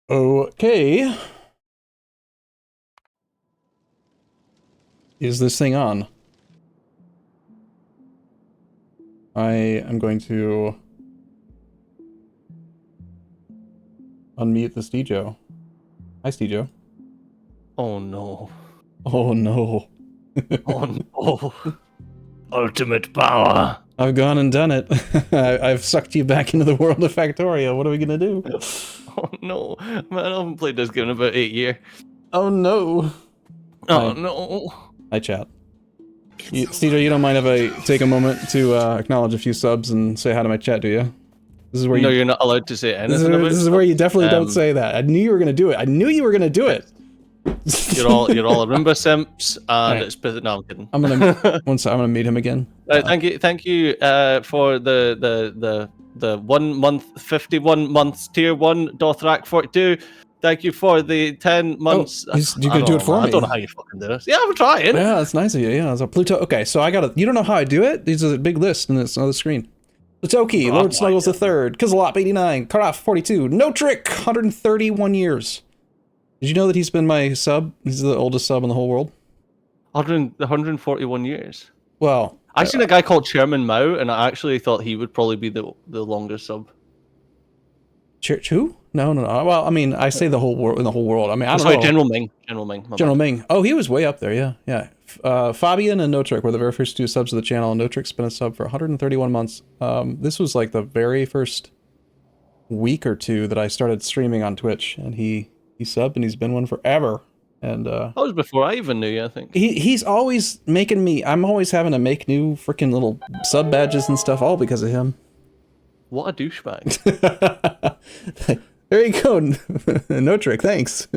Okay. Is this thing on? I am going to unmute the Stejo. Hi, Stejo. Oh no. Oh no. Oh no. Ultimate power. I've gone and done it. I've sucked you back into the world of Factorio. What are we gonna do? Oh no. Man, I haven't played this game in about 8 years. Oh no. Oh no. Hi, chat. Stejo, you don't mind if I take a moment to acknowledge a few subs and say hi to my chat, do you? This is where No, you're not allowed to say anything about This is where you definitely don't say that. I knew you were gonna do it. I knew you were gonna do it. You're all Arumba simps, and right. it's no, I'm kidding. I'm gonna meet him again. Thank you for the 1 month 51 months tier 1 Dothrak 42. Thank you for the 10 months. Oh, you're gonna do it for me. I don't know how you fucking do this. Yeah, I'm trying. Yeah, that's nice of you. Yeah, it's a Pluto. Okay, so I gotta. You don't know how I do it? These are a big list in this other screen. Plutoki, Lord Snuggles the Third, Kizalop 89, Karaf 42, No Trick 131 years. Did you know that he's been my sub? He's the oldest sub in the whole world. 141 years. Well, I seen a guy called Chairman Mao, and I actually thought he would probably be the longest sub. Who? No. Well, I mean, I say the whole world in the whole world. I mean, I don't know. General Ming. General Ming. Oh, he was way up there. Yeah. Fabian and No Trick were the very first two subs of the channel, and No Trick's been a sub for 131 months. This was like the very first week or two that I started streaming on Twitch, and he subbed, and he's been one forever. And that was before I even knew you, I think. He's always making me. I'm always having to make new freaking little sub badges and stuff, all because of him. What a douchebag. There you go. No Trick, thanks.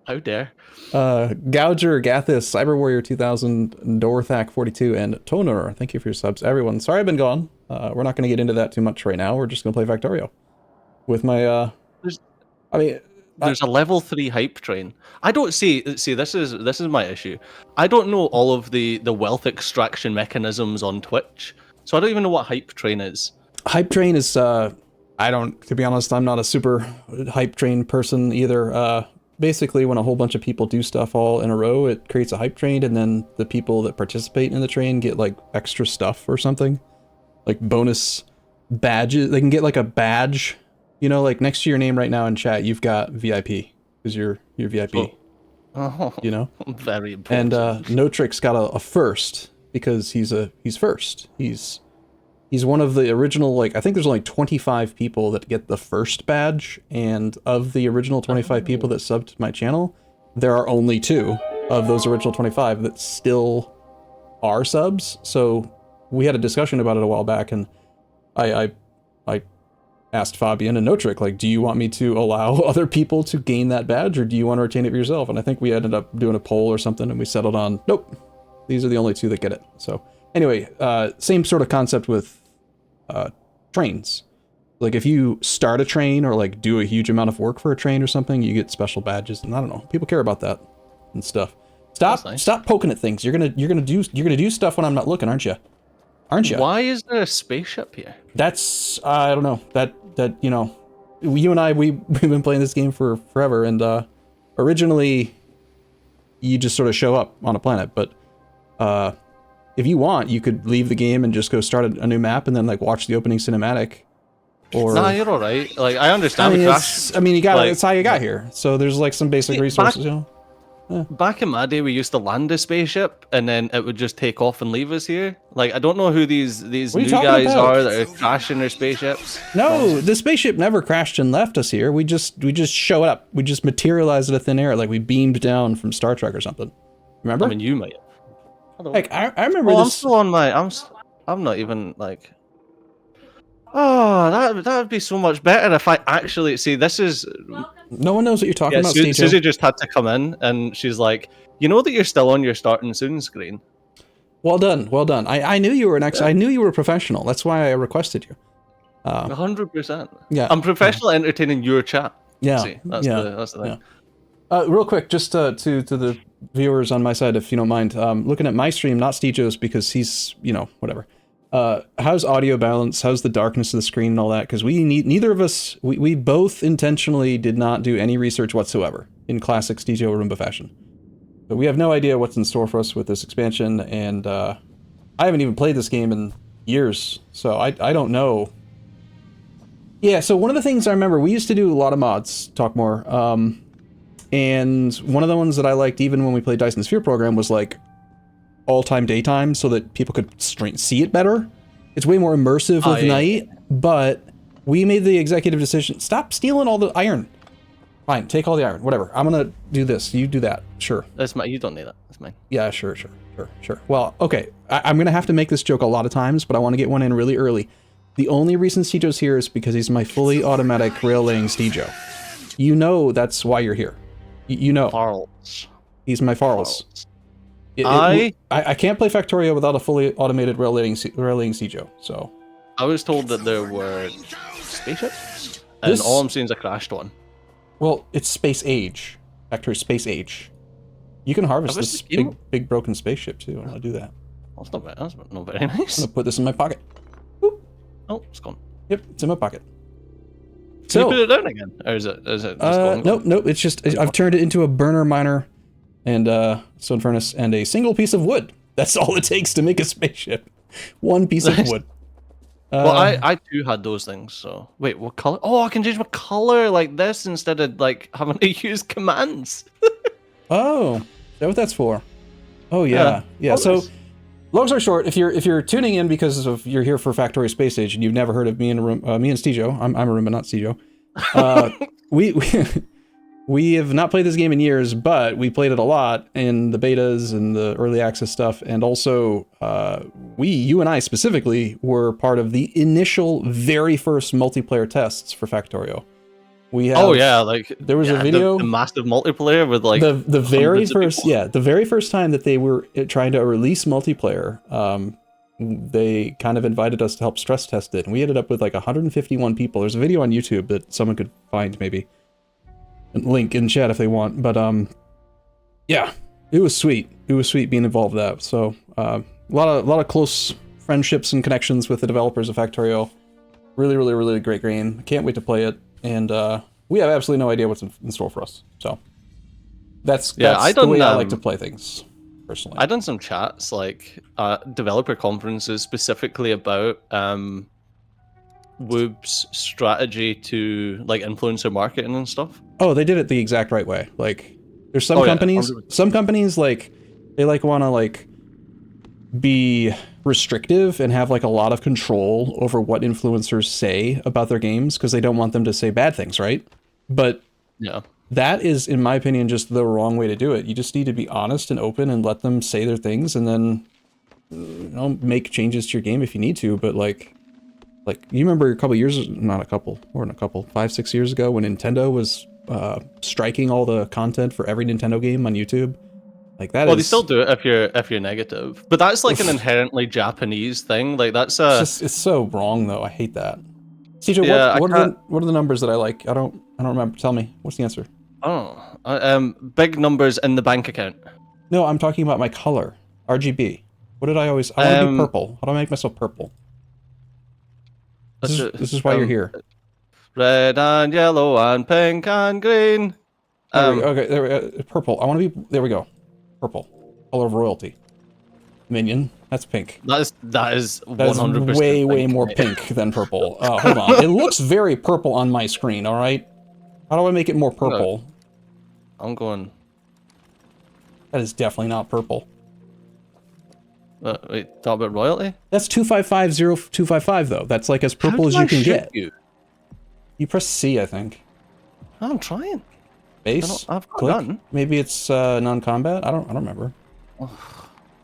How dare. Gouger, Gathis, Cyber Warrior 2000, Dorthak 42, and Toner. Thank you for your subs, everyone. Sorry I've been gone. We're not going to get into that too much right now. We're just going to play Factorio with my. There's a level 3 hype train. I don't see. This is my issue. I don't know all of the wealth extraction mechanisms on Twitch, so I don't even know what hype train is. Hype train is. To be honest, I'm not a super hype train person either. Basically, when a whole bunch of people do stuff all in a row, it creates a hype train, and then the people that participate in the train get like extra stuff or something, like bonus badges. They can get like a badge, you know, like next to your name right now in chat, you've got VIP because you're VIP. Oh, you know, very important. And No Trick's got a first because he's first. He's one of the original, like, I think there's only 25 people that get the first badge, and of the original 25 people that subbed to my channel, there are only 2 of those original 25 that still are subs. So we had a discussion about it a while back, and I asked Fabian and No Trick, like, do you want me to allow other people to gain that badge, or do you want to retain it for yourself? And I think we ended up doing a poll or something, and we settled on, nope, these are the only 2 that get it. So anyway, same sort of concept with trains. Like if you start a train or like do a huge amount of work for a train or something, you get special badges, and I don't know, people care about that and stuff. Stop poking at things. You're gonna do stuff when I'm not looking, aren't you? Why is there a spaceship here? That's I don't know. That you know, you and I we've been playing this game for forever, and originally you just sort of show up on a planet, but if you want, you could leave the game and just go start a new map and then like watch the opening cinematic. Or nah, you're all right. Like I understand. You got like, it's how you got here. So there's like some basic resources, you know. Yeah. Back in my day, we used to land a spaceship and then it would just take off and leave us here. Like I don't know who these new guys are that are crashing their spaceships. No, the spaceship never crashed and left us here. We just showed up. We just materialized out of thin air, like we beamed down from Star Trek or something. Remember? I mean, you might. Like I remember this. I'm still on my. I'm not even like. Oh, that would be so much better if I actually see. This is. No one knows what you're talking about. Susie just had to come in, and she's like, "You know that you're still on your starting soon screen." Well done. I knew you were I knew you were a professional. That's why I requested you. 100%. Yeah. I'm professional entertaining your chat. Yeah. See, that's the thing. Yeah. Real quick, just to the viewers on my side, if you don't mind, looking at my stream, not Stejo's because he's, you know, whatever. How's audio balance? How's the darkness of the screen and all that? Because neither of us, we both intentionally did not do any research whatsoever in classic Studio Arumba fashion. But we have no idea what's in store for us with this expansion, and I haven't even played this game in years, so I don't know. Yeah, so one of the things I remember, we used to do a lot of mods, talk more, and one of the ones that I liked even when we played Dyson Sphere program was like all-time daytime so that people could see it better. It's way more immersive with night, but we made the executive decision, stop stealing all the iron. Fine, take all the iron, whatever. I'm gonna do this, you do that, sure. That's mine, you don't need that, that's mine. Yeah, sure. Well, okay, I'm gonna have to make this joke a lot of times, but I want to get one in really early. The only reason Stejo's here is because he's my fully automatic rail laying Stejo. You know that's why you're here. You know. Farls. He's my Farls. I can't play Factorio without a fully automated rail laying Stejo, so. I was told that there were spaceships, and all I'm seeing is a crashed one. Well, it's space age. Factorio space age. You can harvest this big broken spaceship too. I want to do that. That's not very nice. I'm gonna put this in my pocket. Oh, it's gone. Yep, it's in my pocket. Can you put it down again? Or is it just gone? Nope, it's just, I've turned it into a burner miner and stone furnace and a single piece of wood. That's all it takes to make a spaceship. One piece of wood. Well, I too had those things, so. Wait, what color? Oh, I can change my color like this instead of like having to use commands. Oh, is that what that's for? Oh yeah. So, long story short, if you're tuning in because you're here for Factorio Space Age and you've never heard of me and Stejo, I'm Arumba, not Stejo. We have not played this game in years, but we played it a lot in the betas and the early access stuff, and also you and I specifically were part of the initial very first multiplayer tests for Factorio. We have, like there was a video, the massive multiplayer with like the very first time that they were trying to release multiplayer. They kind of invited us to help stress test it, and we ended up with like 151 people. There's a video on YouTube that someone could find, maybe link in chat if they want. But yeah, it was sweet. It was sweet being involved with that. So a lot of close friendships and connections with the developers of Factorio. Really great game. Can't wait to play it. And we have absolutely no idea what's in store for us. So that's the way I like to play things, personally. I've done some chats, like developer conferences specifically about Woob's strategy to like influencer marketing and stuff. Oh, they did it the exact right way. Like, there's some companies like they like want to like be restrictive and have like a lot of control over what influencers say about their games because they don't want them to say bad things, right? But yeah, that is, in my opinion, just the wrong way to do it. You just need to be honest and open and let them say their things, and then make changes to your game if you need to. But like you remember a couple years, not a couple, more than a couple, 5-6 years ago when Nintendo was striking all the content for every Nintendo game on YouTube. Like that. Well, they still do it if you're negative, but that's like an inherently Japanese thing. Like that's it's so wrong though. I hate that. CJ, what are the numbers that I like? I don't remember. Tell me. What's the answer? Oh, big numbers in the bank account. No, I'm talking about my color. RGB. What did I always? I want to be purple. How do I make myself purple? This is why you're here. Red and yellow and pink and green. Purple. I want to be. There we go. Purple. Color of royalty. Minion. That's pink. That is 100% way more pink than purple. Hold on. It looks very purple on my screen. All right. How do I make it more purple? I'm going. That is definitely not purple. Wait, talk about royalty? That's 2550255 though. That's like as purple as you can get. You press C, I think. I'm trying. Base? I've click? Done. Maybe it's non-combat? I don't remember.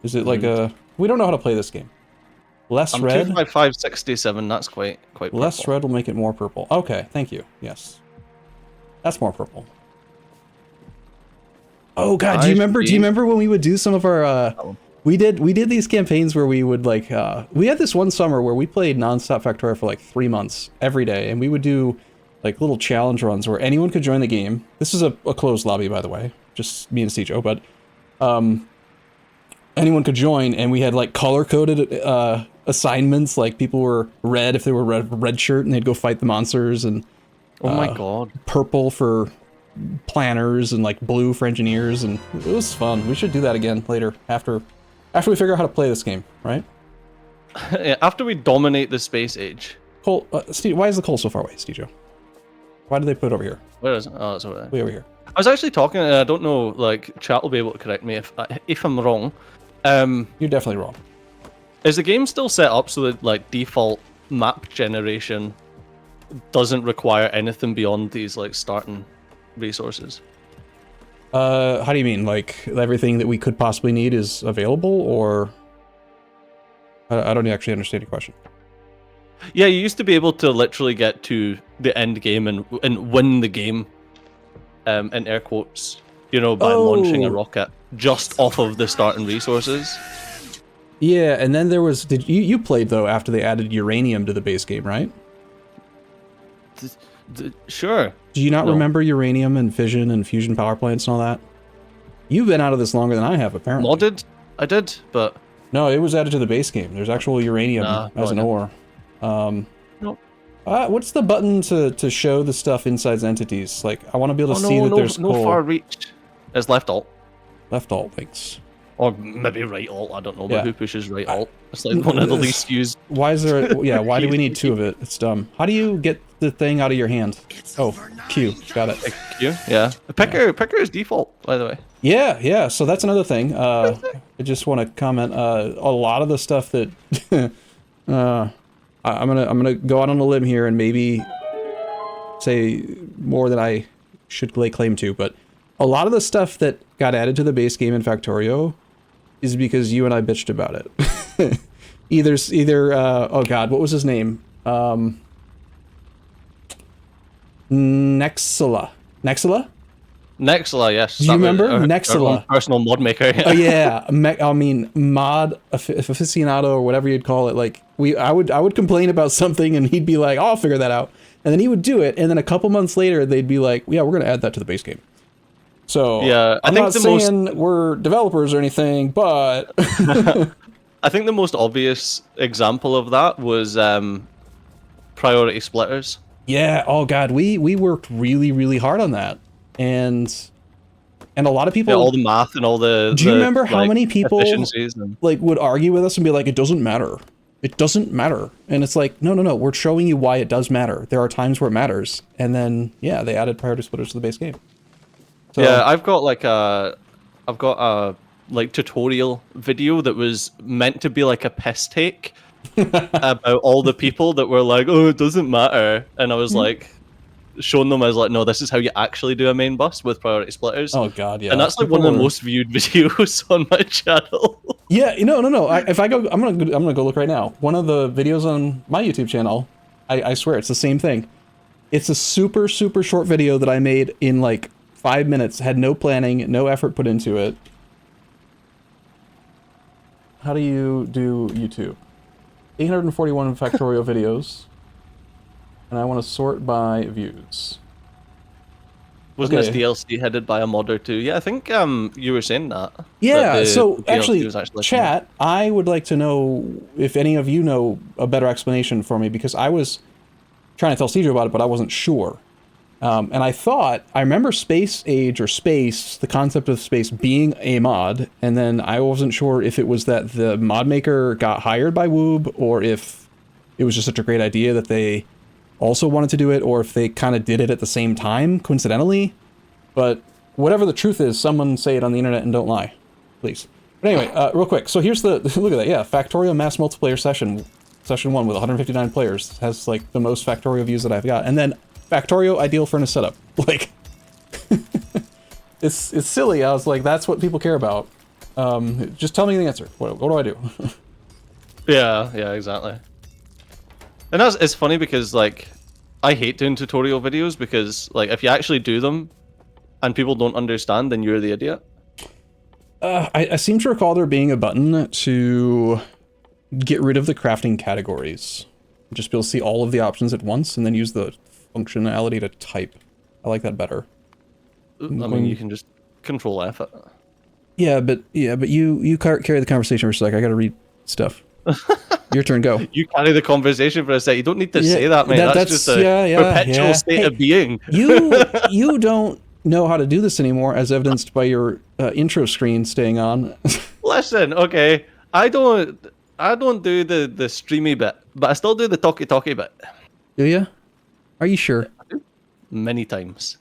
Is it like a... We don't know how to play this game. Less red? 25567, that's quite purple. Less red will make it more purple. Okay, thank you. Yes. That's more purple. Oh god, do you remember when we would do some of our we did these campaigns where we would like we had this one summer where we played nonstop Factorio for like 3 months every day, and we would do like little challenge runs where anyone could join the game. This is a closed lobby, by the way, just me and Stejo, but anyone could join, and we had like color-coded assignments. Like people were red if they were red shirt and they'd go fight the monsters, and oh my god, purple for planners and like blue for engineers, and it was fun. We should do that again later after we figure out how to play this game, right? Yeah, after we dominate the space age. Cole, Steve, why is the coal so far away, Steve? Why did they put it over here? Where is it? Oh, it's over there. Way over here. I was actually talking, and I don't know, like, chat will be able to correct me if I'm wrong. You're definitely wrong. Is the game still set up so that, like, default map generation doesn't require anything beyond these, like, starting resources? How do you mean? Like, everything that we could possibly need is available, or... I don't actually understand your question. Yeah, you used to be able to literally get to the end game and win the game, in air quotes, you know, by launching a rocket just off of the starting resources. Yeah, and then there was... You played, though, after they added uranium to the base game, right? Sure. Do you not remember uranium and fission and fusion power plants and all that? You've been out of this longer than I have, apparently. Modded? I did, but... No, it was added to the base game. There's actual uranium as an ore. Nope. What's the button to show the stuff inside entities? Like, I want to be able to see that there's no far reach. It's left alt. Left alt, thanks. Or maybe right alt, I don't know, but Yeah. who pushes right alt? It's like one of the least used. Why is there why do we need two of it? It's dumb. How do you get the thing out of your hand? Oh, Q. Got it. Q? Yeah. Picker is default, by the way. Yeah, so that's another thing. I just want to comment, a lot of the stuff that I'm gonna go out on a limb here and maybe say more than I should lay claim to, but a lot of the stuff that got added to the base game in Factorio is because you and I bitched about it. either oh god, what was his name? Nexila, yes. Do you remember Nexila? Our personal mod maker. Yeah. Oh yeah, I mean mod aficionado or whatever you'd call it. Like I would complain about something and he'd be like, "Oh, I'll figure that out," and then he would do it, and then a couple months later they'd be like, "Yeah, we're gonna add that to the base game." So yeah, I'm not saying we're developers or anything, but I think the most obvious example of that was priority splitters. Yeah. Oh god, we worked really hard on that, and a lot of people. Yeah, all the math and all the. Do you remember how many people and... like would argue with us and be like, "It doesn't matter. It doesn't matter," and it's like, no, we're showing you why it does matter. There are times where it matters, and then yeah, they added priority splitters to the base game. So, yeah, I've got a like tutorial video that was meant to be like a piss take about all the people that were like, "Oh, it doesn't matter," and I was like, showing them as like, "No, this is how you actually do a main bus with priority splitters." Oh god, yeah. And that's like one of the most viewed videos on my channel. Yeah, no. If I go, I'm gonna go look right now. One of the videos on my YouTube channel, I swear it's the same thing. It's a super short video that I made in like 5 minutes, had no planning, no effort put into it. How do you do YouTube? 841 Factorio videos. And I want to sort by views. Wasn't this DLC headed by a modder too? Yeah, I think you were saying that. Yeah, so actually chat, I would like to know if any of you know a better explanation for me, because I was trying to tell Cedro about it, but I wasn't sure. And I remember Space Age or Space, the concept of Space being a mod, and then I wasn't sure if it was that the mod maker got hired by Woob, or if it was just such a great idea that they also wanted to do it, or if they kind of did it at the same time, coincidentally. But whatever the truth is, someone say it on the internet and don't lie, please. But anyway, real quick, so here's the, look at that, yeah, Factorio mass multiplayer session 1 with 159 players, has like the most Factorio views that I've got, and then Factorio ideal furnace setup. Like, it's silly. I was like, that's what people care about. Just tell me the answer. What do I do? Yeah, exactly. And it's funny because like, I hate doing tutorial videos because like, if you actually do them and people don't understand, then you're the idiot. I seem to recall there being a button to get rid of the crafting categories. Just be able to see all of the options at once and then use the functionality to type. I like that better. I mean, you can just control F it. Yeah, but you carry the conversation for a sec. I gotta read stuff. Your turn, go. You carry the conversation for a sec. You don't need to say that, mate. That's just a perpetual state of being. You don't know how to do this anymore, as evidenced by your intro screen staying on. Listen, okay, I don't do the streamy bit, but I still do the talky bit. Do you? Are you sure? Many times.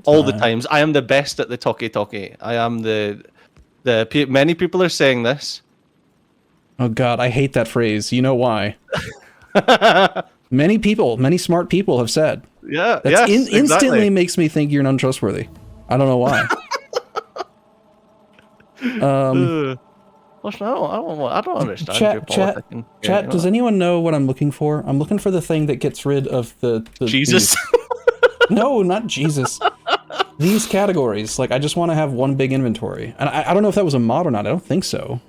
All the times. I am the best at the talky. I am many people are saying this. Oh God, I hate that phrase. You know why? Many smart people have said. Yeah, That's yes, instantly makes me think you're untrustworthy. I don't know why. Listen, I don't understand your politicking. Chat, does anyone know what I'm looking for? I'm looking for the thing that gets rid of the Jesus. No, not Jesus. These categories. Like, I just want to have one big inventory. And I don't know if that was a mod or not. I don't think so.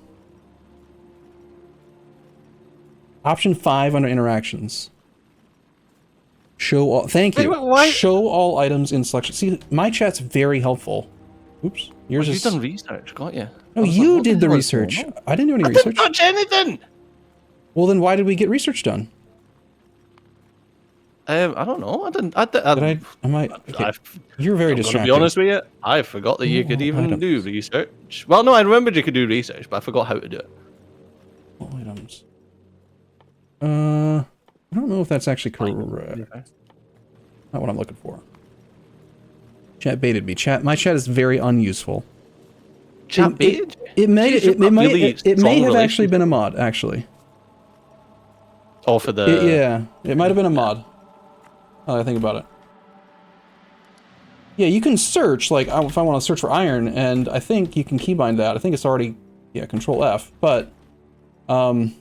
Option 5 under interactions. Show all. Thank you. Why? Show all items in selection. See, my chat's very helpful. Oops. Yours is. You've done research, got you? No, you did the research. I didn't do any research. I didn't touch anything. Well, then why did we get research done? I don't know. I didn't. Okay. You're very distracted. To be honest with you, I forgot that you could even do research. Well, no, I remembered you could do research, but I forgot how to do it. All items. I don't know if that's actually correct. Not what I'm looking for. Chat baited me. My chat is very unuseful. Chat baited? It may have actually been a mod, actually. Oh, for the... It might have been a mod. Now that I think about it. Yeah, you can search, like, if I want to search for iron, and I think you can keybind that. I think it's already, Control F, but, so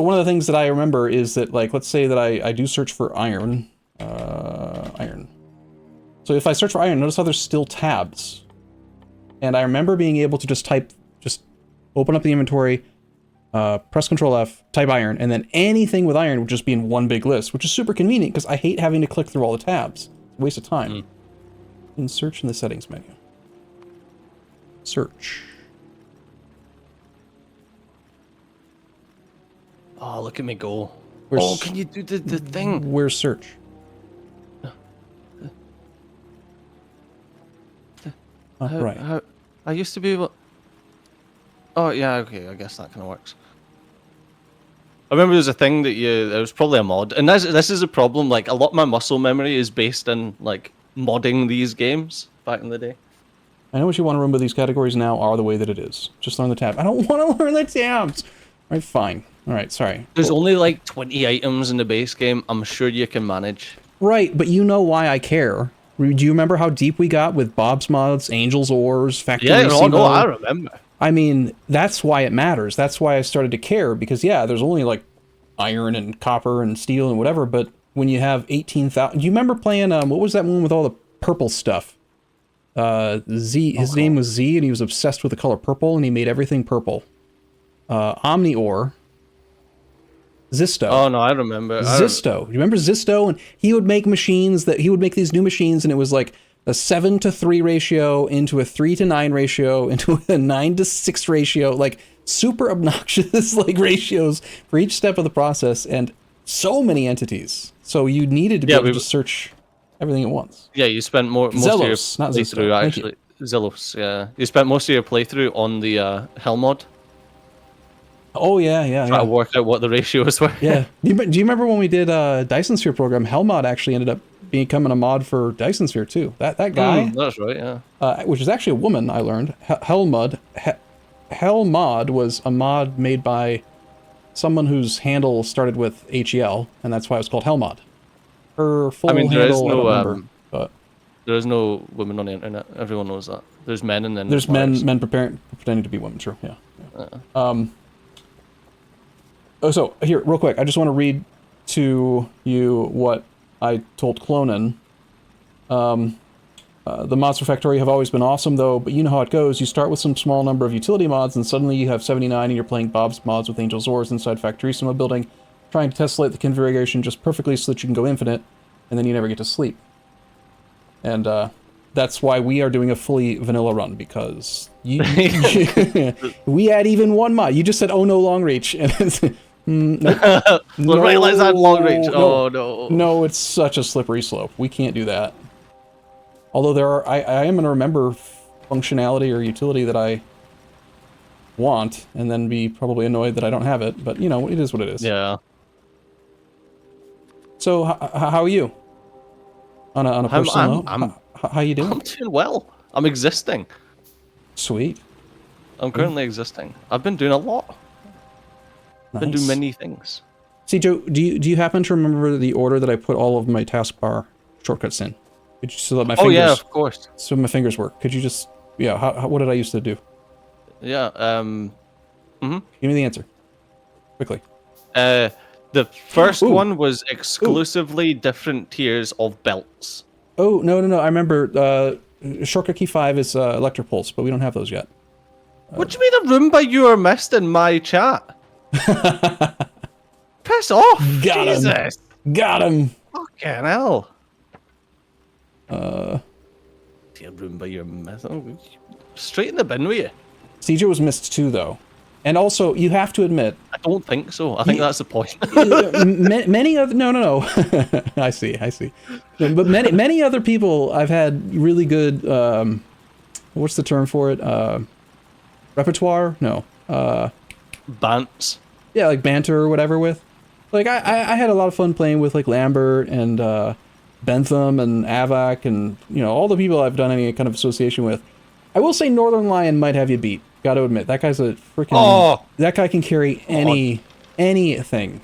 one of the things that I remember is that, like, let's say that I do search for iron. Iron. So if I search for iron, notice how there's still tabs. And I remember being able to just open up the inventory, press Control F, type iron, and then anything with iron would just be in one big list, which is super convenient because I hate having to click through all the tabs. It's a waste of time. In search in the settings menu. Search. Oh, look at me go. Can you do the thing? Where's search? Right. I used to be able... Oh, yeah, okay, I guess that kind of works. I remember there's a thing that it was probably a mod, and this is a problem, like, a lot of my muscle memory is based in, like, modding these games back in the day. I know what you want to remember. These categories now are the way that it is. Just learn the tab. I don't want to learn the tabs! Alright, fine. Alright, sorry. There's only, like, 20 items in the base game. I'm sure you can manage. Right, but you know why I care. Do you remember how deep we got with Bob's Mods, Angel's Ores, Factorio SAFSA? No, I remember. I mean, that's why it matters. That's why I started to care, because, there's only, like, iron and copper and steel and whatever, but when you have 18,000... Do you remember playing, what was that one with all the purple stuff? Z. His name was Z, and he was obsessed with the color purple, and he made everything purple. Omni Ore. Zisto. Oh, no, I remember. Zisto. You remember Zisto? And he would make these new machines, and it was like a 7-to-3 ratio into a 3-to-9 ratio into a 9-to-6 ratio, like super obnoxious like ratios for each step of the process, and so many entities. So you needed to be able to just search everything at once. Yeah, you spent most Zelos, of your not playthrough, Zisto. actually. Zelos, yeah. You spent most of your playthrough on the Hell mod. Oh, yeah. Try to work out what the ratios were. Yeah. Do you remember when we did Dyson Sphere program? Hellmod actually ended up becoming a mod for Dyson Sphere too. That guy. That's right, yeah. Which is actually a woman, I learned. Hellmod was a mod made by someone whose handle started with HEL, and that's why it was called Hellmod. Her full handle, there is no, I don't remember, but there is no women on the internet. Everyone knows that. There's men, and then there's men pretending to be women. True, yeah. So here, real quick, I just want to read to you what I told Clonin. The mods for Factorio have always been awesome, though, but you know how it goes. You start with some small number of utility mods, and suddenly you have 79, and you're playing Bob's mods with Angel's Ores inside Factorio building, trying to tessellate the configuration just perfectly so that you can go infinite, and then you never get to sleep. And That's why we are doing a fully vanilla run, because we add even one mod. You just said, oh no, long reach. And it's, nope. No, right, let's add long reach. Oh no. No, it's such a slippery slope. We can't do that. Although there are, I am going to remember functionality or utility that I want, and then be probably annoyed that I don't have it. But, you know, it is what it is. Yeah. So, how are you? On a personal note, how you doing? I'm doing well. I'm existing. Sweet. I'm currently existing. I've been doing a lot. Nice. Been doing many things. See, Joe, do you happen to remember the order that I put all of my taskbar shortcuts in? Could you, so that my fingers, yeah, of course. So my fingers work. Could you just, yeah, what did I used to do? Yeah, Give me the answer. Quickly. The first one was exclusively different tiers of belts. Oh, no. I remember, shortcut key 5 is electric pulse, but we don't have those yet. What do you mean Arumba you are missed in my chat? Piss off! Got Jesus! Got him! Fucking hell. The Arumba you're missed. Straight in the bin with you. CJ was missed too, though. And also, you have to admit... I don't think so. I think that's the point. Many other... No. I see. But many other people I've had really good... what's the term for it? Repertoire? No. Bants. Yeah, like banter or whatever with. Like, I had a lot of fun playing with, like, Lambert and Bentham and Avac and, you know, all the people I've done any kind of association with. I will say Northern Lion might have you beat. Gotta admit, that guy's a freaking... Oh! That guy can carry anything.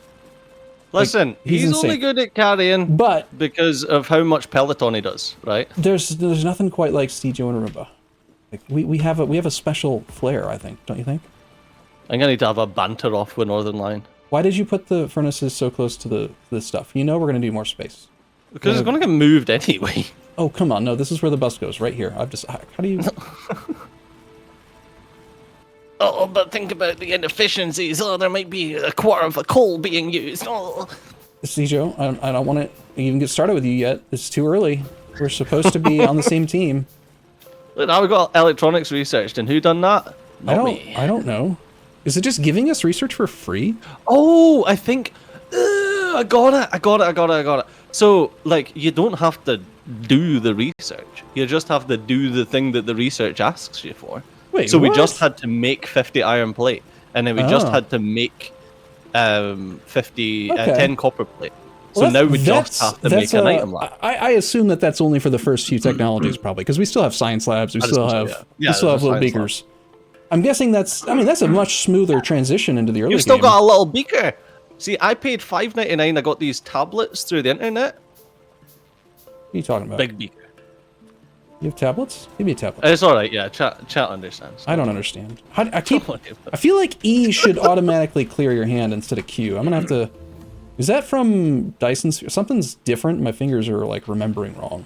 Listen, like, he's only good at carrying but because of how much Peloton he does, right? There's nothing quite like Stejo and Arumba. Like, we have a special flair, I think, don't you think? I'm gonna need to have a banter off with Northern Lion. Why did you put the furnaces so close to the stuff? You know we're gonna do more space. Because it's gonna get moved anyway. Oh, come on. No, this is where the bus goes, right here. How do you... Oh, but think about the inefficiencies. Oh, there might be a quarter of a coal being used. Oh. Stejo, I don't want to even get started with you yet. It's too early. We're supposed to be on the same team. Look, now we've got electronics researched, and who done that? Not me. I don't know. Is it just giving us research for free? Oh, I think... I got it. So, like, you don't have to do the research. You just have to do the thing that the research asks you for. Wait, so what? we just had to make 50 iron plate, and then we just had to make 10 copper plate. So well, now we just have to make an item lab. I assume that that's only for the first few technologies, probably, because we still have science labs. We still have little beakers. Lab. I'm guessing that's a much smoother transition into the early game. You've still got a little beaker. See, I paid $5.99. I got these tablets through the internet. What are you talking about? Big beaker. You have tablets? Give me a tablet. It's alright, yeah. Chat understands. I don't understand. I feel like E should automatically clear your hand instead of Q. I'm gonna have to... Is that from Dyson Sphere? Something's different. My fingers are, like, remembering wrong.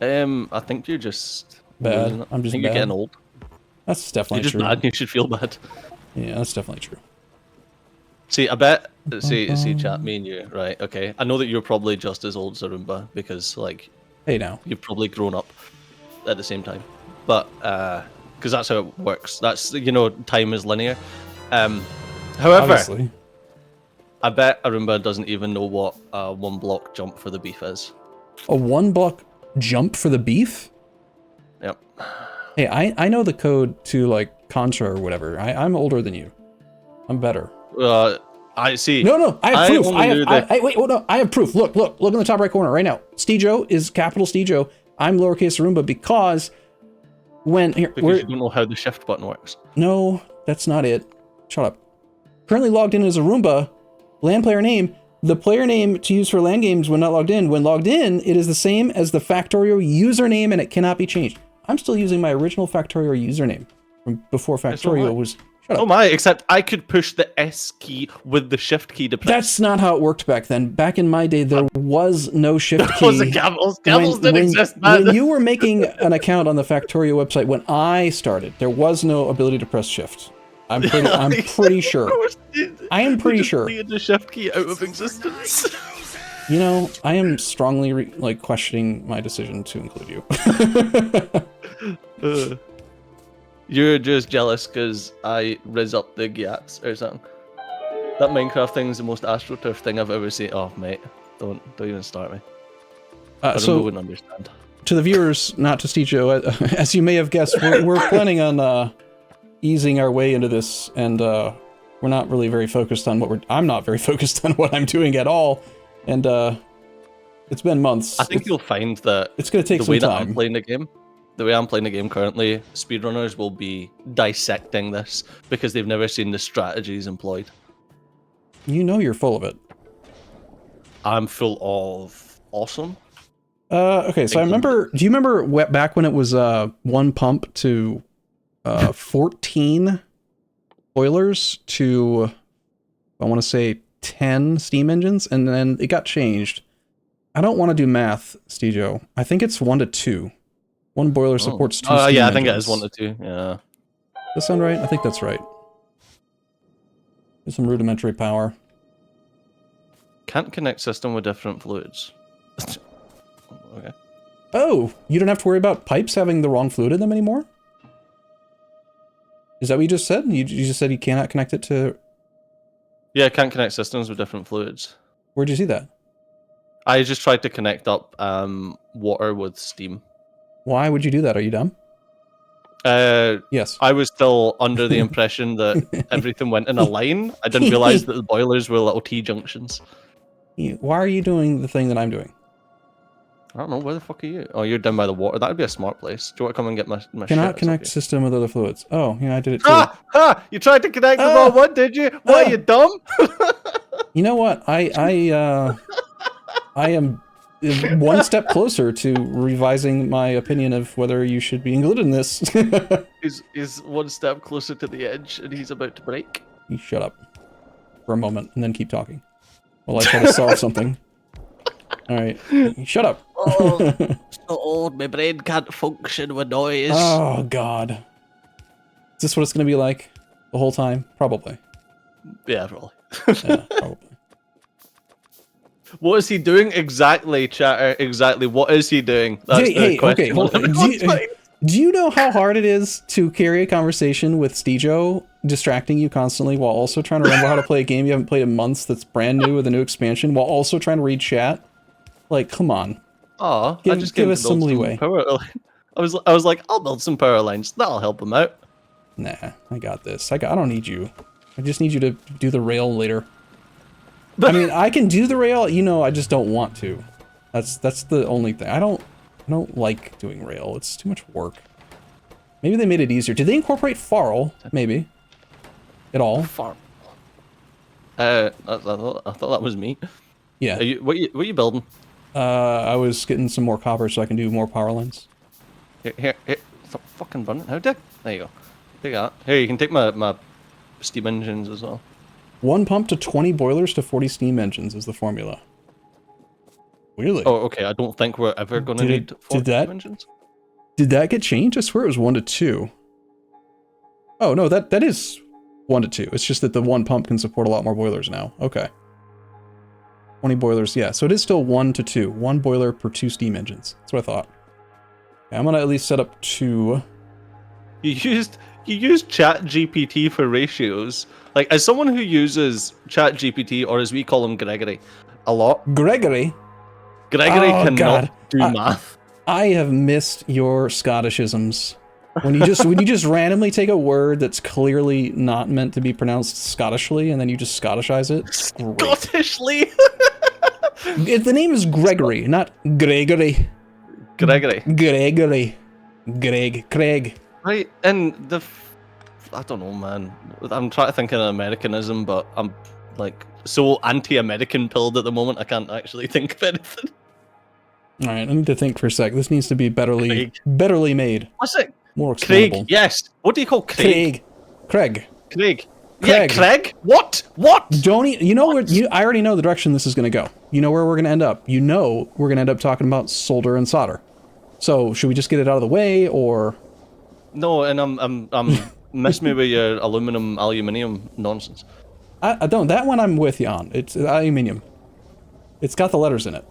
I think you're just... Bad. I'm just you're getting old. That's definitely true. You're just bad, you should feel bad. Yeah, that's definitely true. See, I bet... See, chat, me and you, right, okay. I know that you're probably just as old as Arumba, because, like... Hey, now. You've probably grown up at the same time. But, because that's how it works. That's, you know, time is linear. However, obviously. I bet Arumba doesn't even know what a 1 block jump for the beef is. A 1 block jump for the beef? Yep. Hey, I know the code to, like, Contra or whatever. I'm older than you. I'm better. I see. No, I have proof. I have proof. Look in the top right corner right now. Stejo is capital Stejo. I'm lowercase Arumba because you don't know how the shift button works. No, that's not it. Shut up. Currently logged in as Arumba. LAN player name. The player name to use for LAN games when not logged in. When logged in, it is the same as the Factorio username and it cannot be changed. I'm still using my original Factorio username from before Factorio was... Oh my, except I could push the S key with the shift key to press. That's not how it worked back then. Back in my day, there was no shift key. Was Gavels didn't exist, man. When you were making an account on the Factorio website, when I started, there was no ability to press shift. I'm pretty sure. I am pretty sure. The shift key out of existence. You know, I am strongly questioning my decision to include you. You're just jealous because I riz up the Gyats or something. That Minecraft thing is the most AstroTurf thing I've ever seen. Oh, mate, don't even start me. So wouldn't understand. To the viewers, not to Stijo, as you may have guessed, we're planning on easing our way into this, and we're not really very focused on I'm not very focused on what I'm doing at all, and it's been months. I think you'll find that it's going to take some time. The way I'm playing the game currently, speedrunners will be dissecting this because they've never seen the strategies employed. You know you're full of it. I'm full of awesome. Okay, so do you remember back when it was one pump to 14 boilers to, I want to say 10 steam engines, and then it got changed. I don't want to do math, Stijo. I think it's 1 to 2. One boiler supports 2 steam engines. Yeah, I think it is 1 to 2, yeah. Does that sound right? I think that's right. There's some rudimentary power. Can't connect system with different fluids. Okay. Oh, you don't have to worry about pipes having the wrong fluid in them anymore? Is that what you just said? You just said you cannot connect it to... Yeah, can't connect systems with different fluids. Where'd you see that? I just tried to connect up water with steam. Why would you do that? Are you dumb? Yes. I was still under the impression that everything went in a line. I didn't realize that the boilers were little T-junctions. Why are you doing the thing that I'm doing? I don't know. Where the fuck are you? Oh, you're down by the water. That would be a smart place. Do you want to come and get my Cannot shit? connect system with other fluids. Oh, yeah, I did it too. You tried to connect the wrong one, did you? What, are you dumb? You know what? I am one step closer to revising my opinion of whether you should be included in this. He's one step closer to the edge, and he's about to break. You shut up for a moment, and then keep talking while I try to solve something. All right, shut up. Oh, so old, my brain can't function with noise. Oh, God. Is this what it's going to be like the whole time? Probably. Yeah, probably. Yeah, probably. What is he doing exactly, chatter? Exactly, what is he doing? That's the question. Okay, hold on. Do you know how hard it is to carry a conversation with Stijo, distracting you constantly while also trying to remember how to play a game you haven't played in months that's brand new with a new expansion, while also trying to read chat? Like, come on. Oh, give us some leeway. I was like, I'll build some power lines. That'll help him out. Nah, I got this. I don't need you. I just need you to do the rail later. I mean, I can do the rail, I just don't want to. That's the only thing. I don't like doing rail. It's too much work. Maybe they made it easier. Did they incorporate Farl? Maybe. At all? Farl. I thought that was me. Yeah. What are you building? I was getting some more copper so I can do more power lines. Here. Stop fucking burning. How did? There you go. Take that. Here, you can take my steam engines as well. 1 pump to 20 boilers to 40 steam engines is the formula. Really? Oh, okay. I don't think we're ever going to need 40 steam engines. Did that get changed? I swear it was 1 to 2. Oh, no, that is 1 to 2. It's just that the 1 pump can support a lot more boilers now. Okay. 20 boilers, yeah. So it is still 1 to 2. 1 boiler per 2 steam engines. That's what I thought. Okay, I'm going to at least set up 2. You used ChatGPT for ratios. Like, as someone who uses ChatGPT, or as we call him, Gregory, a lot. Gregory cannot do math. I have missed your Scottishisms. When you just randomly take a word that's clearly not meant to be pronounced Scottishly, and then you just Scottishize it. Scottishly? The name is Gregory, not Gregory. Craig. Right, and I don't know, man. I'm trying to think of an Americanism, but I'm like so anti-American pilled at the moment. I can't actually think of anything. All right, I need to think for a sec. This needs to be betterly made. What's it? More explainable. Craig. Yes. What do you call Craig? Craig. Yeah, Craig. What? I already know the direction this is going to go. You know where we're going to end up. You know we're going to end up talking about solder and solder. So should we just get it out of the way, or? No, and I'm miss me with your aluminium nonsense. I don't. That one I'm with you on. It's aluminium. It's got the letters in it.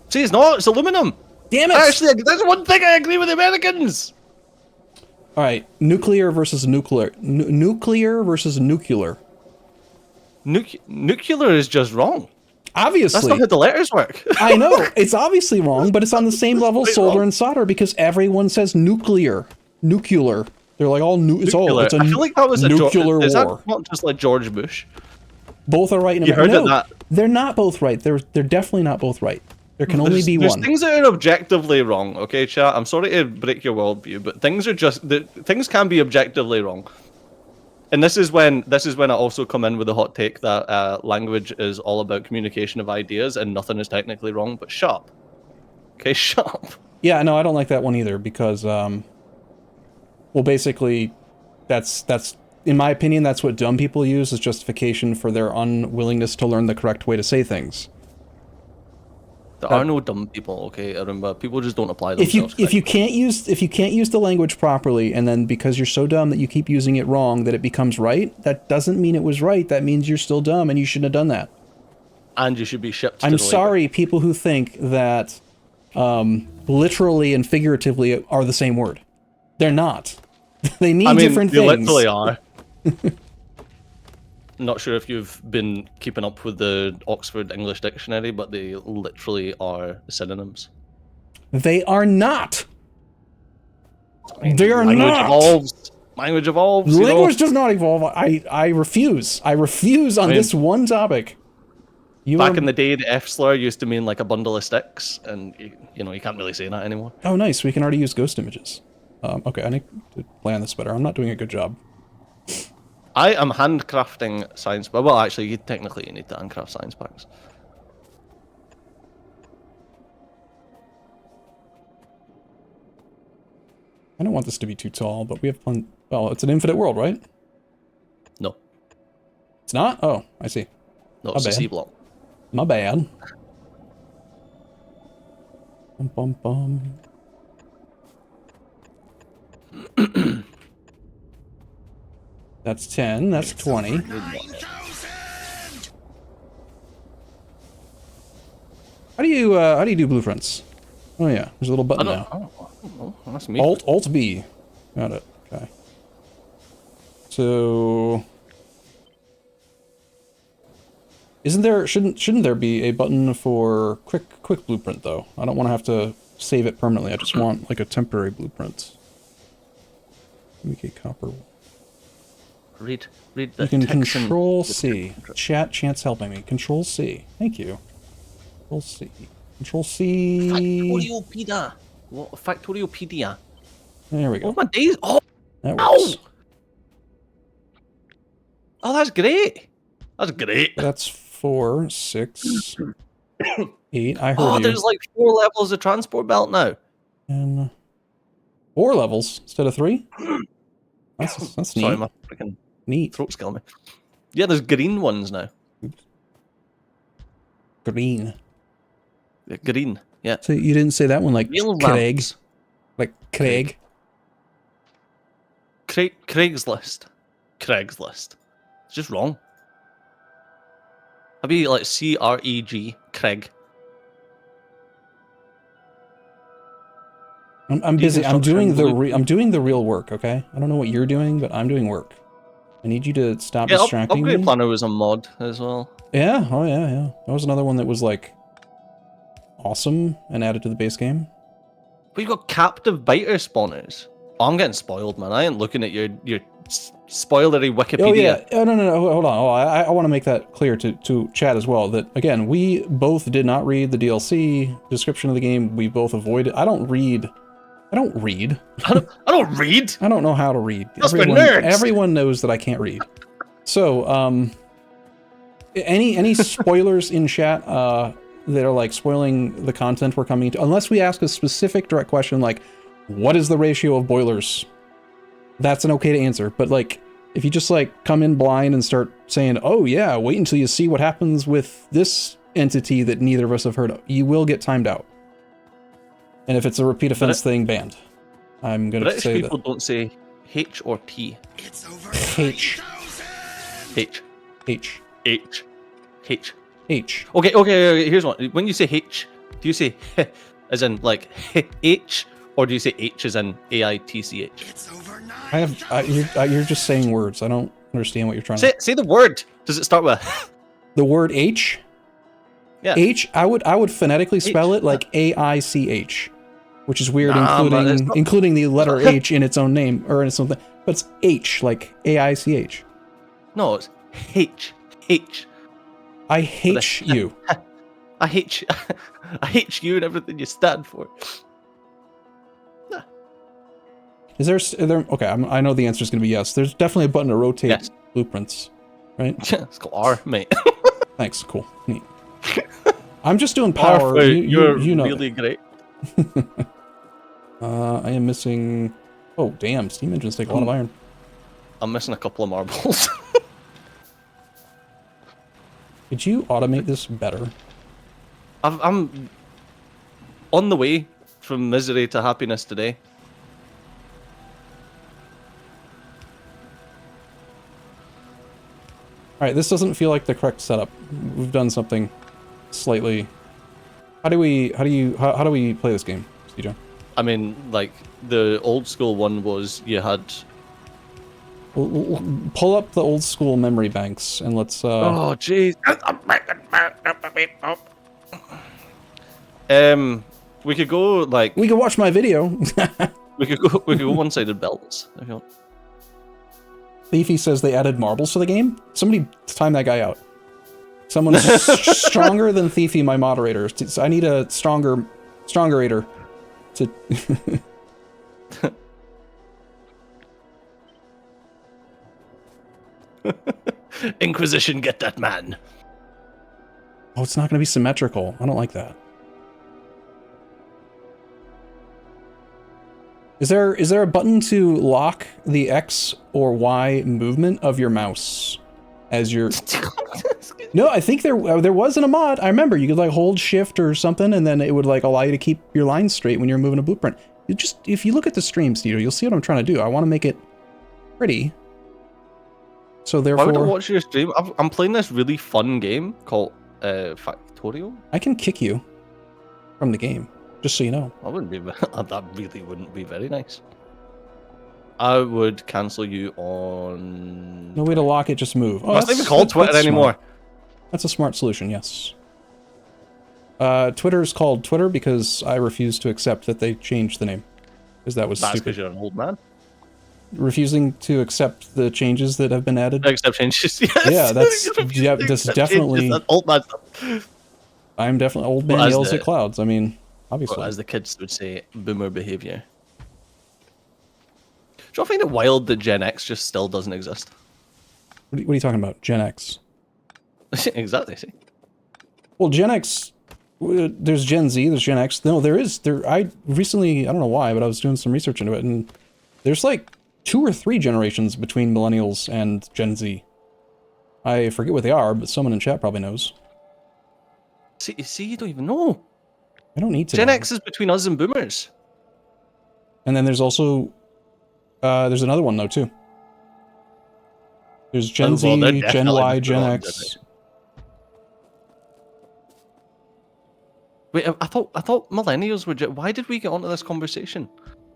See, it's not. It's aluminum. Damn it! Actually, that's one thing I agree with the Americans. All right, nuclear versus nuclear. Nuclear versus nuclear. Nuclear is just wrong. Obviously. That's not how the letters work. I know. It's obviously wrong, but it's on the same level as solder and solder because everyone says nuclear. Nuclear. They're like all it's all. It's a I feel like that was nuclear is war. that not just like George Bush? Both are right in You America. heard of No, that? they're not both right. They're definitely not both right. There can only be There's one. things that are objectively wrong, okay, chat? I'm sorry to break your worldview, but things are just things can be objectively wrong. And this is when I also come in with the hot take that language is all about communication of ideas and nothing is technically wrong. But shut up, okay, shut up. Yeah, no, I don't like that one either because, well, basically, that's in my opinion, that's what dumb people use as justification for their unwillingness to learn the correct way to say things. There are no dumb people, okay, Arumba. People just don't apply themselves. If you can't use the language properly, and then because you're so dumb that you keep using it wrong, that it becomes right, that doesn't mean it was right. That means you're still dumb and you shouldn't have done that. And you should be shipped. I'm sorry, people who think that literally and figuratively are the same word. They're not. They mean different they things. literally are. Not sure if you've been keeping up with the Oxford English Dictionary, but they literally are synonyms. They are not. They are Language not. evolves. Language evolves. Language does not evolve. I refuse. I refuse on this one topic. Back in the day, the F slur used to mean like a bundle of sticks, and you can't really say that anymore. Oh, nice. We can already use ghost images. Okay, I need to plan this better. I'm not doing a good job. I am handcrafting science. Well, actually, technically, you need to handcraft science packs. I don't want this to be too tall, but we have plenty. Well, it's an infinite world, right? No. It's not? Oh, I see. No, it's a C block. My bad. Bum, bum, bum. That's 10, that's 20. How do you do blueprints? Oh yeah, there's a little button now. Oh, that's me. Alt B. Got it. Okay. So shouldn't there be a button for quick blueprint though? I don't want to have to save it permanently. I just want like a temporary blueprint. Make a copper. Read the You can text Control C. Chat, chance helping me. Control C. Thank you. Control C. Control C. Factoriopedia. What? Factoriopedia. There we go. Oh my days! Oh, That works. Oh, that's great. That's great. That's 4, 6, 8. I heard Oh, you. there's like 4 levels of transport belt now. And 4 levels instead of 3. That's neat. Sorry, my freaking Neat. throat's killing me. Yeah, there's green ones now. Green. Yeah, green. Yeah. So you didn't say that one like Real Craig. lamps. Like Craig. Craigslist. Craigslist. It's just wrong. How about like CREG, Craig? I'm busy. I'm doing the real work. Okay. I don't know what you're doing, but I'm doing work. I need you to stop distracting me. Upgrade Planner was a mod as well. Yeah. Oh yeah, yeah. That was another one that was like awesome and added to the base game. But you got captive biter spawners. Oh, I'm getting spoiled, man. I ain't looking at your spoilery Wikipedia. Oh yeah. Oh no. Hold on. Oh, I want to make that clear to chat as well. That again, we both did not read the DLC description of the game. We both avoided. I don't read. I don't read. I don't read. I don't know how to read. That's for nerds. Everyone knows that I can't read. So, any spoilers in chat that are like spoiling the content we're coming to, unless we ask a specific direct question like, what is the ratio of boilers? That's an okay to answer. But like, if you just like come in blind and start saying, oh yeah, wait until you see what happens with this entity that neither of us have heard of, you will get timed out. And if it's a repeat offense thing, banned. I'm going to say that. British people don't say H or T. H. H. H. H. H. H. Okay. Here's one. When you say H, do you say as in like H, or do you say H as in AITCH? It's over 9. I have. You're just saying words. I don't understand what you're trying Say to. say the word. Does it start with The word H. Yeah. H. I would phonetically spell H. it like AICH, which is weird, Nah, man, it's not. including the letter H in its own name or in its own thing. But it's H, like AICH. No, it's H. H. I hate you. I hate you. I hate you and everything you stand for. Is there? Okay, I know the answer is going to be yes. There's definitely a button to rotate Yes. blueprints, right? It's called R, mate. Thanks. Cool. Neat. I'm just doing R power. for You know. really great. I am missing. Oh damn! Steam engines take a lot of iron. I'm missing a couple of marbles. Could you automate this better? I'm on the way from misery to happiness today. All right, this doesn't feel like the correct setup. We've done something slightly. How do we play this game, CJ? I mean, like, the old school one was you had... Pull up the old school memory banks and let's... Oh, jeez. We could go, like... We could watch my video. we could go one-sided belts, if you want. Thiefy says they added marbles to the game. Somebody time that guy out. Someone stronger than Thiefy, my moderator. So I need a stronger-ator to... Inquisition, get that man. Oh, it's not going to be symmetrical. I don't like that. Is there a button to lock the X or Y movement of your mouse as your... No, I think there wasn't a mod. I remember you could like hold shift or something and then it would like allow you to keep your lines straight when you're moving a blueprint. If you look at the stream, Steve, you'll see what I'm trying to do. I want to make it pretty. So therefore... Why would I watch your stream? I'm playing this really fun game called Factorio. I can kick you from the game, just so you know. That really wouldn't be very nice. I would cancel you on... No way to lock it, just move. Oh, it's not even called Twitter anymore. Smart. That's a smart solution, yes. Twitter is called Twitter because I refuse to accept that they changed the name. Because that was That's stupid. because you're an old man. Refusing to accept the changes that have been added. Accept changes, yes. Yeah, that's definitely... That's old man stuff. I'm definitely old man yells at clouds. I mean, obviously. Well, as the kids would say, boomer behavior. Do you find it wild that Gen X just still doesn't exist? What are you talking about? Gen X? Exactly, see? Well, Gen X... There's Gen Z, there's Gen X. No, I recently, I don't know why, but I was doing some research into it, and there's like 2 or 3 generations between millennials and Gen Z. I forget what they are, but someone in chat probably knows. See, you don't even know. I don't need to Gen know. X is between us and boomers. And then there's also... there's another one, though, too. There's Gen Z, Gen Y, Gen X... Wait, I thought millennials were... Why did we get onto this conversation?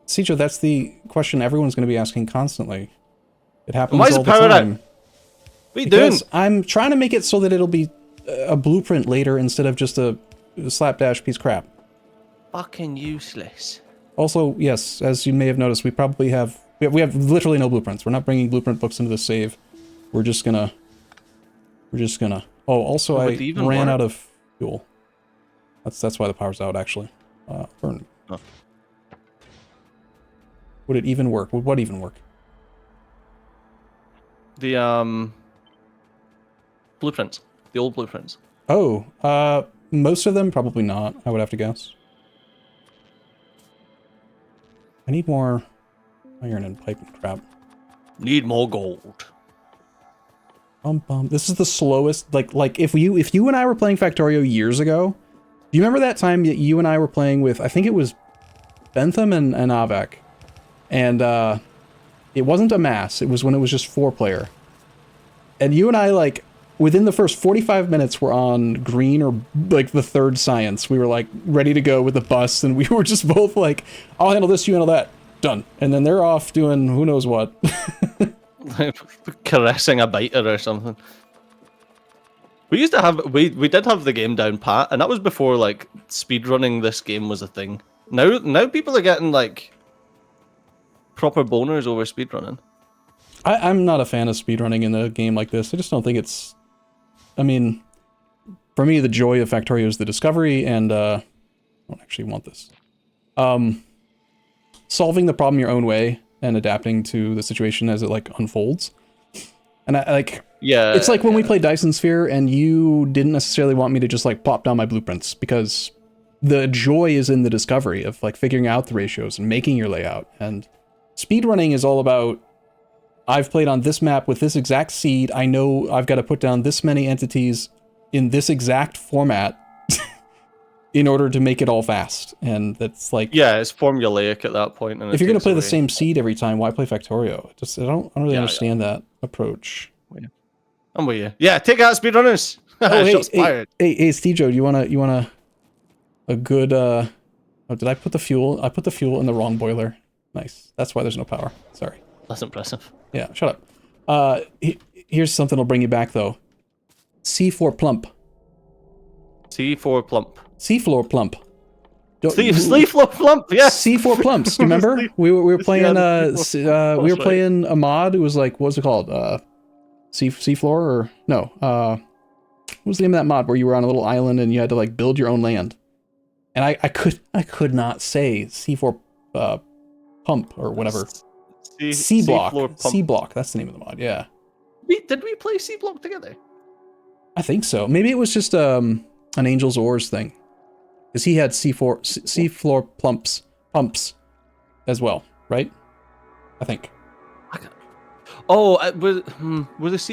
Cicho, that's the question everyone's going to be asking constantly. It happens Why is all the the power time. out? What are you doing? I'm trying to make it so that it'll be a blueprint later instead of just a slapdash piece of crap. Fucking useless. Also, yes, as you may have noticed, we probably have... We have literally no blueprints. We're not bringing blueprint books into the save. We're just gonna... Oh, also I ran out of fuel. That's why the power's out, actually. Burn. Oh. Would it even work? Would what even work? The blueprints. The old blueprints. Oh, most of them probably not, I would have to guess. I need more iron and pipe and crap. Need more gold. This is the slowest, like if you and I were playing Factorio years ago, do you remember that time that you and I were playing with, I think it was Bentham and Avak, and it wasn't a mass, it was when it was just 4-player. And you and I, like, within the first 45 minutes, we're on green or like the third science. We were like ready to go with the bus, and we were just both like, I'll handle this, you handle that. Done. And then they're off doing who knows what. Caressing a biter or something. We used to have, we did have the game down pat, and that was before like speedrunning this game was a thing. Now people are getting like proper boners over speedrunning. I'm not a fan of speedrunning in a game like this. I just don't think it's... I mean, for me, the joy of Factorio is the discovery, and I don't actually want this. Solving the problem your own way and adapting to the situation as it like unfolds. And I like... Yeah. It's like when we played Dyson Sphere, and you didn't necessarily want me to just like plop down my blueprints, because the joy is in the discovery of like figuring out the ratios and making your layout. And speedrunning is all about, I've played on this map with this exact seed. I know I've got to put down this many entities in this exact format in order to make it all fast. And that's like... Yeah, it's formulaic at that point. And if you're going to play the same seed every time, why play Factorio? Just I don't really understand that approach. I'm with you. Yeah, take out speedrunners. Oh, hey, Steve Joe, you wanna a good oh, did I put the fuel? I put the fuel in the wrong boiler. Nice. That's why there's no power. Sorry. That's impressive. Yeah, shut up. Here's something that'll bring you back though. C4 plump. C4 plump. Seafloor plump. Seafloor plump, yes. C4 plumps. Do you remember? We were playing we were playing a mod. It was like, what was it called? Seafloor or no? What was the name of that mod where you were on a little island and you had to like build your own land? And I could not say C4 pump or whatever. C block. C block. That's the name of the mod. Yeah. Did we play C block together? I think so. Maybe it was just an Angel's Oars thing, because he had seafloor pumps as well, right? I think. Oh, was this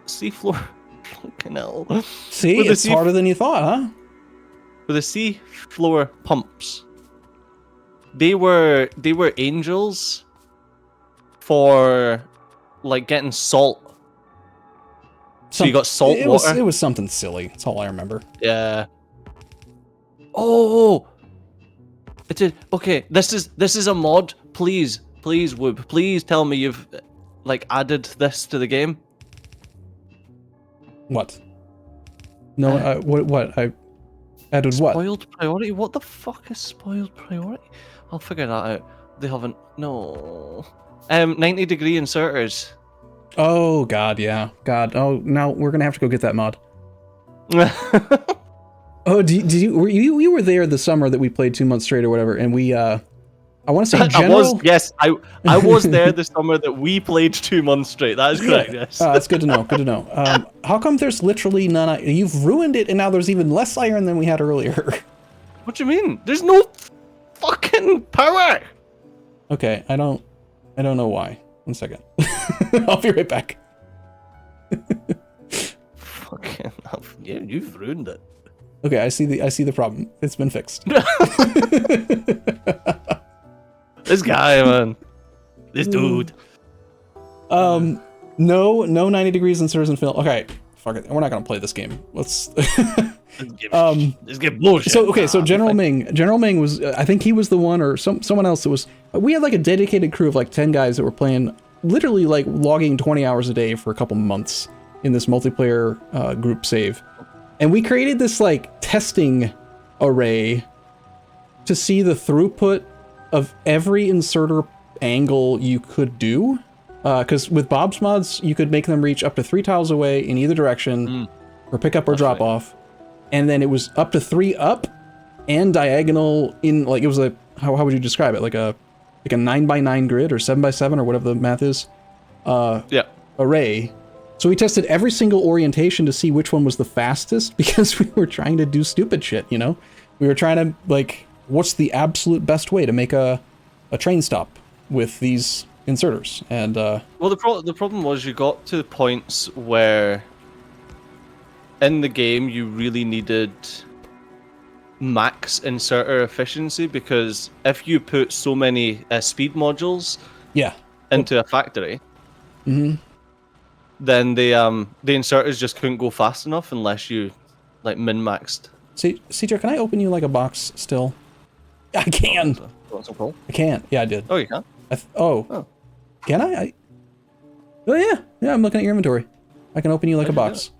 seafloor? Fucking hell. See, it's harder than you thought, huh? With the seafloor pumps, they were angels for like getting salt. So you got salt water. It was something silly. That's all I remember. Yeah. Oh, it's okay. This is a mod. Please, Woob, please tell me you've like added this to the game. What? No, what? I added what? Spoiled priority? What the fuck is spoiled priority? I'll figure that out. They haven't. No. 90-degree inserters. Oh God, yeah, God. Oh, now we're gonna have to go get that mod. Oh, did you were there the summer that we played 2 months straight or whatever, and we I want to say general. I was there the summer that we played 2 months straight. That is correct. Yeah. Yes. That's good to know. Good to know. How come there's literally none? You've ruined it, and now there's even less iron than we had earlier. What do you mean? There's no fucking power. Okay, I don't know why. 1 second. I'll be right back. Fucking hell. Yeah, you've ruined it. Okay, I see the problem. It's been fixed. This guy, man. This dude. No 90 degrees inserters and fill. Okay, fuck it. We're not gonna play this game. Let's. This game bullshit. So General Ming was. I think he was the one, or someone else that was. We had like a dedicated crew of like 10 guys that were playing, literally like logging 20 hours a day for a couple months in this multiplayer group save, and we created this like testing array to see the throughput of every inserter angle you could do, because with Bob's mods you could make them reach up to 3 tiles away in either direction, or pick up or drop off, and then it was up to 3 up and diagonal in, like, it was a how would you describe it, like a 9x9 grid or 7x7 or whatever the math is array. So we tested every single orientation to see which one was the fastest, because we were trying to do stupid shit, you know? We were trying to, like, what's the absolute best way to make a train stop with these inserters? And well, the problem was you got to the points where in the game you really needed max inserter efficiency, because if you put so many speed modules into a factory, then the inserters just couldn't go fast enough unless you like min-maxed. See, CJ, can I open you like a box still? I can. Want some coal? I can't. Yeah, I did. Oh, you can. Oh. Can I? Oh yeah. Yeah, I'm looking at your inventory. I can open you like a box.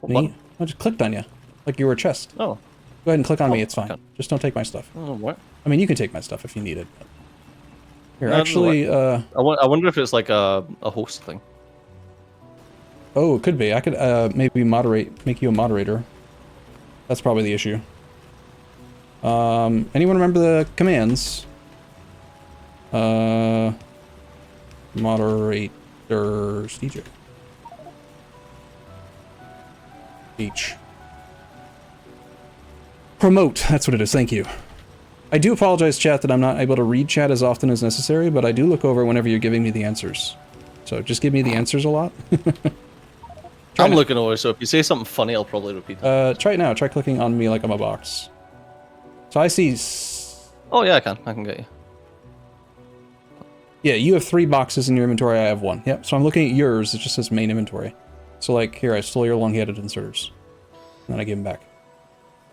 I just clicked on you, like you were a chest. Oh. Go ahead and click on me. It's fine. Okay. Just don't take my stuff. Oh, what? I mean, you can take my stuff if you need it. But... Here, actually, I wonder if it's like a host thing. Oh, it could be. I could maybe make you a moderator. That's probably the issue. Anyone remember the commands? Moderators, DJ. H. Promote, that's what it is, thank you. I do apologize, chat, that I'm not able to read chat as often as necessary, but I do look over whenever you're giving me the answers. So just give me the answers a lot. I'm looking over, so if you say something funny, I'll probably repeat it. Try it now. Try clicking on me like I'm a box. So I see... Oh, yeah, I can get you. Yeah, you have 3 boxes in your inventory, I have 1. Yep, so I'm looking at yours, it just says main inventory. So like, here, I stole your long-headed inserters. And then I give them back.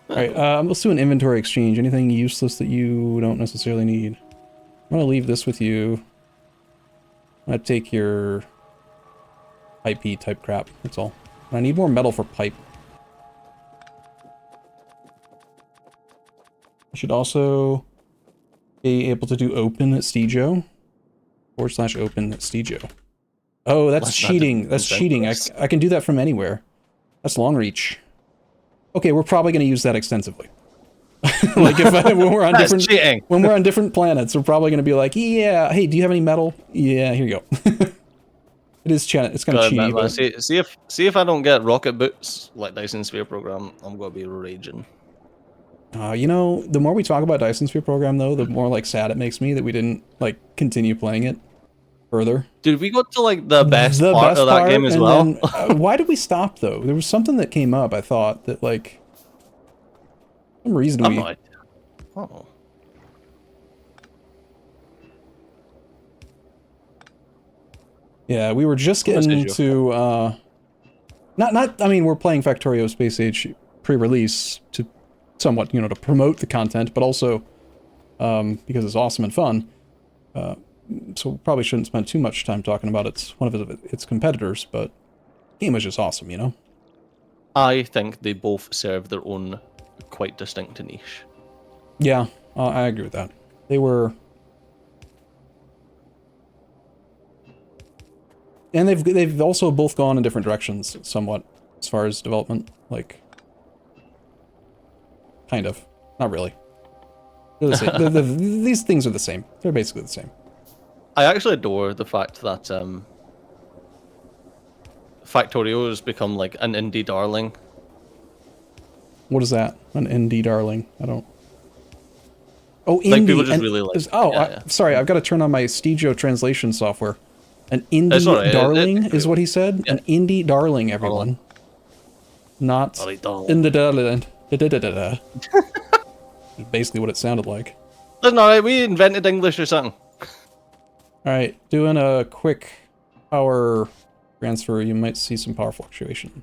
Alright, let's do an inventory exchange. Anything useless that you don't necessarily need. I'm gonna leave this with you. I'm gonna take your... IP type crap, that's all. And I need more metal for pipe. I should also be able to do open at Stejo. /open at Stejo. Oh, that's cheating. That's cheating. I can do that from anywhere. That's long reach. Okay, we're probably going to use that extensively. Like when we're on different planets, we're probably going to be like, yeah, hey, do you have any metal? Yeah, here you go. It is it's kind of cheaty. But... See if I don't get rocket boots like Dyson Sphere program, I'm gonna be raging. You know, the more we talk about Dyson Sphere program, though, the more like sad it makes me that we didn't like continue playing it further. Dude, we got to like the best part of that game as well. Then, why did we stop though? There was something that came up. I thought that like some reason we. Oh. Yeah, we were just getting to, I mean, we're playing Factorio Space Age pre-release to somewhat, you know, to promote the content, but also, because it's awesome and fun. So we probably shouldn't spend too much time talking about one of its competitors, but the game was just awesome, you know? I think they both serve their own quite distinct niche. Yeah, I agree with that. They were... And they've also both gone in different directions, somewhat, as far as development. Like, kind of, not really. They're the same. These things are the same. They're basically the same. I actually adore the fact that Factorio has become like an indie darling. What is that? An indie darling? I don't. Oh, indie. Like people just really like. Oh, sorry. I've got to turn on my Stejo translation software. An indie darling is what he said. Yeah. An indie darling, everyone. Not in the darling. Basically what it sounded like. Listen, alright, we invented English or something. Alright, doing a quick power transfer, you might see some power fluctuation.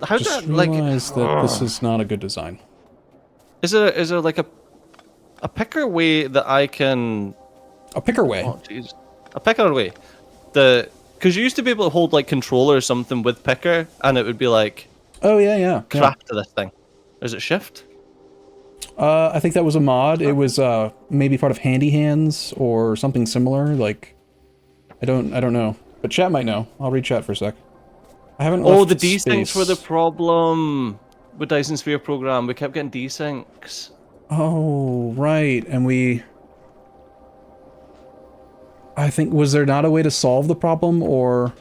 How's Just that like? Realize that this is not a good design. Is there like a picker way that I can? A picker way. Oh jeez, a picker way. Because you used to be able to hold like controller or something with picker, and it would be like. Oh yeah. Crap to this thing. Is it shift? I think that was a mod. It was maybe part of Handy Hands or something similar. Like, I don't know, but chat might know. I'll read chat for a sec. I haven't. Oh, the desyncs were the problem with Dyson Sphere program. We kept getting desyncs. Oh right, and I think, was there not a way to solve the problem, or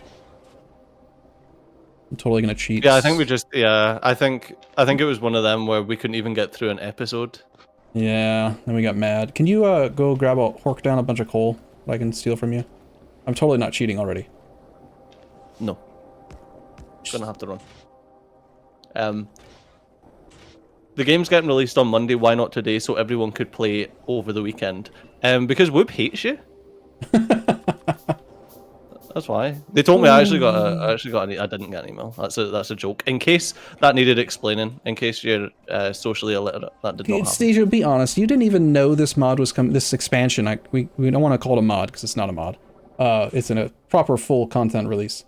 I'm totally gonna cheat? Yeah, I think we just I think it was one of them where we couldn't even get through an episode. Yeah, then we got mad. Can you go grab hork down a bunch of coal that I can steal from you? I'm totally not cheating already. No. Gonna have to run. The game's getting released on Monday. Why not today? So everyone could play it over the weekend. Because Whoop hates you. That's why. They told me I didn't get an email. That's a joke. In case that needed explaining. In case you're socially illiterate, that did not happen. Stasia, be honest. You didn't even know this mod was coming. This expansion. We don't want to call it a mod because it's not a mod. It's in a proper full content release.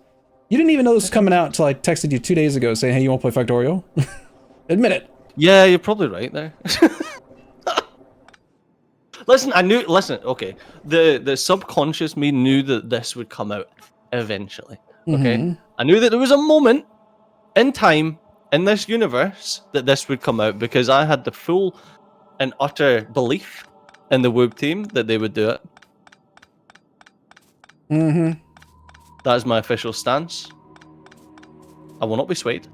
You didn't even know this was coming out until I texted you 2 days ago saying, "Hey, you want to play Factorio?" Admit it. Yeah, you're probably right there. Listen, okay. The subconscious me knew that this would come out eventually. Okay? I knew that there was a moment in time in this universe that this would come out because I had the full and utter belief in the Woob team that they would do it. That is my official stance. I will not be swayed.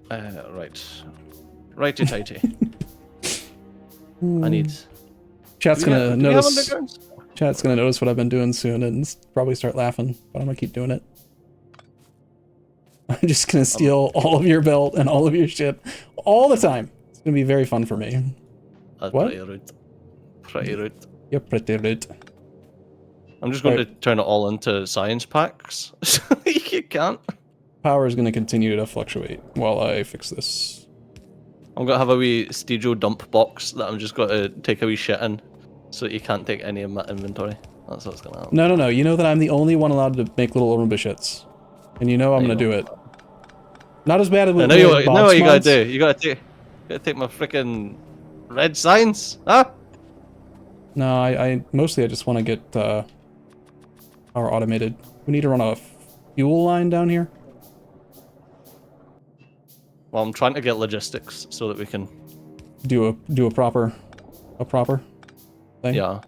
Right. Righty tighty. I need... Chat's gonna notice. Chat's gonna notice what I've been doing soon and probably start laughing, but I'm gonna keep doing it. I'm just gonna steal all of your belt and all of your shit all the time. It's gonna be very fun for me. That's what? Pretty rude. Pretty rude. You're pretty rude. I'm just going to turn it all into science packs. You can't. Power is gonna continue to fluctuate while I fix this. I'm gonna have a wee Stejo dump box that I'm just gonna take a wee shit in, so that you can't take any of my inventory. That's what's gonna happen. No. You know that I'm the only one allowed to make little Arumba shits, and you know I'm gonna do it. Not as bad as with know what you gotta do. You gotta take my freaking red signs, huh? No, I mostly I just want to get our automated. We need to run a fuel line down here. Well, I'm trying to get logistics so that we can do a proper thing. Yeah.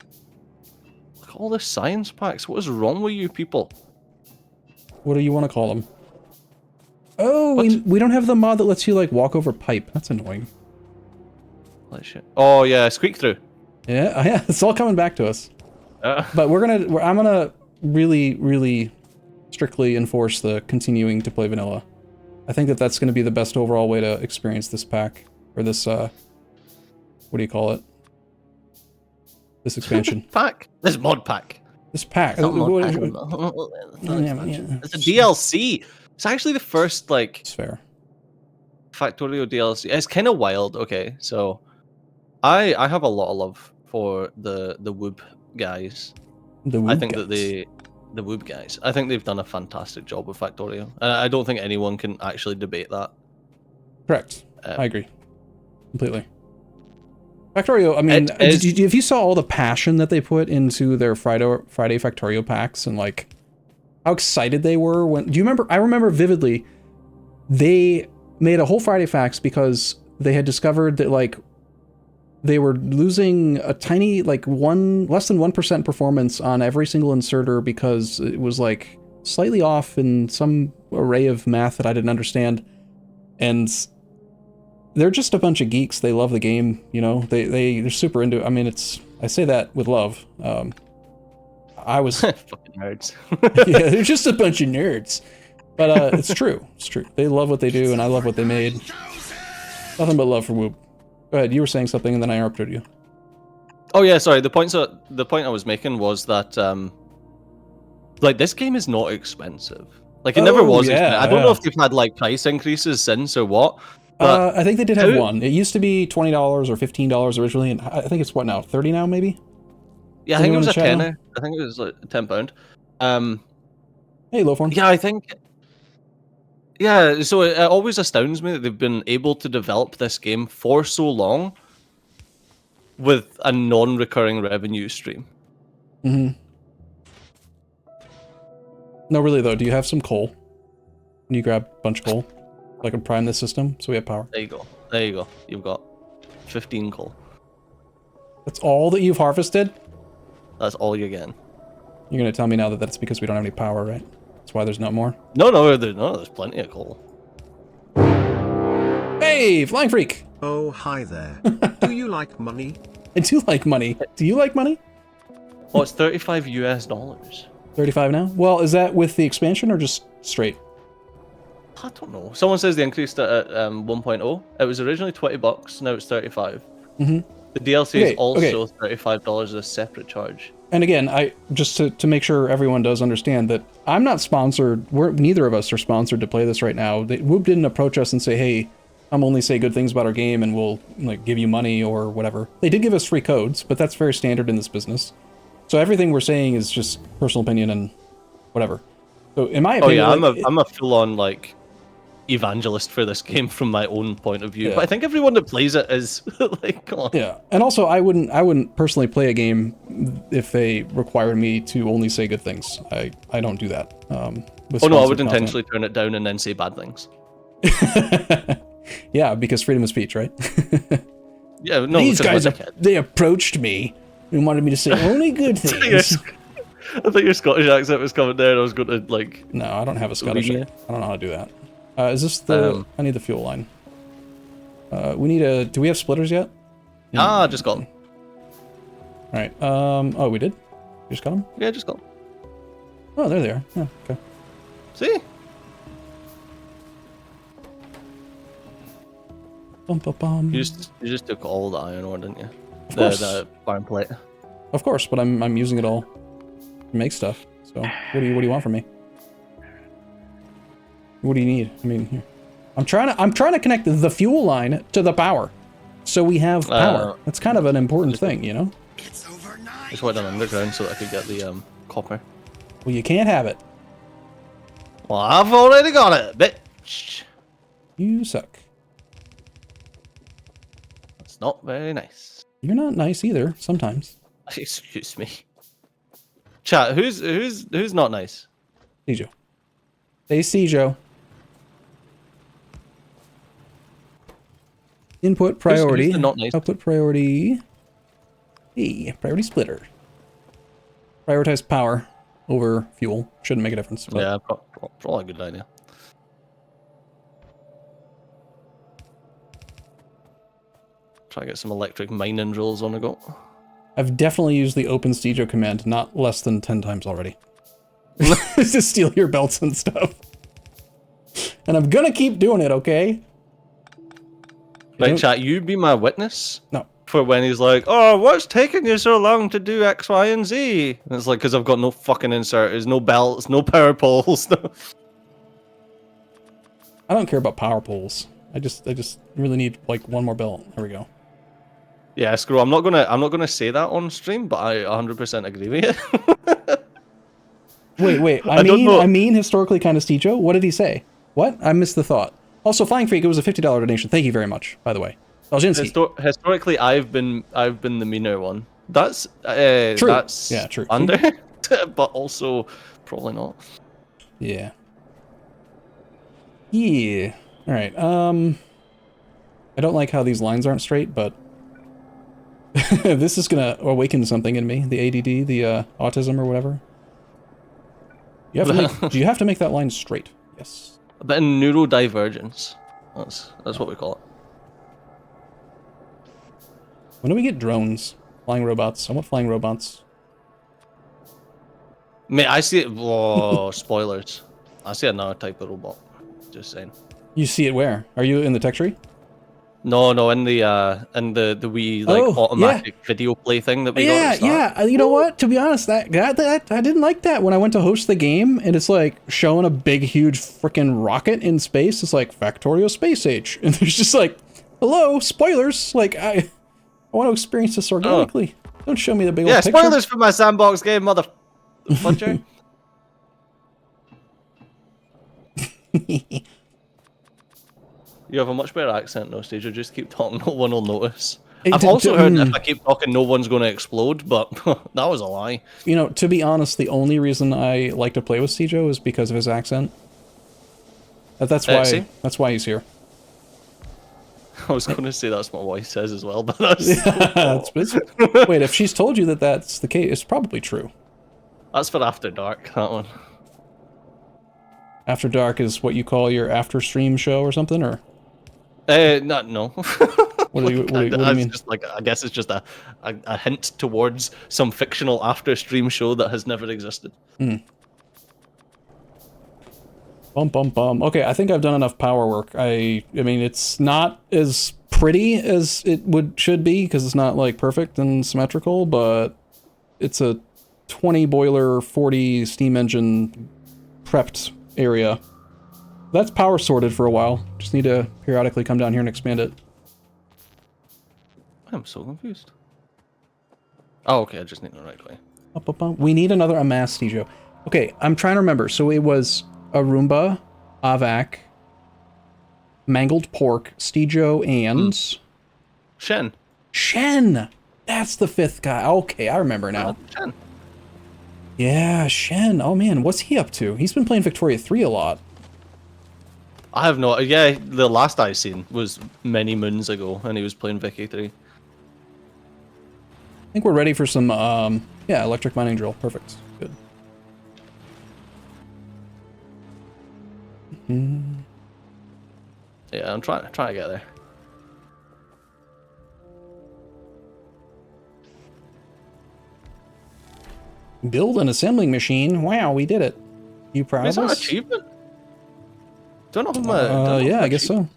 Look at all the science packs. What is wrong with you people? What do you want to call them? Oh, we don't have the mod that lets you like walk over pipe. That's annoying. Oh yeah, squeak through. Yeah, it's all coming back to us. But I'm gonna really strictly enforce the continuing to play vanilla. I think that that's going to be the best overall way to experience this pack, or this, what do you call it? This expansion. Pack? This mod pack. This pack. It's a DLC. It's actually the first, like... It's fair. Factorio DLC. It's kind of wild, okay, so... I have a lot of love for the Woob guys. I think that the Woob guys. I think they've done a fantastic job with Factorio. I don't think anyone can actually debate that. Correct. I agree. Completely. Factorio, I mean, if you saw all the passion that they put into their Friday Factorio packs and like how excited they were when... Do you remember? I remember vividly, they made a whole Friday Facts because they had discovered that like they were losing a tiny, like less than 1% performance on every single inserter because it was like slightly off in some array of math that I didn't understand. And they're just a bunch of geeks. They love the game, you know, they're super into it. I mean, I say that with love. I was fucking nerds. Yeah, they're just a bunch of nerds. But it's true. It's true. They love what they do and I love what they made. Nothing but love for Whoop. Go ahead, you were saying something and then I interrupted you. Oh yeah, sorry. The point I was making was that like this game is not expensive. Like it never was. I don't know if they've had like price increases since or what. But I think they did have one. It used to be $20 or $15 originally, and I think it's what now? 30 now, maybe? Yeah, I think it was a tenner. I think it was like £10. Hey, Lowform. Yeah, I think. Yeah, so it always astounds me that they've been able to develop this game for so long with a non-recurring revenue stream. Mm-hmm. No, really though, do you have some coal? Can you grab a bunch of coal? So I can prime this system so we have power. There you go. There you go. You've got 15 coal. That's all that you've harvested? That's all you're getting. You're gonna tell me now that that's because we don't have any power, right? That's why there's not more? No, there's plenty of coal. Hey, Flying Freak! Oh, hi there. Do you like money? I do like money. Do you like money? Oh, it's $35 US. 35 now? Well, is that with the expansion or just straight? I don't know. Someone says they increased it at 1.0. It was originally $20, now it's 35. Mm-hmm. The DLC is Okay, also $35 as a separate charge. And again, I just to make sure everyone does understand that I'm not sponsored. Neither of us are sponsored to play this right now. Whoop didn't approach us and say, "Hey, I'm only say good things about our game and we'll like give you money or whatever." They did give us free codes, but that's very standard in this business. So everything we're saying is just personal opinion and whatever. So in my opinion, I'm a full-on like evangelist for this game from my own point of view. Yeah. But I think everyone that plays it is like, come on. Yeah, and also I wouldn't personally play a game if they required me to only say good things. I don't do that. Oh no, I would intentionally turn it down and then say bad things. Yeah, because freedom of speech, right? Yeah, no. These guys, they approached me and wanted me to say only good things. I thought your Scottish accent was coming there, and I was going to like. No, I don't have a Scottish. I don't know how to do that. Is this the? I need the fuel line. We need a. Do we have splitters yet? Ah, just got them. All right. Oh, we did. You just got them? Yeah, just got them. Oh, there they are. Oh, okay. See? Bum, bum, bum. You just took all the iron ore, didn't you? The barn plate. Of course, but I'm using it all to make stuff. So what do you want from me? What do you need? I mean, here. I'm trying to connect the fuel line to the power, so we have power. That's kind of an important thing, you know. It's overnight. Just went down underground so that I could get the copper. Well, you can't have it. Well, I've already got it, bitch. You suck. That's not very nice. You're not nice either. Sometimes. Excuse me. Chat, who's not nice? Cijo. Hey, Cijo. Input priority. Who's the not nice? Output priority. Hey, priority splitter. Prioritize power over fuel. Shouldn't make a difference. But... Yeah, probably a good idea. Try to get some electric mining drills on the go. I've definitely used the open Cijo command not less than 10 times already. To steal your belts and stuff. And I'm gonna keep doing it, okay? Right, chat, you be my witness. No. For when he's like, oh, what's taking you so long to do X, Y, and Z? And it's like, because I've got no fucking inserters, no belts, no power poles. I don't care about power poles. I just really need like one more belt. There we go. Yeah, screw. I'm not gonna say that on stream, but I 100% agree with you. Wait. I mean historically kind of Cijo. What did he say? What? I missed the thought. Also, Flying Freak, it was a $50 donation. Thank you very much, by the way. Historically, I've been the meaner one. That's true. That's true. Under, but also probably not. Yeah. Yeah. All right. I don't like how these lines aren't straight, but this is gonna awaken something in me. The ADD, the autism or whatever. You have to do you have to make that line straight? Yes. A bit of neurodivergence. That's what we call it. When do we get drones? Flying robots. I want flying robots. Mate, I see it. Whoa, spoilers. I see another type of robot. Just saying. You see it where? Are you in the tech tree? No, in the wee like automatic video play thing that we got at the start. Yeah. You know what? To be honest, that I didn't like that when I went to host the game, and it's like showing a big, huge freaking rocket in space. It's like Factorio Space Age, and there's just like, hello, spoilers. Like I want to experience this organically. Don't show me the big old picture. Yeah, spoilers for my sandbox game, mother puncher. You have a much better accent now, Stager. Just keep talking, no one will notice. I've also heard if I keep talking, no one's going to explode, but that was a lie. You know, to be honest, the only reason I like to play with Cijo is because of his accent. That's why he's here. I was going to say that's what my wife says as well, but that's... Wait, if she's told you that that's the case, it's probably true. That's for After Dark, that one. After Dark is what you call your after stream show or something, or? No. What do you mean? Just like, I guess it's just a hint towards some fictional after stream show that has never existed. Bum. Okay, I think I've done enough power work. I mean, it's not as pretty as it should be because it's not like perfect and symmetrical, but it's a 20 boiler, 40 steam engine prepped area. That's power sorted for a while. Just need to periodically come down here and expand it. I'm so confused. Oh, okay, I just need the right way. We need another amass, Stijo. Okay, I'm trying to remember. So it was Arumba, Avak, Mangled Pork, Stijo, and... Shen! That's the 5th guy. Okay, I remember now. Shen. Yeah, Shen. Oh man, what's he up to? He's been playing Factorio 3 a lot. I have no... Yeah, the last I seen was many moons ago, and he was playing Vicky 3. I think we're ready for some, yeah, electric mining drill. Perfect. Good. Yeah, I'm trying to get there. Build an assembling machine. Wow, we did it. You proud of us? Is that an achievement? Don't know. Yeah, I guess so.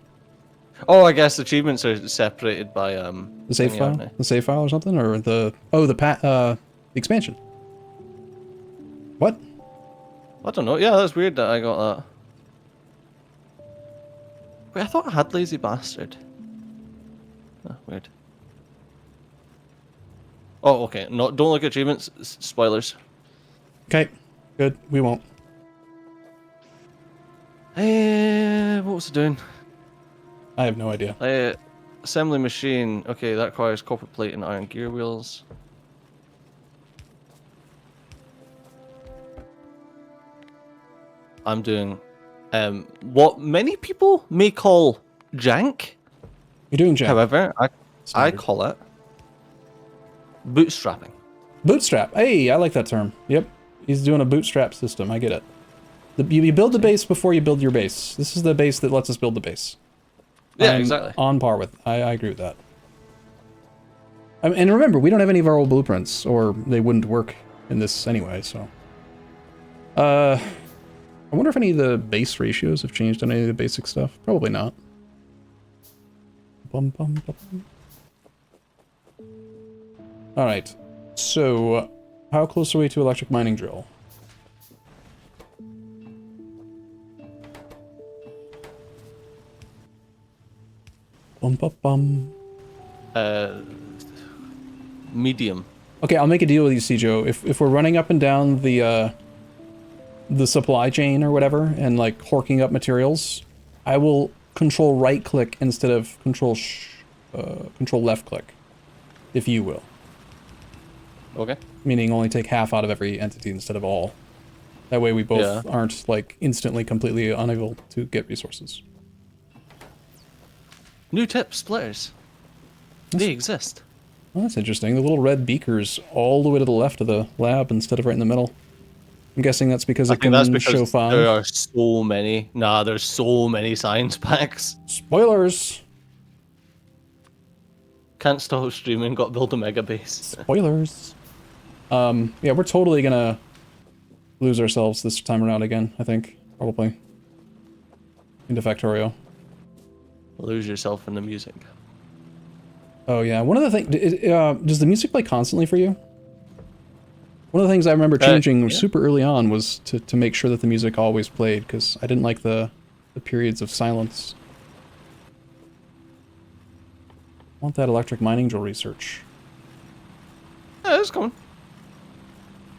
Oh, I guess achievements are separated by the save file, the save file or something, or the the expansion. What? I don't know. Yeah, that's weird that I got that. Wait, I thought I had Lazy Bastard. Oh, weird. Oh, okay. No, don't look at achievements. Spoilers. Okay, good. We won't. What was it doing? I have no idea. Assembly machine. Okay, that requires copper plate and iron gear wheels. I'm doing what many people may call jank. You're doing jank. However, I call it bootstrapping. Bootstrap. Hey, I like that term. Yep. He's doing a bootstrap system. I get it. You build the base before you build your base. This is the base that lets us build the base. Yeah, exactly. On par with. I agree with that. And remember, we don't have any of our old blueprints, or they wouldn't work in this anyway, so. I wonder if any of the base ratios have changed on any of the basic stuff. Probably not. Alright. So, how close are we to electric mining drill? Medium. Okay, I'll make a deal with you, Cjo. If we're running up and down the supply chain or whatever, and like horking up materials, I will control right click instead of control left click, if you will. Okay. Meaning only take half out of every entity instead of all. That way we both aren't like instantly completely unable to get resources. New tip, splitters. They exist. Well, that's interesting. The little red beakers all the way to the left of the lab instead of right in the middle. I'm guessing that's because it can show 5. There are so many. Nah, there's so many science packs. Spoilers! Can't stop streaming, got build a mega base. Spoilers! Yeah, we're totally gonna lose ourselves this time around again, I think. Probably. Into Factorio. Lose yourself in the music. Oh yeah, one of the things... does the music play constantly for you? One of the things I remember changing super early on was to make sure that the music always played, because I didn't like the periods of silence. I want that electric mining drill research. Yeah, it's coming.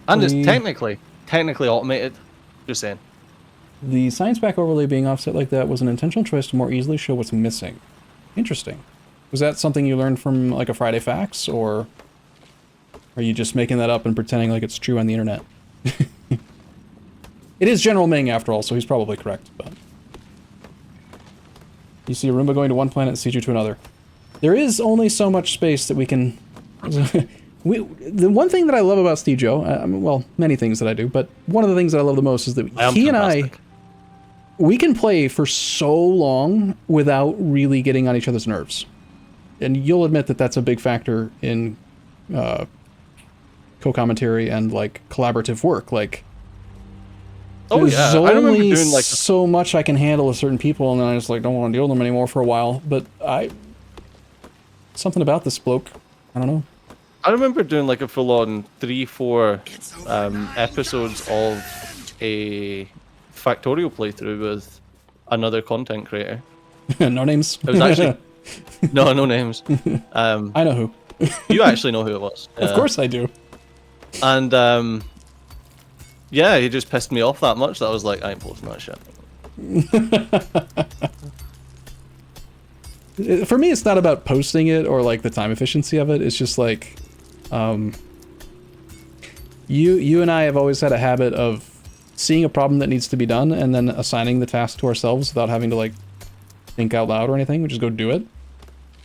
And it's technically automated. Just saying. The science pack overlay being offset like that was an intentional choice to more easily show what's missing. Interesting. Was that something you learned from like a Friday Facts, or are you just making that up and pretending like it's true on the internet? It is General Ming after all, so he's probably correct, but... You see Arumba going to one planet and Cjo to another. There is only so much space that we can... The one thing that I love about Cjo, well, many things that I do, but one of the things that I love the most is that he and I... we can play for so long without really getting on each other's nerves. And you'll admit that that's a big factor in co-commentary and like collaborative work. Like, there's I remember only doing like so much I can handle with certain people, and then I just like don't want to deal with them anymore for a while. But something about this bloke, I don't know. I remember doing like a full-on 3-4 episodes of a Factorio playthrough with another content creator. No names. It was actually no names. I know who. You actually know who it was. Of course I do. And yeah, he just pissed me off that much that I was like, I ain't posting that shit. For me, it's not about posting it or like the time efficiency of it. It's just like, you and I have always had a habit of seeing a problem that needs to be done and then assigning the task to ourselves without having to like think out loud or anything. We just go do it,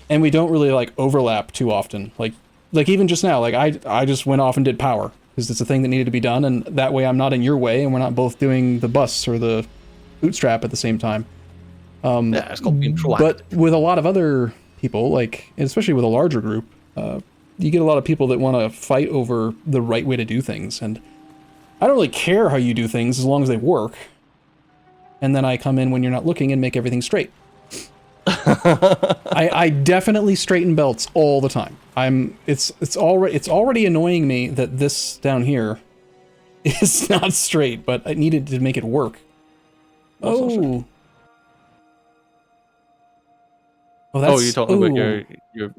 and we don't really like overlap too often. Like even just now, like I just went off and did power because it's a thing that needed to be done, and that way I'm not in your way, and we're not both doing the bus or the bootstrap at the same time. Yeah, it's called being proactive. But with a lot of other people, like especially with a larger group, you get a lot of people that want to fight over the right way to do things, and I don't really care how you do things as long as they work. And then I come in when you're not looking and make everything straight. I definitely straighten belts all the time. It's already annoying me that this down here is not straight, but I needed to make it work. Oh. Oh, that's, you're talking about your.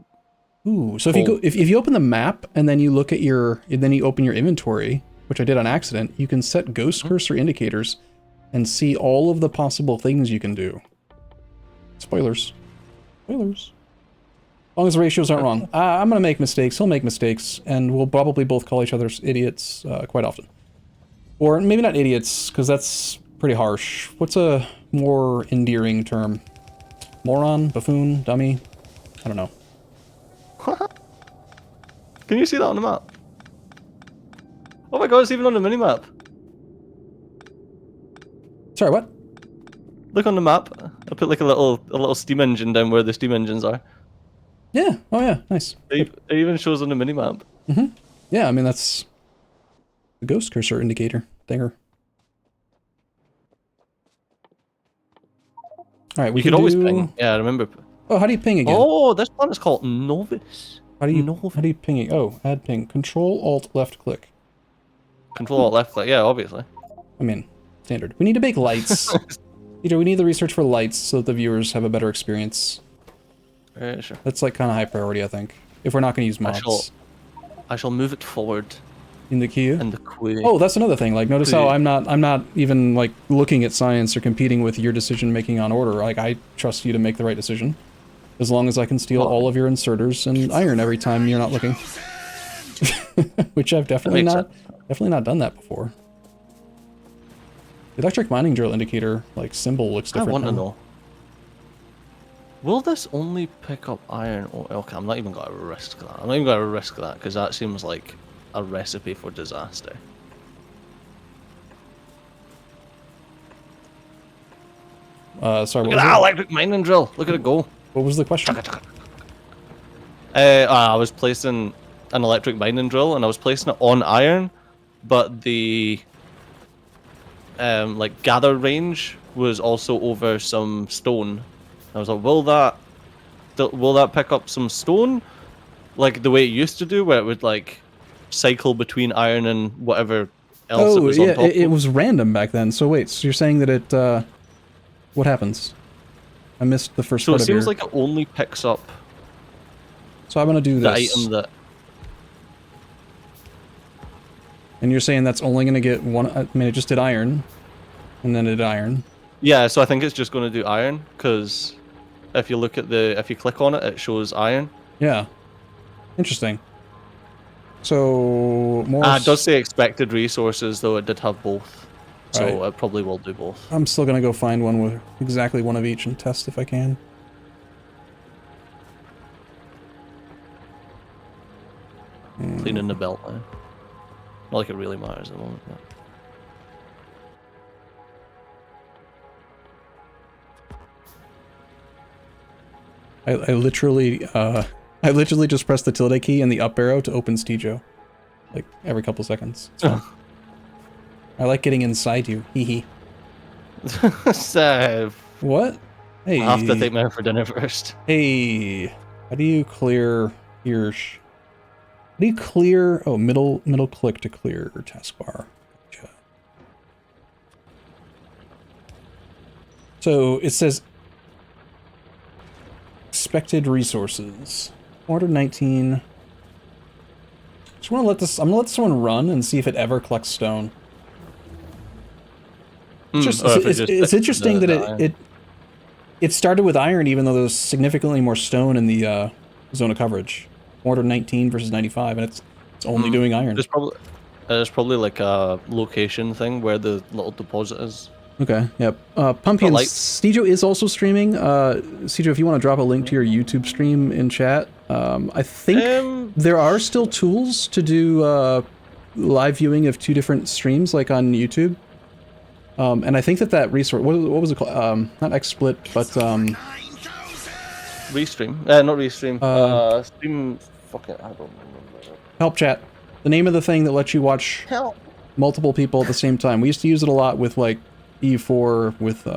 Ooh, so if you open the map and then you look at then you open your inventory, which I did on accident, you can set ghost cursor indicators and see all of the possible things you can do. Spoilers. Spoilers. As long as the ratios aren't wrong. I'm gonna make mistakes, he'll make mistakes, and we'll probably both call each other idiots quite often. Or maybe not idiots, because that's pretty harsh. What's a more endearing term? Moron? Buffoon? Dummy? I don't know. Can you see that on the map? Oh my god, it's even on the minimap. Sorry, what? Look on the map. I put like a little steam engine down where the steam engines are. Yeah. Oh yeah. Nice. It even shows on the minimap. Mm-hmm. Yeah, I mean that's the ghost cursor indicator thinger. All right, we You could always ping. Yeah, I remember. Oh, how do you ping again? Oh, this one is called Novice. How do you ping it? Oh, add ping. Control Alt left click. Control Alt left click. Yeah, obviously. I mean, standard. We need to make lights. We need the research for lights so that the viewers have a better experience. Yeah, sure. That's like kind of high priority, I think. If we're not going to use mods. I shall move it forward. In the queue? In the queue. Oh, that's another thing. Like, notice how I'm not even like looking at science or competing with your decision making on order. Like, I trust you to make the right decision, as long as I can steal all of your inserters and iron every time you're not looking. Which I've definitely not done that before. The electric mining drill indicator like symbol looks different. I want to know. Will this only pick up iron? Oh, okay, I'm not even going to risk that. I'm not even going to risk that because that seems like a recipe for disaster. Sorry, Look at that electric mining drill. Look at it go. What was the question? I was placing an electric mining drill and I was placing it on iron, but the like gather range was also over some stone. I was like, will that pick up some stone, like the way it used to do, where it would like cycle between iron and whatever else it was on top it was random back then. So wait, so you're saying that it what happens? I missed the first part of it seems like it only picks up so I'm gonna do the this. item that. And you're saying that's only gonna get one. I mean, it just did iron, and then it did iron. Yeah, so I think it's just going to do iron because if you look at if you click on it, it shows iron. Yeah, interesting. So more. It does say expected resources, though it did have both, so it probably will do both. I'm still gonna go find one with exactly one of each and test if I can. Cleaning the belt now. Not like it really matters at the moment. But... I literally just press the tilde key and the up arrow to open Stejo. Like, every couple seconds. It's fun. I like getting inside you. Hee hee. So... What? Hey. I'll have to take me out for dinner first. Hey. How do you clear your... How do you clear... Oh, middle click to clear your taskbar. Gotcha. So, it says... Expected resources. 419... Just want to let this. I'm gonna let this one run and see if it ever collects stone. It's interesting that it started with iron, even though there's significantly more stone in the zone of coverage. 419 versus 95, and it's only doing iron. There's probably like a location thing where the little deposit is. Okay. Yep. Pumpkin Stejo is also streaming. Stejo, if you want to drop a link to your YouTube stream in chat. I think there are still tools to do live viewing of 2 different streams, like on YouTube. And I think that resource, what was it called? Not XSplit, but Restream. Not Restream. Stream. Fuck it, I don't remember. Help chat. The name of the thing that lets you watch multiple people at the same time. We used to use it a lot with like E4 with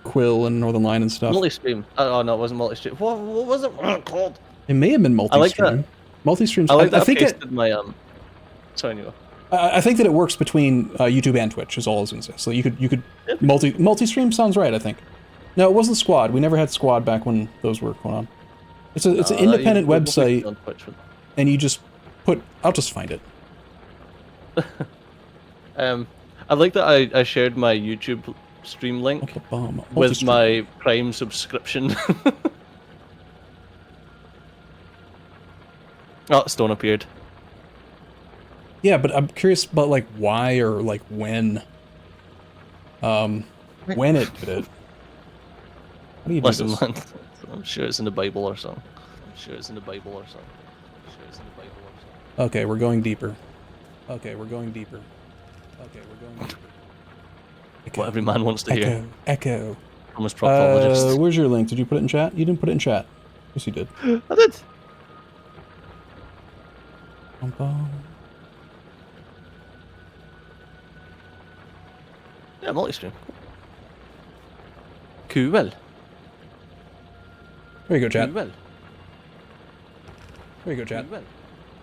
Quill and Northern Line and stuff. Multi-stream. Oh no, it wasn't multi-stream. What was it called? It may have been multi-stream. I like that. Multi-streams. I like that. I think Sorry, anyway. I think that it works between YouTube and Twitch. Is all I was gonna say. So you could multi-stream sounds right. I think. No, it wasn't Squad. We never had Squad back when those were going on. It's an independent website, and you just put. I'll just find it. I like that I shared my YouTube stream link with my Prime subscription. Oh, stone appeared. Yeah, but I'm curious about like why or like when. When it did it. How do you do this? Man, I'm sure it's in the Bible or something. Okay, we're going deeper. Echo. What every man wants to hear. Echo. I'm a proctologist. Where's your link? Did you put it in chat? You didn't put it in chat. Yes, you did. I did. Yeah, multi-stream. Cool. There you go, chat. Cool. There you go, chat.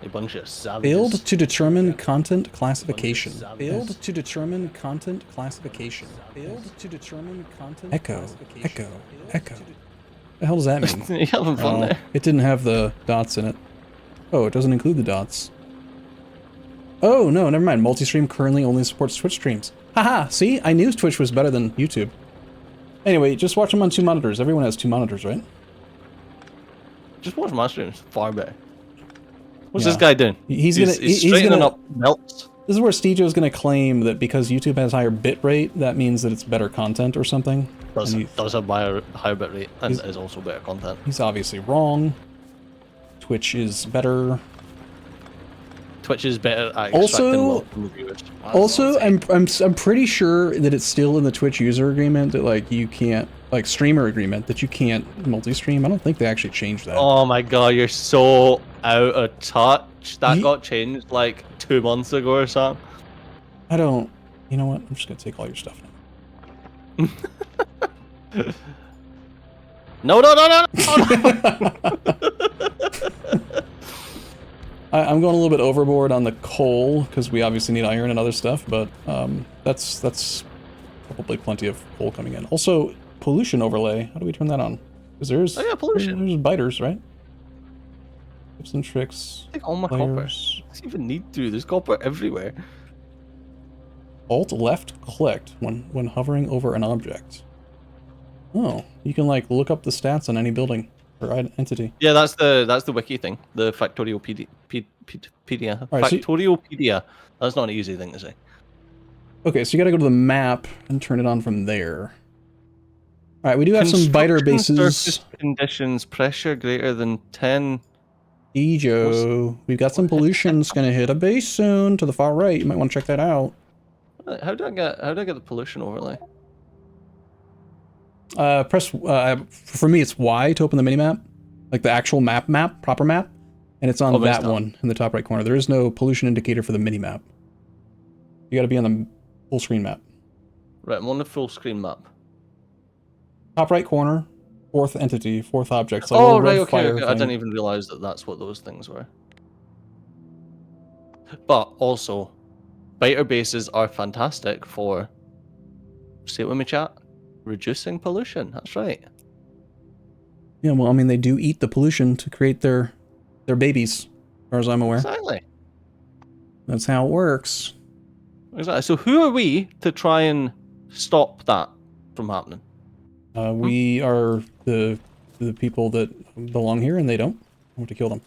A bunch of savages. Failed to determine content classification. Failed to determine content classification. Failed to determine content classification. Echo. The hell does that mean? You're having fun there. It didn't have the dots in it. Oh, it doesn't include the dots. Oh, no, never mind. Multi-stream currently only supports Twitch streams. Haha, see? I knew Twitch was better than YouTube. Anyway, just watch them on 2 monitors. Everyone has 2 monitors, right? Just watch my streams. Far better. What's this guy doing? He's straightening up belts. This is where Stejo is going to claim that because YouTube has higher bit rate, that means that it's better content or something. Does have higher bit rate and is also better content. He's obviously wrong. Twitch is better. Twitch is better at also, I'm pretty sure that it's still in the Twitch user agreement that like you can't, like streamer agreement, that you can't multi-stream. I don't think they actually changed that. Oh my god, you're so out of touch. That got changed like 2 months ago or something. I don't. You know what? I'm just gonna take all your stuff now. No. I'm going a little bit overboard on the coal because we obviously need iron and other stuff, but that's probably plenty of coal coming in. Also, pollution overlay. How do we turn that on? Because there's pollution. There's biters, right? Tips and tricks. Take all my copper. Does even need to? There's copper everywhere. Alt left clicked when hovering over an object. Oh, you can like look up the stats on any building or entity. Yeah, that's the wiki thing. The Factorio Pedia. Right, Factoriopedia. That's not an easy thing to say. Okay, so you gotta go to the map and turn it on from there. Alright, we do have some biter bases. Conditions, pressure greater than 10. Ejo. We've got some pollution. It's gonna hit a base soon to the far right. You might want to check that out. How do I get the pollution overlay? Press for me it's Y to open the minimap. like the actual proper map, and it's on that one in the top right corner. There is no pollution indicator for the mini map. You got to be on the full screen map. Right, I'm on the full screen map. Top right corner, fourth entity, fourth object. Like right, okay. I didn't even realize that that's what those things were. But also, biter bases are fantastic for, say it with me chat, reducing pollution. That's right. Yeah, well, I mean, they do eat the pollution to create their babies, as far as I'm aware. Exactly. That's how it works. Exactly. So who are we to try and stop that from happening? We are the people that belong here, and they don't. I want to kill them.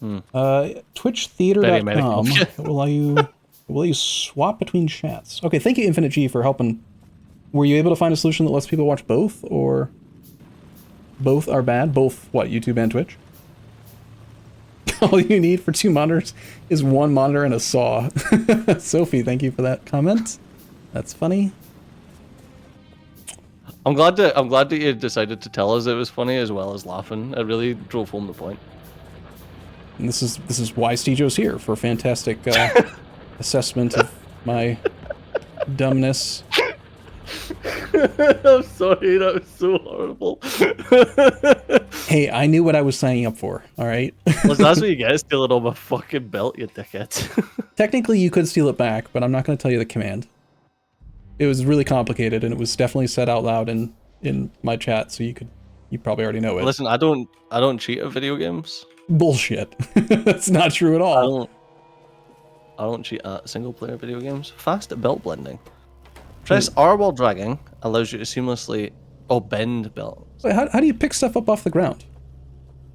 TwitchTheater.com will you swap between chats? Okay, thank you, Infinite G, for helping. Were you able to find a solution that lets people watch both, or both are bad? Both, what, YouTube and Twitch? All you need for 2 monitors is 1 monitor and a saw. Sophie, thank you for that comment. That's funny. I'm glad that you decided to tell us it was funny as well as laughing. It really drove home the point. And this is why Stejo's here, for a fantastic assessment of my dumbness. I'm sorry, that was so horrible. Hey, I knew what I was signing up for, alright? Well, that's what you get, stealing all my fucking belt, you dickhead. Technically, you could steal it back, but I'm not going to tell you the command. It was really complicated, and it was definitely said out loud in my chat, so you probably already know it. Listen, I don't cheat at video games. Bullshit. That's not true at all. I don't cheat at single player video games. Fast belt blending. Press R while dragging allows you to seamlessly bend belt. Wait, how do you pick stuff up off the ground?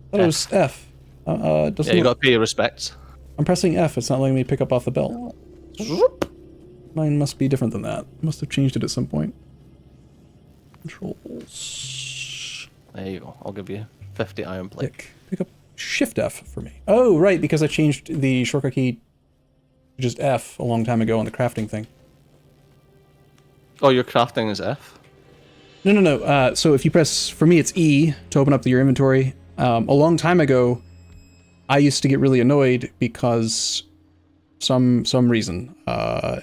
I thought it was F. Yeah, you gotta pay your respects. I'm pressing F, it's not letting me pick up off the belt. Mine must be different than that. Must have changed it at some point. Controls. There you go. I'll give you 50 iron plate. Pick up Shift F for me. Oh, right, because I changed the shortcut key to just F a long time ago on the crafting thing. Oh, your crafting is F? No. So if you press, for me, it's E to open up your inventory. A long time ago, I used to get really annoyed because some reason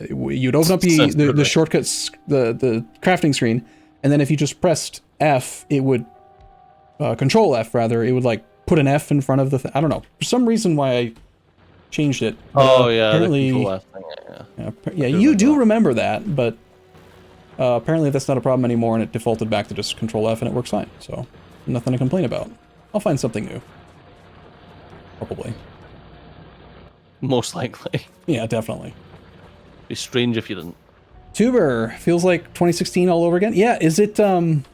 you'd open up the shortcuts, the crafting screen, and then if you just pressed F, it would Control F rather. It would like put an F in front of the. I don't know, for some reason why I changed it. Oh yeah, apparently, the Control F thing. Yeah, you do remember that, but. Apparently that's not a problem anymore, and it defaulted back to just Control F, and it works fine. So, nothing to complain about. I'll find something new. Probably. Most likely. Yeah, definitely. Be strange if you didn't. Tuber feels like 2016 all over again. Yeah, has it been?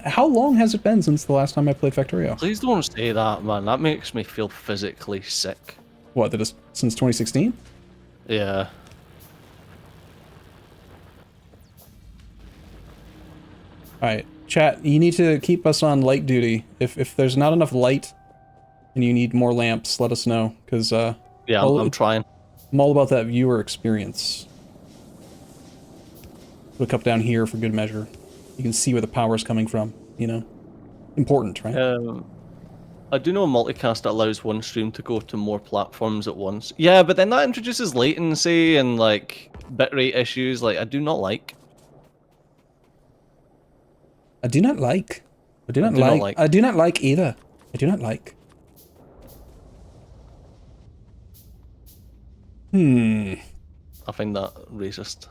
How long has it been since the last time I played Factorio? Please don't say that, man. That makes me feel physically sick. What? That is since 2016? Yeah. Alright, chat, you need to keep us on light duty. If there's not enough light and you need more lamps, let us know, because yeah, I'm trying. I'm all about that viewer experience. Look up down here for good measure. You can see where the power's coming from, you know? Important, right? I do know a multicast that allows one stream to go to more platforms at once. Yeah, but then that introduces latency and like bitrate issues like I do not like. I do not like either. I do not like. I find that racist.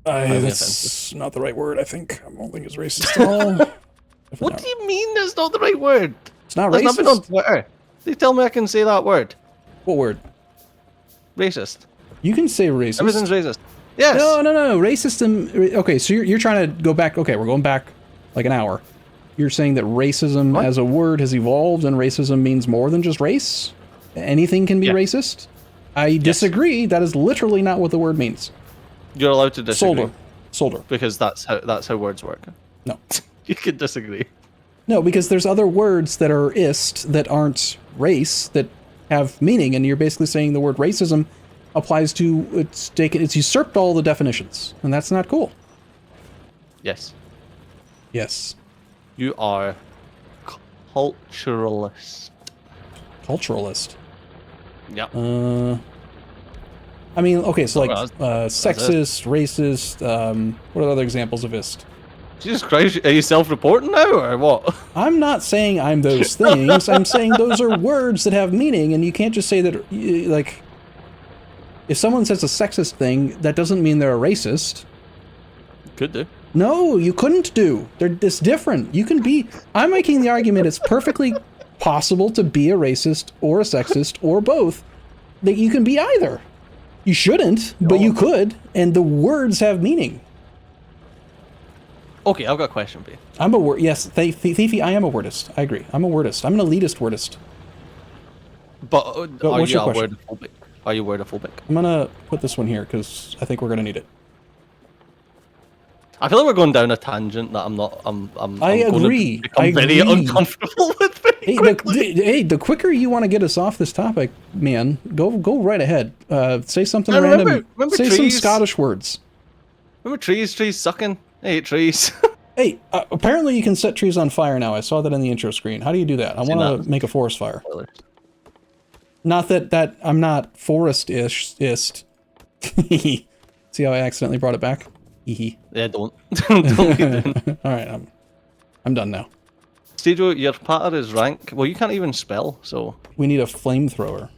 That's not the right word, I think. I don't think it's racist at all. What do you mean that's not the right word? It's not that's racist? Not been on Twitter. They tell me I can say that word. What word? Racist. You can say racist. Everything's racist. Yes. No. Racism. Okay, so you're trying to go back. Okay, we're going back like an hour. You're saying that racism as a word has evolved and racism means more than just race? Anything can be racist? I disagree. That is literally not what the word means. You're allowed to disagree. Solder. Because that's how words work. No. You can disagree. No, because there's other words that are ist that aren't race that have meaning, and you're basically saying the word racism applies to it's usurped all the definitions, and that's not cool. Yes. Yes. You are culturalist? Culturalist. Yeah. I mean, okay, so like that's sexist, racist. What are other examples of ist? Jesus Christ, are you self-reporting now, or what? I'm not saying I'm those things. I'm saying those are words that have meaning, and you can't just say that, like, if someone says a sexist thing, that doesn't mean they're a racist. Could do. No, you couldn't do. It's different. You can be... I'm making the argument it's perfectly possible to be a racist or a sexist or both. That you can be either. You shouldn't, but you could, and the words have meaning. Okay, I've got a question for you. I'm a word. Yes, Thiefy, I am a wordist. I agree. I'm a wordist. I'm an elitist wordist. But are what's you your a question? wordophobic? Are you wordophobic? I'm gonna put this one here because I think we're gonna need it. I feel like we're going down a tangent that I'm not. I agree. I'm very uncomfortable with very quickly. The quicker you want to get us off this topic, man, go right ahead. Say something No, random. remember say trees? some Scottish words. Remember trees sucking? I hate trees. Hey, apparently you can set trees on fire now. I saw that in the intro screen. How do you do that? I want to make a forest fire. Not that I'm not forest-ist. See how I accidentally brought it back? Yeah, don't. Don't All right, I'm done now. Steejo, your patter is rank. Well, you can't even spell, so. We need a flamethrower.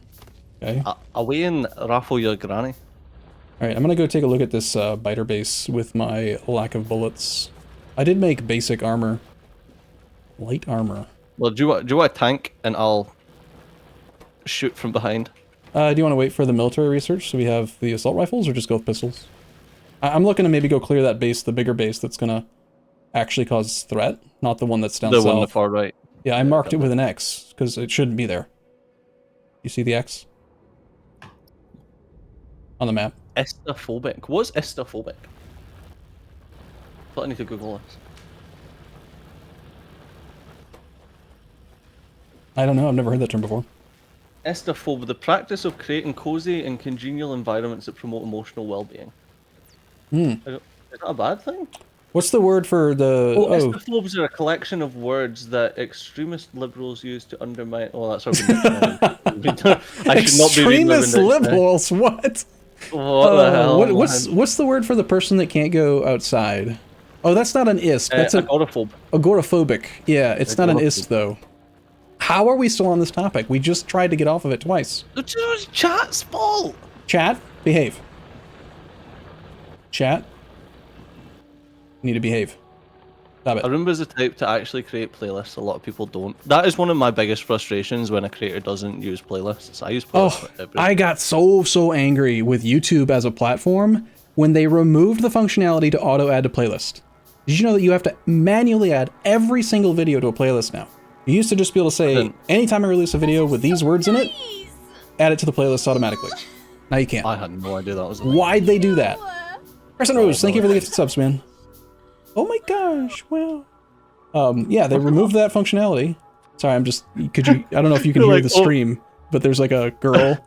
Okay. Away and raffle your granny. All right, I'm gonna go take a look at this biter base with my lack of bullets. I did make basic armor. Light armor. Well, do you want a tank, and I'll shoot from behind? Do you want to wait for the military research so we have the assault rifles, or just go with pistols? I'm looking to maybe go clear that base, the bigger base that's gonna actually cause threat, not the one that's down south. The one on the far right. Yeah, I marked it with an X, because it shouldn't be there. You see the X? On the map. Estophobic. What's estophobic? I thought I need to Google this. I don't know, I've never heard that term before. Estophobe, the practice of creating cozy and congenial environments that promote emotional well-being. Is that a bad thing? What's the word for the... Estophobes are a collection of words that extremist liberals use to undermine... Oh, that's already... I should not be reading Extremist liberals? What? What the hell? What's the word for the person that can't go outside? Oh, that's not an ist. That's agoraphobe. Agoraphobic. Yeah, it's not an ist, though. How are we still on this topic? We just tried to get off of it twice. It was chat's fault. Chat, behave. Chat, you need to behave. Stop it. Arumba's the type to actually create playlists. A lot of people don't. That is one of my biggest frustrations when a creator doesn't use playlists. I use playlists for everything. I got so angry with YouTube as a platform when they removed the functionality to auto-add to playlist. Did you know that you have to manually add every single video to a playlist now? You used to just be able to say, anytime I release a video with these words in it, add it to the playlist automatically. Now you can't. I had no idea that was. Why'd they do that? Crescent Rose, thank you for the gifted subs, man. Oh my gosh, wow. Yeah, they removed that functionality. Sorry, I don't know if you can hear the stream, but there's like a girl.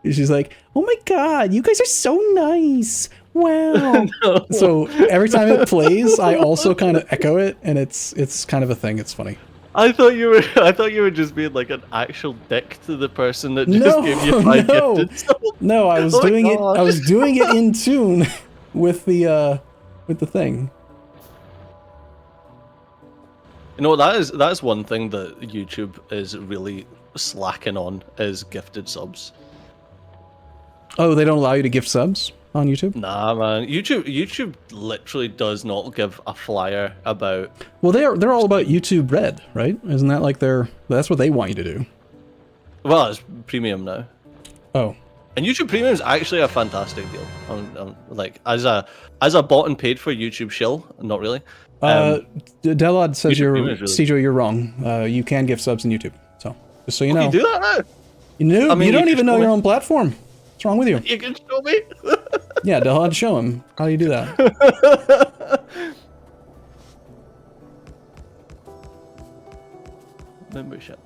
She's like, oh my god, you guys are so nice. Wow. No. So every time it plays, I also kind of echo it, and it's kind of a thing. It's funny. I thought you were just being like an actual dick to the person that just gave you 5 gifted subs. No, I was doing it. I was doing it in tune with the thing. You know, that is one thing that YouTube is really slacking on, is gifted subs. Oh, they don't allow you to gift subs on YouTube? Nah, man. YouTube literally does not give a flyer about... Well, they're all about YouTube Red, right? Isn't that like that's what they want you to do? Well, it's premium now. Oh. And YouTube Premium is actually a fantastic deal. Like, as a bought and paid for YouTube shill, not really. Delod says really... you're wrong. You can gift subs in YouTube. So, just so you know. You do that now? You don't even know your own platform. What's wrong with you? You can show me. Yeah, Delod, show him. How do you do that? Membership.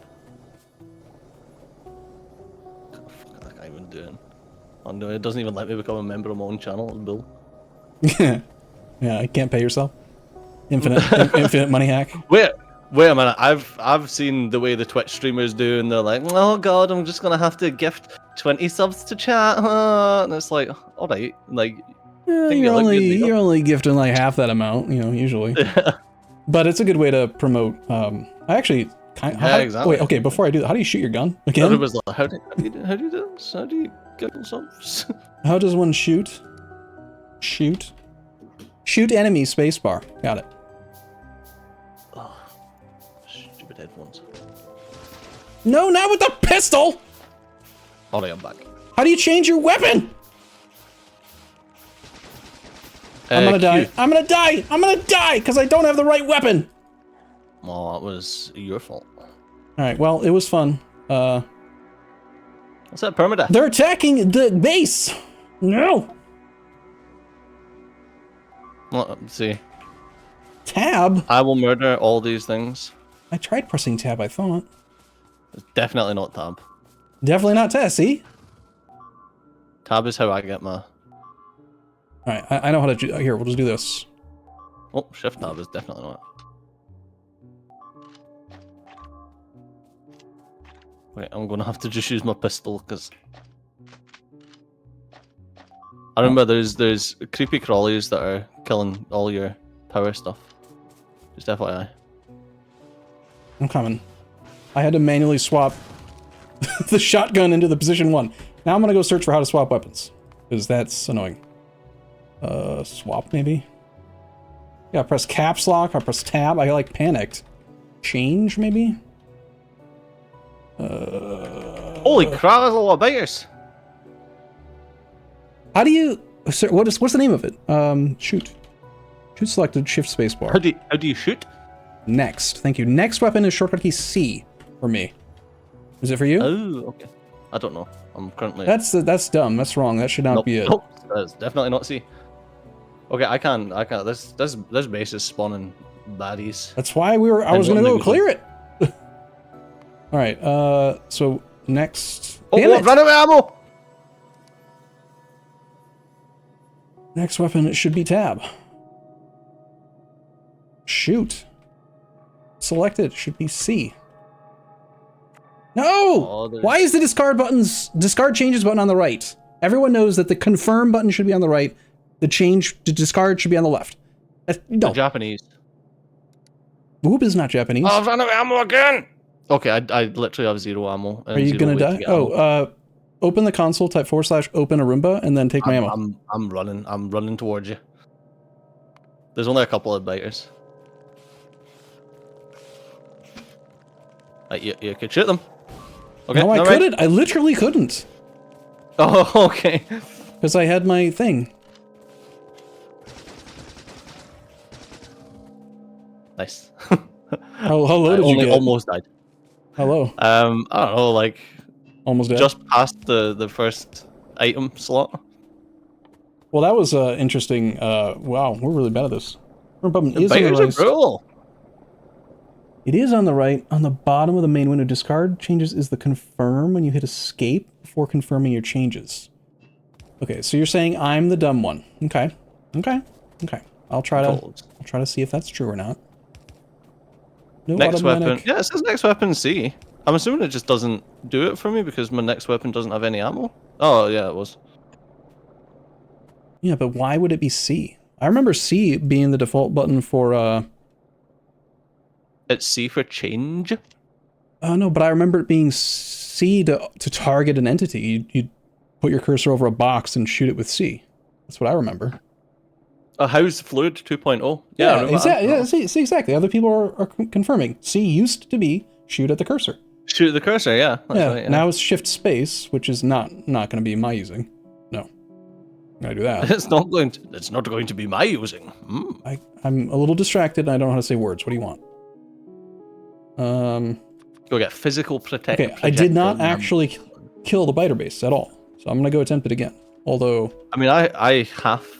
What the fuck is that guy even doing? Oh no, it doesn't even let me become a member of my own channel. It's bull. Yeah, I can't pay yourself. Infinite money hack. Wait, Wait a minute, I've seen the way the Twitch streamers do, and they're like, oh god, I'm just gonna have to gift 20 subs to chat, and it's like, all right, like, you're only gifting like half that amount, you know, usually. But it's a good way to promote. I actually exactly. Wait, okay, before I do that, how do you shoot your gun again? It was like, how do you do this? How do you get subs? How does one shoot? Shoot enemy spacebar. Got it. Oh, stupid headphones. No, not with the pistol! Alright, I'm back. How do you change your weapon? I'm gonna die. I'm gonna die! I'm gonna die! Because I don't have the right weapon! Well, that was your fault. Alright, well, it was fun. What's that permadeath? They're attacking the base! No! Well, let's see. Tab? I will murder all these things. I tried pressing tab, I thought. It's definitely not tab. Definitely not tab, see? Tab is how I get my... Alright, I know how to do... Here, we'll just do this. Oh, shift tab is definitely not. Wait, I'm gonna have to just use my pistol, because... I remember there's creepy crawlies that are killing all your power stuff. Just FYI. I'm coming. I had to manually swap the shotgun into the position 1. Now I'm gonna go search for how to swap weapons, because that's annoying. Swap maybe? Yeah, press caps lock, I press tab, I like panicked. Change maybe? Holy crap, there's a lot of biters! How do you... Sir, what's the name of it? Shoot. Shoot selected, shift spacebar. How do you shoot? Next, thank you. Next weapon is shortcut key C for me. Is it for you? Oh, okay. I don't know. I'm currently... That's dumb. That's wrong. That should not be it. Nope, that's definitely not C. Okay, I can't. This base is spawning baddies. That's why I was gonna go clear it. All right. So next. Oh, run out of ammo! Next weapon, it should be tab. Shoot. Selected should be C. No! Oh, why is the discard changes button on the right? Everyone knows that the confirm button should be on the right. The change to discard should be on the left. No. The Japanese. Whoop is not Japanese. Oh, I've run out of ammo again! Okay, I literally have 0 ammo. Are you gonna die? Open the console, type / open Arumba, and then take my ammo. I'm running towards you. There's only a couple of biters. You could shoot them. Okay, no, I couldn't. I literally couldn't. Oh, okay. Because I had my thing. Nice. How low did you get? Almost died. Hello. I don't know, like almost dead. Just past the first item slot. Well, that was interesting. Wow, we're really bad at this. Button The is on the right. brutal. It is on the right. On the bottom of the main window, discard changes is the confirm when you hit escape before confirming your changes. Okay, so you're saying I'm the dumb one. Okay. I'll try to see if that's true or not. No next automatic. weapon. Yeah, it says next weapon C. I'm assuming it just doesn't do it for me because my next weapon doesn't have any ammo. Oh, yeah, it was. Yeah, but why would it be C? I remember C being the default button for, It's C for change? Oh, no, but I remember it being C to target an entity. You'd put your cursor over a box and shoot it with C. That's what I remember. How's Fluid 2.0? Yeah, exactly. See, exactly. Other people are confirming. C used to be shoot at the cursor. Shoot the cursor, yeah. Right, yeah. Now it's shift space, which is not going to be my using. No, I'm gonna do that. It's not going to be my using. I'm a little distracted and I don't know how to say words. What do you want? Go get physical protection. Okay, I did not actually kill the biter base at all, so I'm gonna go attempt it again. Although, I mean, I half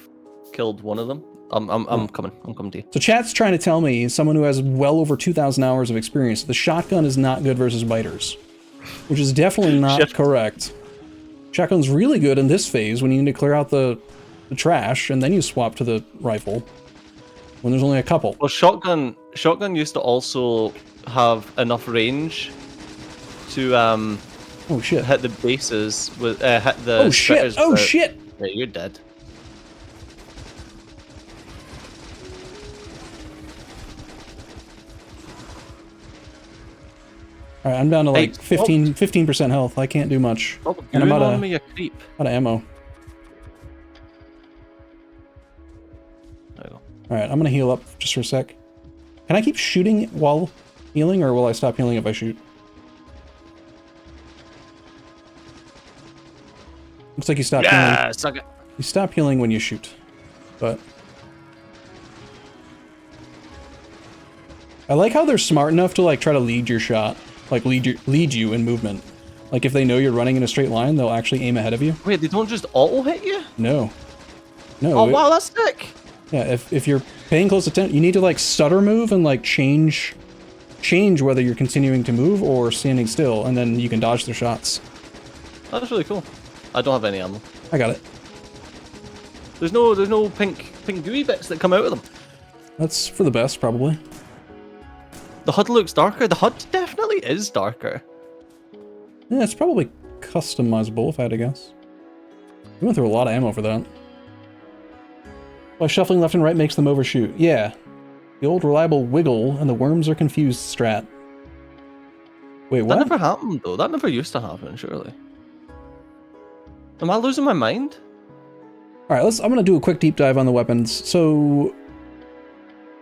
killed one of them. I'm coming to you. So chat's trying to tell me, someone who has well over 2,000 hours of experience, the shotgun is not good versus biters, which is definitely not correct. Shotgun's really good in this phase when you need to clear out the trash and then you swap to the rifle. when there's only a couple. Well, shotgun used to also have enough range to Oh shit! hit the bases with hit the. Oh shit! Oh shit! Yeah, you're dead. All right, I'm down to like 15% health. I can't do much. And I'm out me a creep. Out of ammo. There you go. All right, I'm gonna heal up just for a sec. Can I keep shooting while healing, or will I stop healing if I shoot? Looks like you stop healing. Yeah, suck it. You stop healing when you shoot, but I like how they're smart enough to like try to lead your shot, like lead you in movement. Like if they know you're running in a straight line, they'll actually aim ahead of you. Wait, they don't just auto hit you? No. No. Oh wow, that's sick. Yeah, if you're paying close attention, you need to like stutter move and like change whether you're continuing to move or standing still, and then you can dodge their shots. That's really cool. I don't have any ammo. I got it. There's no pink gooey bits that come out of them. That's for the best, probably. The HUD looks darker. The HUD definitely is darker. Yeah, it's probably customizable if I had to guess. We went through a lot of ammo for that. Why shuffling left and right makes them overshoot. Yeah. The old reliable wiggle and the worms are confused strat. Wait, what? That never happened though. That never used to happen, surely. Am I losing my mind? Alright, I'm gonna do a quick deep dive on the weapons. So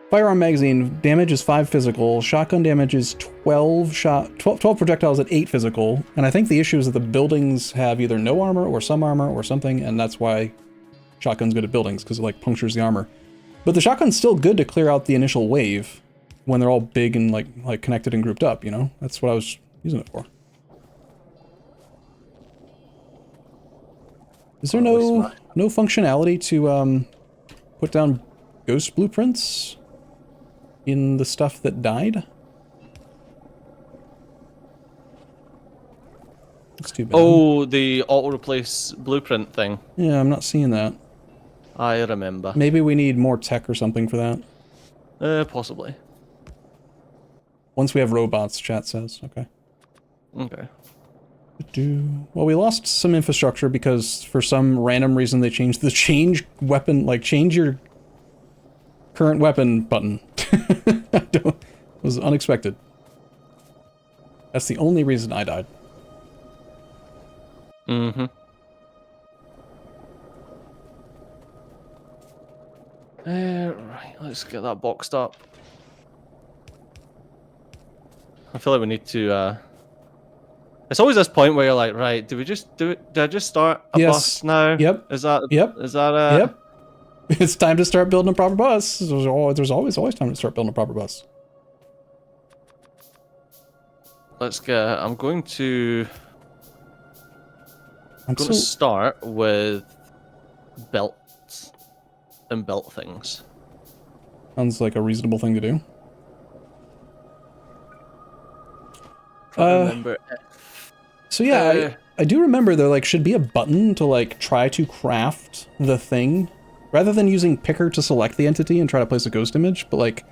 firearm magazine damage is 5 physical, shotgun damage is 12 projectiles at 8 physical, and I think the issue is that the buildings have either no armor or something, and that's why shotgun's good at buildings, because it like punctures the armor. But the shotgun's still good to clear out the initial wave when they're all big and like connected and grouped up, you know? That's what I was using it for. Is there no functionality to put down ghost blueprints in the stuff that died? That's too bad. Oh, the auto replace blueprint thing. Yeah, I'm not seeing that. I remember. Maybe we need more tech or something for that. Possibly. Once we have robots, chat says. Okay. Okay. Well, we lost some infrastructure because for some random reason they changed the change weapon, like change your current weapon button. It was unexpected. That's the only reason I died. Mm-hmm. Right, let's get that boxed up. I feel like we need to, It's always this point where you're like, right, do we just do it? Did I just start a bus now? Yep. Is that? Yep. Is that? Yep. It's time to start building a proper bus. There's always time to start building a proper bus. Let's get. I'm going to start with belts and belt things. Sounds like a reasonable thing to do. Remember. So yeah, I do remember there like should be a button to like try to craft the thing, rather than using picker to select the entity and try to place a ghost image, but like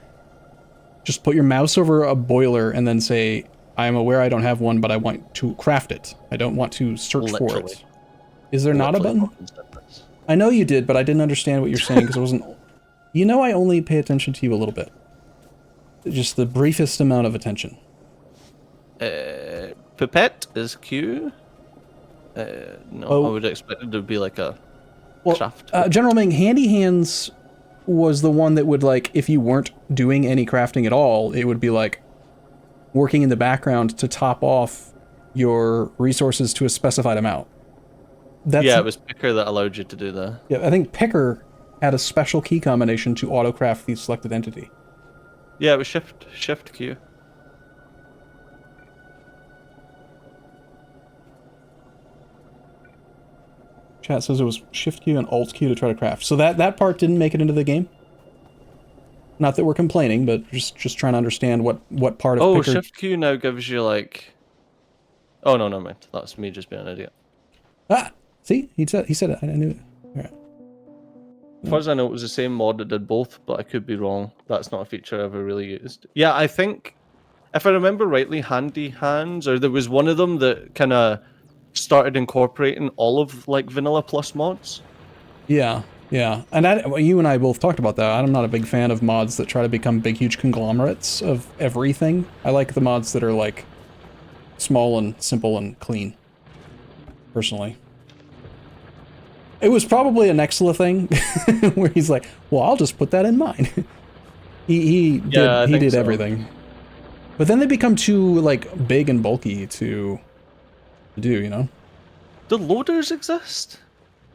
just put your mouse over a boiler and then say, I am aware I don't have one, but I want to craft it. I don't want to search for it. Is there not a button? I know you did, but I didn't understand what you're saying because it wasn't... You know I only pay attention to you a little bit. Just the briefest amount of attention. Pipette is Q. No, I would expect it to be like a craft. General Ming, Handy Hands was the one that would like, if you weren't doing any crafting at all, it would be like working in the background to top off your resources to a specified amount. Yeah, it was Picker that allowed you to do that. Yeah, I think Picker had a special key combination to auto-craft the selected entity. Yeah, it was Shift Q. Chat says it was Shift Q and Alt Q to try to craft. So that part didn't make it into the game? Not that we're complaining, but just trying to understand what part of Picker... Shift Q now gives you like... Oh, no, never mind. That's me just being an idiot. Ah! See? He said it. I knew it. All right. As far as I know, it was the same mod that did both, but I could be wrong. That's not a feature I ever really used. Yeah, I think, if I remember rightly, Handy Hands, or there was one of them that kind of started incorporating all of like Vanilla Plus mods. Yeah, yeah. And you and I both talked about that. I'm not a big fan of mods that try to become big, huge conglomerates of everything. I like the mods that are like small and simple and clean, personally. It was probably an Nexla thing where he's like, well, I'll just put that in mine. he did everything. But then they become too like big and bulky to do, you know? Do loaders exist?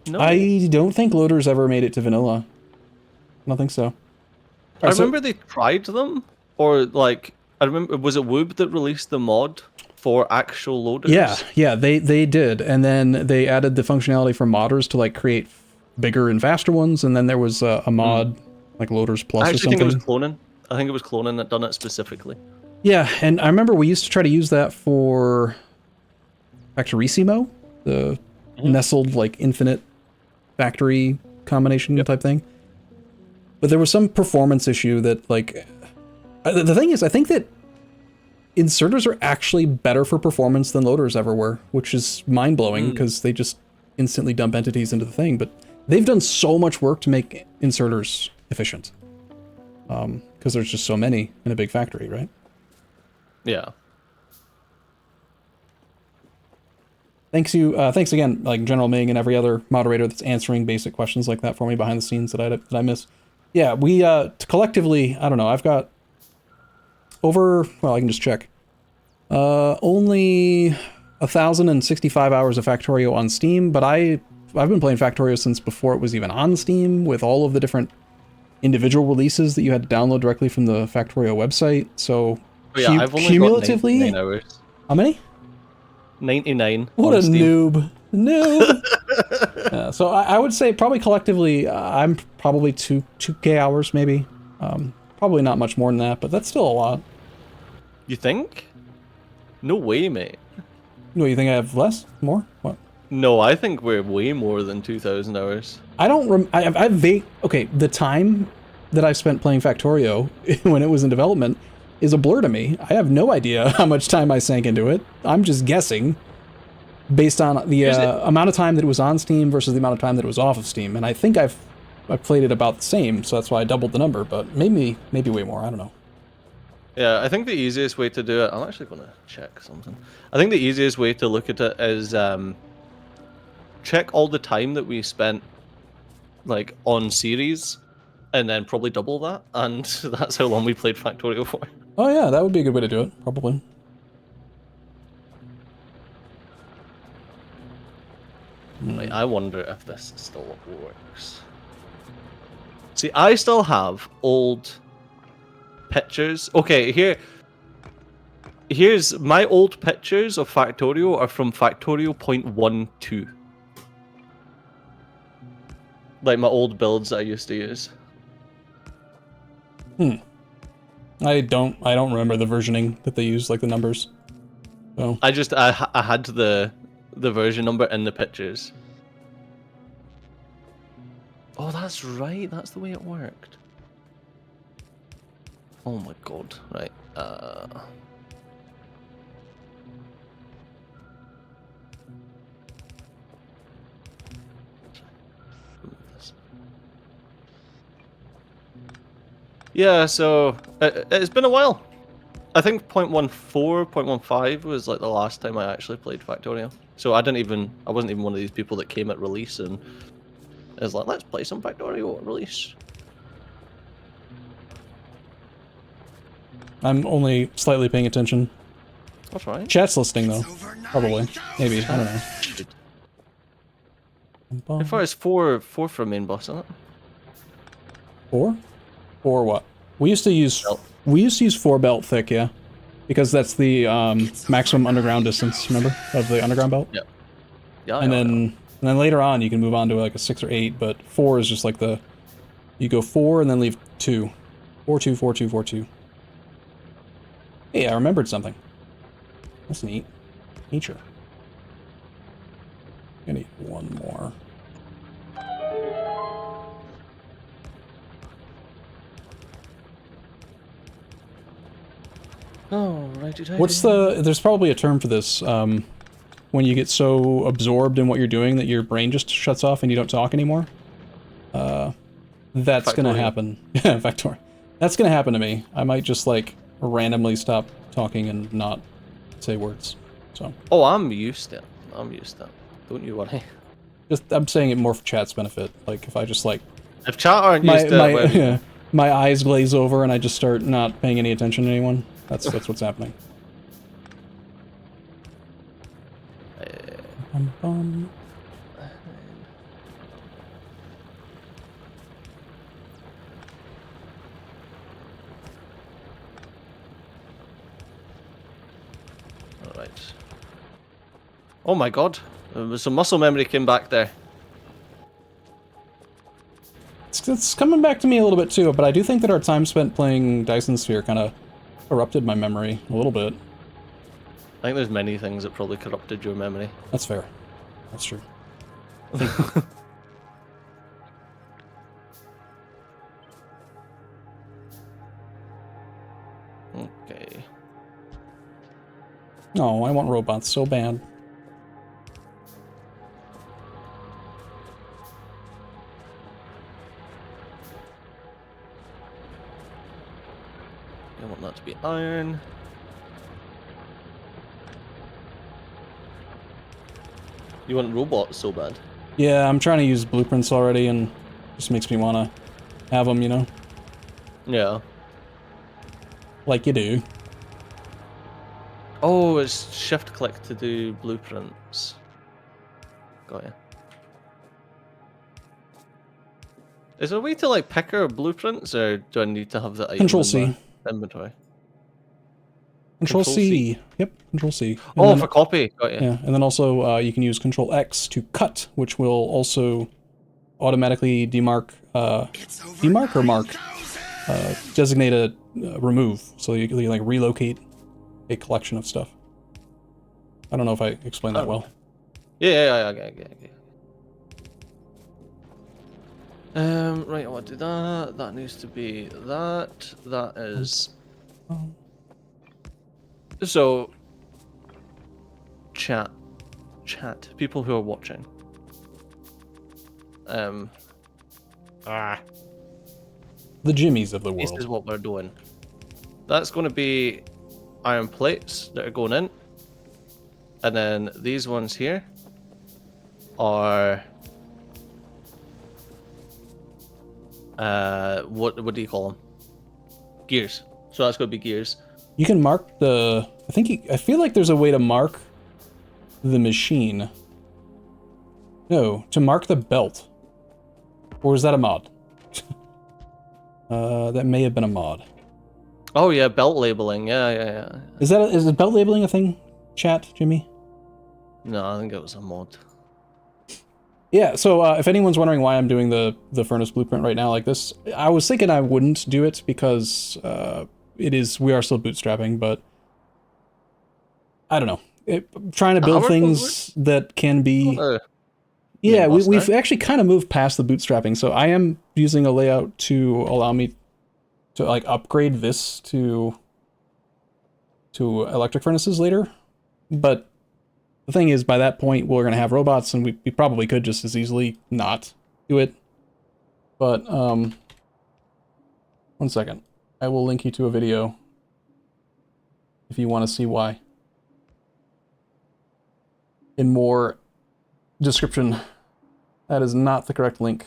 No. I don't think loaders ever made it to vanilla. I don't think so. I remember they tried them, or like, I remember, was it Woob that released the mod for actual loaders? Yeah, they did, and then they added the functionality for modders to like create bigger and faster ones, and then there was a mod like Loaders Plus or something. I think it was cloning. I think it was cloning that done it specifically. Yeah, and I remember we used to try to use that for Factorissimo, the nestled like infinite factory combination type thing. But there was some performance issue that like the thing is, I think that inserters are actually better for performance than loaders ever were, which is mind-blowing because they just instantly dump entities into the thing. But they've done so much work to make inserters efficient because there's just so many in a big factory, right? Yeah. Thanks again, like General Ming and every other moderator that's answering basic questions like that for me behind the scenes that I miss. Yeah, we collectively, I don't know, I've got over, well, I can just check. Only 1,065 hours of Factorio on Steam, but I've been playing Factorio since before it was even on Steam, with all of the different individual releases that you had to download directly from the Factorio website. So I've only cumulatively, got 99 hours. How many? 99. What a noob. Yeah, so I would say probably collectively, I'm probably 2K hours maybe. Probably not much more than that, but that's still a lot. You think? No way, mate. No, you think I have less? More? What? No, I think we're way more than 2,000 hours. I don't okay, the time that I spent playing Factorio when it was in development is a blur to me. I have no idea how much time I sank into it. I'm just guessing based on the amount of time that it was on Steam versus the amount of time that it was off of Steam. And I think I've played it about the same, so that's why I doubled the number, but maybe way more, I don't know. Yeah, I think the easiest way to do it, I'm actually going to check something. I think the easiest way to look at it is check all the time that we spent like on series, and then probably double that, and that's how long we played Factorio for. Oh yeah, that would be a good way to do it, probably. Like, I wonder if this still works. See, I still have old pictures. Okay, here's my old pictures of Factorio are from Factorio 0.12. Like my old builds that I used to use. I don't remember the versioning that they use, like the numbers. So I had the version number in the pictures. Oh, that's right. That's the way it worked. Oh my god. Right. Yeah, so it's been a while. I think 0.14, 0.15 was like the last time I actually played Factorio. So I wasn't even one of these people that came at release and is like, let's play some Factorio at release. I'm only slightly paying attention. That's right. Chat's listening though, probably, maybe, I don't know. As far as four for main boss, isn't it? 4? 4 what? We used to use 4 belt thick, yeah, because that's the maximum underground distance. Remember, of the underground belt. Yeah. Yeah. And then later on you can move on to like a 6 or 8, but 4 is just like you go 4 and then leave 2. 4 2 4 2 4 2. Hey, I remembered something. That's neat. Nature. I need one more. Oh, righty. There's probably a term for this, when you get so absorbed in what you're doing that your brain just shuts off and you don't talk anymore. That's gonna happen. Yeah, Factorio. That's gonna happen to me. I might just, like, randomly stop talking and not say words, so. Oh, I'm used to it. Don't you worry. I'm saying it more for chat's benefit. Like, if I just, like... If chat aren't used to it, yeah, my eyes glaze over and I just start not paying any attention to anyone. That's what's happening. Alright. Oh my god. Some muscle memory came back there. It's coming back to me a little bit too, but I do think that our time spent playing Dyson Sphere kind of corrupted my memory a little bit. I think there's many things that probably corrupted your memory. That's fair. That's true. Okay. Oh, I want robots so bad. I want that to be iron. You want robots so bad? Yeah, I'm trying to use blueprints already, and just makes me want to have them, you know? Yeah. Like you do. Oh, it's shift click to do blueprints. Got ya. Is there a way to like pick our blueprints, or do I need to have the item Control in C. my inventory? Control C. Yep, Control C. And then, for copy. Got ya. Yeah, and then also you can use Control X to cut, which will also automatically demark or mark, designate a remove, so you can like relocate a collection of stuff. I don't know if I explained that well. Yeah, okay. Right, I want to do that. That needs to be that. That is. So, chat, people who are watching. The Jimmies of the world. This is what we're doing. That's going to be iron plates that are going in. And then these ones here are what do you call them? Gears. So that's going to be gears. You can mark the... I feel like there's a way to mark the machine. No, to mark the belt. Or is that a mod? That may have been a mod. Oh yeah, belt labeling. Yeah. Is the belt labeling a thing, chat, Jimmy? No, I think it was a mod. Yeah, so if anyone's wondering why I'm doing the furnace blueprint right now like this, I was thinking I wouldn't do it because we are still bootstrapping, but I don't know. Trying to build things that can be... yeah, we've actually kind of moved past the bootstrapping, so I am using a layout to allow me to like upgrade this to electric furnaces later, but the thing is, by that point, we're going to have robots, and we probably could just as easily not do it. But, 1 second. I will link you to a video if you want to see why. In more description. That is not the correct link.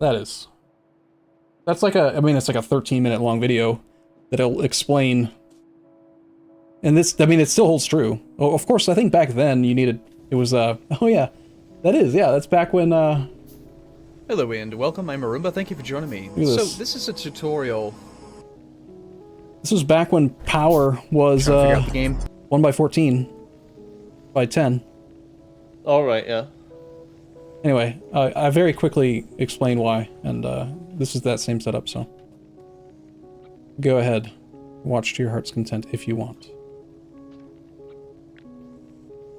That is. That's like it's like a 13-minute long video that'll explain. And this, it still holds true. Oh, of course, I think back then it was, oh yeah, that's back when, Hello and welcome, I'm Arumba, thank you for joining me. So, this is a tutorial. This was back when power was, 1 by 14 by 10. Alright, yeah. Anyway, I very quickly explain why, and this is that same setup, so go ahead, watch to your heart's content if you want.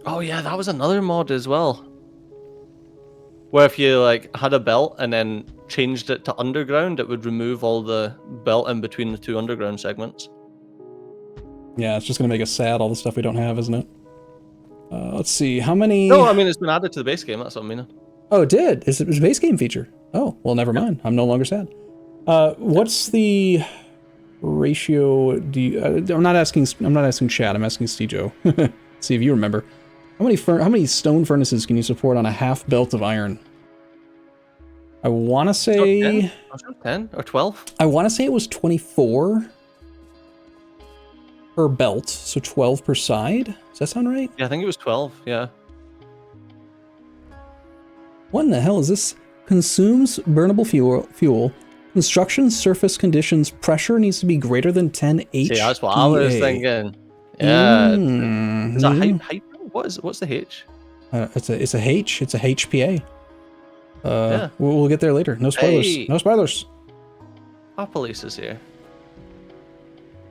Oh yeah, that was another mod as well. Where if you like had a belt and then changed it to underground, it would remove all the belt in between the two underground segments. Yeah, it's just gonna make us sad, all the stuff we don't have, isn't it? Let's see, how many... No, I mean, it's been added to the base game, that's what I mean. Oh, it did? It's a base game feature. Oh, well, never mind. I'm no longer sad. What's the ratio? I'm not asking Chad. I'm asking Stejo. See if you remember. How many stone furnaces can you support on a half belt of iron? I want to say 10 or 12. I want to say it was 24 per belt, so 12 per side. Does that sound right? Yeah, I think it was 12. Yeah. What in the hell is this? Consumes burnable fuel. Construction surface conditions pressure needs to be greater than 10 HPA. See, that's what I was thinking. Yeah. Is that hyper? What's the H? It's a H. It's a HPA. Yeah. We'll get there later. No spoilers. Hey. No spoilers. Our police is here.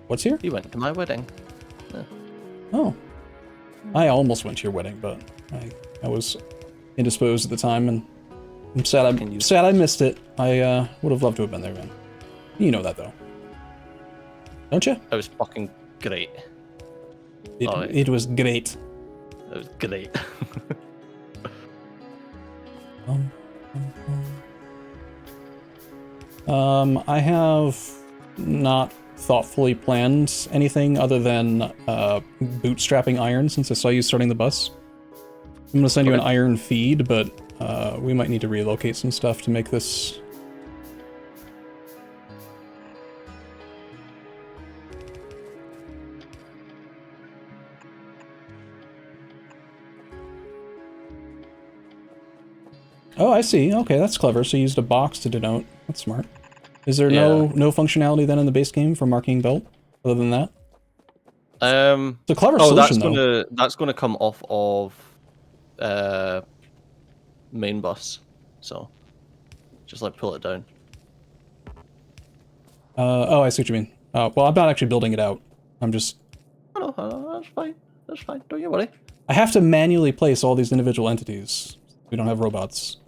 What's here? He went to my wedding. Yeah. Oh. I almost went to your wedding, but I was indisposed at the time, and I'm sad I missed it. I would have loved to have been there, man. You know that, though. Don't you? It was fucking great. It was great. It was great. I have not thoughtfully planned anything other than bootstrapping iron since I saw you starting the bus. I'm gonna send you an iron feed, but we might need to relocate some stuff to make this. Oh, I see. Okay, that's clever. So you used a box to denote. That's smart. Is there no functionality then in the base game for marking belt other than that? It's a clever solution, though. That's gonna come off of main bus, so just like pull it down. Oh, I see what you mean. Well, I'm not actually building it out. I'm just... Oh, no, that's fine. That's fine. Don't you worry. I have to manually place all these individual entities. We don't have robots.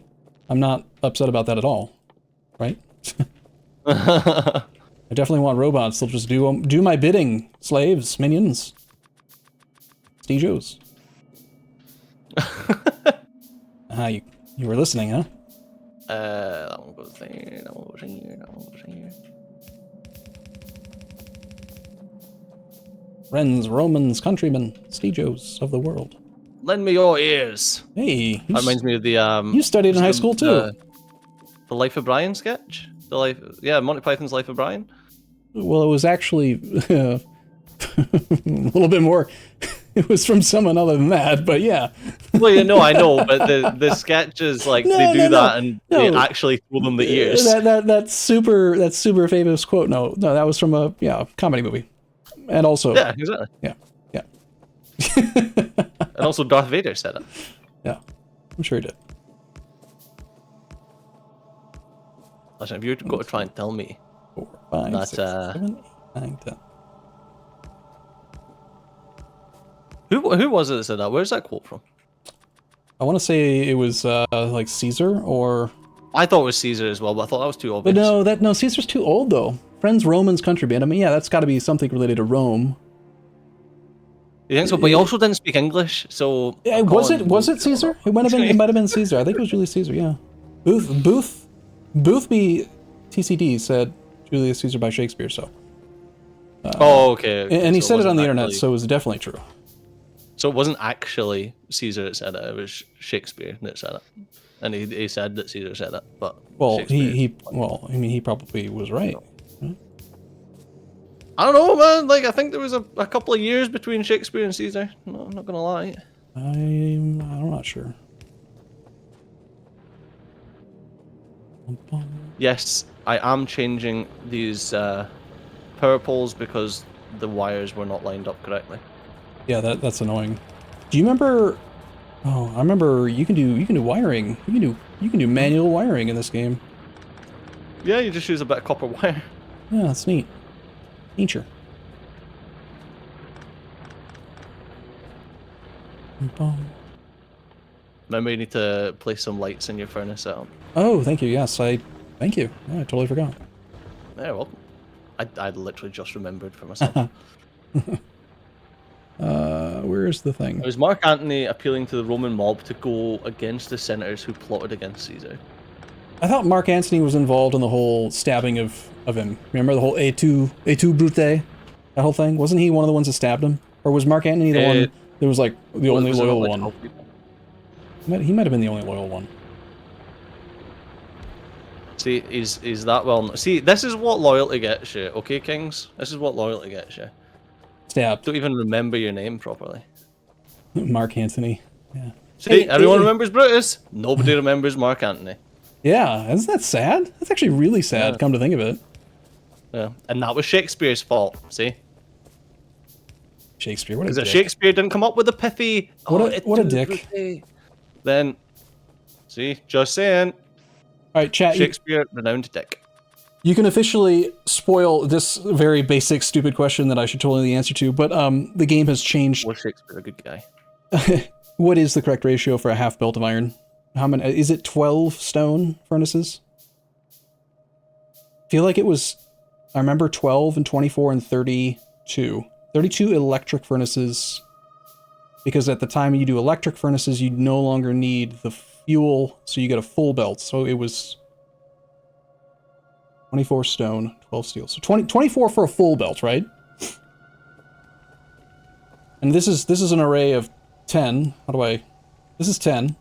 I'm not upset about that at all, right? I definitely want robots. They'll just do my bidding. Slaves, minions, Stejos. You were listening, huh? That one goes there. That one goes here. That one goes here. Friends, Romans, countrymen, Stejos of the world. Lend me your ears. Hey, that reminds me of the you studied in high school too. The Life of Brian sketch. Monty Python's Life of Brian. Well, it was actually a little bit more. It was from someone other than that, but yeah. Well, yeah, no, I know, but the sketch is like they do that and they actually throw them the ears. That's super famous quote. No, that was from a comedy movie, and also exactly. Yeah. And also Darth Vader said it. Yeah, I'm sure he did. Listen, if you're going to try and tell me 4, 5, that 6, 7, 8, 9, 10. Who was it that said that? Where's that quote from? I want to say it was like Caesar or... I thought it was Caesar as well, but I thought that was too obvious. But no, Caesar's too old though. Friends, Romans, countrymen. I mean, yeah, that's got to be something related to Rome. You think so? But he also didn't speak English, so... Was it Caesar? It might have been Caesar. I think it was Julius Caesar, yeah. Boothby TCD said Julius Caesar by Shakespeare, so... okay. And he said it on the internet, so it was definitely true. So it wasn't actually Caesar that said it, it was Shakespeare that said it. And he said that Caesar said it, but... Well, he probably was right. I don't know, man. Like, I think there was a couple of years between Shakespeare and Caesar. No, I'm not gonna lie. I'm not sure. Yes, I am changing these power poles because the wires were not lined up correctly. Yeah, that's annoying. Do you remember? Oh, I remember. You can do wiring. You can do manual wiring in this game. Yeah, you just use a bit of copper wire. Yeah, that's neat. Nature. Remember, you need to place some lights in your furnace setup. Oh, thank you. Yes, thank you. Yeah, I totally forgot. Yeah, well, I literally just remembered for myself. Where is the thing? It was Mark Antony appealing to the Roman mob to go against the senators who plotted against Caesar. I thought Mark Antony was involved in the whole stabbing of him. Remember the whole et tu brute? That whole thing? Wasn't he one of the ones that stabbed him? Or was Mark Antony the one that was like the only loyal one? He might have been the only loyal one. See, he's that well. See, this is what loyalty gets you, okay, Kings? This is what loyalty gets you. Stabbed. Don't even remember your name properly. Mark Antony. Yeah. See, everyone remembers Brutus. Nobody remembers Mark Antony. Yeah, isn't that sad? That's actually really sad, come to think of it. Yeah, and that was Shakespeare's fault, see? Shakespeare, what a dick. Because if Shakespeare didn't come up with a pithy... What a dick. Then, see, just saying. Alright, chat. Shakespeare, renowned dick. You can officially spoil this very basic, stupid question that I should totally know the answer to, but the game has changed. Was Shakespeare a good guy? What is the correct ratio for a half belt of iron? How many? Is it 12 stone furnaces? I feel like it was, I remember 12 and 24 and 32. 32 electric furnaces, because at the time you do electric furnaces, you no longer need the fuel, so you get a full belt. So it was 24 stone, 12 steel. So 24 for a full belt, right? And this is an array of 10. This is 10.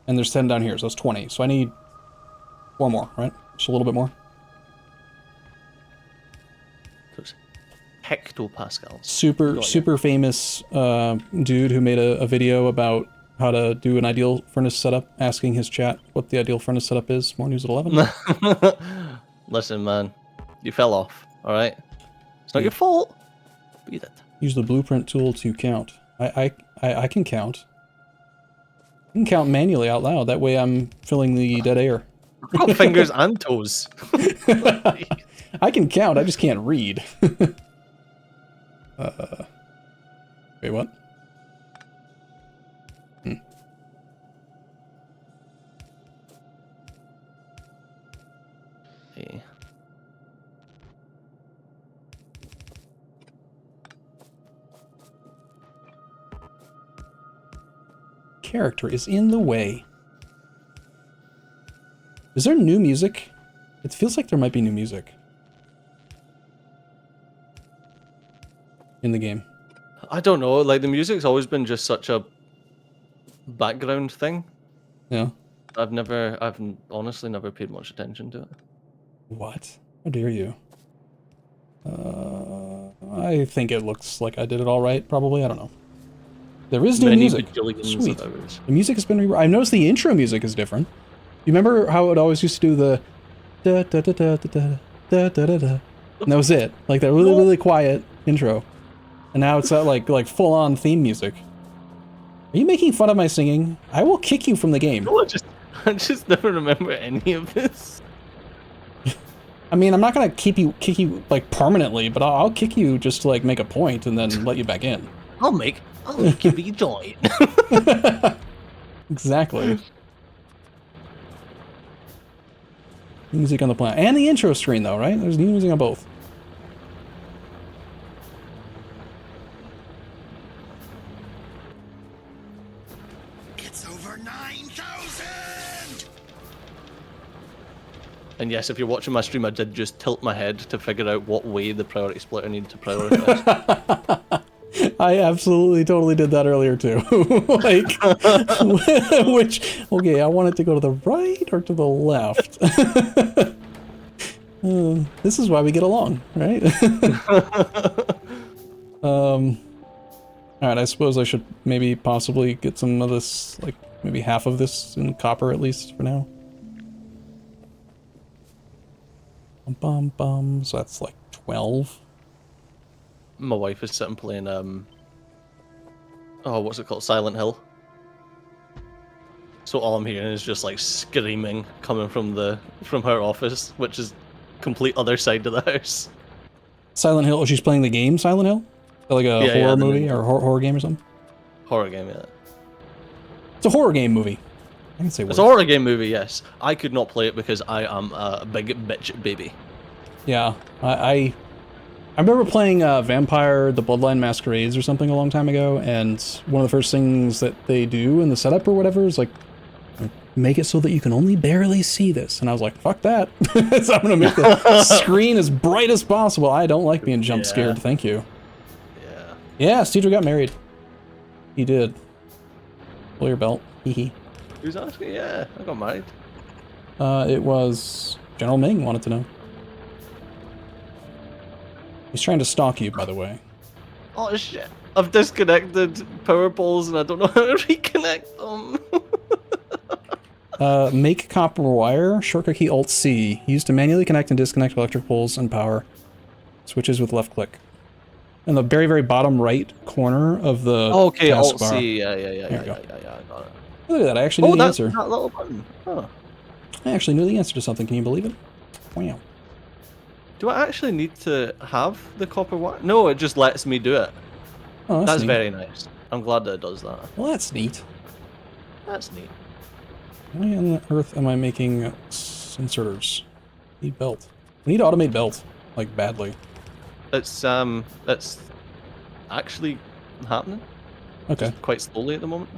And there's 10 down here, so that's 20. So I need 4 more, right? Just a little bit more. Hectopascals. Super famous dude who made a video about how to do an ideal furnace setup, asking his chat what the ideal furnace setup is. More news at 11. Listen, man, you fell off. All right, it's not your fault. Beat it. Use the blueprint tool to count. I can count. I can count manually out loud. That way I'm filling the dead air. I've got fingers and toes. I can count. I just can't read. Wait, what? Hey. Character is in the way. Is there new music? It feels like there might be new music in the game. I don't know. Like, the music's always been just such a background thing. Yeah. I've honestly never paid much attention to it. What? How dare you? I think it looks like I did it all right, probably. I don't know. There is new music. Sweet. The music has been I've noticed the intro music is different. You remember how it always used to do the da da da da da da da da da, and that was it. Like that really quiet intro. And now it's that like full-on theme music. Are you making fun of my singing? I will kick you from the game. No, I just never remember any of this. I mean, I'm not gonna kick you like permanently, but I'll kick you just to like make a point and then let you back in. I'll make you rejoin. Exactly. Music on the planet. And the intro screen though, right? There's new music on both. It's over 9,000! And yes, if you're watching my stream, I did just tilt my head to figure out what way the priority splitter needed to prioritize. I absolutely totally did that earlier too. Like, okay, I want it to go to the right or to the left. This is why we get along, right? Alright, I suppose I should maybe possibly get some of this, like maybe half of this in copper at least for now. Bum bum, so that's like 12. My wife is sitting playing what's it called? Silent Hill. So all I'm hearing is just like screaming coming from her office, which is complete other side of the house. Silent Hill. Oh, she's playing the game Silent Hill? Like a horror movie or horror game or something? Horror game, yeah. It's a horror game movie. I can say It's words. a horror game movie, yes. I could not play it because I am a big bitch baby. Yeah, I remember playing Vampire: The Bloodline Masquerades or something a long time ago, and one of the first things that they do in the setup or whatever is like, make it so that you can only barely see this. And I was like, fuck that. So I'm gonna make the screen as bright as possible. I don't like being jump scared, thank you. Yeah. Yeah, Cedric got married. He did. Pull your belt. Hee Who's asking? Yeah, I got married. It was General Ming wanted to know. He's trying to stalk you, by the way. Oh shit. I've disconnected power poles and I don't know how to reconnect them. Make copper wire, shortcut key Alt-C. Used to manually connect and disconnect electric poles and power switches with left click. In the very, very bottom right corner of the okay, taskbar. Alt-C. Yeah, I got it. Look at that, I actually knew the answer. That little button. Huh. I actually knew the answer to something, can you believe it? Wow. Do I actually need to have the copper wire? No, it just lets me do it. Oh, That's neat. very nice. I'm glad that it does that. Well, that's neat. That's neat. Why on the earth am I making inserters? Need belt. I need to automate belt, like badly. It's actually happening. Okay. Quite slowly at the moment.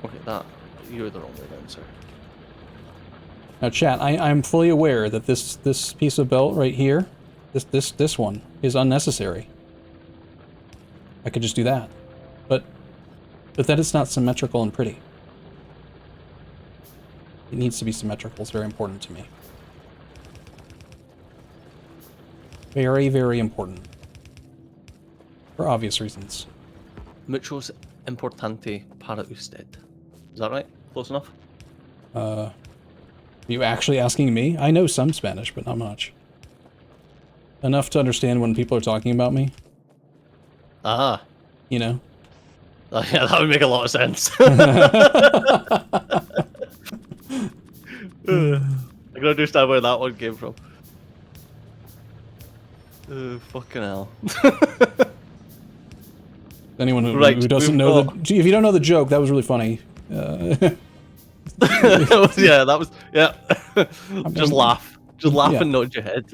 Okay, that you're the wrong way then, sir. Now, chat, I'm fully aware that this piece of belt right here, this one, is unnecessary. I could just do that. But that is not symmetrical and pretty. It needs to be symmetrical. It's very important to me. Very, very important. For obvious reasons. Muchos importante para usted. Is that right? Close enough? Are you actually asking me? I know some Spanish, but not much. Enough to understand when people are talking about me. Ah. You know? Yeah, that would make a lot of sense. I can understand where that one came from. Fucking hell. Anyone who, Right, who doesn't we've know got- if you don't know the joke, that was really funny. Yeah, that was yeah. Just laugh. Just laugh yeah. and nod your head.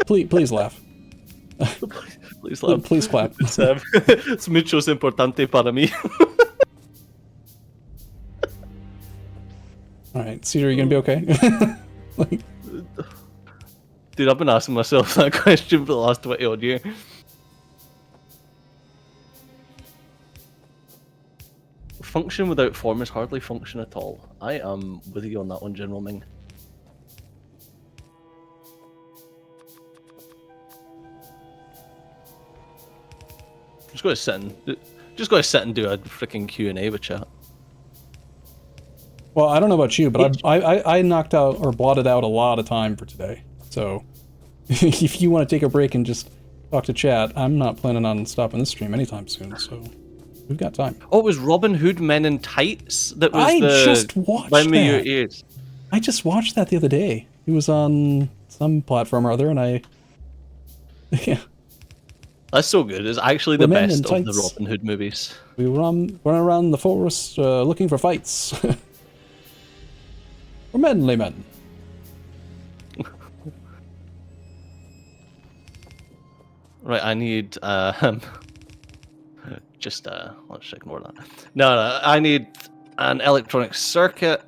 Please laugh. Please laugh. Please clap. It's muchos importante para mí. All right, Cedar, are you gonna be okay? Like, Dude, I've been asking myself that question for the last 20 odd years. Function without form is hardly function at all. I am with you on that one, General Ming. Just gotta sit and do a freaking Q&A with chat. well, I don't know about you, but I knocked out or blotted out a lot of time for today. So if you want to take a break and just talk to chat, I'm not planning on stopping this stream anytime soon. So we've got time. Oh, it was Robin Hood Men in Tights that was I the... just watched Lend me your that. ears. I just watched that the other day. It was on some platform or other, and I yeah. That's so good. It's actually the Women in best of the tights. Robin Hood movies. We run around the forest looking for fights. We're manly men. Right, I need just let's ignore that. No, I need an electronic circuit.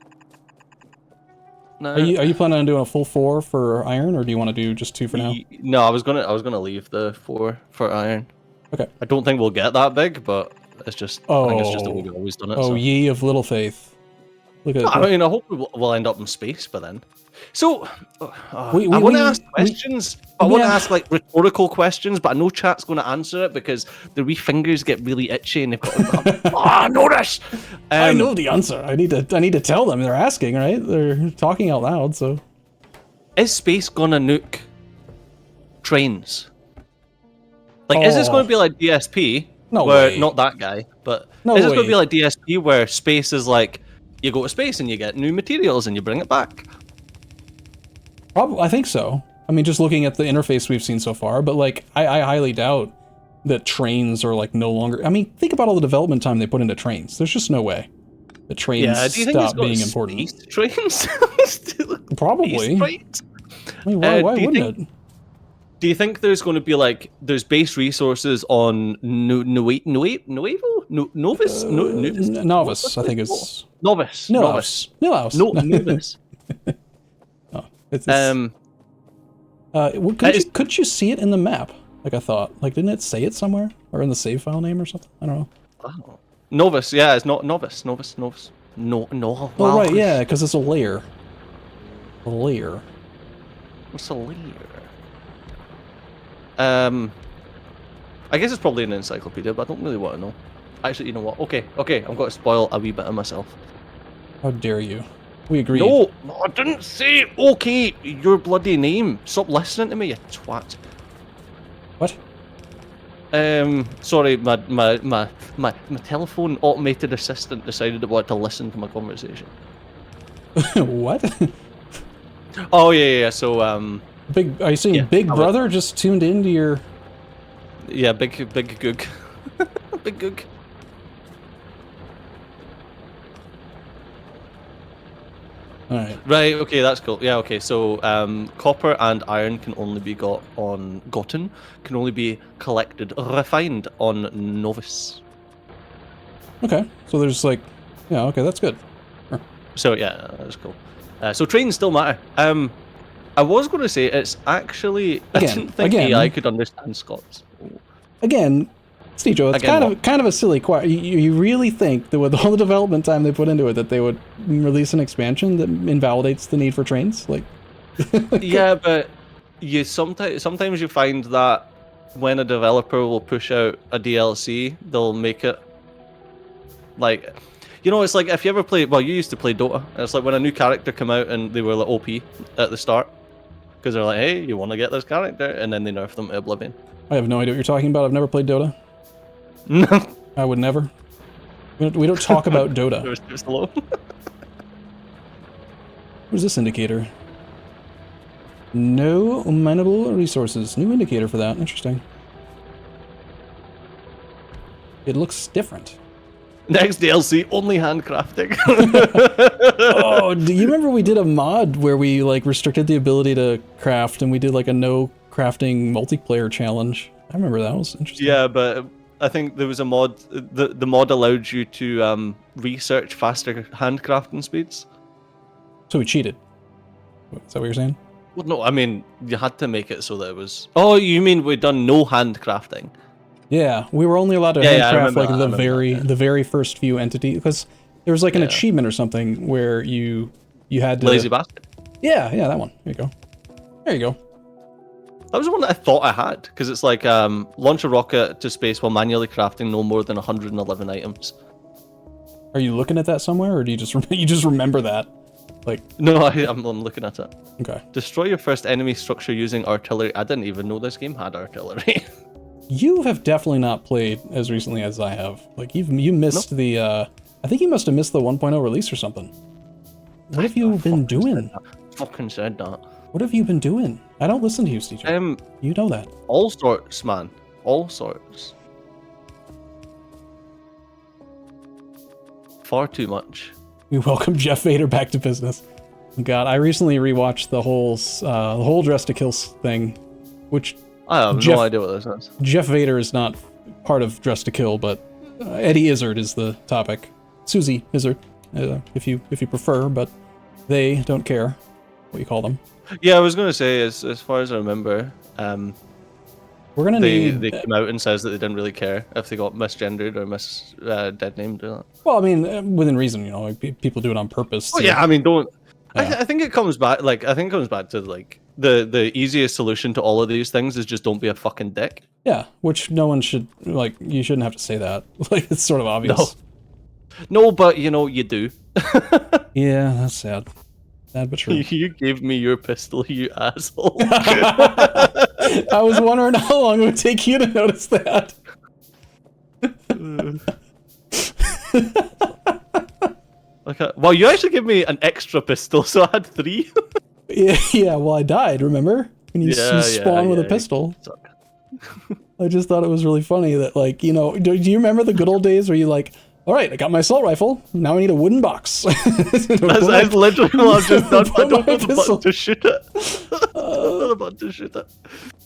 No, Are you planning on doing a full 4 for iron, or do you want to do just 2 for now? No, I was gonna leave the 4 for iron. Okay. I don't think we'll get that big, but it's just I think it's just the way Oh. we've always done it. Oh, so. ye of little faith. Look at I mean, I hope we'll end up in space by then. So, We- I we- want to we- ask we- questions. I want to yeah. ask like rhetorical questions, but I know chat's going to answer it because the wee fingers get really itchy and they've got. Oh, I know this. I know the answer. I need to tell them. They're asking, right? They're talking out loud. So Is space gonna nuke trains? Like, is this Oh. going to be like DSP? No where, way. Not that guy, but No is this going to way. be like DSP where space is like you go to space and you get new materials and you bring it back? Probably, I think so. I mean, just looking at the interface we've seen so far, but like, I highly doubt that trains are like no longer. I mean, think about all the development time they put into trains. There's just no way the trains Do you think it's stop got being important. space trains? Probably. Space trains? I mean, why do you wouldn't it? Do you think there's going to be like there's base resources on Novis? Novice, I think it's Novice. Nilhouse. No, Novis. Oh, couldn't you see it in the map? Like I thought. Like, didn't it say it somewhere or in the save file name or something? I don't know. Oh. Novice, yeah, it's not Novice. No. Oh right, yeah, because it's a layer. A layer. What's a layer? I guess it's probably an encyclopedia, but I don't really want to know. Actually, you know what? Okay, I'm going to spoil a wee bit of myself. How dare you? We agreed. No, I didn't say okay. Your bloody name. Stop listening to me, you twat. What? Sorry, my telephone automated assistant decided it wanted to listen to my conversation. What? Oh yeah. So Are you saying Big Brother just tuned into your? Yeah, big goog, big goog. All right. Right. Okay, that's cool. Yeah. Okay. So copper and iron can only be gotten can only be collected, refined on Novice. Okay. So there's like, yeah. Okay, that's good. Sure. So yeah, that's cool. So trains still matter. I was going to say it's actually I didn't think AI could understand Scots. Again, Steve Joe, it's kind of a silly question. You really think that with all the development time they put into it, that they would release an expansion that invalidates the need for trains? Like, yeah, but you sometimes you find that when a developer will push out a DLC, they'll make it like, you know, it's like if you ever play. Well, you used to play Dota, and it's like when a new character come out and they were like OP at the start because they're like, hey, you want to get this character, and then they nerf them to oblivion. I have no idea what you're talking about. I've never played Dota. No, I would never. We don't talk about Dota. It was too slow. What's this indicator? No mineable resources. New indicator for that. Interesting. It looks different. Next DLC, only handcrafting. Oh, do you remember we did a mod where we like restricted the ability to craft, and we did like a no crafting multiplayer challenge? I remember that was interesting. Yeah, but I think there was a mod. The mod allowed you to research faster handcrafting speeds. So we cheated. Is that what you're saying? Well, no, I mean you had to make it so that it was. Oh, you mean we'd done no handcrafting? Yeah, we were only allowed to handcraft like the very first few entities, because there was like an achievement or something where you had to. Lazy bastard. Yeah, that one. There you go. There you go. That was the one that I thought I had, because it's like launch a rocket to space while manually crafting no more than 111 items. Are you looking at that somewhere, or do you just remember that? Like, no, I'm looking at it. Okay. Destroy your first enemy structure using artillery. I didn't even know this game had artillery. You have definitely not played as recently as I have. Like, you missed the. I think you must have missed the 1.0 release or something. What have you been doing? Fucking said that. What have you been doing? I don't listen to you, Steve. You know that. All sorts, man. All sorts. Far too much. We welcome Jeff Vader back to business. God, I recently rewatched the whole Dress to Kill thing, which I have no idea what this is. Jeff Vader is not part of Dress to Kill, but Eddie Izzard is the topic. Susie Izzard, if you prefer, but they don't care what you call them. Yeah, I was going to say, as far as I remember, we're gonna they came out and says that they didn't really care if they got misgendered or dead named or that. Well, I mean, within reason, you know, like people do it on purpose. Oh yeah, I mean, don't. Yeah. I think it comes back. Like, I think it comes back to like the easiest solution to all of these things is just don't be a fucking dick. Yeah, which no one should like. You shouldn't have to say that. Like, it's sort of obvious. No, but you know you do. Yeah, that's sad. Sad but true. You gave me your pistol, you asshole. I was wondering how long it would take you to notice that. Okay. Well, you actually gave me an extra pistol, so I had 3. Yeah, well, I died, remember? And you spawn with a pistol. Suck. I just thought it was really funny that, like, you know, do you remember the good old days where you like, all right, I got my assault rifle, now I need a wooden box. That's literally what I've just done. I don't know the button to shoot it. The button to shoot it.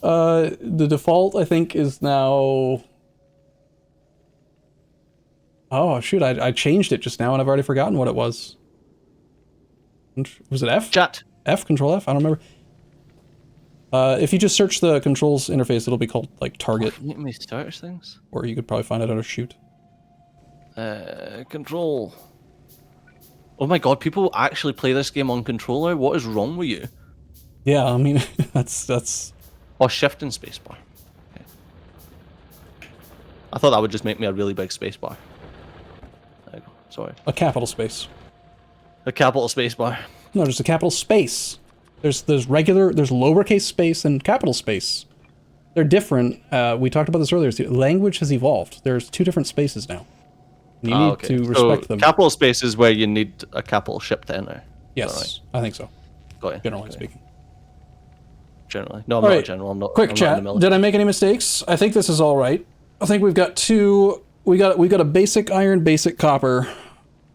The default, I think, is now... Oh, shoot, I changed it just now and I've already forgotten what it was. Was it F? Chat. F? Control F? I don't remember. If you just search the controls interface, it'll be called, like, target. Let me search things. Or you could probably find it under shoot. Control. Oh my god, people actually play this game on controller? What is wrong with you? Yeah, I mean, that's... Oh, shift and spacebar. Okay. I thought that would just make me a really big spacebar. There you go. Sorry. A capital space. A capital spacebar. No, just a capital space. There's lowercase space and capital space. They're different. We talked about this earlier. Language has evolved. There's two different spaces now. You need to respect them. Capital space is where you need a capital ship to enter. Yes, right? I think so. Got it. Generally speaking. Generally. No, I'm not a general. I'm not. Quick chat. Did I make any mistakes? I think this is all right. I think we've got two. We got a basic iron, basic copper.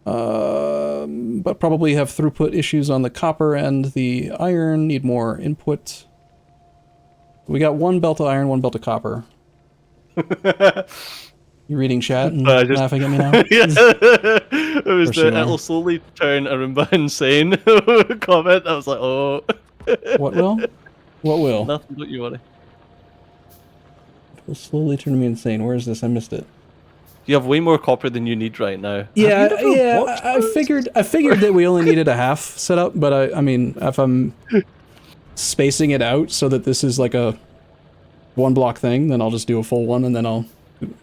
But probably have throughput issues on the copper and the iron. Need more input. We got one belt of iron, one belt of copper. You reading chat and laughing at me now? Yeah. It was it'll slowly turn Arumba insane comment. I was like, oh. What will? What will? Nothing, don't you worry. It'll slowly turn me insane. Where is this? I missed it. You have way more copper than you need right now. Yeah, I figured that we only needed a half setup, but I mean, if I'm spacing it out so that this is like a one block thing, then I'll just do a full one, and then I'll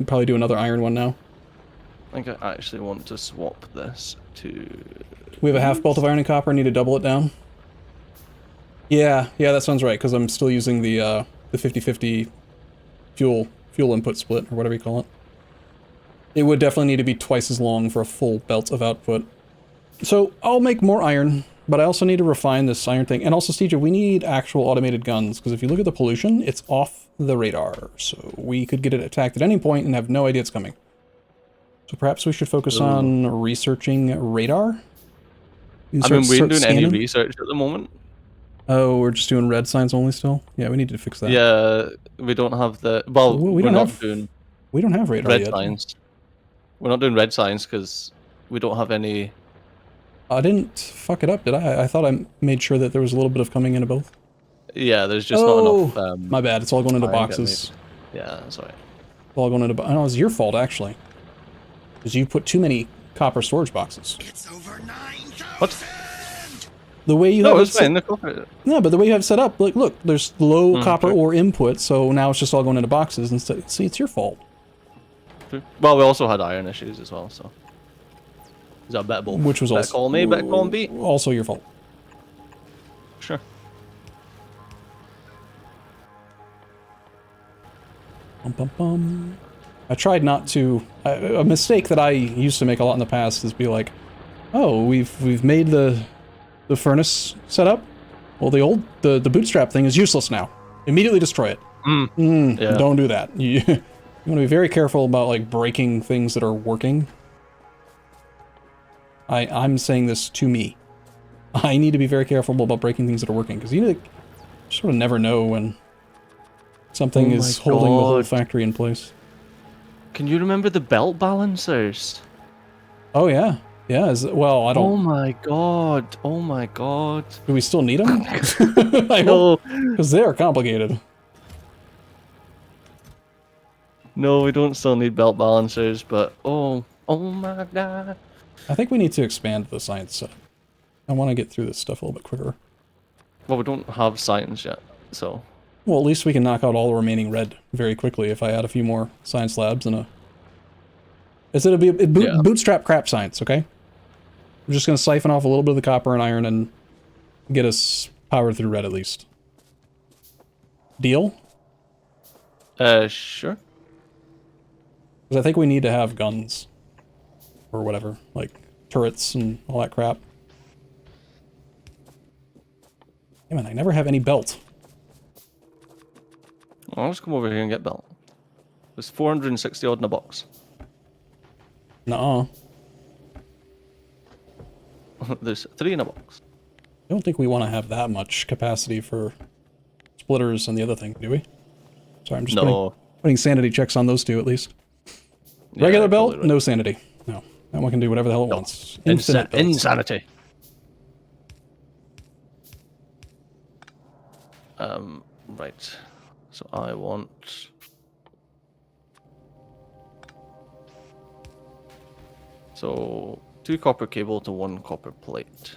probably do another iron one now. I think I actually want to swap this to... We have a half belt of iron and copper, need to double it down. Yeah, that sounds right, because I'm still using the 50-50 fuel input split, or whatever you call it. It would definitely need to be twice as long for a full belt of output. So I'll make more iron, but I also need to refine this iron thing. And also, Steve, we need actual automated guns, because if you look at the pollution, it's off the radar. So we could get it attacked at any point and have no idea it's coming. So perhaps we should focus on researching radar? I mean, we ain't doing any research at the moment. Oh, we're just doing red signs only still? Yeah, we need to fix that. Yeah, we don't have the... Well, we don't have radar red yet. signs. We're not doing red signs because we don't have any... I didn't fuck it up, did I? I thought I made sure that there was a little bit of coming into both. Yeah, there's just not enough... my bad. It's all going into boxes. Yeah, sorry. It's all going into... Oh, it was your fault, actually. Because you put too many copper storage boxes. It's over 9,000! What? The way you have it's fine. No, but the way you have it set up, look, there's low copper ore input, so now it's just all going into boxes instead. See, it's your fault. Well, we also had iron issues as well, so... Is that bettable? Which was also... Call me, bet call B? Also your fault. Sure. I tried not to... a mistake that I used to make a lot in the past is be like, oh, we've made the furnace setup. Well, the bootstrap thing is useless now. Immediately destroy it. Yeah. Don't do that. You want to be very careful about like breaking things that are working. I'm saying this to me. I need to be very careful about breaking things that are working, because you sort of never know when something is holding the whole factory in place. Can you remember the belt balancers? Oh yeah. Yeah, well, I don't... Oh my god. Oh my god. Do we still need them? No. Because they are complicated. No, we don't still need belt balancers, but oh my god. I think we need to expand the science setup. I want to get through this stuff a little bit quicker. Well, we don't have science yet, so... Well, at least we can knock out all the remaining red very quickly if I add a few more science labs and a... It'll be bootstrap crap science, okay? We're just going to siphon off a little bit of the copper and iron and get us powered through red at least. Deal? Sure. Because I think we need to have guns. Or whatever. Like, turrets and all that crap. Damn it, I never have any belt. I'll just come over here and get belt. There's 460 odd in a box. Nuh-uh. There's 3 in a box. I don't think we want to have that much capacity for splitters and the other thing, do we? Sorry, I'm just putting sanity checks on those two at least. Regular belt, right. No sanity. No, that one can do whatever the hell it wants. Infinite insanity. Right. So I want. So 2 copper cable to 1 copper plate.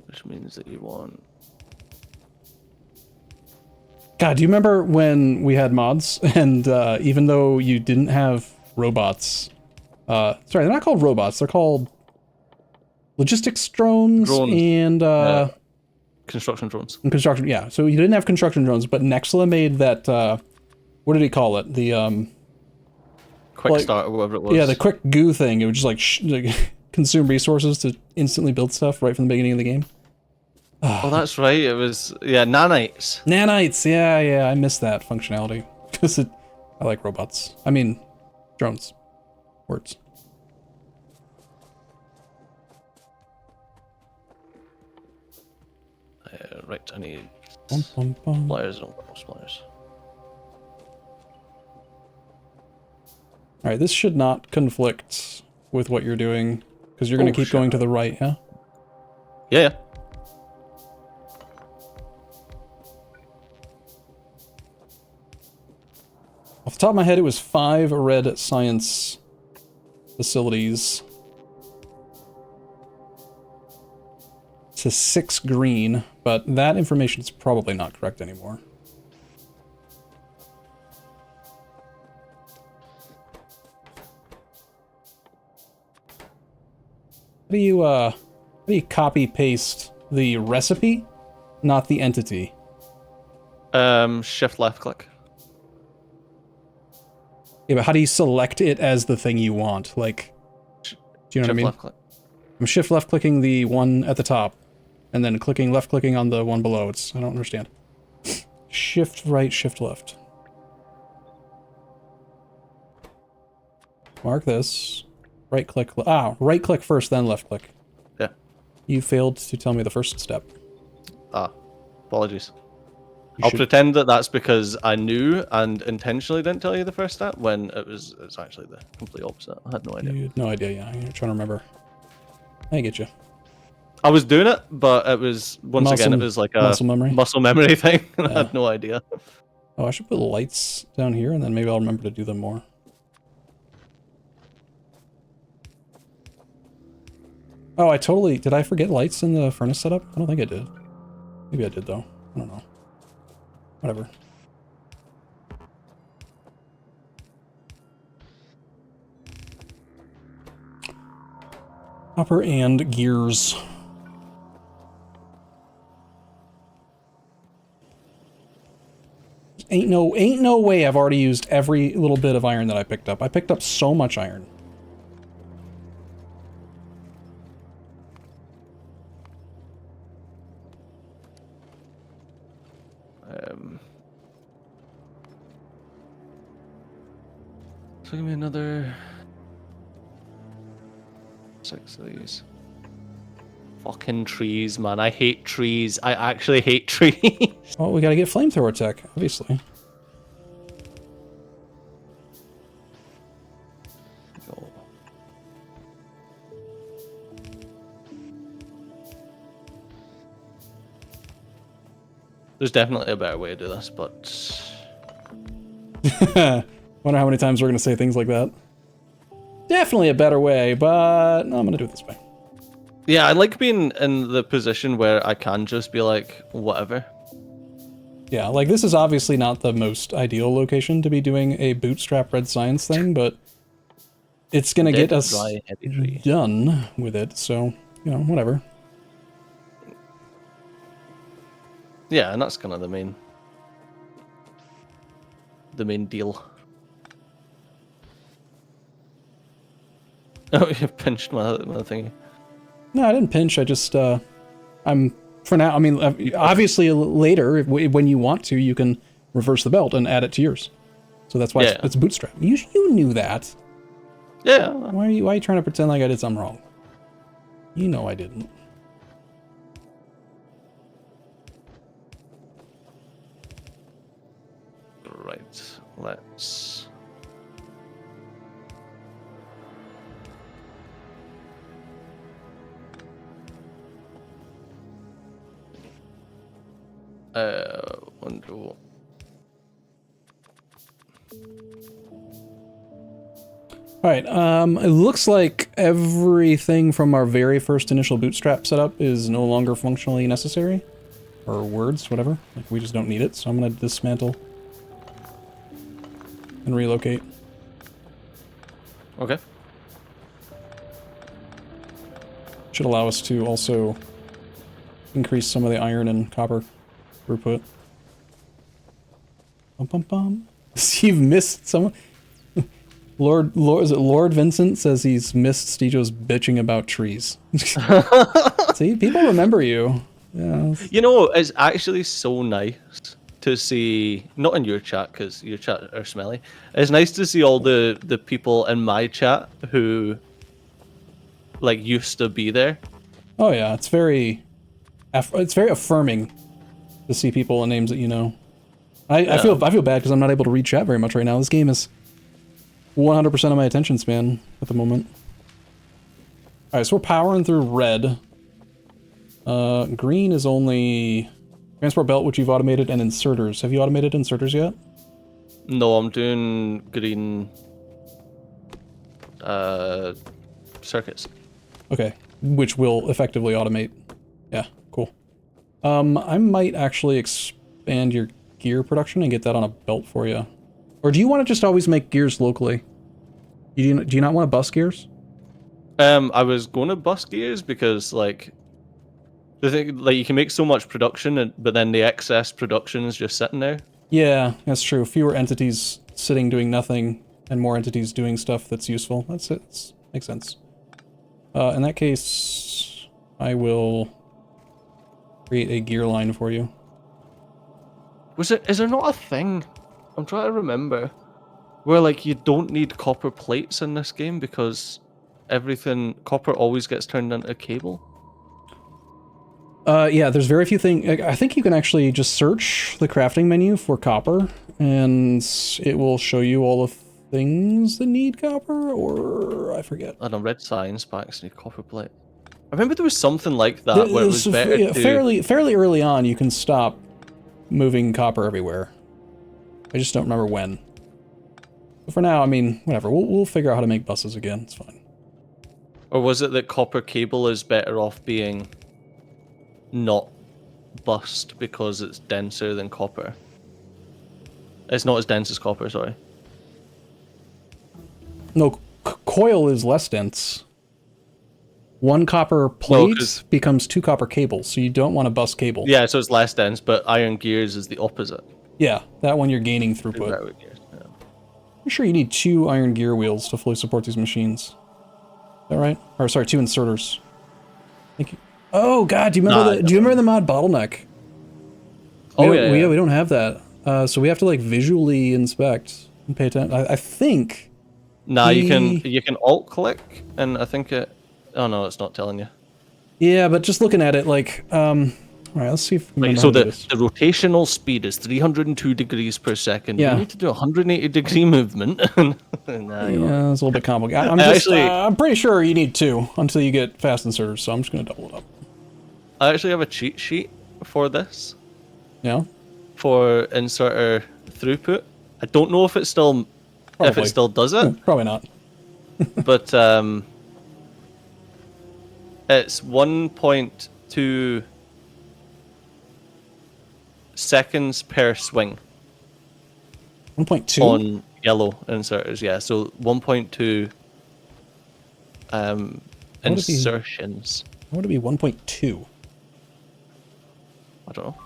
Which means that you want. God, do you remember when we had mods and even though you didn't have robots, sorry, they're not called robots, they're called logistics drones. And construction drones. And construction, yeah. So you didn't have construction drones, but Nexla made that, what did he call it? The quick start or whatever it was. Yeah, the quick goo thing. It would just like consume resources to instantly build stuff right from the beginning of the game. Oh, that's right. It was, yeah, nanites. Nanites, yeah, I missed that functionality. Because I like robots. I mean, drones. Words. Right, I need splitters. No splitters. Alright, this should not conflict with what you're doing. Because you're going to keep going to the right, huh? Yeah. Off the top of my head, it was 5 red science facilities to 6 green, but that information is probably not correct anymore. How do you copy paste the recipe, not the entity? Shift left click. Yeah, but how do you select it as the thing you want? Like, do you know what I mean? Left click. I'm shift left clicking the one at the top, and then left clicking on the one below. I don't understand. Shift right, shift left. Mark this. Right click. Right click first, then left click. Yeah. You failed to tell me the first step. Apologies. I'll pretend that that's because I knew and intentionally didn't tell you the first step when it's actually the complete opposite. I had no idea. You had no idea, yeah. You're trying to remember. I get you. I was doing it, but it was, once again, it was like a muscle memory thing. And I had no idea. Oh, I should put lights down here and then maybe I'll remember to do them more. Oh, did I forget lights in the furnace setup? I don't think I did. Maybe I did though. I don't know. Whatever. Copper and gears. Ain't no way I've already used every little bit of iron that I picked up. I picked up so much iron. So give me another 6 of these. Fucking trees, man. I hate trees. I actually hate trees. Well, we gotta get flamethrower tech, obviously. Go. There's definitely a better way to do this, but... Wonder how many times we're gonna say things like that. Definitely a better way, but no, I'm gonna do it this way. Yeah, I like being in the position where I can just be like, whatever. Yeah, like this is obviously not the most ideal location to be doing a bootstrap red science thing, but it's gonna get us done with it, so, you know, whatever. Yeah, and that's kind of the main deal. Oh, you pinched my thingy. No, I didn't pinch. I just, I'm, for now, I mean, obviously later, when you want to, you can reverse the belt and add it to yours. So that's why it's bootstrap. You knew that. Yeah. Why are you trying to pretend like I did something wrong? You know I didn't. Right. Let's. Wonder what. All right. It looks like everything from our very first initial bootstrap setup is no longer functionally necessary, or words, whatever. Like we just don't need it. So I'm gonna dismantle and relocate. Okay. Should allow us to also increase some of the iron and copper throughput. Bum bum bum. You've missed someone. Lord, is it Lord Vincent says he's missed Stejo's bitching about trees. See, people remember you. Yeah. You know, it's actually so nice to see, not in your chat, because your chat are smelly. It's nice to see all the people in my chat who, like, used to be there. Oh yeah, it's very affirming to see people and names that you know. I feel bad because I'm not able to read chat very much right now. This game is 100% of my attention span at the moment. Alright, so we're powering through red. Green is only transport belt, which you've automated, and inserters. Have you automated inserters yet? No, I'm doing green circuits. Okay, which will effectively automate. Yeah, cool. I might actually expand your gear production and get that on a belt for you. Or do you want to just always make gears locally? Do you not want to bust gears? I was going to bust gears because, like, the thing, like, you can make so much production, but then the excess production is just sitting there. Yeah, that's true. Fewer entities sitting doing nothing, and more entities doing stuff that's useful. That's it. Makes sense. In that case, I will create a gear line for you. Is there not a thing? I'm trying to remember. Where, like, you don't need copper plates in this game because copper always gets turned into cable. Yeah, there's very few things. I think you can actually just search the crafting menu for copper, and it will show you all the things that need copper, or I forget. I don't red science packs need copper plate. I remember there was something like that where it was better yeah, to... fairly early on, you can stop moving copper everywhere. I just don't remember when. But for now, I mean, whatever. We'll figure out how to make buses again. It's fine. Or was it that copper cable is better off being not bust because it's denser than copper? It's not as dense as copper, sorry. No, coil is less dense. One copper plate becomes 2 copper cables, so you don't want to bust cable. Yeah, so it's less dense, but iron gears is the opposite. Yeah, that one you're gaining throughput. I'm sure you need 2 iron gear wheels to fully support these machines. Is that right? Or sorry, 2 inserters. Thank you. Oh god, do you remember the mod bottleneck? We don't have that. So we have to like visually inspect and pay attention. I think. Nah, you can alt click and I think it. Oh no, it's not telling you. Yeah, but just looking at it, like, all right, let's see if we can so the rotational speed is 302 degrees per second. Yeah. You need to do a 180 degree movement. Nah, yeah, it's a little bit complicated. I'm pretty sure you need 2 until you get fast inserters, so I'm just gonna double it up. I actually have a cheat sheet for this. Yeah. For inserter throughput. I don't know if it still does it. Probably not. But it's 1.2 seconds per swing. 1.2 on yellow inserters, yeah. So 1.2 insertions. Why would it be 1.2? I don't know.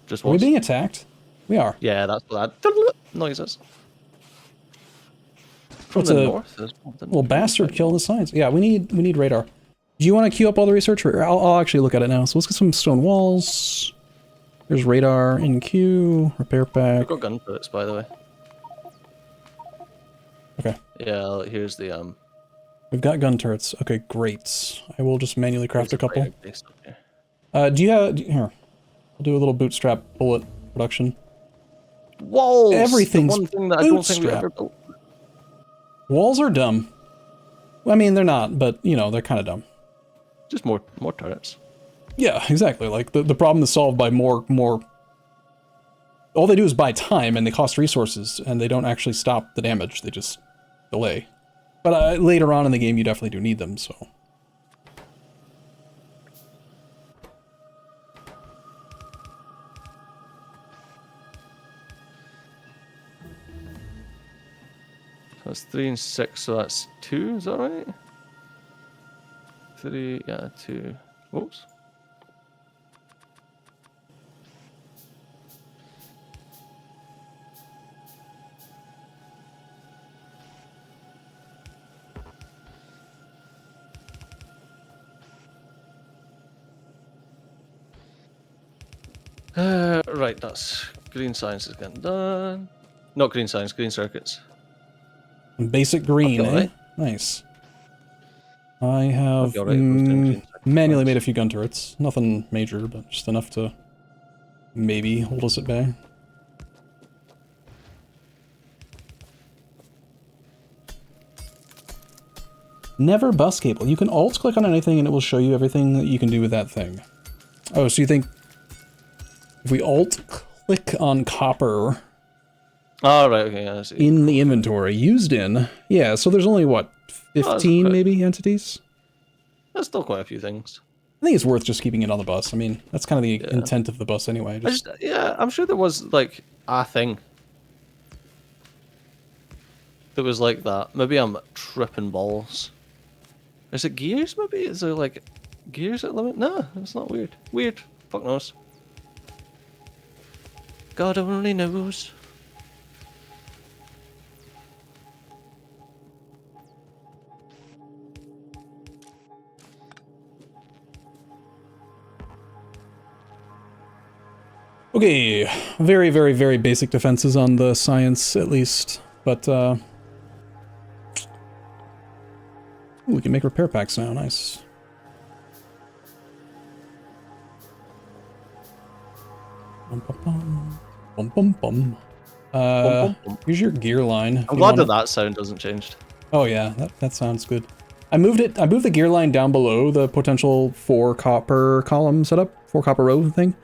Just Are we being attacked? We are. Yeah, that's what that noises. From the north as well. Well, bastard killing the science. Yeah, we need radar. Do you want to queue up all the research? I'll actually look at it now. So let's get some stone walls. There's radar in queue. Repair pack. We've got gun turrets, by the way. Okay. Yeah, here's the We've got gun turrets. Okay, great. I will just manually craft a couple. Okay. Do you have... Here. I'll do a little bootstrap bullet production. Walls! Everything's the one thing that I don't think we ever built. Walls are dumb. I mean, they're not, but, you know, they're kind of dumb. Just more turrets. Yeah, exactly. Like, the problem is solved by more... All they do is buy time, and they cost resources, and they don't actually stop the damage. They just delay. But later on in the game, you definitely do need them, so... So that's 3 and 6, so that's 2, is that right? 3, yeah, 2. Whoops. Right, that's green science is getting done. Not green science, green circuits. Basic green, Okay, eh? right. Nice. I have Okay, right, manually made a few gun turrets. Nothing major, but just enough to maybe hold us at bay. Never bus cable. You can alt-click on anything and it will show you everything that you can do with that thing. Oh, so you think if we alt-click on copper... Oh, right, okay, yeah, I see. in the inventory, used in, yeah, so there's only, what, 15 maybe entities? That's still quite a few things. I think it's worth just keeping it on the bus. I mean, that's kind of the intent of the bus anyway. Yeah, I'm sure there was, like, a thing that was like that. Maybe I'm tripping balls. Is it gears, maybe? Is there, like, gears at limit? No, it's not weird. Weird. Fuck knows. God only knows. Okay, very, very, very basic defenses on the science, at least. But, ooh, we can make repair packs now, nice. Bum, bum, bum. Here's your gear line. I'm glad that sound hasn't changed. Oh yeah, that sounds good. I moved the gear line down below the potential 4 copper column setup, 4 copper row thing.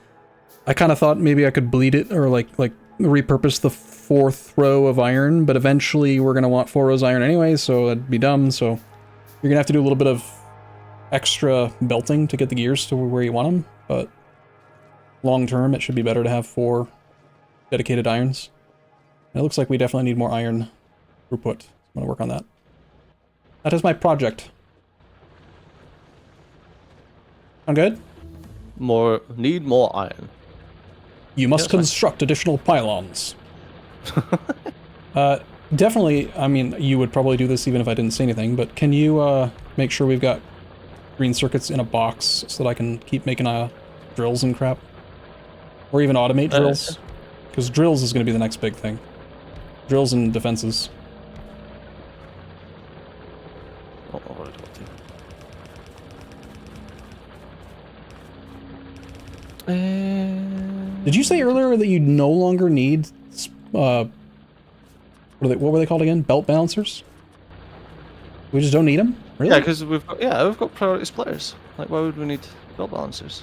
I kind of thought maybe I could bleed it or like repurpose the 4th row of iron, but eventually we're gonna want 4 rows of iron anyway, so that'd be dumb. So you're gonna have to do a little bit of extra belting to get the gears to where you want them, but long term it should be better to have 4 dedicated irons. And it looks like we definitely need more iron throughput. I'm gonna work on that. That is my project. Sound good? Need more iron. You must construct additional pylons. Definitely, I mean, you would probably do this even if I didn't say anything, but can you make sure we've got green circuits in a box so that I can keep making drills and crap? Or even automate drills? Because drills is going to be the next big thing. Drills and defenses. Oh, what did I do? Did you say earlier that you no longer need, what were they called again? Belt balancers? We just don't need them? Really? Yeah, because we've got priority splitters. Like, why would we need belt balancers?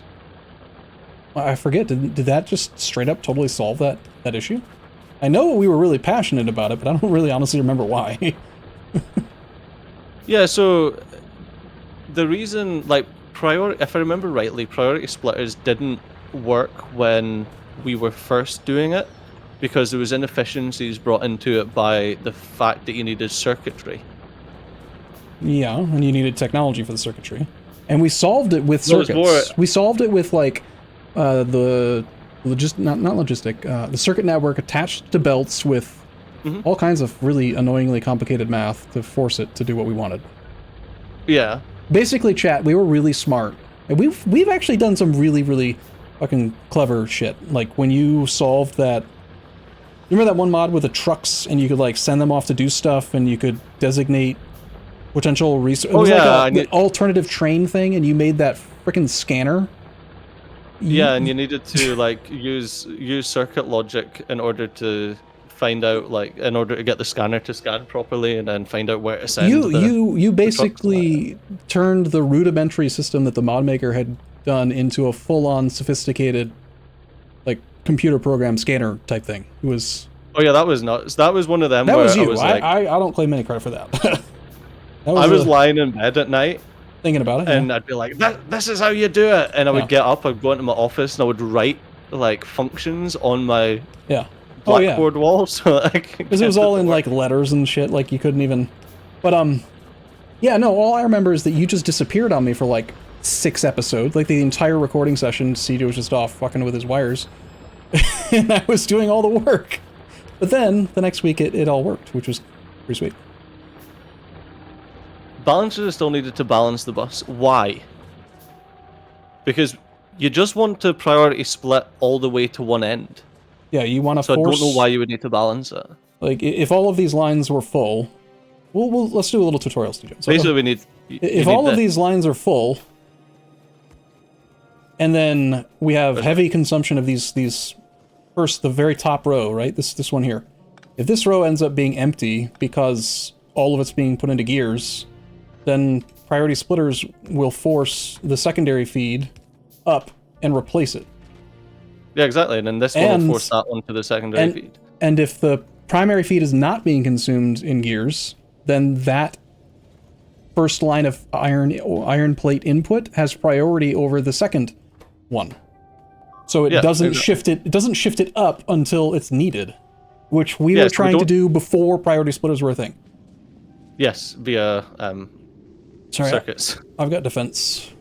I forget, did that just straight up totally solve that issue? I know we were really passionate about it, but I don't really honestly remember why. Yeah, so the reason, like, if I remember rightly, priority splitters didn't work when we were first doing it because there was inefficiencies brought into it by the fact that you needed circuitry. Yeah, and you needed technology for the circuitry. And we solved it with circuits. We solved it with, like, the circuit network attached to belts with all kinds of really annoyingly complicated math to force it to do what we wanted. Yeah. Basically, chat, we were really smart. And we've actually done some really, really fucking clever shit. Like, when you solved that... Remember that one mod with the trucks, and you could, like, send them off to do stuff, and you could designate potential resources? It was like an alternative train thing, and you made that frickin' scanner? Yeah, and you needed to, like, use circuit logic in order to find out, like, in order to get the scanner to scan properly, and then find out where to send you basically turned the rudimentary system that the mod maker had done into a full-on sophisticated, like, computer program scanner type thing. It was... Oh yeah, that was nuts. That was one of them that where was you. I was like... I don't claim any credit for that. I was lying in bed at night, thinking about it, and I'd be like, this is how you do it. And I would get up, I'd go into my office, and I would write, like, functions on my blackboard wall. So because it was all in, like, letters and shit, like, you couldn't even... But, yeah, no, all I remember is that you just disappeared on me for, like, 6 episodes. Like, the entire recording session, CJ was just off fucking with his wires. And I was doing all the work. But then, the next week, it all worked, which was pretty sweet. Balancers still needed to balance the bus. Why? Because you just want to priority split all the way to one end. Yeah, you want to force... So I don't know why you would need to balance it. Like, if all of these lines were full... Well, let's do a little tutorial, Steve. So basically, we need... If all of these lines are full, and then we have heavy consumption of these... First, the very top row, right? This one here. If this row ends up being empty because all of it's being put into gears... then priority splitters will force the secondary feed up and replace it. Yeah, exactly. And then this one will force that one to the secondary feed. And if the primary feed is not being consumed in gears, then that first line of iron plate input has priority over the second one. So it doesn't shift it. It doesn't shift it up until it's needed, which we were trying to do before priority splitters were a thing. Yes, via circuits. I've got defense.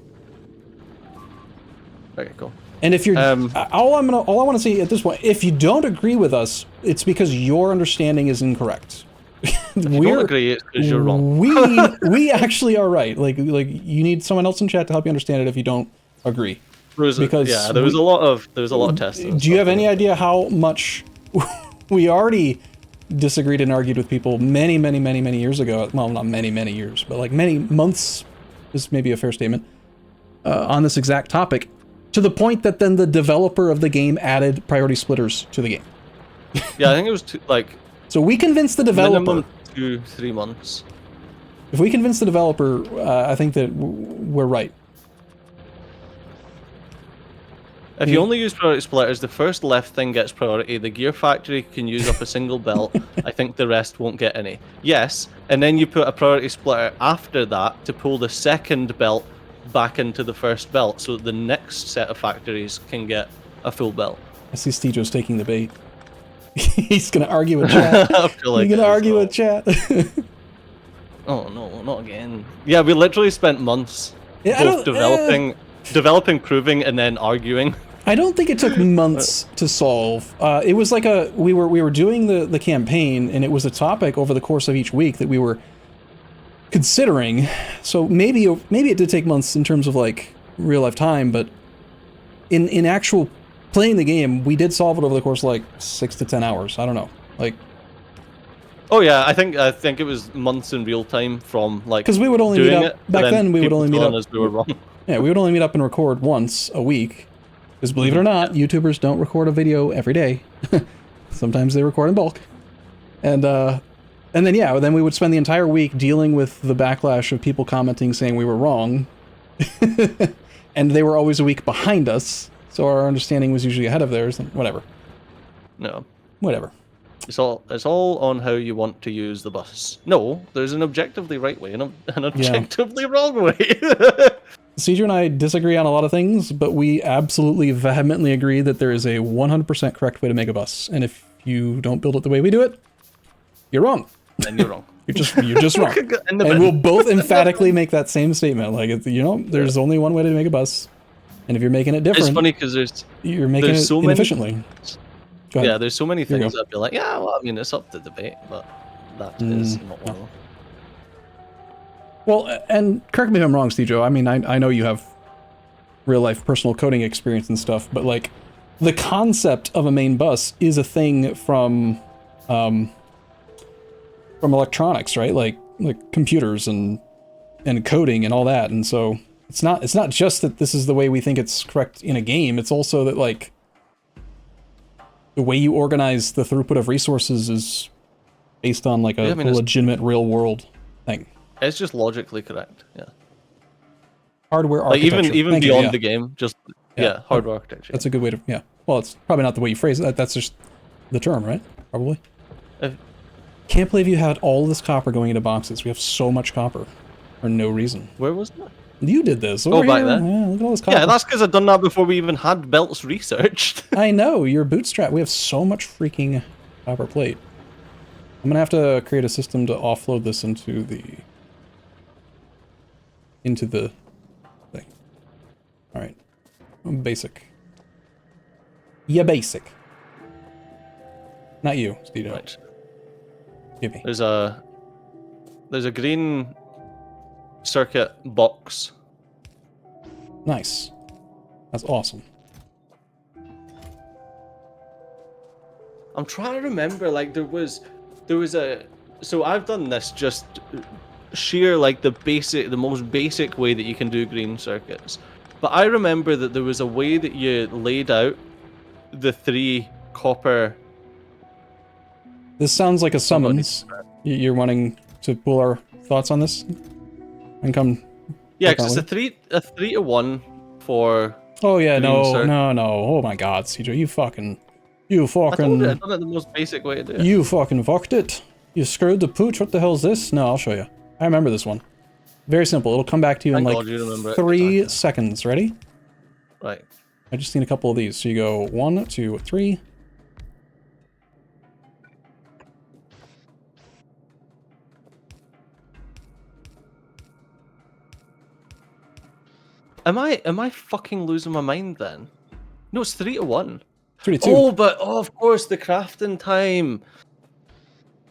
Okay, cool. And if you're all I want to say at this point, if you don't agree with us, it's because your understanding is incorrect. If you don't agree, it's because you're wrong. we actually are right. Like you need someone else in chat to help you understand it if you don't agree. There was a lot of testing. Do you have any idea how much we already disagreed and argued with people many years ago? Well, not many years, but like many months is maybe a fair statement on this exact topic, to the point that then the developer of the game added priority splitters to the game. Yeah, I think it was so we convinced the developer. Minimum 2-3 months. If we convince the developer, I think that we're right. If you only use priority splitters, the first left thing gets priority. The gear factory can use up a single belt. I think the rest won't get any. Yes, and then you put a priority splitter after that to pull the second belt back into the first belt, so that the next set of factories can get a full belt. I see Stejo's taking the bait. He's gonna argue with chat. He's gonna argue with chat. Oh no, not again. Yeah, we literally spent months both developing, proving, and then arguing. I don't think it took months to solve. It was like we were doing the campaign, and it was a topic over the course of each week that we were considering. So maybe it did take months in terms of like real life time, but in actual playing the game, we did solve it over the course of like 6 to 10 hours. I don't know, like. Oh yeah, I think it was months in real time from like. Because we would only meet up back then. We would only meet up. We were wrong. Yeah, we would only meet up and record once a week. Because believe it or not, YouTubers don't record a video every day. Sometimes they record in bulk. And then we would spend the entire week dealing with the backlash of people commenting saying we were wrong. And they were always a week behind us, so our understanding was usually ahead of theirs, and whatever. No. Whatever. It's all on how you want to use the bus. No, there's an objectively right way and an objectively wrong way. Caesar and I disagree on a lot of things, but we absolutely vehemently agree that there is a 100% correct way to make a bus. And if you don't build it the way we do it, you're wrong. Then you're wrong. You're just wrong. And we'll both emphatically make that same statement. Like, there's only one way to make a bus. And if you're making it different, it's funny because you're making it so inefficiently. Go ahead. Yeah, there's so many Here you things go. I'd be like, yeah, well, I mean, it's up to debate, but that is not one of them. Well, and correct me if I'm wrong, Steve Joe. I mean, I know you have real life personal coding experience and stuff, but like the concept of a main bus is a thing from electronics, right? Like computers and coding and all that. And so it's not just that this is the way we think it's correct in a game. It's also that like the way you organize the throughput of resources is based on like a legitimate real world thing. It's just logically correct. Yeah. Hardware Like architecture. even beyond the game, just hardware architecture. That's a good way to Well, it's probably not the way you phrase it. That's just the term, right? Probably. Can't believe you had all this copper going into boxes. We have so much copper for no reason. Where was that? You did this. Back then. Yeah, look at all this copper. Yeah, that's because I've done that before we even had belts researched. I know, you're bootstrapped. We have so much freaking copper plate. I'm gonna have to create a system to offload this into the thing. Alright. Basic. Yeah, basic. Not you, Steve. Right. Give me. There's a green circuit box. Nice. That's awesome. I'm trying to remember, like there was a, so I've done this just sheer like the most basic way that you can do green circuits. But I remember that there was a way that you laid out the 3 copper. This sounds like a summons. You're wanting to pull our thoughts on this? And come. Yeah, because it's a 3 to 1 for. Oh yeah, no. Oh my God, CJ, you fucking. I told you, I've done it the most basic way to do it. You fucking fucked it. You screwed the pooch. What the hell is this? No, I'll show you. I remember this one. Very simple. It'll come back to you in like 3 seconds. Ready? Right. I just need a couple of these. So you go 1, 2, 3. Am I fucking losing my mind then? No, it's 3 to 1. 3 to 2. Oh, but of course the crafting time.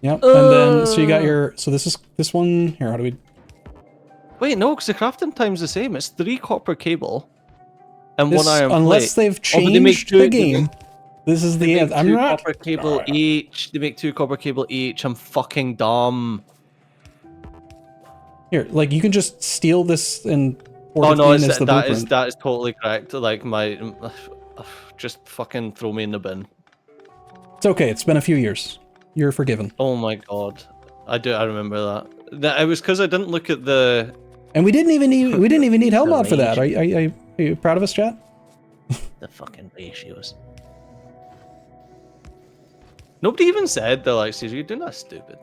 Yep. And then so you got your. So this one here. How do we? Wait, no, because the crafting time's the same. It's 3 copper cable and 1 iron plate. Unless they've changed the game. This is the end. I'm not. Copper cable each. They make 2 copper cable each. I'm fucking dumb. Here, like you can just steal this and. Oh no, that is totally correct. Like just fucking throw me in the bin. It's okay. It's been a few years. You're forgiven. Oh my God, I remember that. It was because I didn't look at the. And we didn't even need Hellbot for that. Are you proud of us, chat? The fucking ratios. Nobody even said they're like, you're doing that stupid.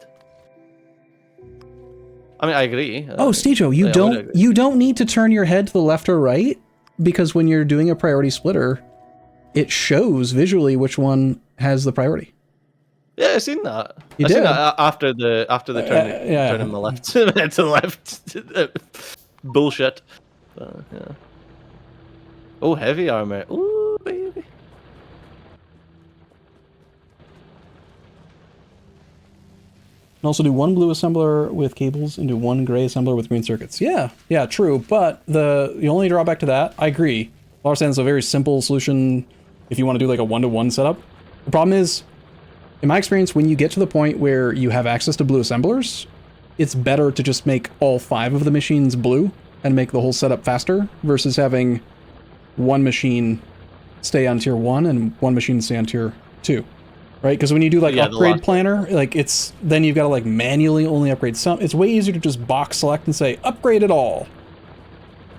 I mean, I agree. Oh, Stejo, you don't need to turn your head to the left or right because when you're doing a priority splitter, it shows visually which one has the priority. Yeah, I've seen that. You I've did seen that after the turning the left to the left. Bullshit. Yeah. Oh, heavy armor. Ooh, baby. And also do 1 blue assembler with cables and do 1 gray assembler with green circuits. Yeah, true. But the only drawback to that, I agree. I understand it's a very simple solution if you want to do like a 1-to-1 setup. The problem is, in my experience, when you get to the point where you have access to blue assemblers, it's better to just make all 5 of the machines blue and make the whole setup faster versus having 1 machine stay on tier 1 and 1 machine stay on tier 2. Right, because when you do like upgrade planner, like then you've got to like manually only upgrade some. It's way easier to just box select and say upgrade it all.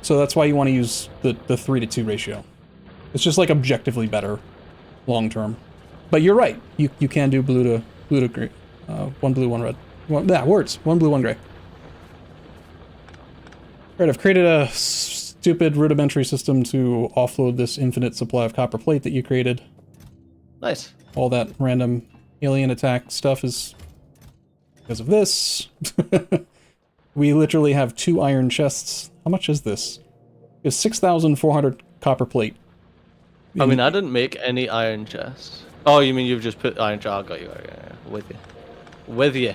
So that's why you want to use the 3 to 2 ratio. It's just like objectively better, long term. But you're right. You can do blue to gray, 1 blue 1 red. Words 1 blue 1 gray. Right, I've created a stupid rudimentary system to offload this infinite supply of copper plate that you created. Nice. All that random alien attack stuff is because of this. We literally have 2 iron chests. How much is this? It's 6,400 copper plate. I mean, I didn't make any iron chests. Oh, you mean you've just put iron jar? Got you. With you. With you.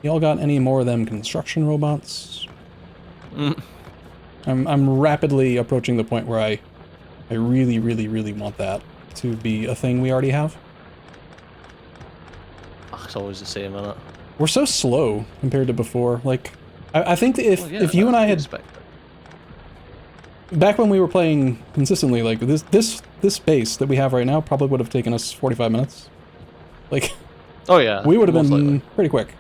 Y'all got any more of them construction robots? Mm. I'm rapidly approaching the point where I really, really, really want that to be a thing we already have. It's always the same, isn't it? We're so slow compared to before. Like, I think that if you and I had back when we were playing consistently, like this base that we have right now probably would have taken us 45 minutes. Like, oh yeah, we would have been likely pretty quick.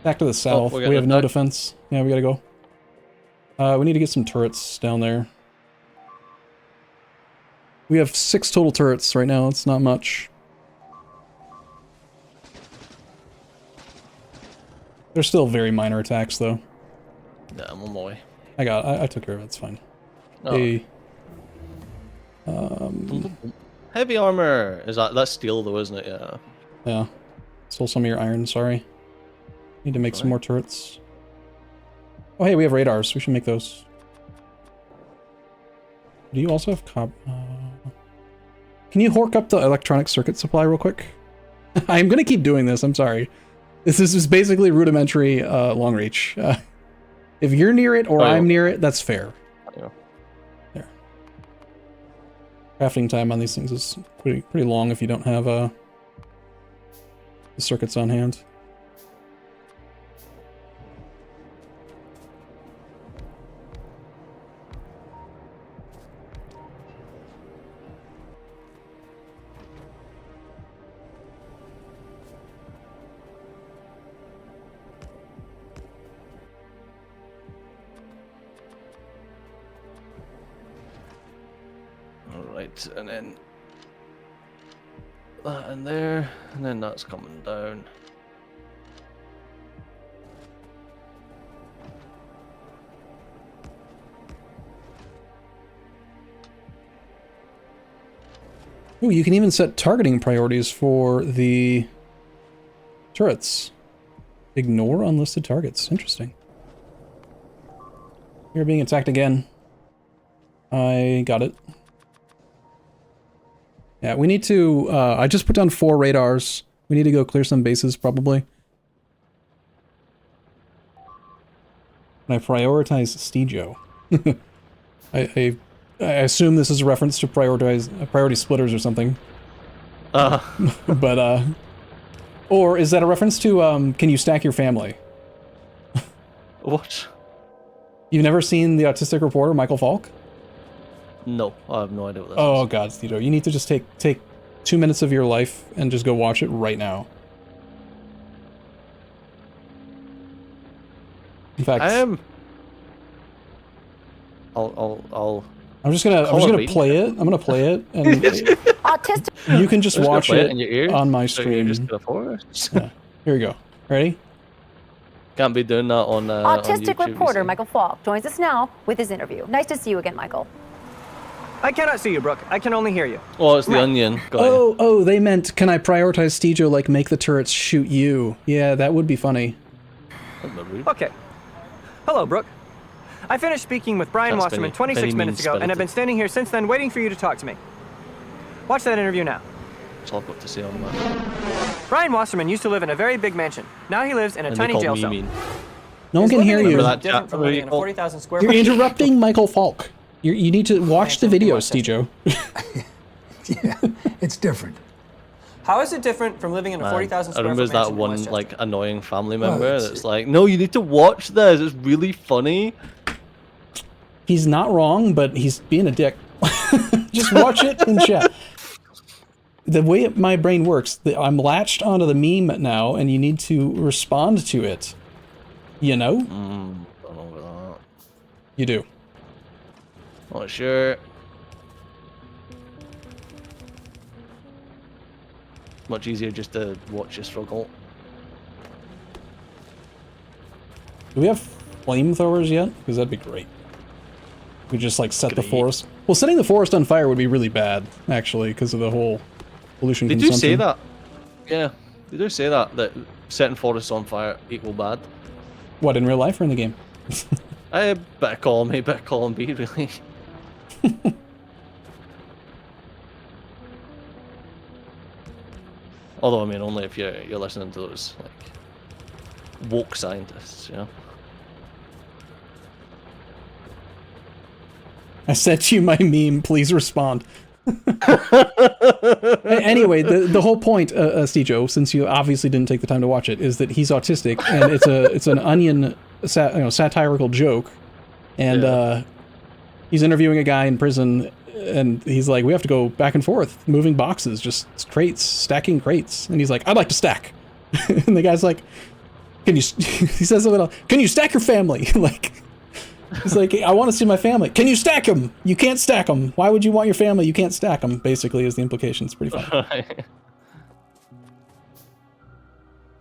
Back to the south. We have no defense. Yeah, we gotta go. We need to get some turrets down there. We have 6 total turrets right now. It's not much. They're still very minor attacks, though. Yeah, I'm on my way. I took care of it. It's fine. Oh. Hey. Heavy armor. That's steel though, isn't it? Yeah. Yeah. Stole some of your iron. Sorry. Need to make some more turrets. Oh, hey, we have radars. We should make those. Do you also have Can you hork up the electronic circuit supply real quick? I'm gonna keep doing this. I'm sorry. This is basically rudimentary long reach. If you're near it or I'm near it, that's fair. Yeah. There. Crafting time on these things is pretty long if you don't have the circuits on hand. Alright, and then that in there, and then that's coming down. Ooh, you can even set targeting priorities for the turrets. Ignore unlisted targets. Interesting. You're being attacked again. I got it. Yeah, we need to, I just put down 4 radars. We need to go clear some bases, probably. And I prioritize Stejo. I assume this is a reference to priority splitters or something. But, or is that a reference to, can you stack your family? What? You've never seen the autistic reporter, Michael Falk? No, I have no idea what that is. Oh god, Stejo, you need to just take 2 minutes of your life and just go watch it right now. In fact, I'm just gonna play it. I'm gonna play it, and you can just watch it in your ear, on my so stream. just Yeah. Here we go. Ready? Can't be doing that on Autistic on YouTube, reporter Michael Falk joins us now with his interview. Nice to see you again, Michael. I cannot see you, Brooke. I can only hear you. Oh, it's the onion. Got you. Oh, they meant, can I prioritize Stejo, like make the turrets shoot you? Yeah, that would be funny. Okay. Hello, Brooke. I finished speaking with Brian Wasserman 26 minutes ago, and I've been standing here since then waiting for you to talk to me. Watch that interview now. That's all I've got to say on that. Brian Wasserman used to live in a very big mansion. Now he lives in a tiny jail cell. No one can hear you. Different from living in a 40,000 square You're interrupting Michael Falk. You need to watch the video, Stejo. Yeah, it's different. How is it different from living in a 40,000 square foot Arumba's mansion that in one Westchester? like annoying family member that's like, no, you need to watch this. It's really funny. He's not wrong, but he's being a dick. Just watch it and chat. The way my brain works, I'm latched onto the meme now, and you need to respond to it. You know? Don't know about that. You do. Not sure. Much easier just to watch you struggle. Do we have flamethrowers yet? Because that'd be great. We just like set the forest. Well, setting the forest on fire would be really bad, actually, because of the whole pollution They consumption. do say that. Yeah. They do say that setting forests on fire equal bad. What, in real life or in the game? Bit of column A, bit of column B, really. Although, I mean, only if you're listening to those, like, woke scientists, you know? I sent you my meme, please respond. Anyway, the whole point, Stejo, since you obviously didn't take the time to watch it, is that he's autistic, and it's an onion satirical joke, and he's interviewing a guy in prison, and he's like, we have to go back and forth, moving boxes, just crates, stacking crates, and he's like, I'd like to stack, and the guy's like, can you? He says a little, can you stack your family? Like. He's like, I want to see my family. Can you stack them? You can't stack them. Why would you want your family? You can't stack them, basically, is the implication. It's pretty funny.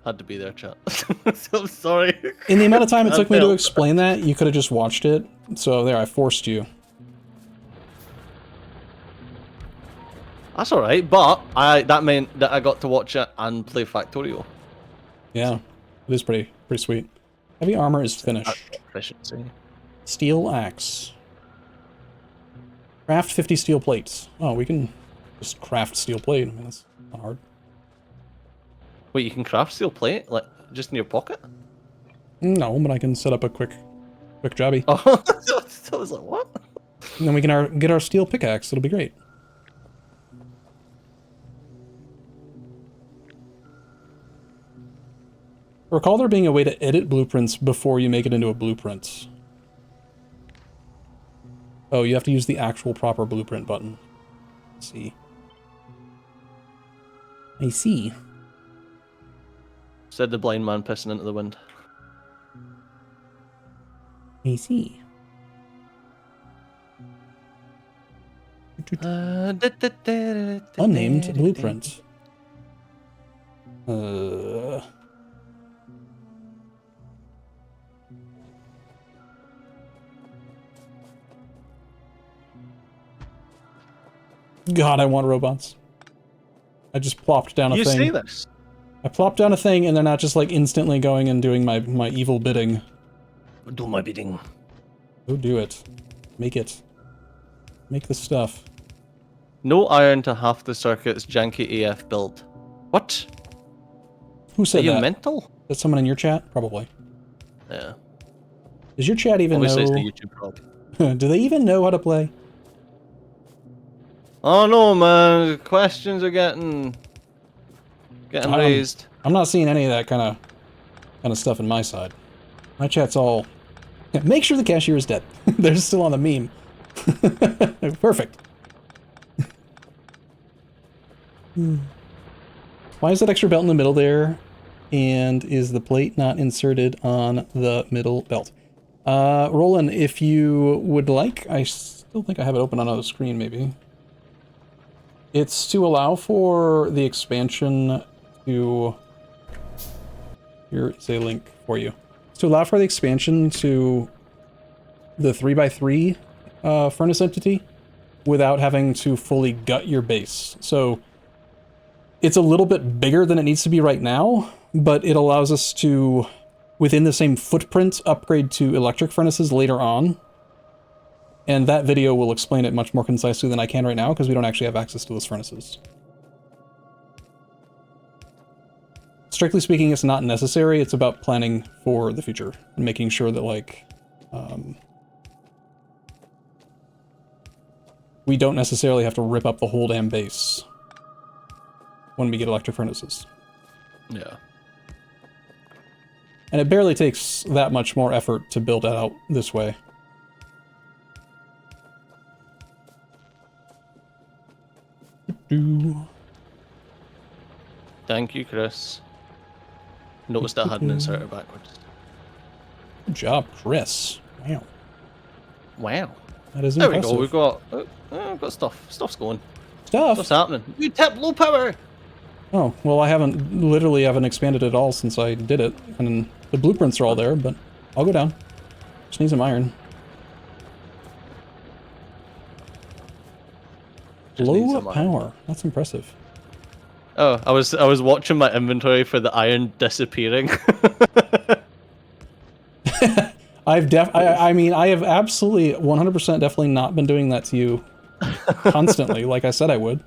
Had to be there, chat. So sorry. In the amount of time it took me to explain that, you could have just watched it. So there, I forced you. That's alright, but that meant that I got to watch it and play Factorio. Yeah, it is pretty sweet. Heavy armor is finished. Efficiency. Steel axe. Craft 50 steel plates. Oh, we can just craft steel plate. I mean, that's not hard. Wait, you can craft steel plate? Like, just in your pocket? No, but I can set up a quick jobby. Oh, I was like, what? And then we can get our steel pickaxe. It'll be great. Recall there being a way to edit blueprints before you make it into a blueprint. Oh, you have to use the actual proper blueprint button. Let's see. I see. Said the blind man pissing into the wind. I see. Unnamed blueprint. God, I want robots. I just plopped down a thing. You see this? I plopped down a thing, and they're not just like instantly going and doing my evil bidding. Do my bidding. Go do it. Make it. Make the stuff. No iron to half the circuit's janky AF build. What? Who said that? Are you mental? Is that someone in your chat? Probably. Yeah. Does your chat even Obviously know? it's the YouTube problem. Do they even know how to play? Oh no, man! Questions are getting raised. I'm not seeing any of that kind of stuff in my side. My chat's all. Yeah, make sure the cashier is dead. They're still on the meme. Perfect. Why is that extra belt in the middle there? And is the plate not inserted on the middle belt? Roland, if you would like, I still think I have it open on another screen, maybe. It's to allow for the expansion to... Here is a link for you. It's to allow for the expansion to the 3x3 furnace entity without having to fully gut your base. So it's a little bit bigger than it needs to be right now, but it allows us to, within the same footprint, upgrade to electric furnaces later on. And that video will explain it much more concisely than I can right now, because we don't actually have access to those furnaces. Strictly speaking, it's not necessary. It's about planning for the future and making sure that, like, we don't necessarily have to rip up the whole damn base when we get electric furnaces. Yeah. And it barely takes that much more effort to build it out this way. Thank you, Chris. Noticed I hadn't inserted backwards. Good job, Chris. Wow. Wow. That is there impressive. we go. We've got stuff. Stuff's going. Stuff? Stuff's happening. You tap low power! Oh, well, I haven't expanded at all since I did it. And the blueprints are all there, but I'll go down. Just need some iron. Low power. That's impressive. Oh, I was watching my inventory for the iron disappearing. I mean, I have absolutely 100% definitely not been doing that to you constantly, like I said I would.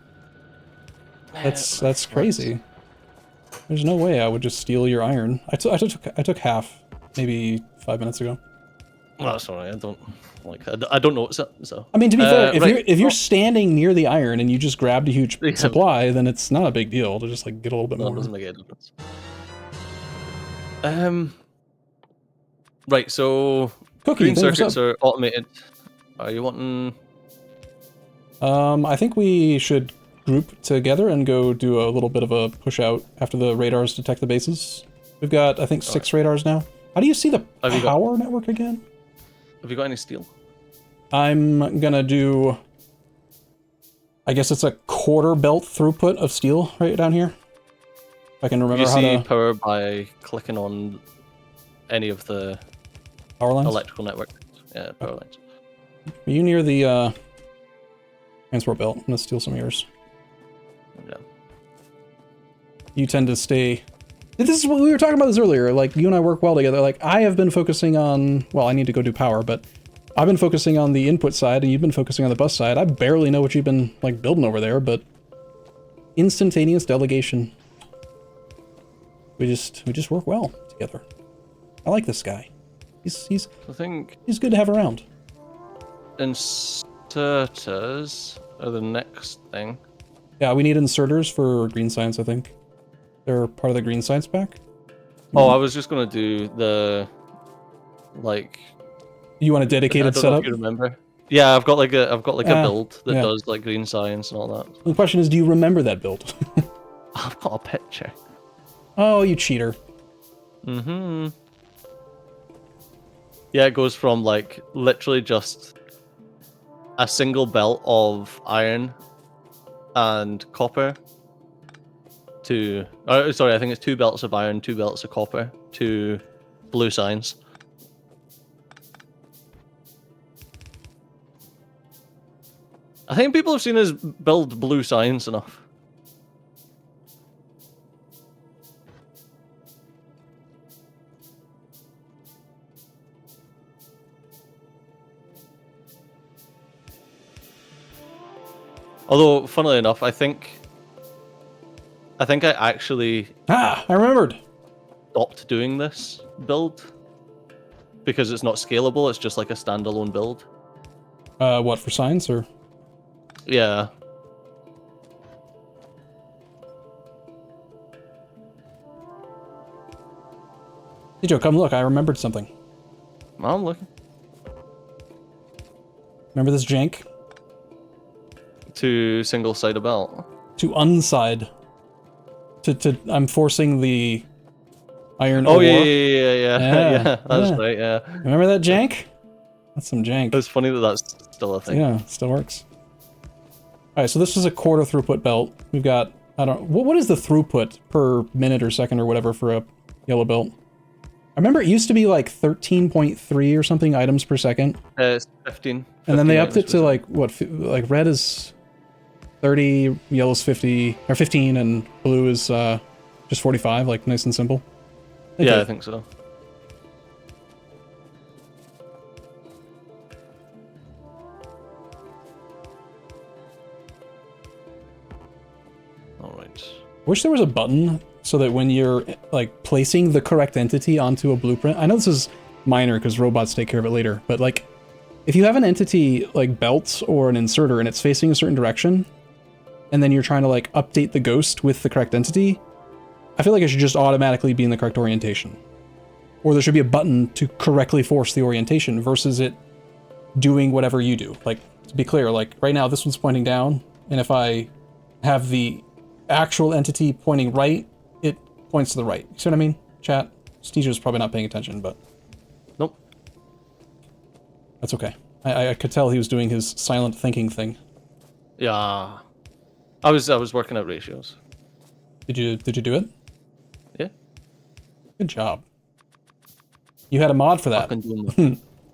That's crazy. There's no way I would just steal your iron. I took half, maybe 5 minutes ago. Oh, sorry, I don't know what's up. So I mean, to be fair, if you're right. standing near the iron and you just grabbed a huge supply, then it's not a big deal to just like get a little bit more. It doesn't make a difference. Right, so Cookie, green circuits are automated. Are you wanting? I think we should group together and go do a little bit of a push out after the radars detect the bases. We've got, I think, 6 radars now. How do you see the power network again? Have you got any steel? I'm gonna do, I guess it's a quarter belt throughput of steel right down here. If I can remember how to... You see power by clicking on any of the power lines? Electrical network. Yeah, power lines. Are you near the transport belt? I'm gonna steal some of yours. Yeah. You tend to stay... This is what we were talking about this earlier, like, you and I work well together. Like, I have been focusing on... Well, I need to go do power, but I've been focusing on the input side, and you've been focusing on the bus side. I barely know what you've been, like, building over there, but... Instantaneous delegation. We just work well together. I like this guy. He's good to have around. Inserters are the next thing. Yeah, we need inserters for green science, I think. They're part of the green science pack. Oh, I was just gonna do the, like... You want a dedicated setup? I don't know if you remember. Yeah, I've got like a build that does like green science and all that. The question is, do you remember that build? I've got a picture. Oh, you cheater. Mm-hmm. Yeah, it goes from like literally just a single belt of iron and copper to... sorry, I think it's 2 belts of iron, 2 belts of copper to blue science. I think people have seen us build blue science enough. Although, funnily enough, I think I actually... I remembered! Stopped doing this build. Because it's not scalable, it's just like a standalone build. What, for science, or...? Yeah. Hey Joe, come look, I remembered something. I'm looking. Remember this jank? To single-side a belt. To unside. I'm forcing the iron ore. Oh, yeah, that's right, yeah. Remember that jank? That's some jank. It's funny that that's still a thing. Yeah, it still works. Alright, so this is a quarter throughput belt. We've got, I don't know, what is the throughput per minute or second or whatever for a yellow belt? I remember it used to be like 13.3 or something items per second. It's 15. And then they upped it to like, what, like red is 30, yellow's 50, or 15, and blue is just 45, like nice and simple. I think so. Alright. Wish there was a button so that when you're like placing the correct entity onto a blueprint, I know this is minor because robots take care of it later, but like if you have an entity like belt or an inserter and it's facing a certain direction, and then you're trying to like update the ghost with the correct entity, I feel like it should just automatically be in the correct orientation. Or there should be a button to correctly force the orientation versus it doing whatever you do. Like, to be clear, like right now this one's pointing down, and if I have the actual entity pointing right, it points to the right. You see what I mean? Chat? Steejo's probably not paying attention, but... Nope. That's okay. I could tell he was doing his silent thinking thing. Yeah. I was working out ratios. Did you do it? Yeah. Good job. You had a mod for that.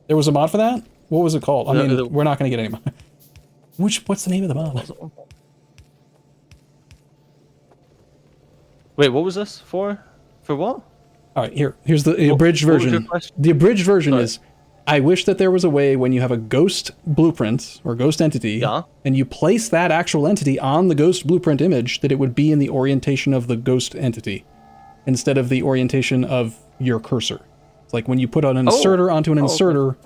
There was a mod for that? What was it called? I mean, we're not going to get any mod. What's the name of the mod? Wait, what was this for? For what? All right, here's the abridged what was your version. question? The abridged version Sorry. is, I wish that there was a way when you have a ghost blueprint or ghost entity, Yeah. and you place that actual entity on the ghost blueprint image, that it would be in the orientation of the ghost entity instead of the orientation of your cursor. It's like when you put an inserter onto an inserter,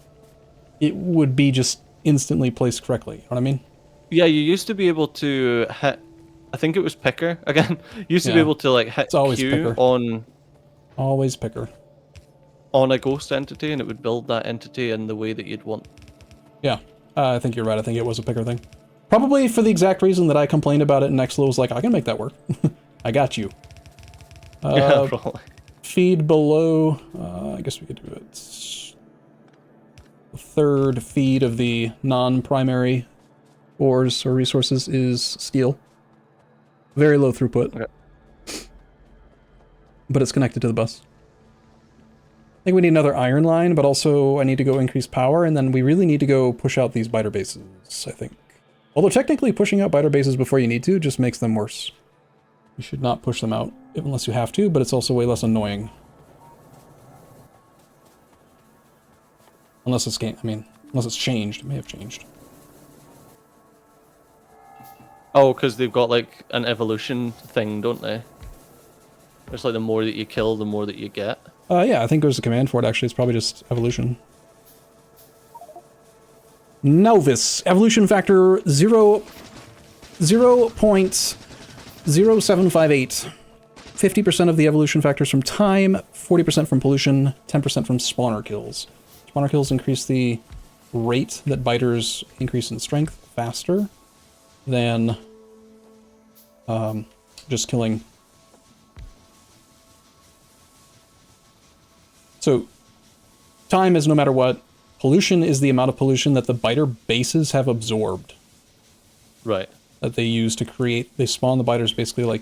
it would be just instantly placed correctly. You know what I mean? Yeah, you used to be able to hit. I think it was picker again. You used to be Yeah. able to like hit It's always Q picker. Always picker. on a ghost entity, and it would build that entity in the way that you'd want. Yeah, I think you're right. I think it was a picker thing. Probably for the exact reason that I complained about it, and Nextlo was like, I can make that work. I got you. Yeah, probably. Feed below, I guess we could do it. The third feed of the non-primary ores or resources is steel. Very low throughput. Okay. But it's connected to the bus. I think we need another iron line, but also I need to go increase power, and then we really need to go push out these biter bases, I think. Although technically pushing out biter bases before you need to just makes them worse. You should not push them out unless you have to, but it's also way less annoying. Unless it's unless it's changed. It may have changed. Oh, because they've got like an evolution thing, don't they? It's like the more that you kill, the more that you get. Yeah, I think there's a command for it, actually. It's probably just evolution. Novice. Evolution factor 0.0758. 50% of the evolution factors from time, 40% from pollution, 10% from spawner kills. Spawner kills increase the rate that biters increase in strength faster than just killing. So, time is no matter what. Pollution is the amount of pollution that the biter bases have absorbed. Right. That they use to create, they spawn the biters basically like,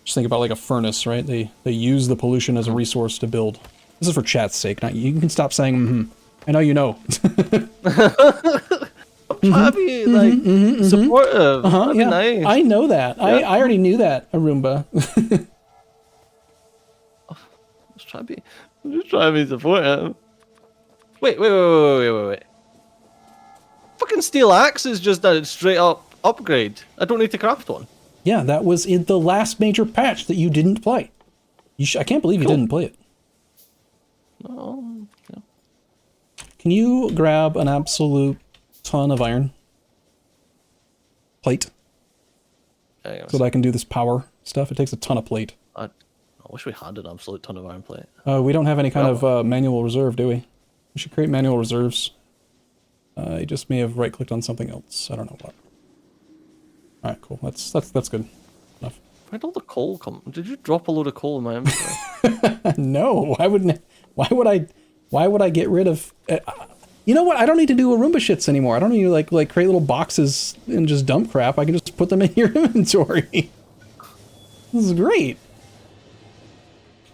just think about like a furnace, right? They use the pollution as a resource to build. This is for chat's sake, not you. You can stop saying, mm-hmm. I know you know. Happy, like, supportive. That'd be Yeah, nice. I know that. Yeah. I already knew that, Arumba. Just try to be supportive. Wait. Fucking steel axe is just a straight up upgrade. I don't need to craft one. Yeah, that was in the last major patch that you didn't play. I can't believe you didn't play it. Oh, yeah. Can you grab an absolute ton of iron plate so that I can do this power stuff? It takes a ton of plate. I wish we had an absolute ton of iron plate. We don't have any kind of manual reserve, do we? We should create manual reserves. I just may have right-clicked on something else. I don't know what. All right, cool. That's good enough. Where'd all the coal come? Did you drop a load of coal in my inventory? No, why would I get rid of? You know what? I don't need to do Arumba shits anymore. I don't need to like create little boxes and just dump crap. I can just put them in your inventory. This is great.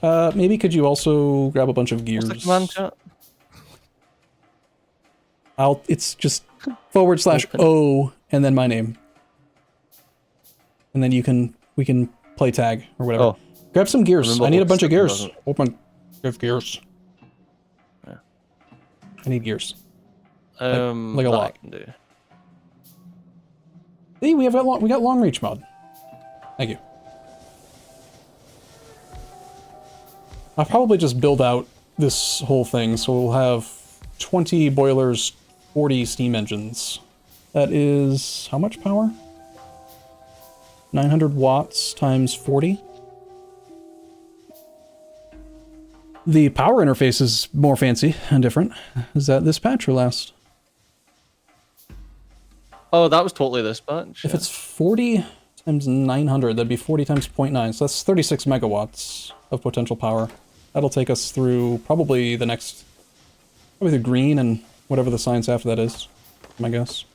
Maybe could you also grab a bunch of gears? What's the command chat? It's just /O and then my name. And then we can play tag or whatever. Oh. Grab some gears. Remember I need a bunch of gears. doesn't- Open. Give gears. Yeah. I need gears. Like a that lot. I can do. See, we got long reach mod. Thank you. I'll probably just build out this whole thing, so we'll have 20 boilers, 40 steam engines. That is how much power? 900 watts times 40. The power interface is more fancy and different. Is that this patch or last? Oh, that was totally this batch. If it's 40 times 900, that'd be 40 times 0.9, so that's 36 megawatts of potential power. That'll take us through probably the green and whatever the science after that is, my guess.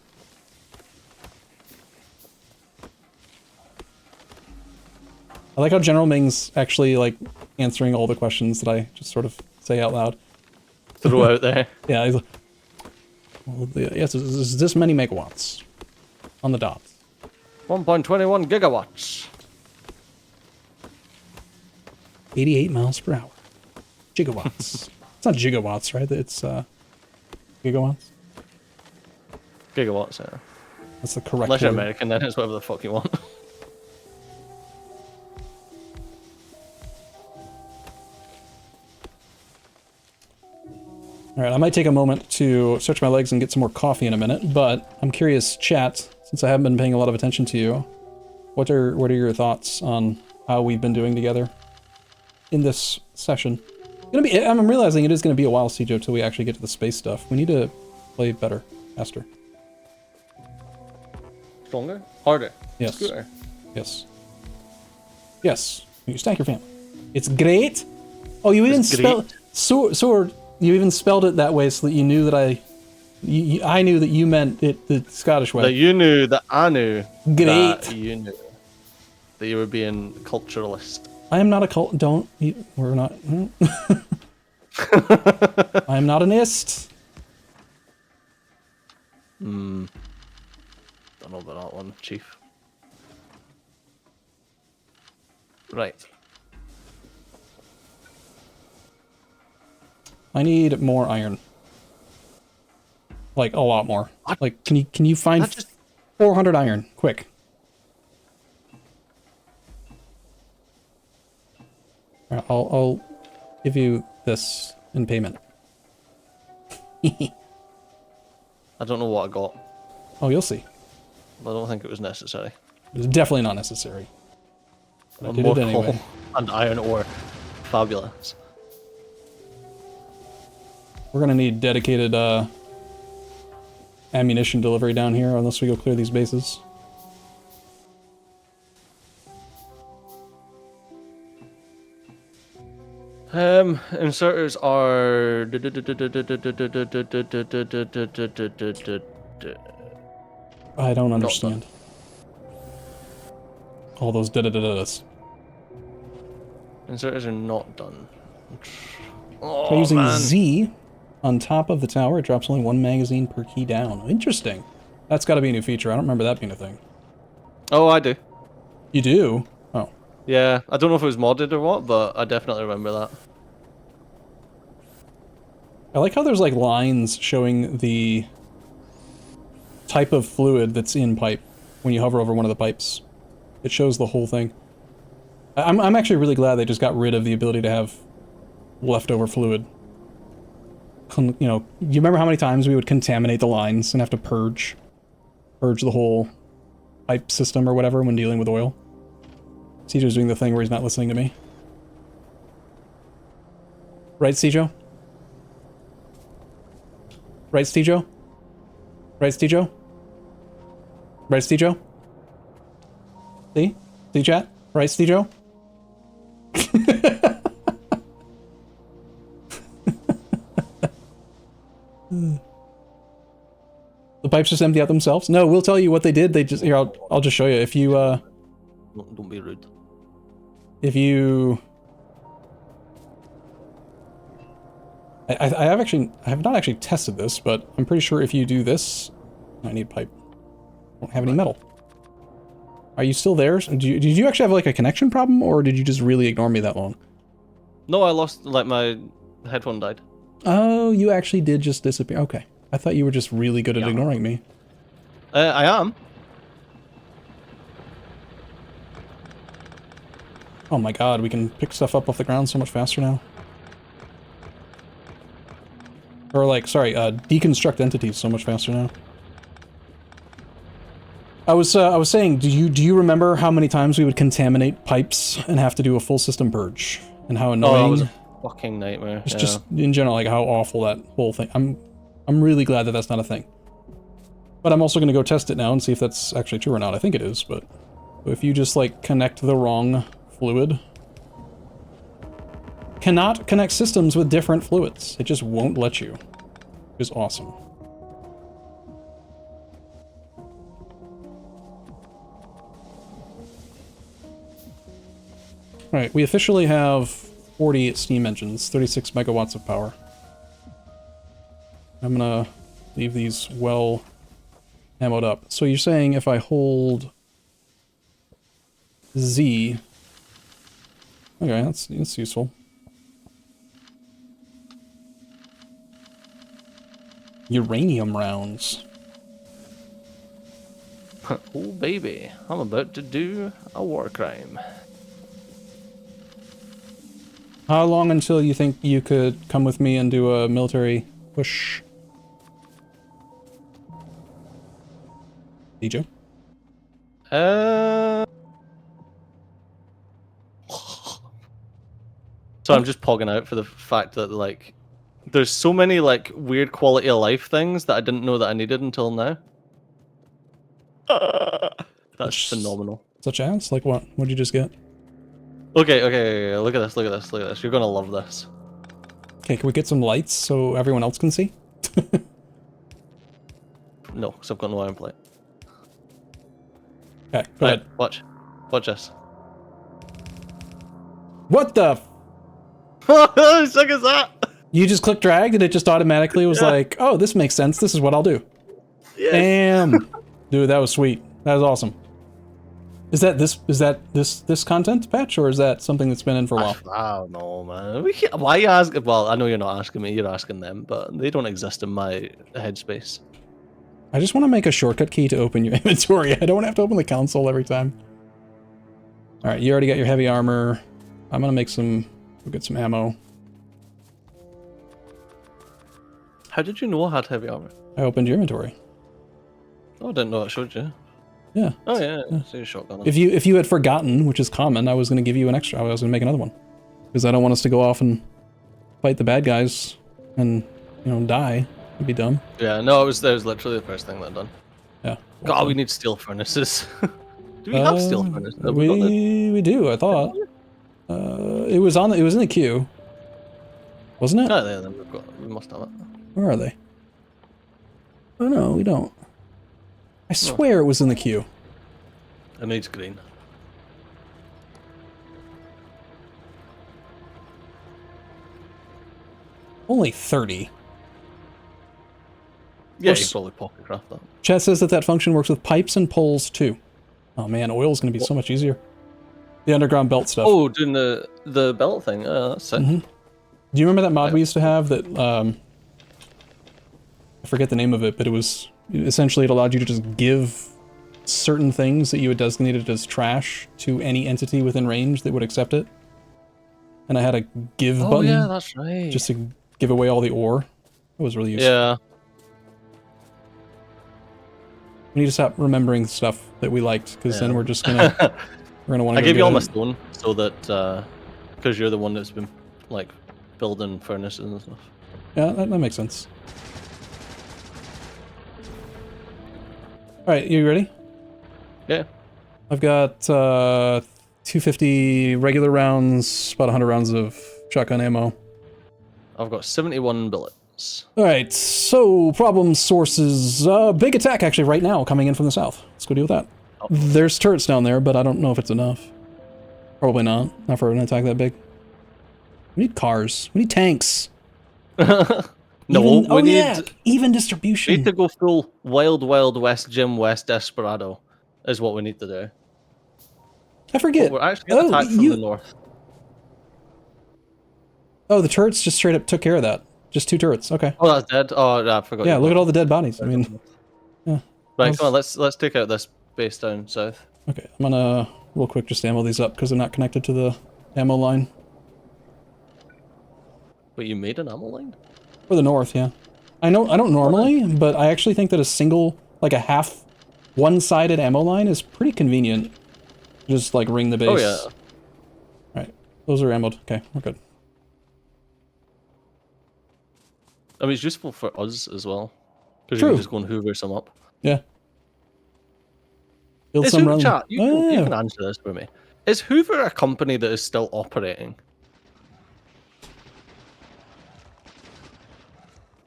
I like how General Ming's actually like answering all the questions that I just sort of say out loud. Throw out there. Yeah, he's like, well, yes, it's this many megawatts on the dot. 1.21 gigawatts. 88 miles per hour. Gigawatts. It's not gigawatts, right? It's gigawatts. Gigawatts, yeah. That's the correct Unless you're word. American, then it's whatever the fuck you want. Alright, I might take a moment to stretch my legs and get some more coffee in a minute, but I'm curious, chat, since I haven't been paying a lot of attention to you, what are your thoughts on how we've been doing together in this session? I'm realizing it is going to be a while, Cjo, till we actually get to the space stuff. We need to play better, faster. Stronger? Harder? Yes. Scooter? Yes. Yes. You stack your family. It's great. Oh, you even spelled sword. You even spelled it that way so that you knew that I knew that you meant it the Scottish way. That you knew that I knew. Great. That you knew that you were being culturalist. I am not a cult. We're not. I am not an ist. Don't know about that one, Chief. Right. I need more iron. Like a lot more. What? Like, can you find 400 iron quick? All right, I'll give you this in payment. I don't know what I got. Oh, you'll see. I don't think it was necessary. It was definitely not necessary. But I did it anyway. Coal and iron ore. Fabulous. We're gonna need dedicated ammunition delivery down here unless we go clear these bases. Inserters are. I don't understand. All those da-da-da-das. Inserters are not done. By using Z on top of the tower, it drops only one magazine per key down. Interesting. That's got to be a new feature. I don't remember that being a thing. Oh, I do. You do? Oh. Yeah, I don't know if it was modded or what, but I definitely remember that. I like how there's like lines showing the type of fluid that's in pipe when you hover over one of the pipes. It shows the whole thing. I'm actually really glad they just got rid of the ability to have leftover fluid. You know, you remember how many times we would contaminate the lines and have to purge the whole pipe system or whatever when dealing with oil? Cjo's doing the thing where he's not listening to me. Right, Cjo? Right, Cjo? Right, Cjo? Right, Cjo? See? See, chat? Right, Cjo? The pipes just empty out themselves? No, we'll tell you what they did. They just here. I'll just show you. If you Don't be rude. if you I have not actually tested this, but I'm pretty sure if you do this, I need pipe. I don't have any metal. Are you still there? Did you actually have like a connection problem, or did you just really ignore me that long? No, I lost, like, my headphone died. Oh, you actually did just disappear. Okay. I thought you were just really good at ignoring me. I am. Oh my god, we can pick stuff up off the ground so much faster now. Or like, sorry, deconstruct entities so much faster now. I was saying, do you remember how many times we would contaminate pipes and have to do a full system purge? And how annoying. Oh, it was a fucking nightmare. It's just, in general, like how awful that whole thing. I'm really glad that that's not a thing. But I'm also going to go test it now and see if that's actually true or not. I think it is, but if you just like connect the wrong fluid, cannot connect systems with different fluids. It just won't let you. Which is awesome. Alright, we officially have 40 steam engines, 36 megawatts of power. I'm gonna leave these well ammoed up. So you're saying if I hold Z, Okay, that's useful. Uranium rounds. Oh baby, I'm about to do a war crime. How long until you think you could come with me and do a military push? DJ? So I'm just pogging out for the fact that, like, there's so many, like, weird quality of life things that I didn't know that I needed until now. That's phenomenal. Such as? Like what? What'd you just get? Okay, look at this, look at this, look at this. You're gonna love this. Okay, can we get some lights so everyone else can see? No, because I've got no iron plate. Okay, go ahead. Watch. Watch this. What the? How sick is that? You just click drag and it just automatically was like, oh, this makes sense. This is what I'll do. Yes. Damn. Dude, that was sweet. That was awesome. Is that this content patch, or is that something that's been in for a while? I don't know, man. Why are you asking? Well, I know you're not asking me, you're asking them, but they don't exist in my headspace. I just want to make a shortcut key to open your inventory. I don't want to have to open the console every time. Alright, you already got your heavy armor. I'm gonna make some... We'll get some ammo. How did you know I had heavy armor? I opened your inventory. Oh, I didn't know it showed you. Yeah. Oh yeah. So your shotgun. If you had forgotten, which is common, I was going to give you an extra. I was going to make another one. Because I don't want us to go off and fight the bad guys and, you know, die. It'd be dumb. Yeah, no, that was literally the first thing that I'd done. Yeah. God, we need steel furnaces. Do we have steel furnaces? Have We do, I thought. It was in the queue. Wasn't it? No, yeah, we must have it. Where are they? Oh no, we don't. I swear it was in the queue. It needs green. Only 30. Yeah, you can probably pocket craft that. Chat says that function works with pipes and poles too. Oh man, oil's gonna be so much easier. The underground belt stuff. Oh, doing the belt thing. That's sick. Do you remember that mod we used to have that, I forget the name of it, but it was, essentially it allowed you to just give certain things that you had designated as trash to any entity within range that would accept it. And I had a give button. Oh yeah, that's right. Just to give away all the ore. That was really useful. Yeah. We need to stop remembering stuff that we liked, because then we're just gonna want to. I gave you all my stone so that because you're the one that's been like building furnaces and stuff. Yeah, that makes sense. All right, you ready? Yeah. I've got 250 regular rounds, about 100 rounds of shotgun ammo. I've got 71 bullets. All right, so problem sources. Big attack actually right now coming in from the south. Let's go deal with that. Oh. There's turrets down there, but I don't know if it's enough. Probably not. Not for an attack that big. We need cars. We need tanks. No, we need even distribution. We need to go full Wild Wild West Jim West Desperado is what we need to do. I forget. We're actually getting attacked from the north. Oh, the turrets just straight up took care of that. Just 2 turrets. Okay. Oh, that's dead. Oh, I forgot. Yeah, look at all the dead bodies. I mean, yeah. Right, come on. Let's take out this base down south. Okay, I'm gonna real quick just ammo these up because they're not connected to the ammo line. Wait, you made an ammo line? For the north, yeah. I don't normally, but I actually think that a single, like a half one-sided ammo line is pretty convenient. Just like ring the base. Oh yeah. Right, those are ammoed. Okay, we're good. I mean, it's useful for us as well. Because you can just go and hoover some up. Yeah. Build some run. Chat, you can answer this for me. Is Hoover a company that is still operating?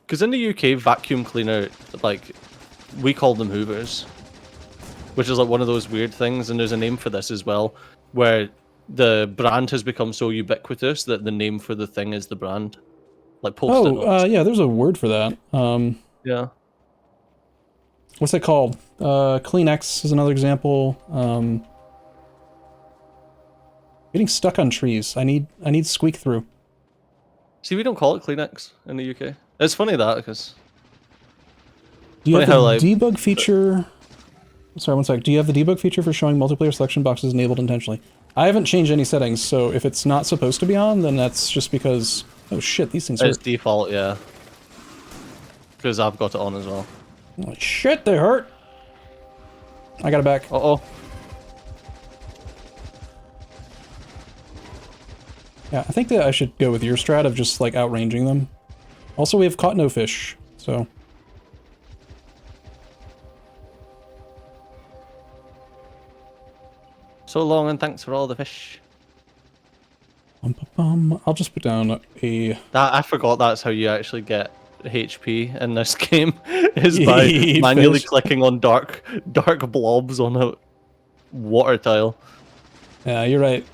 Because in the UK, vacuum cleaner, like, we call them Hoovers. Which is like one of those weird things, and there's a name for this as well, where the brand has become so ubiquitous that the name for the thing is the brand. Like Post-it notes. Yeah, there's a word for that. Yeah. What's it called? Kleenex is another example. Getting stuck on trees. I need squeak through. See, we don't call it Kleenex in the UK. It's funny that, because... Do you have the debug feature... Sorry, one sec. Do you have the debug feature for showing multiplayer selection boxes enabled intentionally? I haven't changed any settings, so if it's not supposed to be on, then that's just because... Oh shit, these things hurt. It's default, yeah. Because I've got it on as well. Oh, shit, they hurt! I got it back. Uh-oh. Yeah, I think that I should go with your strat of just, like, outranging them. Also, we have caught no fish, so... So long, and thanks for all the fish. I'll just put down a... I forgot that's how you actually get HP in this game, is by manually clicking on dark blobs on a water tile. Yeah, you're right.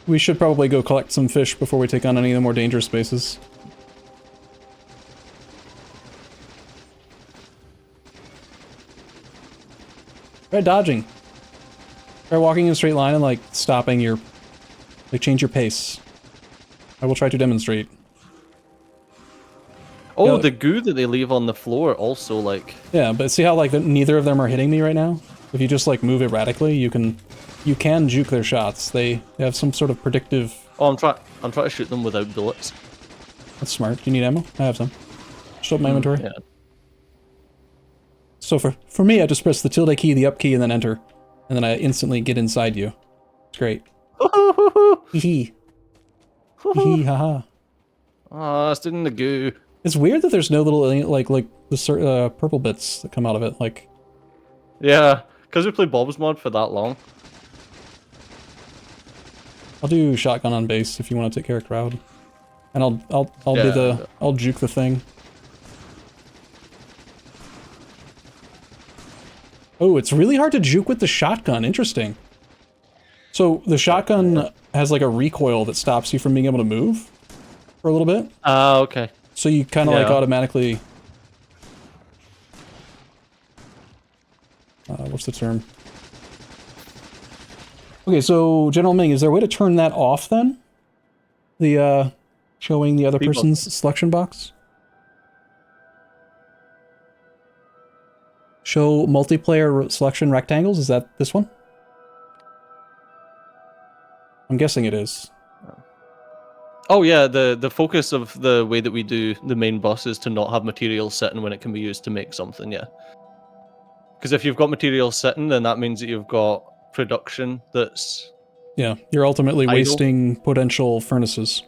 We should probably go collect some fish before we take on any of the more dangerous spaces. Try dodging. Try walking in a straight line and, like, stopping your... Like, change your pace. I will try to demonstrate. Oh, the goo that they leave on the floor also, like... Yeah, but see how, like, neither of them are hitting me right now? If you just, like, move erratically, you can juke their shots. They have some sort of predictive... Oh, I'm trying to shoot them without bullets. That's smart. Do you need ammo? I have some. Show up my inventory. Yeah. So for me, I just press the tilde key, the up key, and then enter. And then I instantly get inside you. It's great. Hee hee haha. Oh, it's in the goo. It's weird that there's no little, like the purple bits that come out of it, like... Yeah, because we played Bob's mod for that long. I'll do shotgun on base if you want to take care of crowd. And I'll juke the thing. Oh, it's really hard to juke with the shotgun. Interesting. So the shotgun has like a recoil that stops you from being able to move for a little bit. Okay. So you kind of like automatically... what's the term? Okay, so General Ming, is there a way to turn that off then? The, showing the other person's selection box? Show multiplayer selection rectangles, is that this one? I'm guessing it is. Oh yeah, the focus of the way that we do the main boss is to not have materials sitting when it can be used to make something, yeah. Because if you've got materials sitting, then that means that you've got production that's... Yeah, you're ultimately idle. Wasting potential furnaces.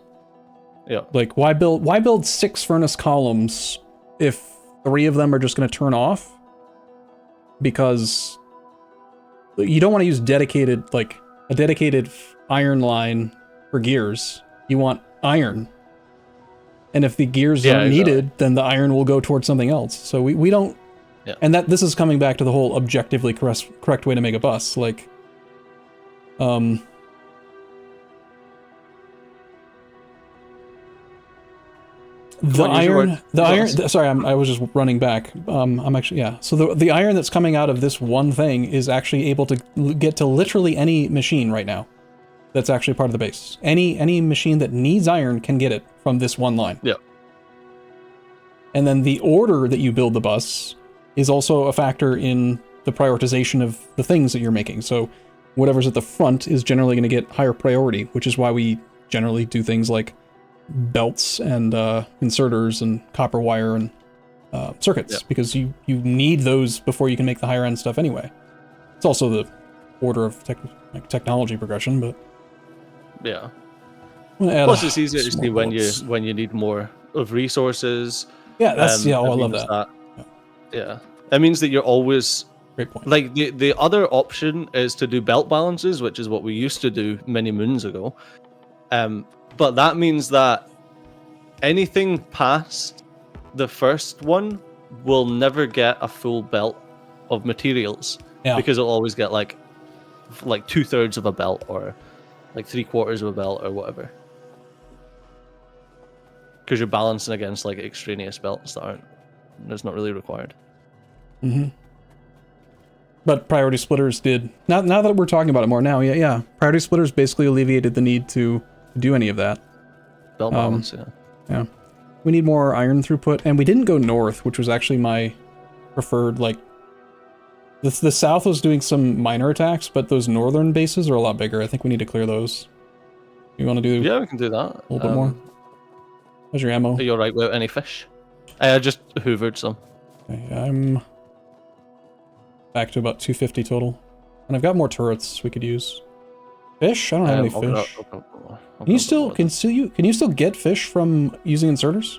Yeah. Like, why build 6 furnace columns if 3 of them are just going to turn off? Because you don't want to use a dedicated iron line for gears. You want iron. And if the gears aren't needed, then the iron will go towards something else. So we don't... Yeah. And this is coming back to the whole objectively correct way to make a bus. Like, sorry, I was just running back. I'm actually, yeah. So the iron that's coming out of this one thing is actually able to get to literally any machine right now. That's actually part of the base. Any machine that needs iron can get it from this one line. Yeah. And then the order that you build the bus is also a factor in the prioritization of the things that you're making. So whatever's at the front is generally going to get higher priority, which is why we generally do things like belts and inserters and copper wire and circuits, because you need those before you can make the higher end stuff anyway. It's also the order of technology progression, but yeah. Plus, it's easier to see when you need more of resources. Yeah, that's I love that. Yeah, it means that you're always... Great point. Like, the other option is to do belt balances, which is what we used to do many moons ago. But that means that anything past the first one will never get a full belt of materials. Yeah. Because it'll always get like 2/3 of a belt, or like 3/4 of a belt, or whatever. Because you're balancing against like extraneous belts that's not really required. Mm-hmm. But priority splitters did. Now that we're talking about it more now, yeah. Priority splitters basically alleviated the need to do any of that. Belt balance, Yeah. We need more iron throughput, and we didn't go north, which was actually my preferred, like... The south was doing some minor attacks, but those northern bases are a lot bigger. I think we need to clear those. You want to do... Yeah, we can do that. A little bit more? How's your ammo? Are you alright without any fish? I just hoovered some. Okay, I'm... back to about 250 total. And I've got more turrets we could use. Fish? I don't have any fish. Can you still get fish from using inserters?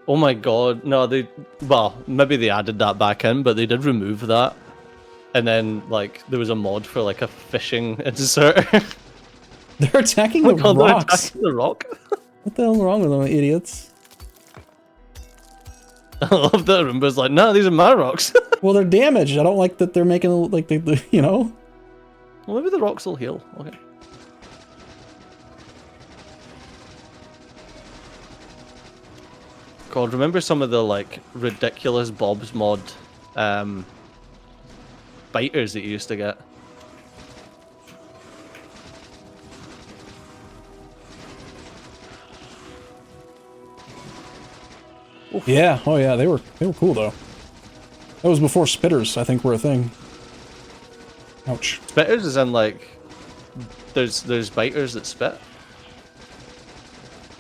Oh my god, no, well, maybe they added that back in, but they did remove that. And then, like, there was a mod for, like, a fishing inserter. They're attacking the rocks. They're attacking the rock. What the hell is wrong with them, idiots? I love that Arumba's like, no, these are my rocks. Well, they're damaged. I don't like that they're making, like, they you know? Well, maybe the rocks will heal. Okay. God, remember some of the, like, ridiculous Bob's Mod biters that you used to get? Oof. Yeah, oh yeah, they were cool though. That was before spitters, I think, were a thing. Ouch. Spitters is in, like, there's biters that spit.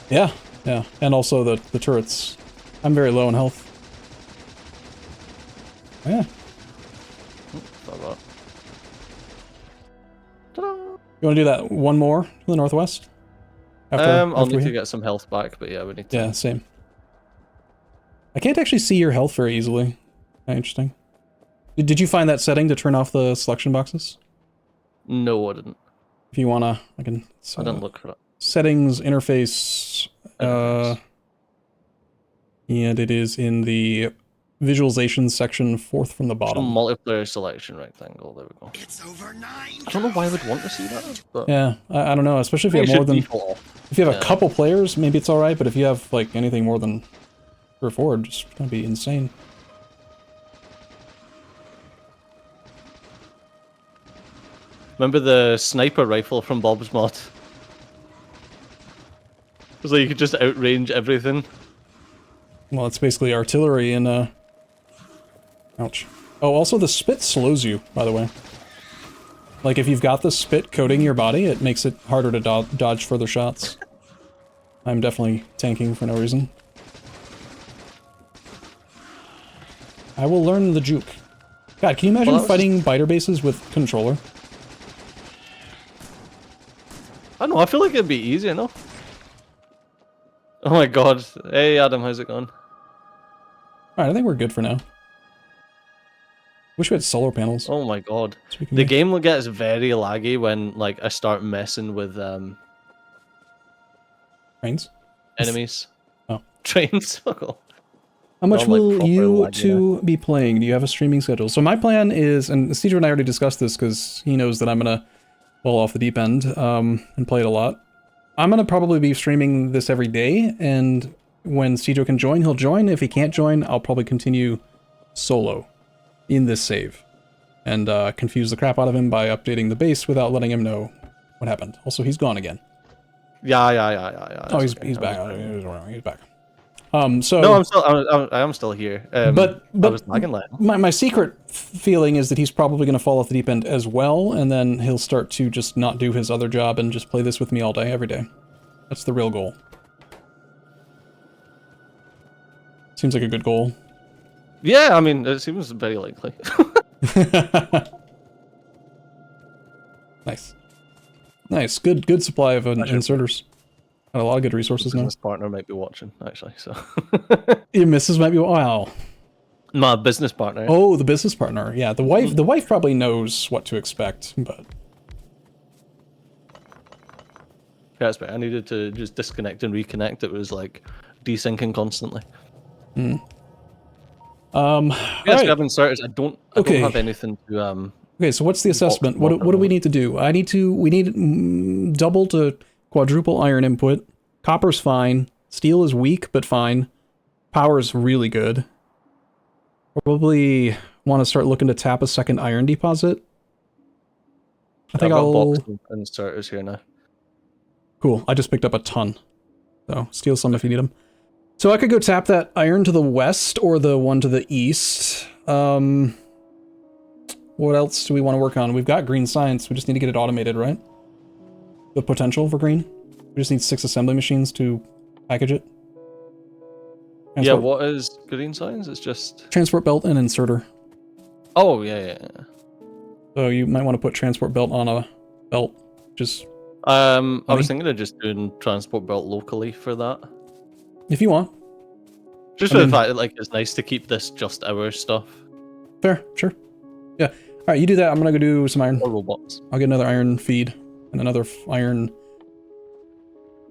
Yeah, and also the turrets. I'm very low in health. Yeah. You want to do that one more to the northwest? I'll need to get some health back, but yeah, we need to. Yeah, same. I can't actually see your health very easily. Interesting. Did you find that setting to turn off the selection boxes? No, I didn't. If you wanna, I can. I didn't look for it. Settings, interface. And it is in the visualization section, fourth from the bottom. Multiplayer selection rectangle. There we go. It's over 9. I don't know why I would want to see that. But yeah, I don't know. Especially if you have more than. If you have a couple players, maybe it's all right. But if you have like anything more than 3 or 4, it's just gonna be insane. Remember the sniper rifle from Bob's Mod? It was like you could just outrange everything. Well, it's basically artillery and ouch. Oh, also the spit slows you, by the way. Like if you've got the spit coating your body, it makes it harder to dodge further shots. I'm definitely tanking for no reason. I will learn the juke. God, can you imagine fighting biter bases with controller? I don't know, I feel like it'd be easier, no? Oh my god. Hey Adam, how's it going? Alright, I think we're good for now. Wish we had solar panels. Oh my god. The game gets very laggy when like I start messing with trains? Enemies. Oh. Trains. How much will you two be playing? Do you have a streaming schedule? So my plan is, and Steve and I already discussed this because he knows that I'm gonna fall off the deep end and play it a lot. I'm gonna probably be streaming this every day, and when Cijo can join, he'll join. If he can't join, I'll probably continue solo in this save and confuse the crap out of him by updating the base without letting him know what happened. Also, he's gone again. Yeah. Oh, he's back. He's back. So no, I am still here. But I was lagging. My secret feeling is that he's probably going to fall off the deep end as well, and then he'll start to just not do his other job and just play this with me all day, every day. That's the real goal. Seems like a good goal. Yeah, I mean, it seems very likely. Nice. Good supply of inserters. Got a lot of good resources now. My partner might be watching, actually, so... Your missus might be... Wow. My business partner. Oh, the business partner. Yeah, the wife probably knows what to expect, but... Yeah, that's right. I needed to just disconnect and reconnect. It was, like, desyncing constantly. Yes, right. We have inserters. I don't have anything to... Okay, so what's the assessment? What do we need to do? We need double to quadruple iron input. Copper's fine. Steel is weak, but fine. Power's really good. Probably want to start looking to tap a second iron deposit. I think I've got I'll... box and inserters here now. Cool, I just picked up a ton. So, steal some if you need them. So I could go tap that iron to the west or the one to the east. What else do we want to work on? We've got green science, we just need to get it automated, right? The potential for green. We just need 6 assembly machines to package it. Yeah, what is green science? It's just... Transport belt and inserter. Oh, yeah. So you might want to put transport belt on a belt, just... I was thinking of just doing transport belt locally for that. If you want. Just for the fact that like it's nice to keep this just our stuff. Fair, sure. Yeah. Alright, you do that. I'm gonna go do some iron. Or robots. I'll get another iron feed and another iron.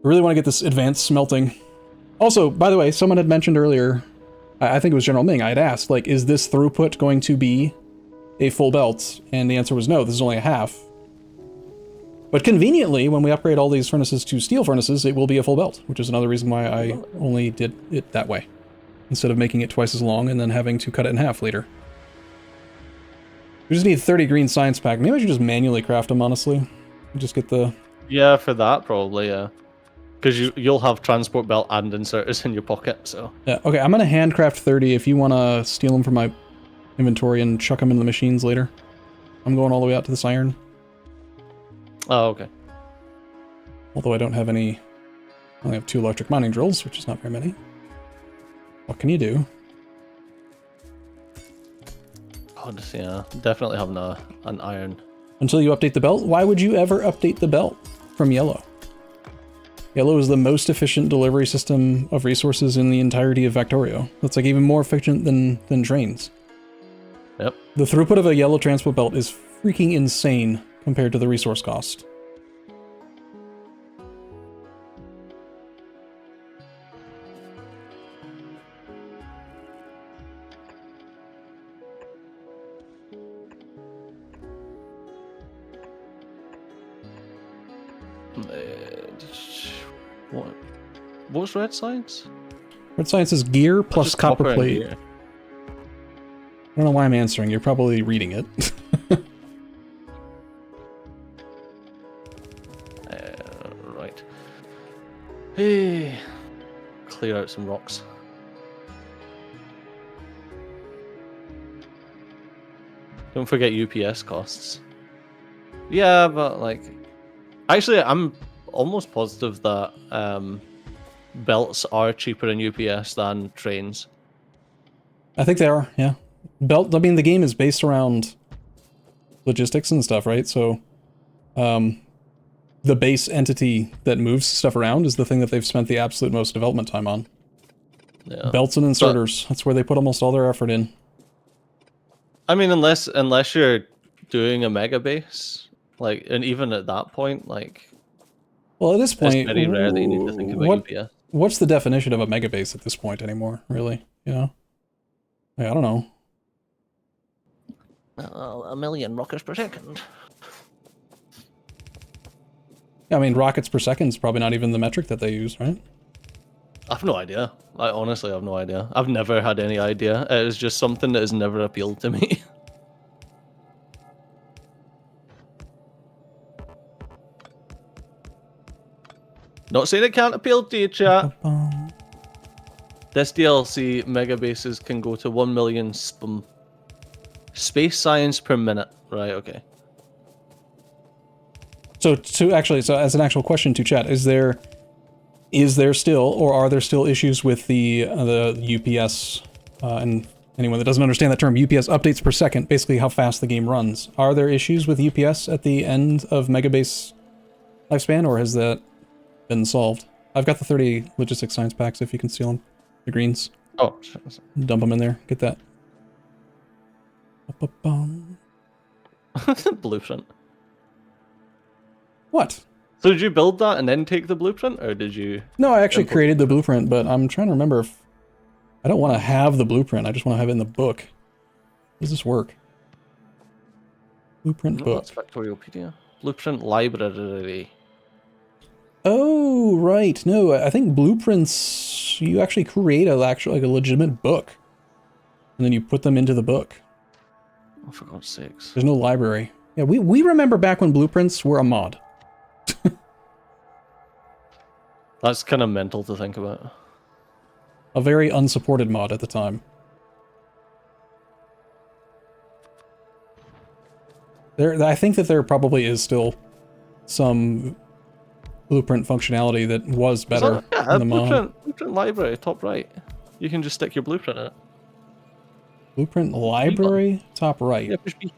I really want to get this advanced smelting. Also, by the way, someone had mentioned earlier, I think it was General Ming, I had asked, like, is this throughput going to be a full belt? And the answer was no, this is only a half. But conveniently, when we upgrade all these furnaces to steel furnaces, it will be a full belt, which is another reason why I only did it that way, instead of making it twice as long and then having to cut it in half later. We just need 30 green science pack. Maybe I should just manually craft them, honestly. Just get the... Yeah, for that, probably, yeah. Because you'll have transport belt and inserters in your pocket, so... Yeah, okay, I'm gonna handcraft 30 if you want to steal them from my inventory and chuck them into the machines later. I'm going all the way out to this iron. Oh, okay. Although I don't have any... I only have 2 electric mining drills, which is not very many. What can you do? God, yeah, definitely having an iron. Until you update the belt? Why would you ever update the belt from yellow? Yellow is the most efficient delivery system of resources in the entirety of Factorio. That's like even more efficient than trains. Yep. The throughput of a yellow transport belt is freaking insane compared to the resource cost. What's red science? Red science is gear plus copper plate. I don't know why I'm answering. You're probably reading it. Right. Hey, clear out some rocks. Don't forget UPS costs. Yeah, but like, actually, I'm almost positive that belts are cheaper in UPS than trains. I think they are, yeah. Belt, I mean, the game is based around logistics and stuff, right? So, the base entity that moves stuff around is the thing that they've spent the absolute most development time on. Yeah. Belts and inserters, that's where they put almost all their effort in. I mean, unless you're doing a mega base, like, and even at that point, like, well, at this point, it's very rare that you need to think about UPS. What's the definition of a mega base at this point anymore? Really, you know? I don't know. A million rockets per second. I mean, rockets per second is probably not even the metric that they use, right? I have no idea. I honestly have no idea. I've never had any idea. It is just something that has never appealed to me. Not saying it can't appeal to you, chat. This DLC, mega bases can go to 1 million space science per minute. Right, okay. So as an actual question to chat, is there still, or are there still issues with the UPS, and anyone that doesn't understand that term, UPS updates per second, basically how fast the game runs. Are there issues with UPS at the end of Megabase lifespan, or has that been solved? I've got the 30 logistics science packs if you can steal them. The greens. Oh, dump them in there. Get that. Blueprint. What? So did you build that and then take the blueprint, or did you... No, I actually created the blueprint, but I'm trying to remember if... I don't want to have the blueprint, I just want to have it in the book. How does this work? Blueprint book. That's Factoriopedia. Blueprint library. Oh, right. No, I think blueprints... You actually create like a legitimate book. And then you put them into the book. Oh, for God's sakes. There's no library. Yeah, we remember back when blueprints were a mod. That's kind of mental to think about. A very unsupported mod at the time. I think that there probably is still some blueprint functionality that was better in the mod. Blueprint library, top right. You can just stick your blueprint in it. Blueprint library, top right. Yeah, push B.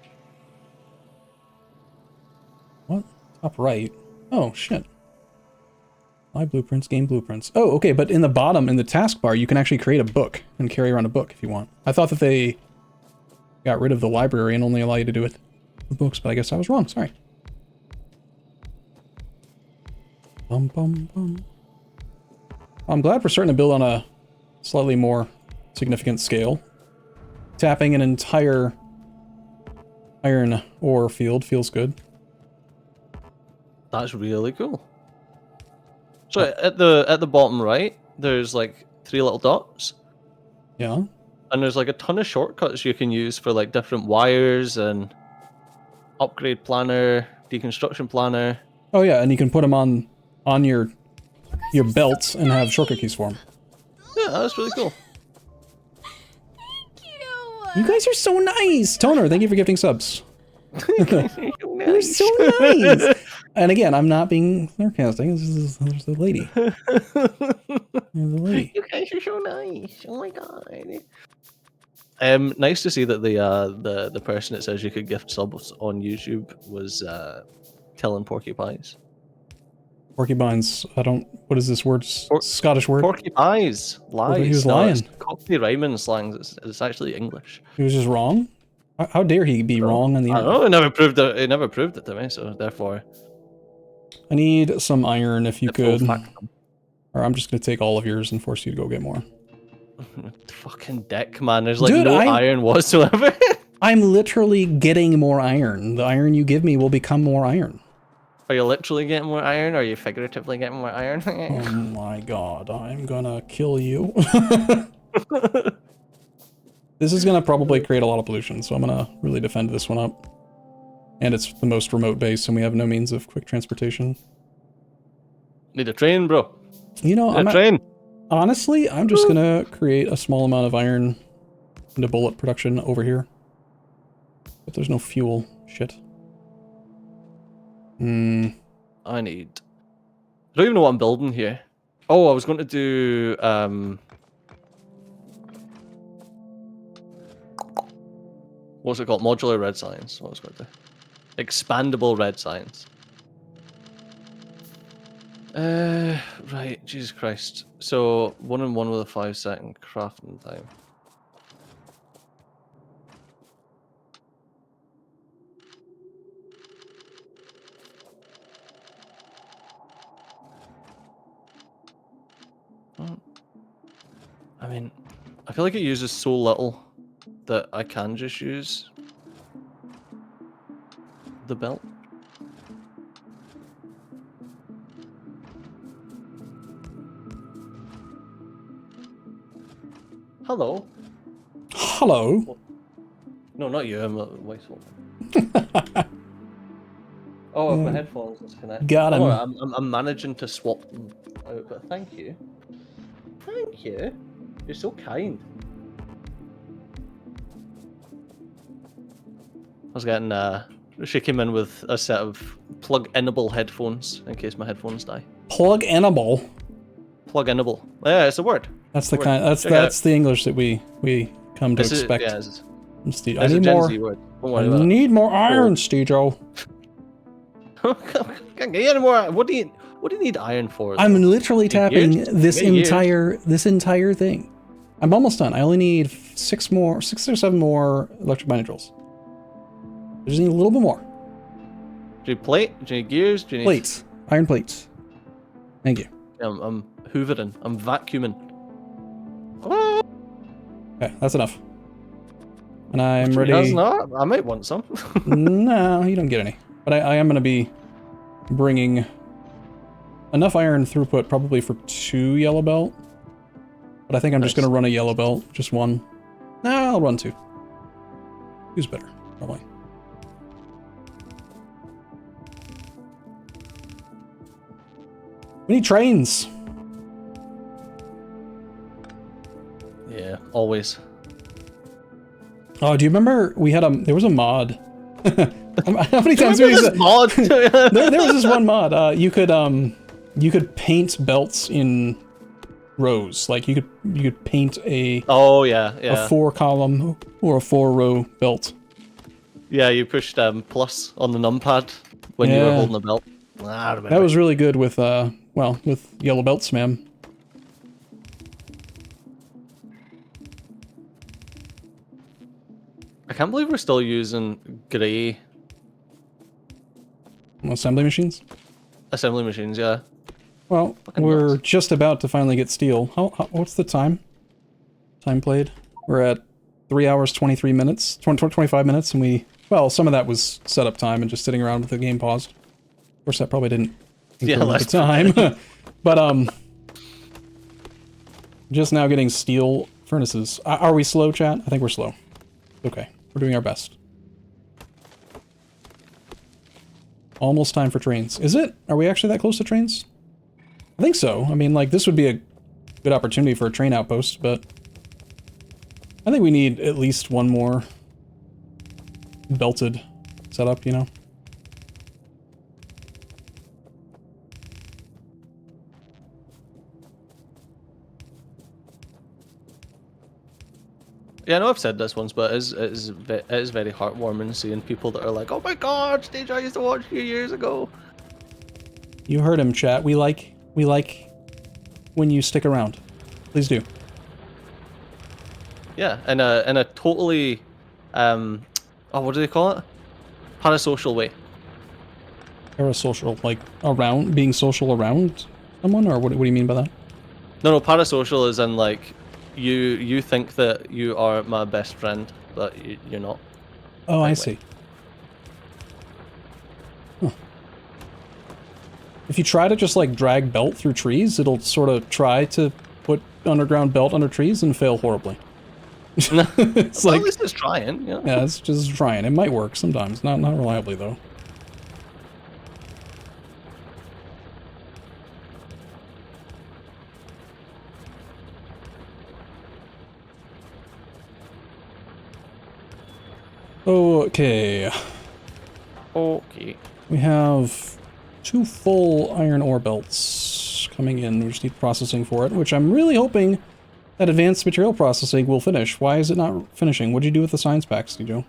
What? Top right? Oh, shit. My blueprints, game blueprints. Oh, okay, but in the bottom, in the taskbar, you can actually create a book and carry around a book if you want. I thought that they got rid of the library and only allow you to do it with books, but I guess I was wrong, sorry. Bum, bum, bum. I'm glad we're starting to build on a slightly more significant scale. Tapping an entire iron ore field feels good. That's really cool. So at the bottom right, there's like 3 little dots. Yeah. And there's like a ton of shortcuts you can use for like different wires and upgrade planner, deconstruction planner. Oh yeah, and you can put them on your belts and have shortcut keys for them. Yeah, that's really cool. You guys are so nice! Toner, thank you for gifting subs. You're so nice! And again, I'm not being sarcastic. There's the lady. There's the lady. You guys are so nice. Oh my god. Nice to see that the person that says you could gift subs on YouTube was telling porcupines. Porcupines. What is this word? Scottish word? Porcupines. Lies. He was lying. It's Cockney rhyming slang. It's actually English. He was just wrong? How dare he be wrong on the internet? I don't know. It never proved it to me, so therefore. I need some iron if you could. Or I'm just going to take all of yours and force you to go get more. Fucking dick, man. There's like no iron whatsoever. I'm literally getting more iron. The iron you give me will become more iron. Are you literally getting more iron, or are you figuratively getting more iron? Oh my god, I'm gonna kill you. This is gonna probably create a lot of pollution, so I'm gonna really defend this one up. And it's the most remote base, and we have no means of quick transportation. Need a train, bro. You know, honestly, I'm just gonna create a small amount of iron into bullet production over here. But there's no fuel. Shit. I don't even know what I'm building here. Oh, I was going to do what's it called? Modular red science. What was I going to do? Expandable red science. Right, Jesus Christ. So 1-on-1 with a 5-second crafting time. I mean, I feel like it uses so little that I can just use the belt. Hello. Hello. No, not you. I'm a voice one. Oh, my headphones disconnected. Got him. Oh, I'm managing to swap them out, but thank you. Thank you. You're so kind. I was getting she came in with a set of plug-inable headphones in case my headphones die. Plug-inable. Plug-inable. Yeah, it's a word. That's the kind. That's the English that we come to expect. Yeah, I need more. I need more iron, Stejo. Can't get any more. What do you need iron for? Though? I'm literally tapping this entire thing. I'm almost done. I only need 6 or 7 more electric mining drills. I just need a little bit more. Do you plate? Do you need gears? Do you need plates? Iron plates. Thank you. I'm hoovering. I'm vacuuming. Okay, that's enough. And I'm ready. That's not. I might want some. No, you don't get any. But I am going to be bringing enough iron throughput probably for 2 yellow belt. But I think I'm just going to run a yellow belt. Just 1. No, I'll run 2. 2's better. Probably. We need trains. Yeah, always. Oh, do you remember we had there was a mod. How many times we this mod? there was this one mod. You could paint belts in rows. Like you could paint a oh yeah, yeah. a 4-column or a 4-row belt. Yeah, you pushed plus on the numpad when you were holding the belt. I remember. That was really good with well, with yellow belts, ma'am. I can't believe we're still using grey Assembly machines. assembly machines. Yeah. Well, Fucking we're nuts. just about to finally get steel. What's the time? Time played? We're at 3 hours, 23 minutes, 25 minutes, and well, some of that was setup time and just sitting around with the game paused. Of course, that probably didn't increment the time. But, just now getting steel furnaces. Are we slow, chat? I think we're slow. Okay, we're doing our best. Almost time for trains. Is it? Are we actually that close to trains? I think so. I mean, like, this would be a good opportunity for a train outpost, but I think we need at least one more belted setup, you know? Yeah, I know I've said this once, but it is very heartwarming seeing people that are like, "Oh my God, stage I used to watch you years ago." You heard him, chat. We like when you stick around. Please do. Yeah, in a totally, what do they call it? Parasocial way. Parasocial, like around, being social around someone, or what do you mean by that? No, parasocial is in like, you think that you are my best friend, but you're not. Oh, I Anyway. see. Huh. If you try to just like drag belt through trees, it'll sort of try to put underground belt under trees and fail horribly. It's Well, like, at least it's trying. Yeah. yeah, it's just trying. It might work sometimes, not reliably though. Okay, Okay. we have 2 full iron ore belts coming in. We just need processing for it, which I'm really hoping that advanced material processing will finish. Why is it not finishing? What'd you do with the science packs, Joe?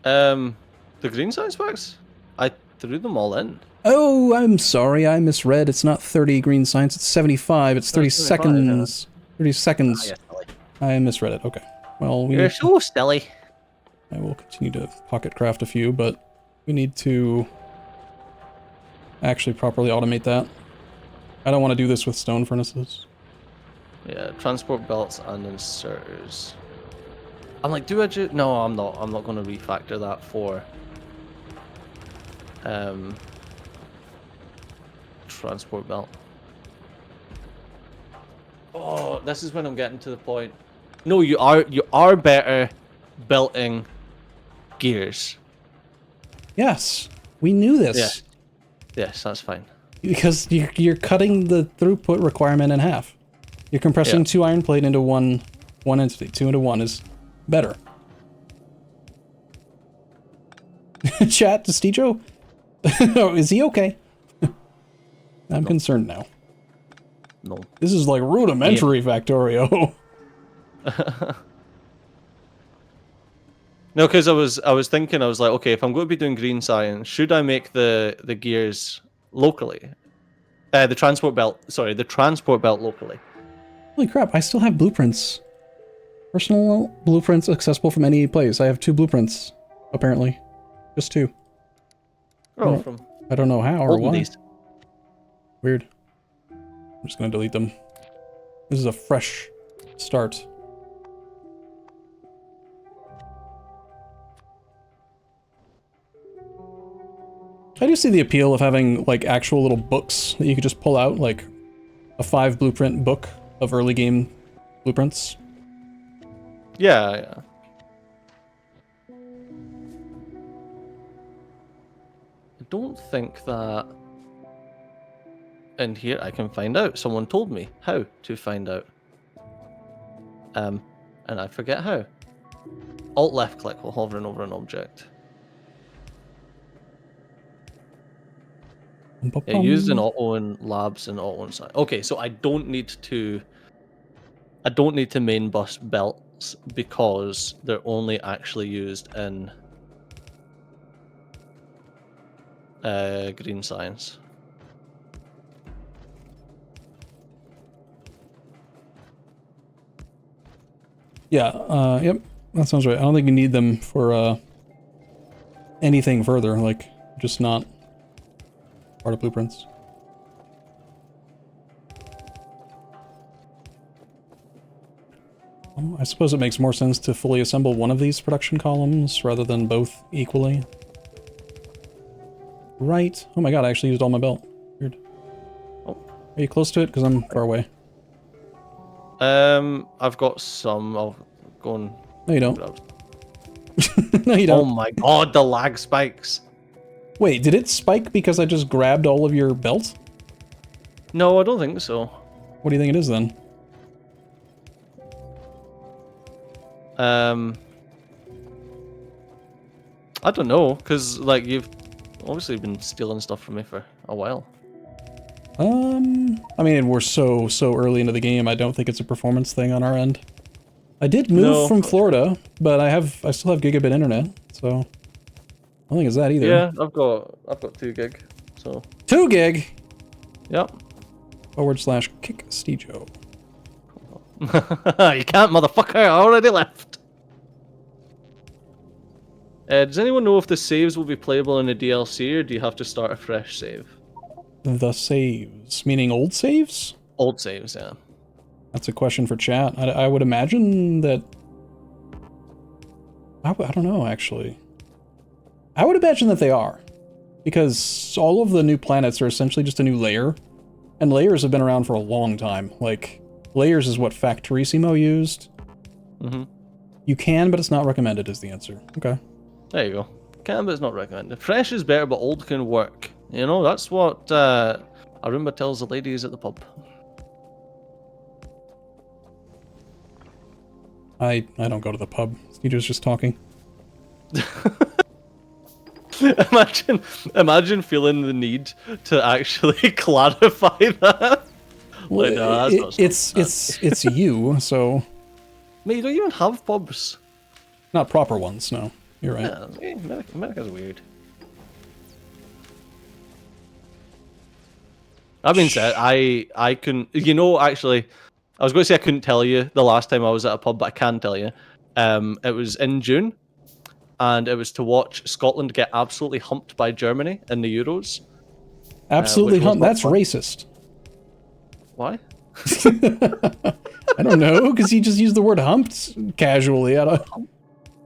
The green science packs? I threw them all in. Oh, I'm sorry, I misread. It's not 30 green science, it's 75. It's 30 seconds. 30 seconds. Ah, yes, silly. I misread it. Okay. Well, You're so silly. I will continue to pocket craft a few, but we need to actually properly automate that. I don't want to do this with stone furnaces. Yeah, transport belts and inserters. I'm like, do I just... No, I'm not. I'm not going to refactor that for... transport belt. Oh, this is when I'm getting to the point. No, you are better belting gears. Yes, we knew this. Yeah. Yes, that's fine. Because you're cutting the throughput requirement in half. You're compressing 2 iron plate into one entity. 2 into 1 is better. Chat to Stejo? Oh, is he okay? I'm concerned now. No. This is like rudimentary Factorio. No, because I was thinking, I was like, okay, if I'm going to be doing green science, should I make the gears locally? The transport belt locally. Holy crap, I still have blueprints. Personal blueprints accessible from any place. I have 2 blueprints, apparently. Just 2. Oh, from I don't know how or olden why. days. Weird. I'm just gonna delete them. This is a fresh start. I do see the appeal of having like actual little books that you could just pull out, like a 5 blueprint book of early game blueprints. Yeah. don't think that in here I can find out. Someone told me how to find out. And I forget how. Alt left click while hovering over an object. Yeah, used in auto and labs and auto and side. Okay, so I don't need to main bus belts because they're only actually used in green science. Yeah, yep, that sounds right. I don't think you need them for anything further, like, just not part of blueprints. I suppose it makes more sense to fully assemble one of these production columns rather than both equally. Right. Oh my god, I actually used all my belt. Weird. Oh, are you close to it? Because I'm far away. I've got some. I'll go and... No, you don't. No, you don't. Oh my god, the lag spikes. Wait, did it spike because I just grabbed all of your belt? No, I don't think so. What do you think it is then? I don't know, because like you've obviously been stealing stuff from me for a while. I mean, we're so early into the game. I don't think it's a performance thing on our end. I did move from Florida, but I still have gigabit internet, so I don't think it's that either. Yeah, I've got 2 gig, so 2 gig. Yep. /kick Steejo. You can't, motherfucker! I already left. Does anyone know if the saves will be playable in the DLC, or do you have to start a fresh save? The saves, meaning old saves? Old saves, yeah. That's a question for chat. I would imagine that... I don't know, actually. I would imagine that they are. Because all of the new planets are essentially just a new layer. And layers have been around for a long time. Like, layers is what Factorio used. Mm-hmm. You can, but it's not recommended is the answer. Okay. There you go. Can, but it's not recommended. Fresh is better, but old can work. You know, that's what Arumba tells the ladies at the pub. I don't go to the pub. Steejo's just talking. Imagine feeling the need to actually clarify that. Well, like, no, that's not it's you, so... Mate, you don't even have pubs. Not proper ones, no. You're right. Yeah, America's weird. That being said, I couldn't... You know, actually, I was going to say I couldn't tell you the last time I was at a pub, but I can tell you. It was in June, and it was to watch Scotland get absolutely humped by Germany in the Euros. Absolutely humped? That's fun. racist. Why? I don't know, because you just used the word humped casually.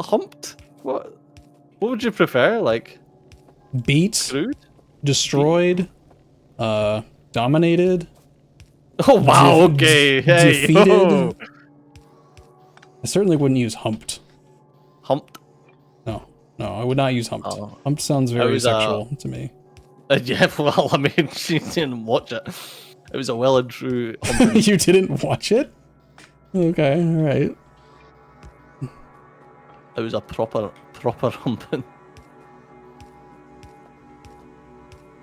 Humped? What would you prefer? Like... Beat? Screwed? Destroyed? Dominated? Oh, wow, okay. Hey, defeated? oh. I certainly wouldn't use humped. Humped? No, I would not use humped. Oh. Humped sounds very sexual to me. Yeah, well, I mean, you didn't watch it. It was a well and true humping. You didn't watch it? Okay, alright. It was a proper humping.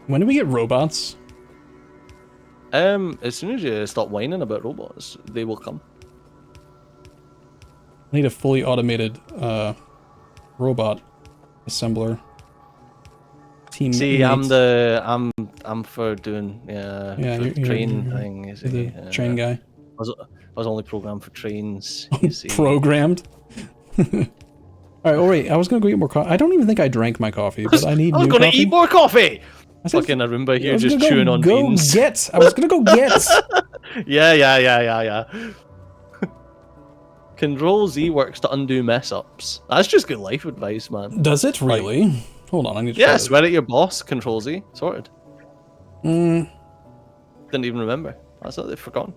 When do we get robots? As soon as you stop whining about robots, they will come. I need a fully automated robot assembler. Team. See, I'm for doing you're train thing. You see, the train guy. I was only programmed for trains. You see. Programmed. All right. Oh wait, I was gonna go get more coffee. I don't even think I drank my coffee, but I need. I was new gonna coffee. eat more coffee. I said, fucking Arumba here just chewing on go beans. Get. I was gonna go get. Yeah. Control Z works to undo mess ups. That's just good life advice, man. Does it really? Like, hold on, I need to. Yeah, swear at your boss. Control Z. Sorted. Didn't even remember. That's what they've forgotten.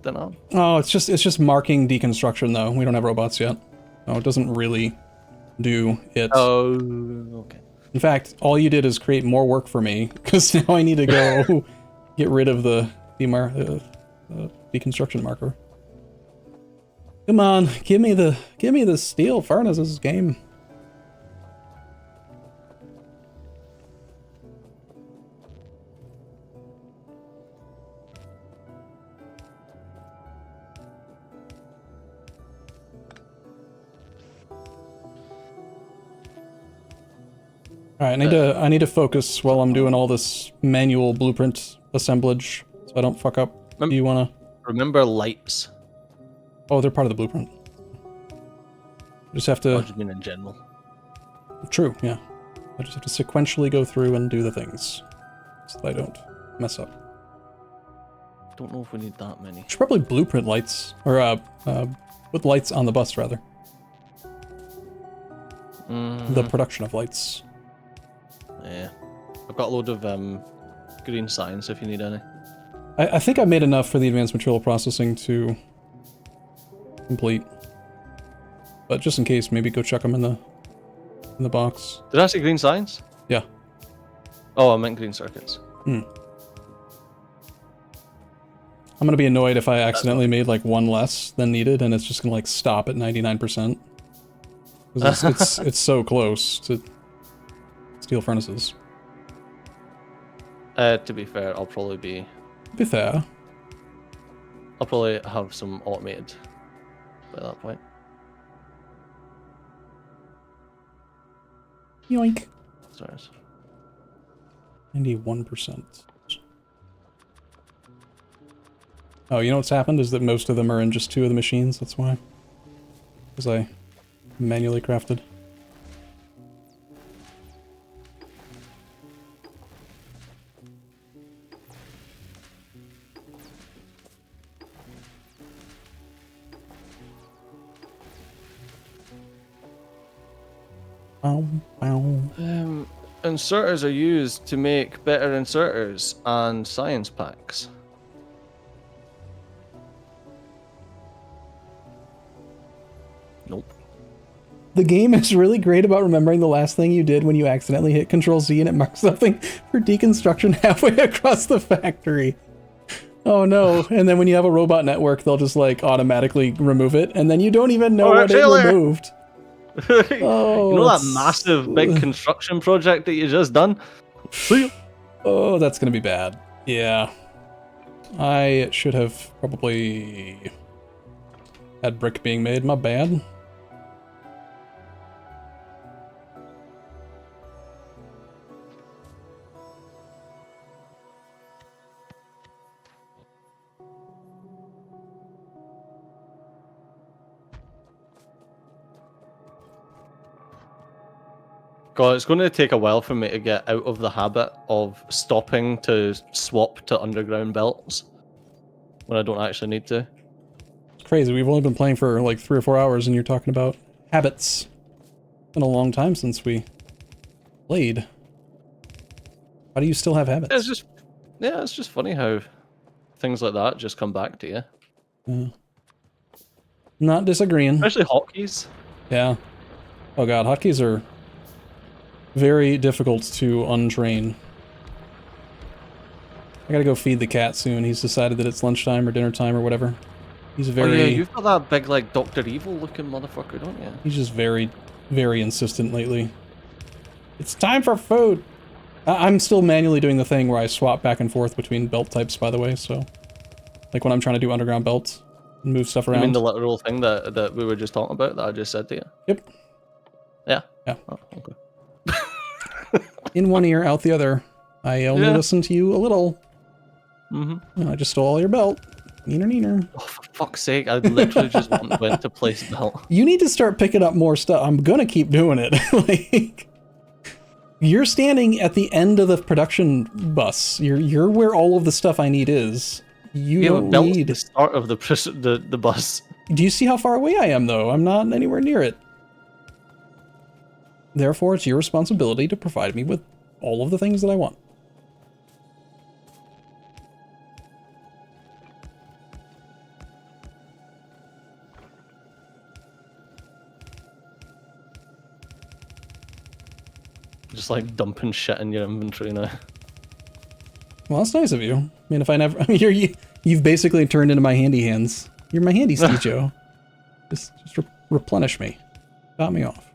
Don't know. Oh, it's just marking deconstruction though. We don't have robots yet. No, it doesn't really do it. Oh, okay. In fact, all you did is create more work for me, because now I need to go get rid of the deconstruction marker. Come on, give me the steel furnaces, game. Alright, I need to focus while I'm doing all this manual blueprint assemblage, so I don't fuck up. Do you wanna... Remember lights. Oh, they're part of the blueprint. Just have to... I just mean in general. True, yeah. I just have to sequentially go through and do the things, so that I don't mess up. Don't know if we need that many. Should probably blueprint lights, or put lights on the bus, rather. The production of lights. Yeah. I've got a load of green signs if you need any. I think I made enough for the advanced material processing to complete. But just in case, maybe go check them in the box. Did I say green signs? Yeah. Oh, I meant green circuits. I'm gonna be annoyed if I accidentally made like one less than needed and it's just gonna like stop at 99%. Because it's so close to steel furnaces. To be fair, I'll probably have some automated by that point. Yoink. Sorry. 91%. Oh, you know what's happened is that most of them are in just 2 of the machines, that's why. Because I manually crafted. Inserters are used to make better inserters and science packs. Nope. The game is really great about remembering the last thing you did when you accidentally hit Control-Z and it marks something for deconstruction halfway across the factory. Oh no, and then when you have a robot network, they'll just like automatically remove it, and then you don't even know what it removed. Oh, you know that massive big construction project that you just done? See ya. Oh, that's gonna be bad. Yeah. I should have probably had brick being made, my bad. God, it's going to take a while for me to get out of the habit of stopping to swap to underground belts when I don't actually need to. It's crazy. We've only been playing for like 3 or 4 hours and you're talking about habits. It's been a long time since we played. How do you still have habits? It's just funny how things like that just come back to you. Yeah. Not disagreeing. Especially hotkeys. Yeah. Oh god, hotkeys are very difficult to untrain. I gotta go feed the cat soon. He's decided that it's lunchtime or dinner time or whatever. He's very... Oh yeah, you've got that big, like, Dr. Evil looking motherfucker, don't you? He's just very, very insistent lately. It's time for food! I'm still manually doing the thing where I swap back and forth between belt types, by the way, so... Like when I'm trying to do underground belts and move stuff around. You mean the literal thing that we were just talking about that I just said to you? Yep. Yeah? Yeah. Oh, okay. In one ear, out the other. I only listen to you a little. Mm-hmm. I just stole all your belt. Neener, neener. Oh, for fuck's sake, I literally just went to place belt. You need to start picking up more stuff. I'm gonna keep doing it. Like, you're standing at the end of the production bus. You're where all of the stuff I need is. You don't need the start of the bus. Do you see how far away I am, though? I'm not anywhere near it. Therefore, it's your responsibility to provide me with all of the things that I want. Just like dumping shit in your inventory now. Well, that's nice of you. I mean, if I never, I mean, you've basically turned into my handy hands. You're my handy Steecho. just replenish me. Top me off.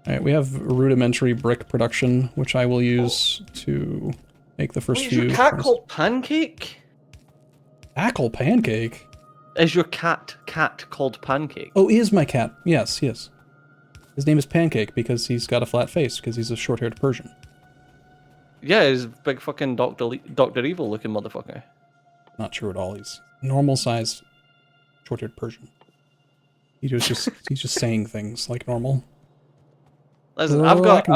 All right, we have rudimentary brick production, which I will use to make the first few. Is your cat called Pancake? Ackle Pancake? Is your cat called Pancake? Oh, he is my cat. Yes, he is. His name is Pancake because he's got a flat face because he's a short-haired Persian. Yeah, he's a big fucking Dr. Evil looking motherfucker. Not true at all. He's normal size, short-haired Persian. He's just saying things like normal. Listen, I've got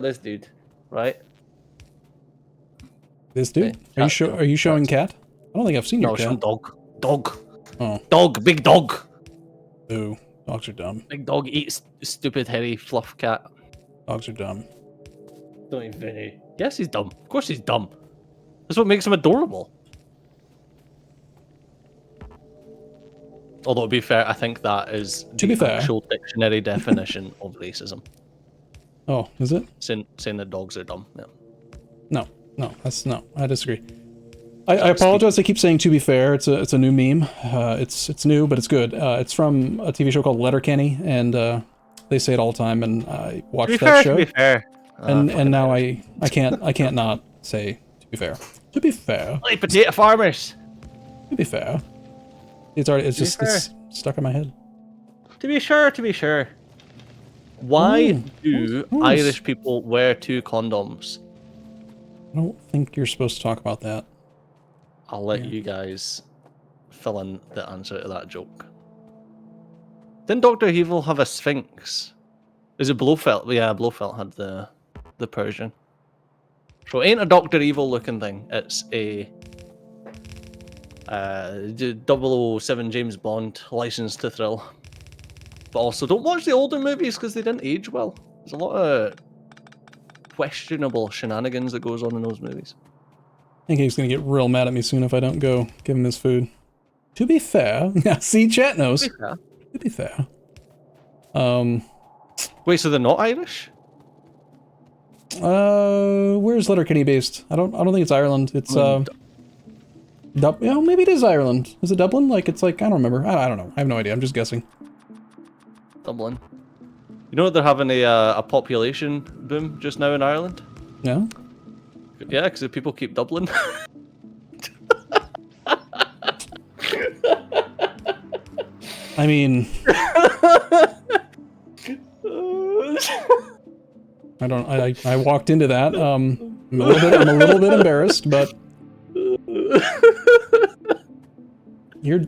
this dude, right? This dude? Are you showing cat? I don't think I've seen your cat. No, dog. Oh. Dog, big dog. Ooh, dogs are dumb. Big dog eats stupid hairy fluff cat. Dogs are dumb. Don't even. Yes, he's dumb. Of course he's dumb. That's what makes him adorable. Although, to be fair, I think that is the actual dictionary definition of racism. Oh, is it? Saying that dogs are dumb. Yeah. No, I disagree. I apologize. I keep saying "to be fair." It's a new meme. It's new, but it's good. It's from a TV show called Letterkenny, and they say it all the time. And I watched that show. To be fair. And now I can't not say "to be fair." To be fair. Like potato farmers. To be fair. It's stuck in my head. To be sure. Why do Irish people wear 2 condoms? I don't think you're supposed to talk about that. I'll let you guys fill in the answer to that joke. Didn't Dr. Evil have a sphinx? Is it Blofeld? Yeah, Blofeld had the Persian. So it ain't a Dr. Evil looking thing. It's a 007 James Bond, License to Thrill. But also, don't watch the older movies because they didn't age well. There's a lot of questionable shenanigans that goes on in those movies. I think he's gonna get real mad at me soon if I don't go give him his food. To be fair, see, chat knows. To be fair. Wait, so they're not Irish? Where's Letterkenny based? I don't think it's Ireland. It's maybe it is Ireland. Is it Dublin? Like it's like I don't remember. I don't know. I have no idea. I'm just guessing. Dublin. You know they're having a population boom just now in Ireland? No. Yeah, because people keep doubling. I mean, I walked into that. I'm a little bit embarrassed, but you're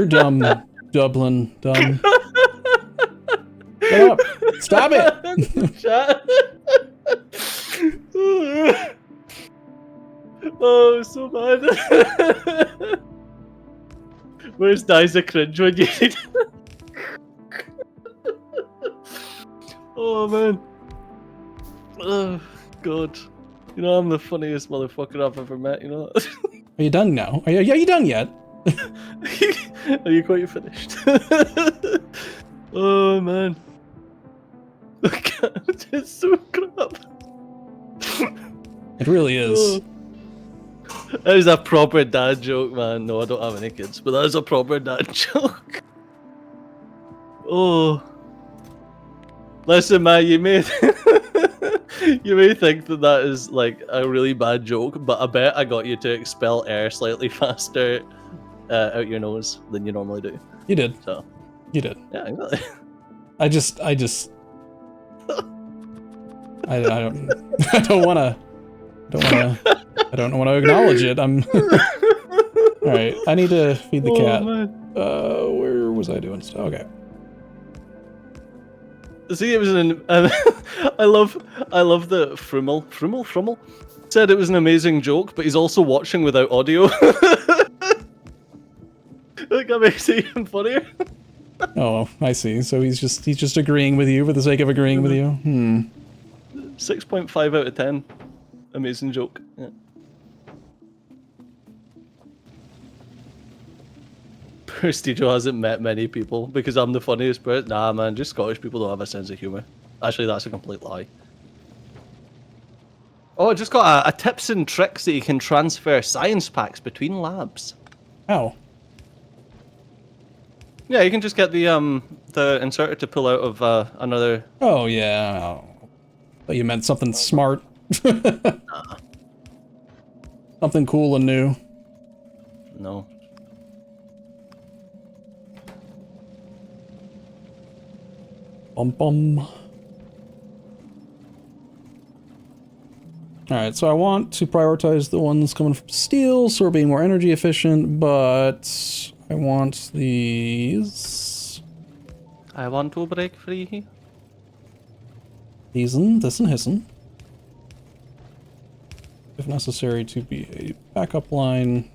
dumb, Dublin, dumb. Shut up! Stop it! Shut. Oh, so bad. Where's Dyson cringe when you need? Oh man. Oh god. You know I'm the funniest motherfucker I've ever met. You know. Are you done now? Are you done yet? Are you quite finished? Oh man. It's so crap. It really is. Oh. That is a proper dad joke, man. No, I don't have any kids, but that is a proper dad joke. Oh. Listen, man, you may you may think that is like a really bad joke, but I bet I got you to expel air slightly faster out your nose than you normally do. You did. So. You did. Yeah, exactly. I don't want to acknowledge it. I'm all right. I need to feed the cat. Man. Where was I doing stuff? Okay. See, it was I love the Frummel said it was an amazing joke, but he's also watching without audio. That makes it even funnier. Oh, I see. So he's just agreeing with you for the sake of agreeing with you. 6.5 out of 10. Amazing joke. Yeah. Steejo hasn't met many people because I'm the funniest person. Nah, man, just Scottish people don't have a sense of humor. Actually, that's a complete lie. Oh, I just got a tips and tricks that you can transfer science packs between labs. How? Yeah, you can just get the inserter to pull out of another. Oh yeah. Thought you meant something smart. Something cool and new. No. Bum bum. Alright, so I want to prioritize the ones coming from steel, so we're being more energy efficient, but I want these. I want to break free. Diesen, this and hissen. If necessary, to be a backup line.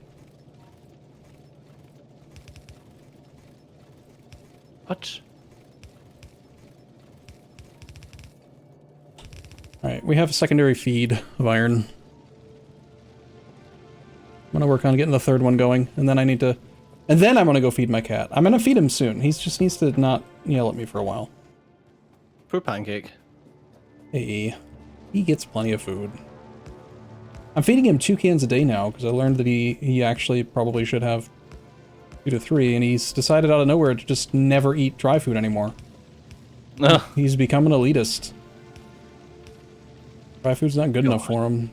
What? Alright, we have a secondary feed of iron. I'm gonna work on getting the third one going, and then I need to... And then I'm gonna go feed my cat. I'm gonna feed him soon. He just needs to not yell at me for a while. Poor Pancake. Hey, he gets plenty of food. I'm feeding him 2 cans a day now, because I learned that he actually probably should have 2 to 3, and he's decided out of nowhere to just never eat dry food anymore. No. He's become an elitist. Dry food's not good enough for him.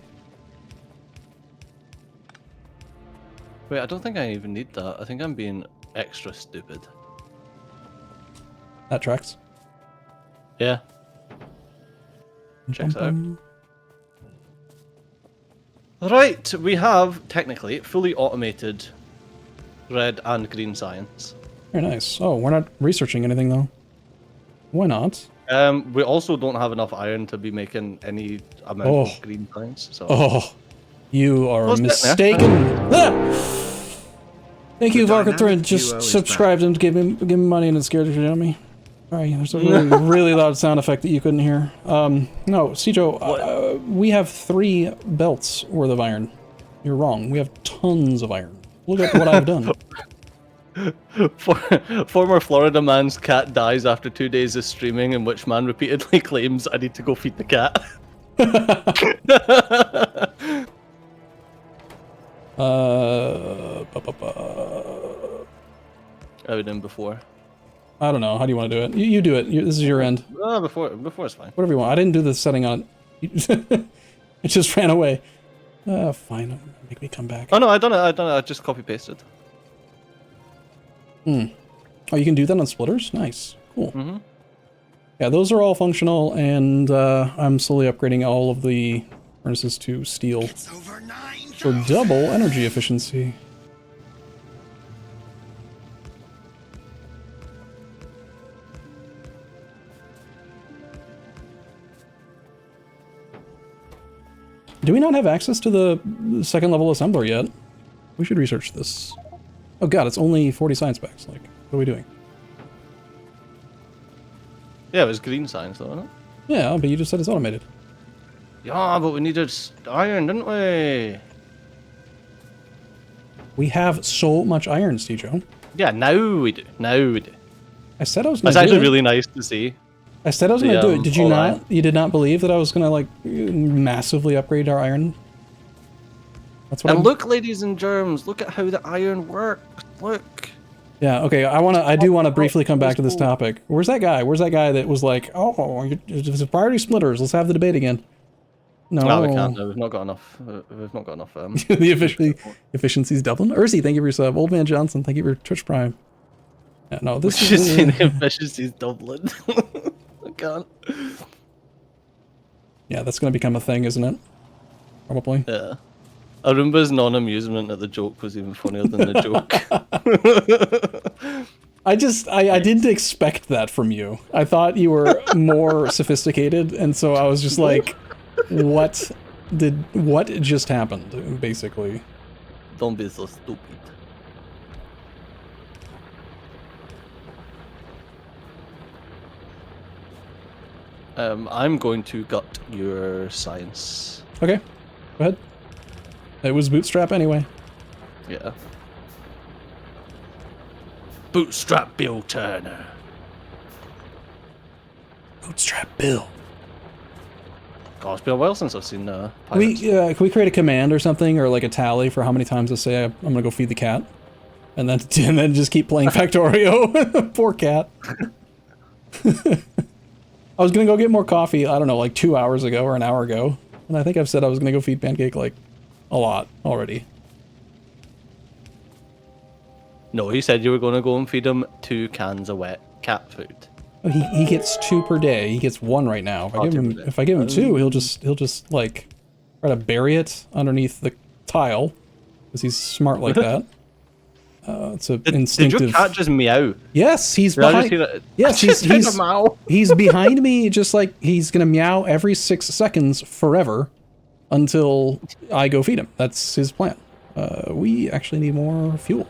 Wait, I don't think I even need that. I think I'm being extra stupid. That tracks. Yeah. Checks out. Right, we have, technically, fully automated red and green science. Very nice. Oh, we're not researching anything, though. Why not? We also don't have enough iron to be making any amount of green science, so... Oh, you are What's that, mistaken. Thank you, Varkathryn. Just subscribed and gave me money and it scared the shit out of me. Sorry, there's a really, really loud sound effect that you couldn't hear. No, Steejo, we have 3 belts worth of iron. You're wrong. We have tons of iron. Look at what I've done. Former Florida man's cat dies after 2 days of streaming, in which man repeatedly claims, I need to go feed the cat. I've been in before. I don't know. How do you want to do it? You do it. This is your end. Before it's fine. Whatever you want. I didn't do the setting on it. It just ran away. Fine. Make me come back. Oh no, I done it. I just copy pasted. Oh, you can do that on splitters? Nice. Cool. Yeah, those are all functional, and I'm slowly upgrading all of the furnaces to steel for double energy efficiency. Do we not have access to the second level assembler yet? We should research this. Oh god, it's only 40 science packs. Like, what are we doing? Yeah, it was green science though, wasn't it? Yeah, but you just said it's automated. Yeah, but we needed iron, didn't we? We have so much iron, Steejo. Yeah, now we do. I said I was gonna It's do actually it. really nice to see. I said I was gonna do it. Did you not? iron. You did not believe that I was gonna, like, massively upgrade our iron? That's what And I'm... look, ladies and germs, look at how the iron works. Look. Yeah, okay, I do wanna briefly come back to this topic. Where's that guy? Where's that guy that was like, oh, it's a priority splitters, let's have the debate again. No, we can't. No, we've not got enough. We've not got enough. The efficiency's doubling. Ursi, thank you for your sub. Old Man Johnson, thank you for Twitch Prime. Yeah, no, this Just is... seeing the efficiency's doubling. I can't. Yeah, that's gonna become a thing, isn't it? Probably. Yeah. Arumba's non-amusement at the joke was even funnier than the joke. I didn't expect that from you. I thought you were more sophisticated, and so I was just like, what just happened, basically? Don't be so stupid. I'm going to gut your science. Okay, go ahead. It was bootstrap anyway. Yeah. Bootstrap Bill Turner. Bootstrap Bill. God, it's been a while since I've seen Can Pirates. we create a command or something, or like a tally for how many times I say I'm gonna go feed the cat, and then just keep playing Factorio? Poor cat. I was gonna go get more coffee. I don't know, like 2 hours ago or an hour ago, and I think I've said I was gonna go feed Pancake like a lot already. No, you said you were going to go and feed him 2 cans of wet cat food. He gets 2 per day. He gets 1 right now. If I give him 2, he'll just like try to bury it underneath the tile, because he's smart like that. It's an instinctive. Did your cat just meow? Yes, he's Did I behind. just hear that? Yes, I just heard a meow. he's behind me, just like he's gonna meow every 6 seconds forever until I go feed him. That's his plan. We actually need more fuel.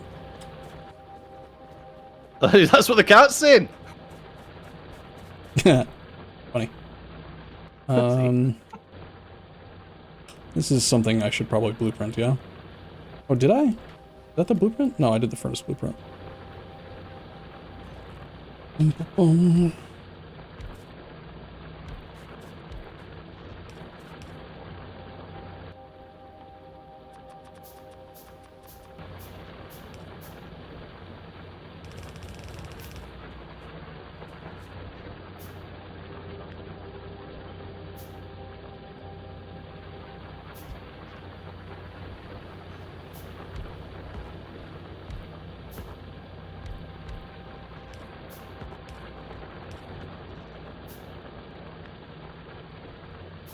That's what the cat's saying. Funny. This is something I should probably blueprint, yeah? Oh, did I? Is that the blueprint? No, I did the furnace blueprint.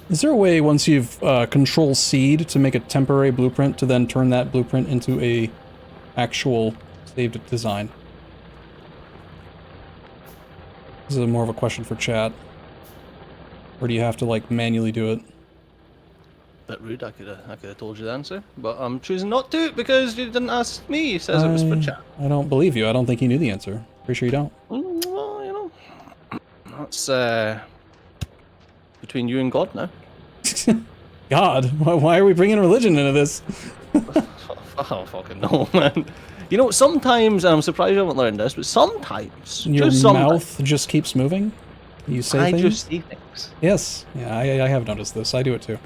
Is there a way, once you've control seed, to make a temporary blueprint to then turn that blueprint into a actual saved design? This is more of a question for chat. Or do you have to like manually do it? Bit rude. I could have told you the answer, but I'm choosing not to because you didn't ask me. He says it was for chat. I don't believe you. I don't think you knew the answer. Pretty sure you don't. Well, you know, that's between you and God now. God, why are we bringing religion into this? I don't fucking know, man. You know, sometimes, and I'm surprised you haven't learned this, but sometimes, Your just mouth just keeps moving? You say things? I just say things. Yes. Yeah, I have noticed this. I do it too.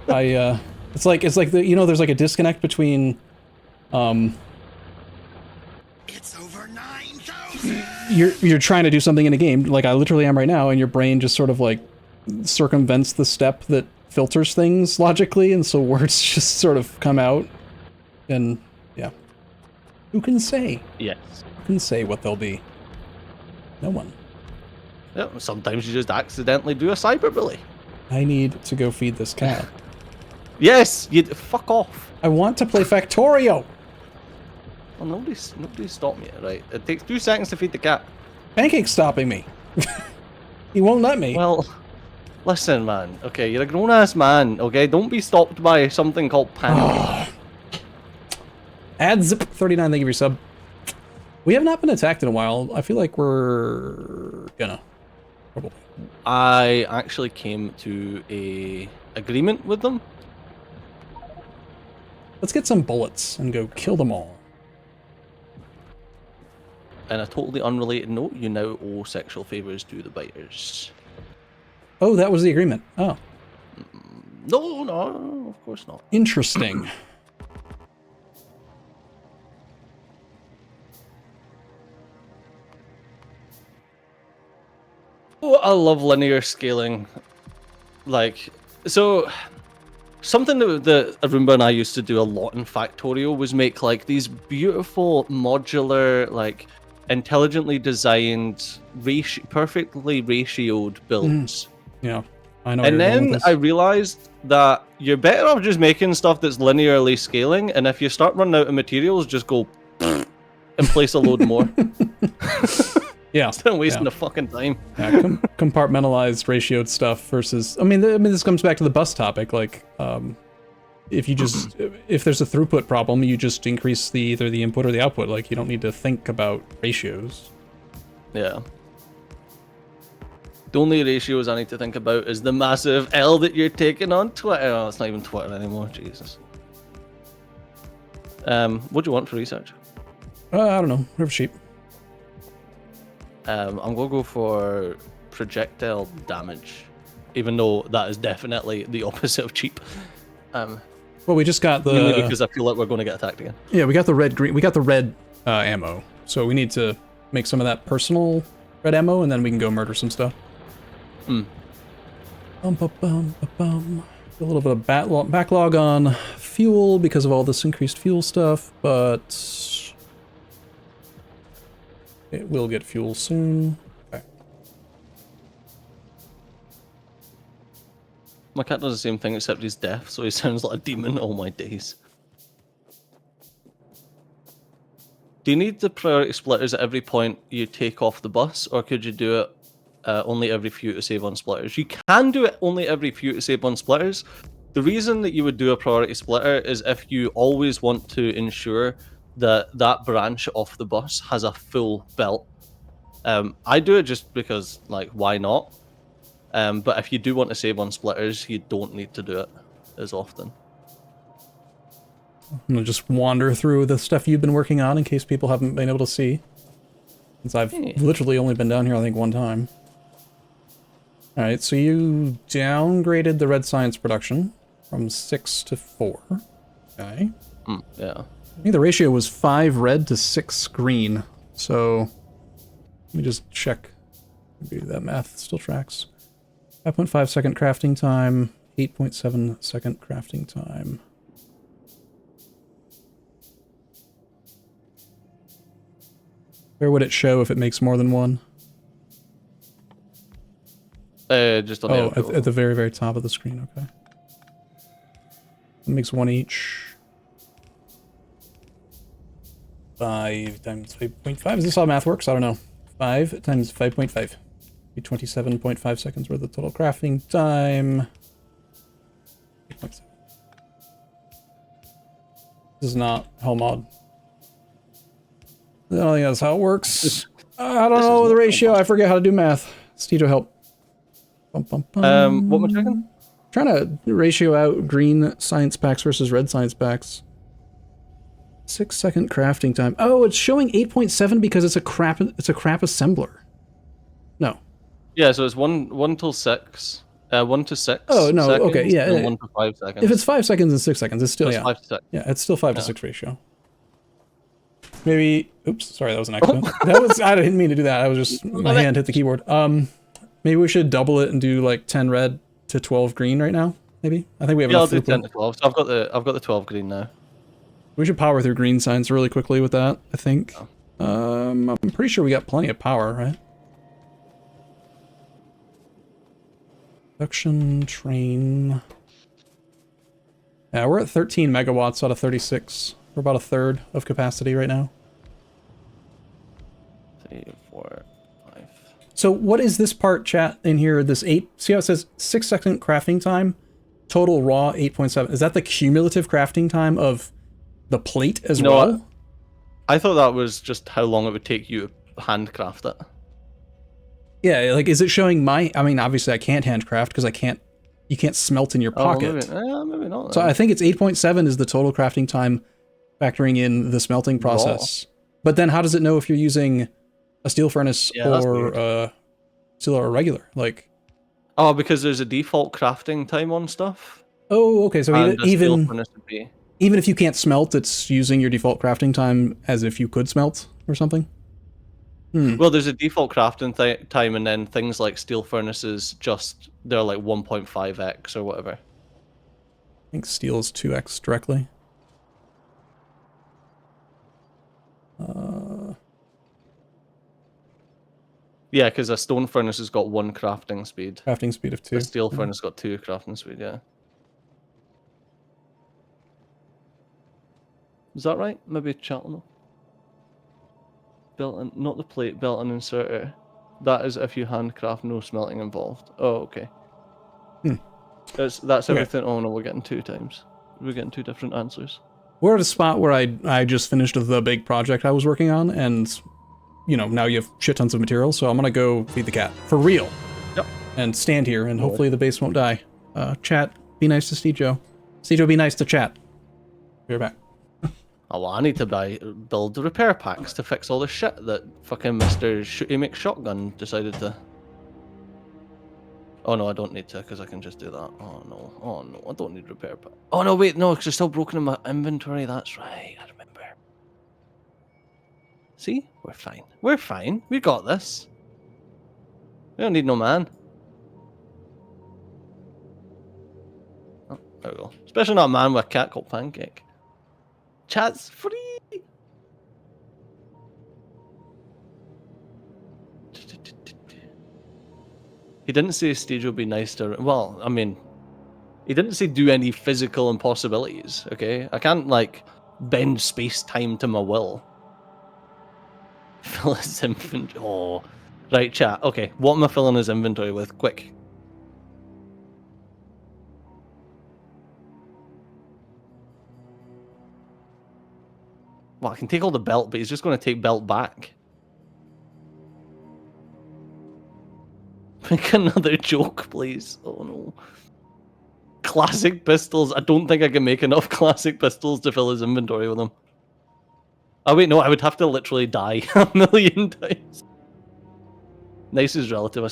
It's like the, you know, there's like a disconnect between, It's over 9,000. you're trying to do something in a game, like I literally am right now, and your brain just sort of like circumvents the step that filters things logically, and so words just sort of come out, and yeah. Who can say? Yes. Who can say what they'll be? No one. Yeah, sometimes you just accidentally do a cyberbully. I need to go feed this cat. Yes, you fuck off. I want to play Factorio! Well, nobody stopped me, right? It takes 2 seconds to feed the cat. Pancake's stopping me. He won't let me. Well, listen, man. Okay, you're a grown-ass man, okay? Don't be stopped by something called panic. AdZip39, thank you for your sub. We have not been attacked in a while. I feel like we're gonna. Probably. I actually came to a agreement with them. Let's get some bullets and go kill them all. On a totally unrelated note, you now owe sexual favors to the biters. Oh, that was the agreement. Oh. No, of course not. Interesting. Oh, I love linear scaling. Like, so something that Arumba and I used to do a lot in Factorio was make like these beautiful modular, like intelligently designed, perfectly ratioed builds. Yeah, I know. And then I realized that you're better off just making stuff that's linearly scaling, and if you start running out of materials, just go and place a load more. Yeah, instead of wasting the fucking time. Yeah, compartmentalized, ratioed stuff versus. I mean, this comes back to the bus topic. Like, if you just if there's a throughput problem, you just increase either the input or the output. Like, you don't need to think about ratios. Yeah. The only ratios I need to think about is the massive L that you're taking on Twitter. Oh, it's not even Twitter anymore. Jesus. What do you want for research? I don't know. River sheep. I'm gonna go for projectile damage, even though that is definitely the opposite of cheap. Well, we just got the mainly because I feel like we're going to get attacked again. Yeah, we got the red green. We got the red ammo, so we need to make some of that personal red ammo, and then we can go murder some stuff. Hmm. A little bit of backlog on fuel because of all this increased fuel stuff, but it will get fuel soon. Okay. My cat does the same thing except he's deaf, so he sounds like a demon. Oh my days. Do you need the priority splitters at every point you take off the bus, or could you do it only every few to save on splitters? You can do it only every few to save on splitters. The reason that you would do a priority splitter is if you always want to ensure that that branch off the bus has a full belt. I do it just because, like, why not? But if you do want to save on splitters, you don't need to do it as often. I'm gonna just wander through the stuff you've been working on in case people haven't been able to see. Since I've literally only been down here, I think, one time. Alright, so you downgraded the red science production from 6 to 4. Okay. Yeah. I think the ratio was 5 red to 6 green. So let me just check. Maybe that math still tracks. 5.5 second crafting time, 8.7 second crafting time. Where would it show if it makes more than one? Just on the at the very, very top of the screen, okay. It makes one each. 5 times 5.5. Is this how math works? I don't know. 5 times 5.5. Be 27.5 seconds worth of total crafting time. 8.7. This is not hell mod. I don't think that's how it works. I don't know the ratio. I forget how to do math. Steejo, help. What am I checking? Trying to ratio out green science packs versus red science packs. 6 second crafting time. Oh, it's showing 8.7 because it's a crap assembler. No. Yeah, so it's 1 till 6. 1 to 6. Oh no, seconds, okay, yeah. and 1 to 5 seconds. If it's 5 seconds and 6 seconds, it's still It's 5 to 6. Yeah, it's still 5 to 6 ratio. Maybe oops, sorry, that was an accident. I didn't mean to do that. I was just my hand hit the keyboard. Maybe we should double it and do like 10 red to 12 green right now. Maybe I think we have enough. I'll do 10 to 12. So I've got the 12 green now. We should power through green science really quickly with that. I think. I'm pretty sure we got plenty of power, right? Production train. Yeah, we're at 13 megawatts out of 36. We're about a third of capacity right now. 3, 4, 5. So what is this part, chat, in here? This 8, see how it says 6 second crafting time? Total raw 8.7. Is that the cumulative crafting time of the plate as well? I thought that was just how long it would take you to handcraft it. Yeah, like, is it showing my... I mean, obviously I can't handcraft because you can't smelt in your pocket. Maybe not. So I think it's 8.7 is the total crafting time factoring in the smelting process. But then how does it know if you're using a steel furnace or steel or regular? Like... Oh, because there's a default crafting time on stuff. Oh, okay. So even if you can't smelt, it's using your default crafting time as if you could smelt or something? Well, there's a default crafting time, and then things like steel furnaces, they're like 1.5x or whatever. I think steel is 2x directly. Yeah, because a stone furnace has got 1 crafting speed. Crafting speed of 2. A steel furnace got 2 crafting speed, yeah. Is that right? Maybe chat on. Built-in, not the plate, built-in inserter. That is if you handcraft, no smelting involved. Oh, okay. That's everything. Oh no, we're getting 2 times. We're getting 2 different answers. We're at a spot where I just finished the big project I was working on, and you know, now you have shit tons of material, so I'm gonna go feed the cat. For real. Yep. And stand here, and hopefully the base won't die. Chat, be nice to Steejo. Steejo, be nice to chat. Be right back. Oh, well, I need to build repair packs to fix all the shit that fucking Mr. Shooty McShotgun decided to... Oh no, I don't need to, because I can just do that. Oh no, I don't need repair pack. Oh no, wait, no, because they're still broken in my inventory. That's right, I remember. See? We're fine. We're fine. We got this. We don't need no man. Oh, there we go. Especially not a man with a cat called Pancake. Chat's free! He didn't say stage would be nice to... Well, I mean... He didn't say do any physical impossibilities, okay? I can't, like, bend space-time to my will. Fill his inventory... Oh. Right, chat. Okay, what am I filling his inventory with? Quick. Well, I can take all the belt, but he's just going to take belt back. Make another joke, please. Oh no. Classic pistols. I don't think I can make enough classic pistols to fill his inventory with them. Oh wait, no, I would have to literally die a million times. Nice is relative. A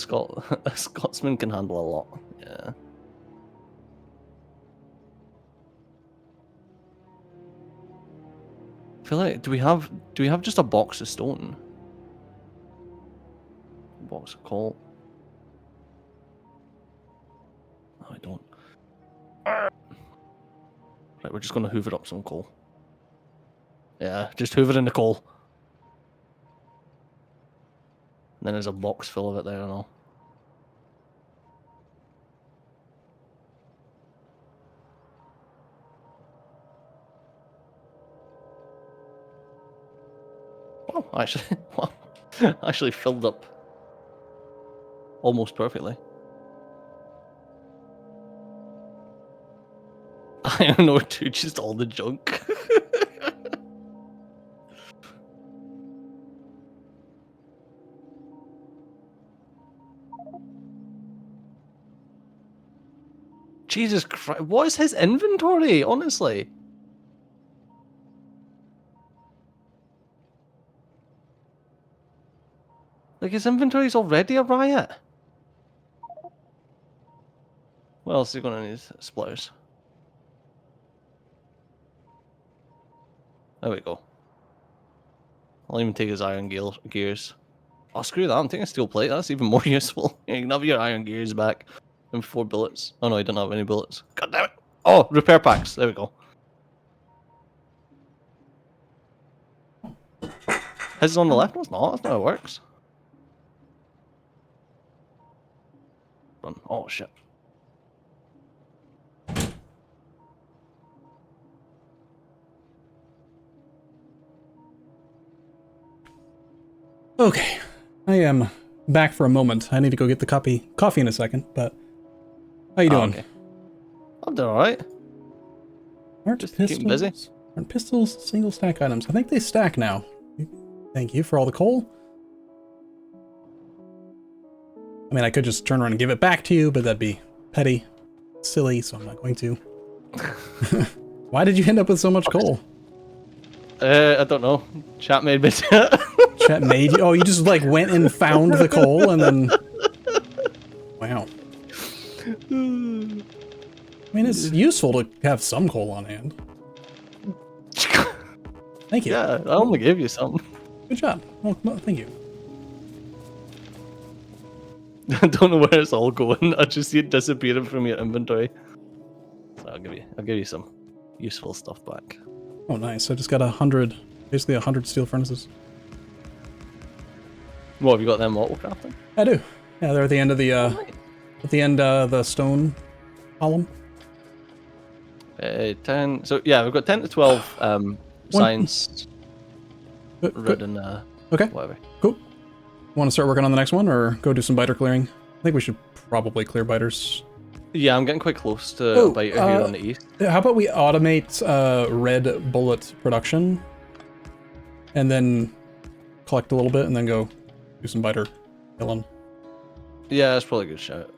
Scotsman can handle a lot. Yeah. I feel like do we have just a box of stone? Box of coal. No, I don't. Right, we're just gonna hoover up some coal. Yeah, just hoover in the coal. And then there's a box full of it there and all. Oh, actually, well, actually filled up almost perfectly. Iron ore 2, just all the junk. Jesus Christ, what is his inventory, honestly? Like, his inventory's already a riot. What else is he gonna need? Splitters. There we go. I'll even take his iron gears. Oh, screw that, I'm taking a steel plate, that's even more useful. You can have your iron gears back. And 4 bullets. Oh no, he didn't have any bullets. God damn it! Oh, repair packs. There we go. His is on the left? No, it's not. That's not how it works. Run. Oh shit. Okay, I am back for a moment. I need to go get the coffee in a second, but how you doing? Okay. I'm doing alright. Aren't Just keeping busy. Aren't pistols single stack items? I think they stack now. Thank you for all the coal. I mean, I could just turn around and give it back to you, but that'd be petty, silly, so I'm not going to. Why did you end up with so much coal? I don't know. Chat made me. Chat made you? Oh, you just like went and found the coal and then... Wow. I mean, it's useful to have some coal on hand. Thank you. Yeah, I only gave you some. Good job. Well, thank you. I don't know where it's all going. I just see it disappearing from your inventory. So I'll give you some useful stuff back. Oh, nice. I just got 100, basically 100 steel furnaces. What, have you got them auto crafting? I do. Yeah, they're at the end of the, at the end of the stone column. 10. So yeah, we've got 10 to 12 science written. Okay. Whatever. Cool. Want to start working on the next one, or go do some biter clearing? I think we should probably clear biters. Yeah, I'm getting quite close to a biter here on the east. How about we automate red bullet production, and then collect a little bit, and then go do some biter killing? Yeah, that's probably a good shout.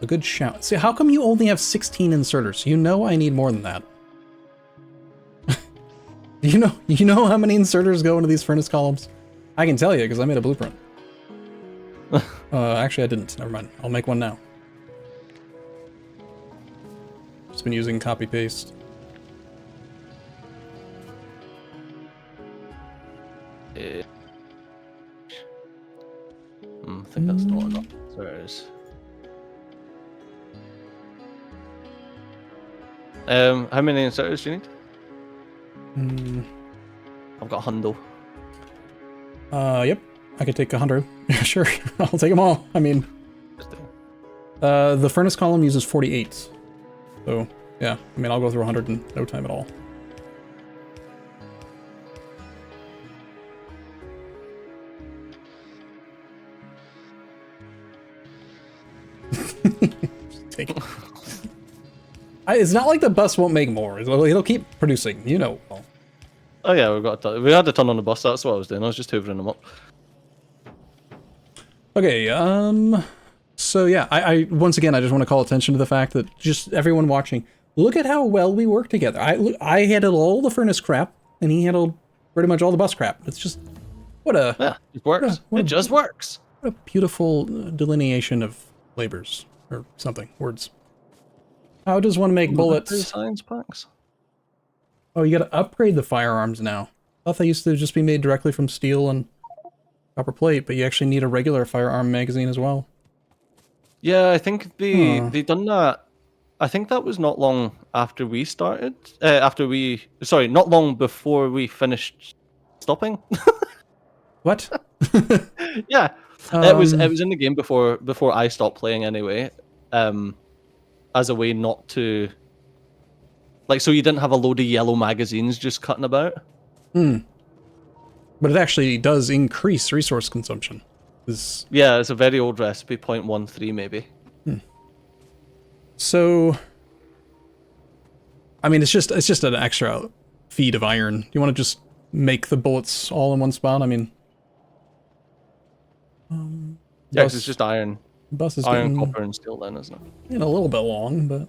A good shout. See, how come you only have 16 inserters? You know I need more than that. You know how many inserters go into these furnace columns? I can tell you because I made a blueprint. Actually, I didn't. Never mind. I'll make one now. Just been using copy paste. I think that's not enough. There it is. How many inserters do you need? I've got 100. Yep. I could take 100. Sure, I'll take them all. I mean, the furnace column uses 48. So, yeah. I mean, I'll go through 100 in no time at all. Just take it. It's not like the bus won't make more. It'll keep producing, you know. Oh yeah, we had a ton on the bus. That's what I was doing. I was just hoovering them up. Okay, so yeah, I once again, I just want to call attention to the fact that just everyone watching, look at how well we work together. I handled all the furnace crap, and he handled pretty much all the bus crap. It's just, yeah, it works. It just works. What a beautiful delineation of labors, or something, words. How does one make bullets? Science packs. Oh, you gotta upgrade the firearms now. I thought they used to just be made directly from steel and copper plate, but you actually need a regular firearm magazine as well. Yeah, I think they done that. I think that was not long after we started. Not long before we finished stopping. What? Yeah, it was in the game before I stopped playing anyway. As a way not to, like, so you didn't have a load of yellow magazines just cutting about. But it actually does increase resource consumption. Yeah, it's a very old recipe, 0.13 maybe. So, I mean, it's just an extra feed of iron. Do you want to just make the bullets all in one spot? I mean, yeah, 'cause it's just iron. Bus is iron, getting, copper, and steel then, isn't it? A little bit long, but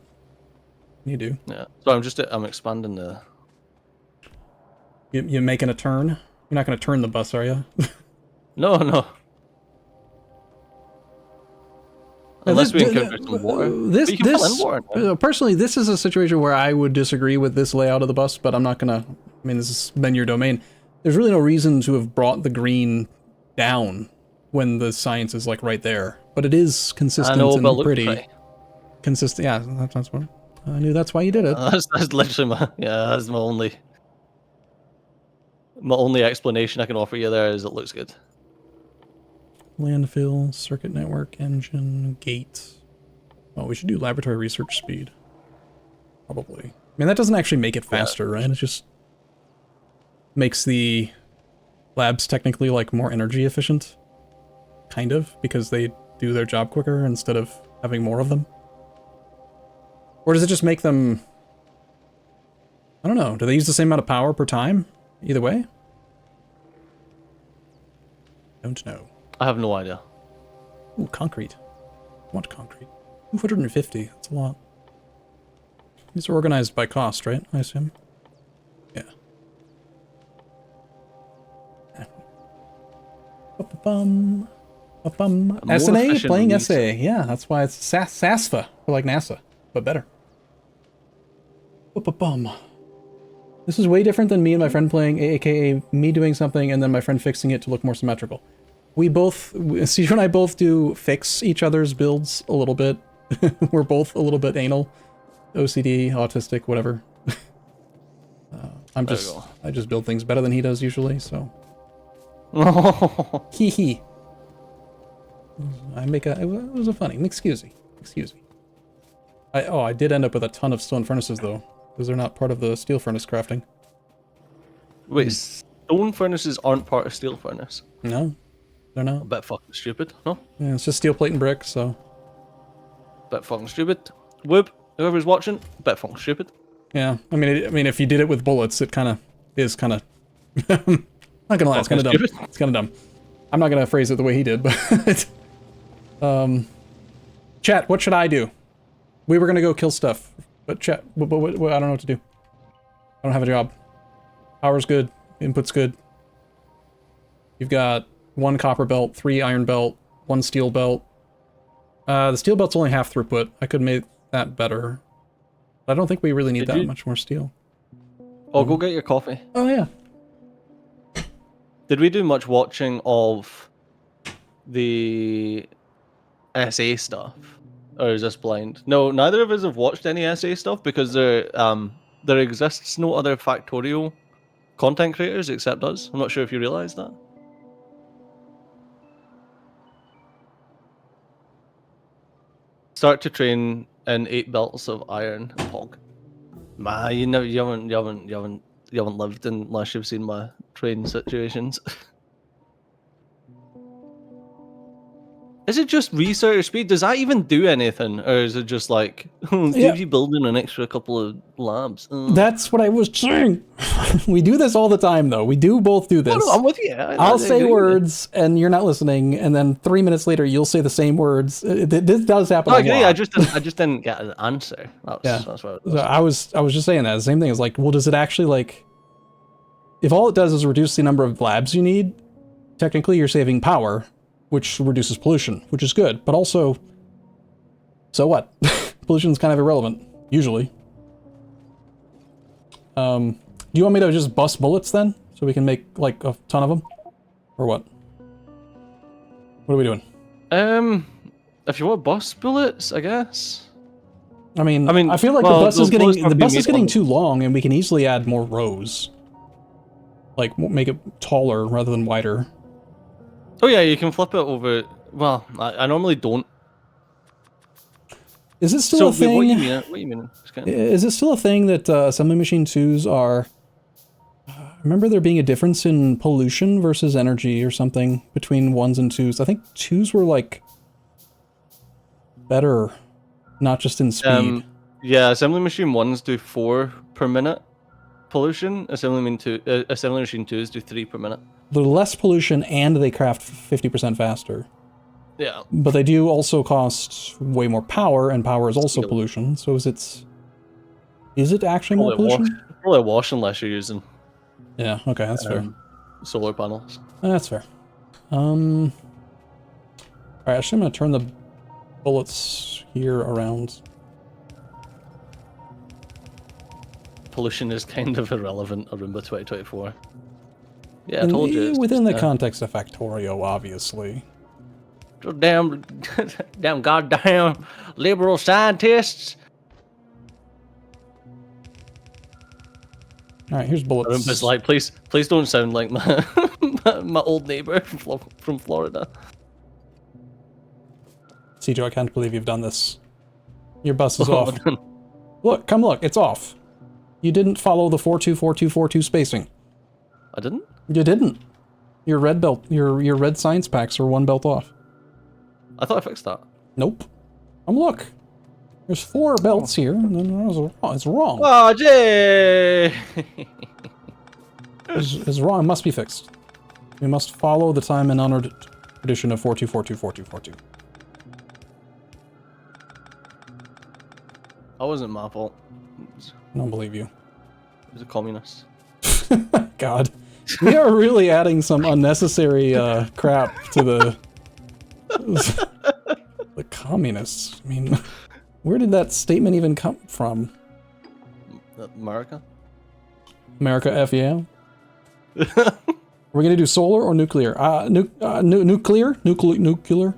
you do. Yeah. So I'm expanding the. You're making a turn. You're not going to turn the bus, are you? No. Unless we encounter some water. You can fill in water. Personally, this is a situation where I would disagree with this layout of the bus, but I'm not going to. I mean, this has been your domain. There's really no reason to have brought the green down when the science is like right there. But it is consistent and pretty. Consistent, yeah. That's what I knew. That's why you did it. That's literally that's my only explanation I can offer you there is it looks good. Landfill, circuit network, engine, gate. Oh, we should do laboratory research speed. Probably. I mean, that doesn't actually make it faster, right? It just makes the labs technically like more energy efficient. Kind of, because they do their job quicker instead of having more of them. Or does it just make them... I don't know. Do they use the same amount of power per time? Either way? Don't know. I have no idea. Ooh, concrete. I want concrete. 250. That's a lot. These are organized by cost, right? I assume. Yeah. SNA playing SA. Yeah, that's why it's SASFA. Or like NASA, but better. This is way different than me and my friend playing, aka me doing something and then my friend fixing it to look more symmetrical. We both, Steve and I both do fix each other's builds a little bit. We're both a little bit anal. OCD, autistic, whatever. I just build things better than he does usually, so. Hee hee. It was a funny, excuse me. I did end up with a ton of stone furnaces though, because they're not part of the steel furnace crafting. Wait, stone furnaces aren't part of steel furnace? No, they're not. A bit fucking stupid, no? Yeah, it's just steel plate and brick, so. Bit fucking stupid. Whoop, whoever's watching, bit fucking stupid. Yeah, I mean, if you did it with bullets, it kind of is kind of. Not gonna lie, it's kind of dumb. It's kind of dumb. I'm not gonna phrase it the way he did, but. Chat, what should I do? We were gonna go kill stuff, but chat, I don't know what to do. I don't have a job. Power's good. Input's good. You've got 1 copper belt, 3 iron belt, 1 steel belt. The steel belt's only half throughput. I could make that better. I don't think we really need that much more steel. Oh, go get your coffee. Oh, yeah. Did we do much watching of the SA stuff? Or is this blind? No, neither of us have watched any SA stuff because there exists no other Factorio content creators except us. I'm not sure if you realise that. Start to train in 8 belts of iron pog. Ma, you haven't lived unless you've seen my training situations. Is it just research speed? Does that even do anything, or is it just like gives you building an extra couple of labs? That's what I was saying. We do this all the time, though. We do both do this. No, I'm with you. I'll say words, and you're not listening, and then 3 minutes later, you'll say the same words. This does happen. I agree. I just didn't get an answer. That's what I was just saying that. The same thing is like, well, does it actually like? If all it does is reduce the number of labs you need, technically you're saving power, which reduces pollution, which is good. But also, so what? Pollution's kind of irrelevant, usually. Do you want me to just bust bullets then? So we can make, like, a ton of them? Or what? What are we doing? If you want bust bullets, I guess. I mean, I feel like the bus is getting too long, and we can easily add more rows. Like, make it taller rather than wider. Oh yeah, you can flip it over. Well, I normally don't. Is it still a thing? What do you mean? Is it still a thing that assembly machine 2s are... I remember there being a difference in pollution versus energy or something between 1s and 2s. I think 2s were like better, not just in speed. Yeah, assembly machine 1s do 4 per minute pollution. Assembly machine 2s do 3 per minute. They're less pollution and they craft 50% faster. Yeah. But they do also cost way more power, and power is also pollution. So is it actually more pollution? Probably wash unless you're using. Yeah, okay, that's fair. Solar panels. That's fair. Alright, actually I'm gonna turn the bullets here around. Pollution is kind of irrelevant, Arumba 2024. Yeah, I told you. Within the context of Factorio, obviously. Damn goddamn liberal scientists. Alright, here's bullets. Arumba's like, please don't sound like my my old neighbor from Florida. Cijo, I can't believe you've done this. Your bus is off. Look, come look, it's off. You didn't follow the 424242 spacing. I didn't? You didn't. Your red belt, your red science packs are 1 belt off. I thought I fixed that. Nope. Look. There's 4 belts here, and then it's wrong. Oh, Jay! It's wrong. It must be fixed. We must follow the time and honored tradition of 42424242. That wasn't my fault. I don't believe you. It was a communist. God. We are really adding some unnecessary crap to the communists. I mean, where did that statement even come from? America? America F yeah? We're gonna do solar or nuclear? Nuclear? Nuclear? Nuclear.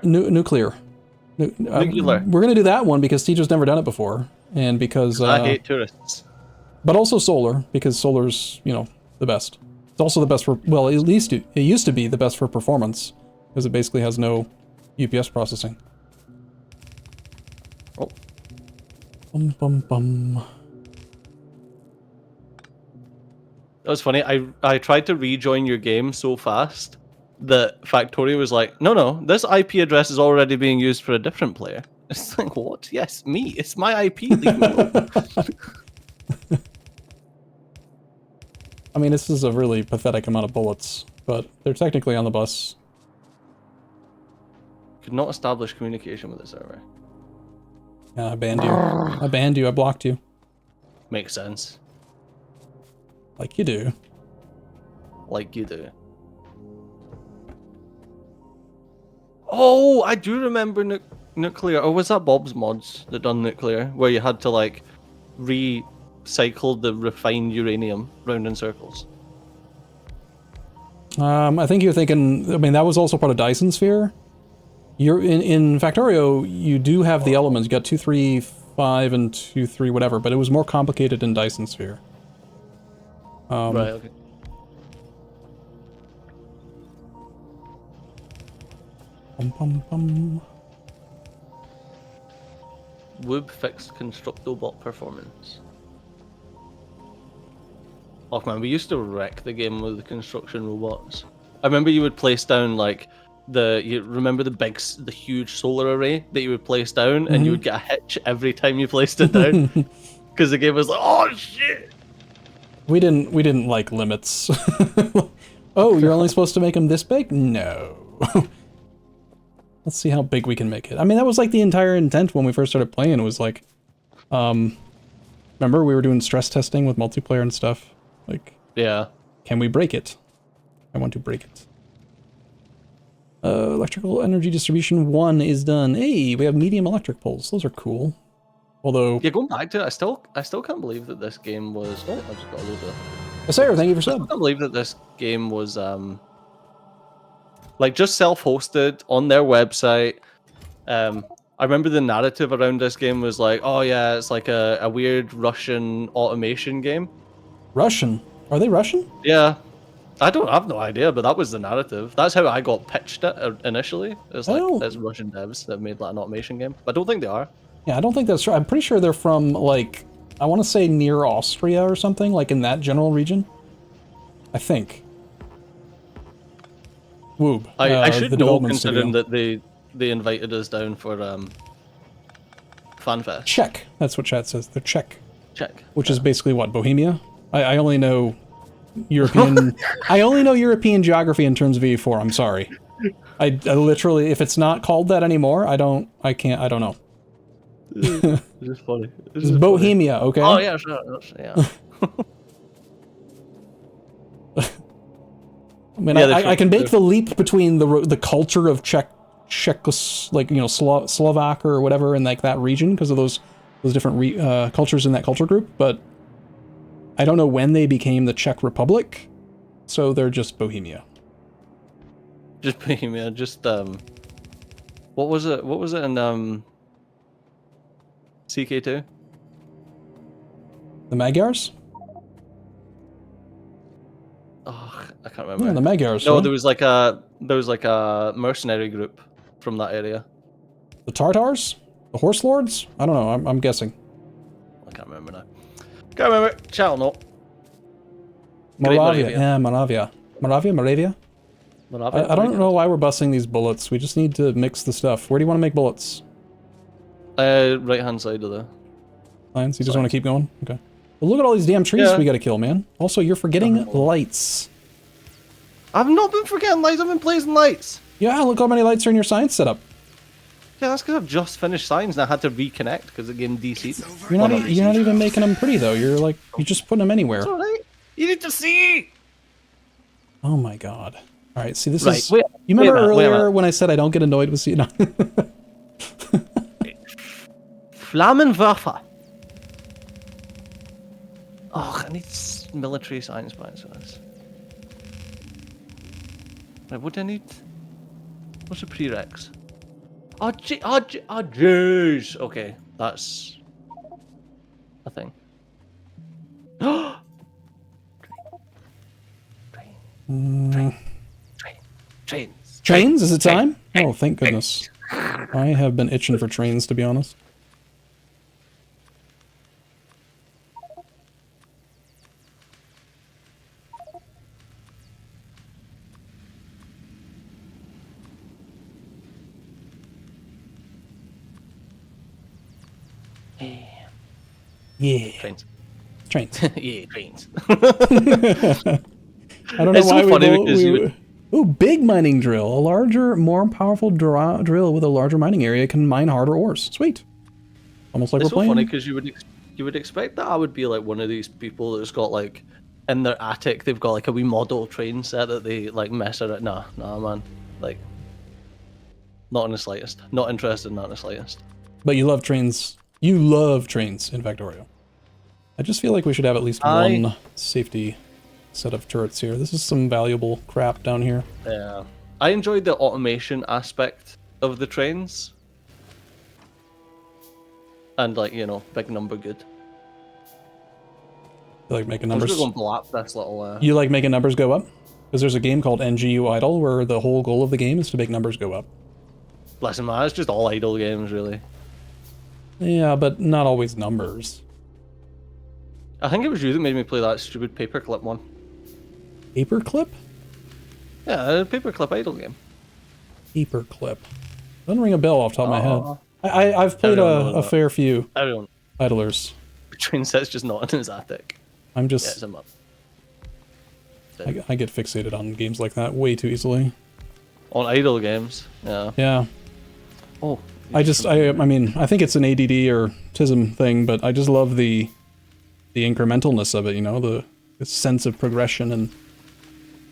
Nuclear. We're gonna do that one because Tijo's never done it before, and because I hate tourists. But also solar, because solar's, you know, the best. It's also the best for, well, at least it used to be the best for performance, because it basically has no UPS processing. Oh. Bum bum bum. That was funny. I tried to rejoin your game so fast that Factorio was like, no, this IP address is already being used for a different player. It's like, what? Yes, me. It's my IP. Leave me alone. I mean, this is a really pathetic amount of bullets, but they're technically on the bus. Could not establish communication with the server. Yeah, I banned you. I blocked you. Makes sense. Like you do. Like you do. Oh, I do remember Nuclear. Or was that Bob's Mods that done Nuclear? Where you had to, like, recycle the refined uranium round in circles. I think you're thinking, I mean, that was also part of Dyson Sphere. You're in Factorio, you do have the elements. You got 2, 3, 5, and 2, 3, whatever, but it was more complicated in Dyson Sphere. Right, okay. Bum, bum. Woob fixed Constructobot performance. Oh man, we used to wreck the game with the construction robots. I remember you would place down like you remember the huge solar array that you would place down, and you would get a hitch every time you placed it down, because the game was like, oh shit. We didn't like limits. Oh, you're only supposed to make them this big? No. Let's see how big we can make it. I mean, that was like the entire intent when we first started playing. It was like, remember we were doing stress testing with multiplayer and stuff. Like, yeah, can we break it? I want to break it. Electrical energy distribution 1 is done. Hey, we have medium electric poles. Those are cool. Although, yeah, going back to it, I still can't believe that this game was. Oh, I just got a little bit. Sarah, thank you for I sub. can't believe that this game was like just self-hosted on their website. I remember the narrative around this game was like, oh yeah, it's like a weird Russian automation game. Russian? Are they Russian? Yeah. I have no idea, but that was the narrative. That's how I got pitched it initially. It was like, there's Russian devs that made like an automation game. But I don't think they are. Yeah, I don't think that's true. I'm pretty sure they're from, like, I want to say near Austria or something, like in that general region. I think. Woob. I should know, considering that they invited us down for FanFest. Czech. That's what chat says. They're Czech. Czech. Which is basically what, Bohemia? I only know European. I only know European geography in terms of E4. I'm sorry. I literally, if it's not called that anymore, I don't know. It's just funny. It's Bohemia, funny. Okay? Oh yeah, sure. Yeah. I mean, yeah, I can make the leap between the culture of Czech, like, you know, Slovak or whatever in like that region because of those different cultures in that culture group, but I don't know when they became the Czech Republic, so they're just Bohemia. Just Bohemia, just what was it? What was it in CK2? The Magyars? Oh, I can't remember. Yeah, the Magyars. No, right? there was like a mercenary group from that area. The Tartars? The Horse Lords? I don't know. I'm guessing. I can't remember now. Can't remember. Channel no. Moravia. Yeah, Moravia. Moravia? I don't know why we're busting these bullets. We just need to mix the stuff. Where do you want to make bullets? Right hand side of the lines. You just want to keep going? Okay. Well, look at all these damn trees we gotta kill, man. Also, you're forgetting lights. I've not been forgetting lights. I've been blazing lights. Yeah, look how many lights are in your science setup. Yeah, that's because I've just finished science and I had to reconnect because the game DC'd. You're not even making them pretty though. You're just putting them anywhere. It's alright. You need to see. Oh my god. All right, see, this is. You remember earlier when I said I don't get annoyed with seeing? Flammenwerfer. Oh, I need military science points for this. Right, what do I need? What's the prereqs? Oh, jeez. Okay, that's a thing. Trains. Trains? Is it time? Oh, thank goodness. I have been itching for trains, to be honest. Yeah. Trains. Yeah, trains. I don't know it's why so funny because Ooh, big mining drill. A larger, more powerful drill with a larger mining area can mine harder ores. Sweet. Almost like it's we're playing. It's so funny because you would expect that I would be like one of these people that's got like in their attic they've got like a wee model train set that they like mess around. Nah, man. Like, not in the slightest. Not interested, not in the slightest. But you love trains. You love trains in Factorio. I just feel like we should have at least one safety set of turrets here. This is some valuable crap down here. Yeah. I enjoyed the automation aspect of the trains. And like, you know, big number good. You like making numbers? Going blap this little, You like making numbers go up? Because there's a game called NGU Idle where the whole goal of the game is to make numbers go up. Listen, man, it's just all idle games, really. Yeah, but not always numbers. I think it was you that made me play that stupid paperclip one. Paperclip? Yeah, a paperclip idle game. Paperclip. Doesn't ring a bell off the top of my head. I've played a fair few idlers. Train set's just not in his attic. I'm just... Yeah, I get fixated on games like that way too easily. On idle games, yeah. Yeah. Oh. I mean, I think it's an ADD or TISM thing, but I just love the incrementalness of it, you know, the sense of progression, and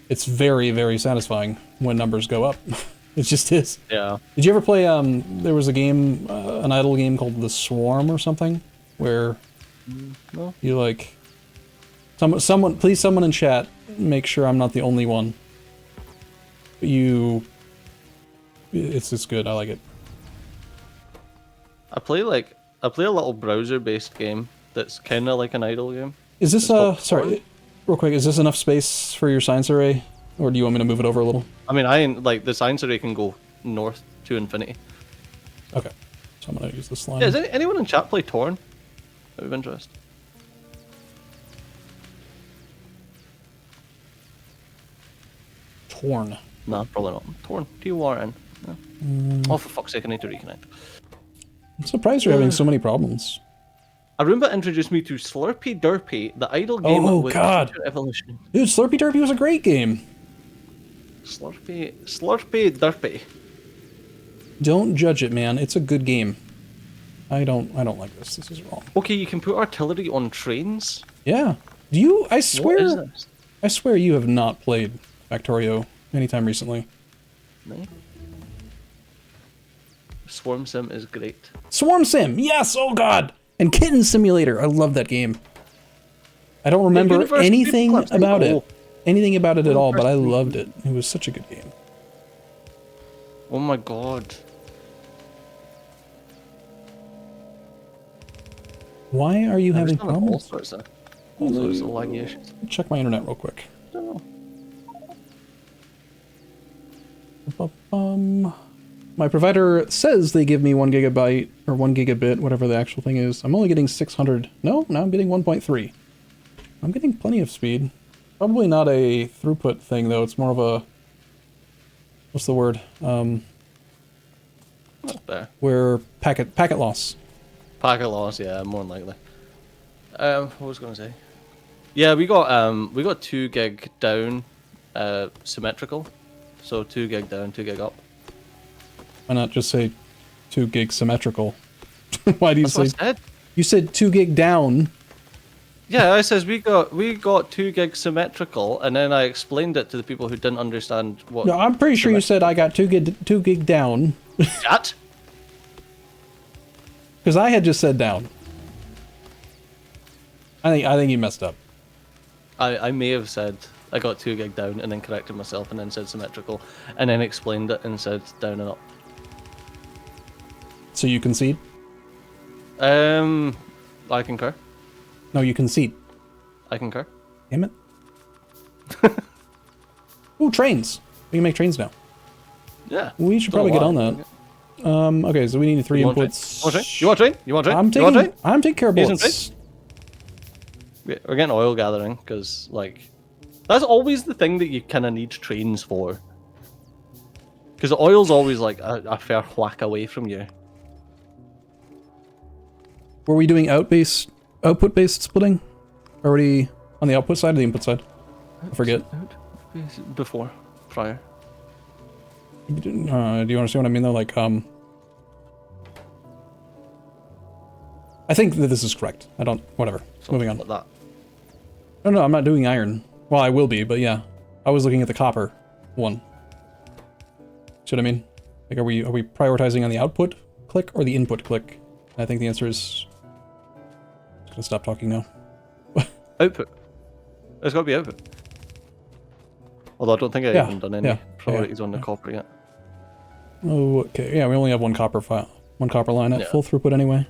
it's very, very satisfying when numbers go up. It just is. Yeah. Did you ever play, there was a game, an idle game called The Swarm or something, where no. you like, please someone in chat, make sure I'm not the only one. It's good, I like it. I play a little browser-based game that's kind of like an idle game. Is this, sorry, real quick, is this enough space for your science array? Or do you want me to move it over a little? I mean, the science array can go north to infinity. Okay. So I'm gonna use this line. Yeah, does anyone in chat play Torn? Out of interest. Torn. Nah, probably not. Torn. T-O-R-N. Yeah. Oh, for fuck's sake, I need to reconnect. I'm surprised you're having so many problems. Arumba introduced me to Slurpy Derpy, the idle game with God. evolution. Dude, Slurpy Derpy was a great game. Slurpy Derpy. Don't judge it, man. It's a good game. I don't like this. This is wrong. Okay, you can put artillery on trains? Yeah. Do you? I swear. What is this? I swear you have not played Factorio anytime recently. No. Swarm Sim is great. Swarm Sim, yes. Oh God. And Kitten Simulator. I love that game. I don't remember anything about it. Anything about it at all, but I loved it. It was such a good game. Oh my God. Why are you having problems? All sorts of laggy issues. Check my internet real quick. I don't know. My provider says they give me 1 gigabyte or 1 gigabit, whatever the actual thing is. I'm only getting 600. No, now I'm getting 1.3. I'm getting plenty of speed. Probably not a throughput thing though. It's more of a, what's the word? Where packet loss. Packet loss, yeah, more than likely. What was I gonna say? Yeah, we got 2 gig down, symmetrical. So 2 gig down, 2 gig up. Why not just say 2 gig symmetrical? Why do you That's say? what I said. You said 2 gig down. Yeah, I says we got 2 gig symmetrical, and then I explained it to the people who didn't understand what. No, I'm pretty sure you said I got 2 gig down. Chat. Because I had just said down. I think you messed up. I may have said I got 2 gig down and then corrected myself and then said symmetrical and then explained it and said down and up. So you concede? I concur. No, you concede. I concur. Damn it. Ooh, trains. We can make trains now. Yeah. We should probably get on that. Okay, so we need 3 inputs. You want train? You want train? I'm taking care of bullets. We're getting oil gathering, because, like, that's always the thing that you kind of need trains for. Because the oil's always, like, a fair whack away from you. Were we doing output-based splitting? Already on the output side or the input side? I forget. Prior. Do you understand what I mean, though? Like, I think that this is correct. Whatever. Moving on. Like that. Oh no, I'm not doing iron. Well, I will be, but yeah. I was looking at the copper one. See what I mean? Like, are we prioritizing on the output click or the input click? I think the answer is... I'm just gonna stop talking now. Output. There's got to be output. Although I don't think I've even done any priorities on the copper yet. Oh, okay. Yeah, we only have one copper line at full throughput anyway.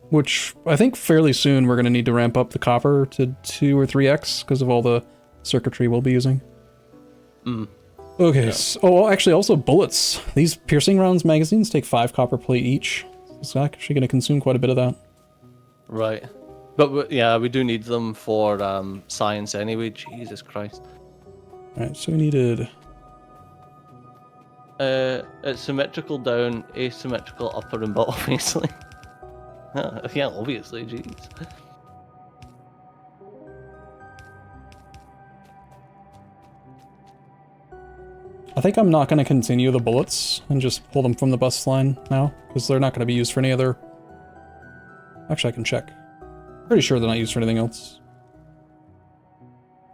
Which, I think fairly soon we're going to need to ramp up the copper to 2 or 3x because of all the circuitry we'll be using. Okay, so, actually also bullets. These piercing rounds magazines take 5 copper plate each. It's actually going to consume quite a bit of that. Right. But yeah, we do need them for science anyway. Jesus Christ. Alright, so we needed... It's symmetrical down, asymmetrical upper and bottom, obviously. Yeah, obviously, jeez. I think I'm not going to continue the bullets and just pull them from the bus line now, because they're not going to be used for any other... Actually, I can check. Pretty sure they're not used for anything else.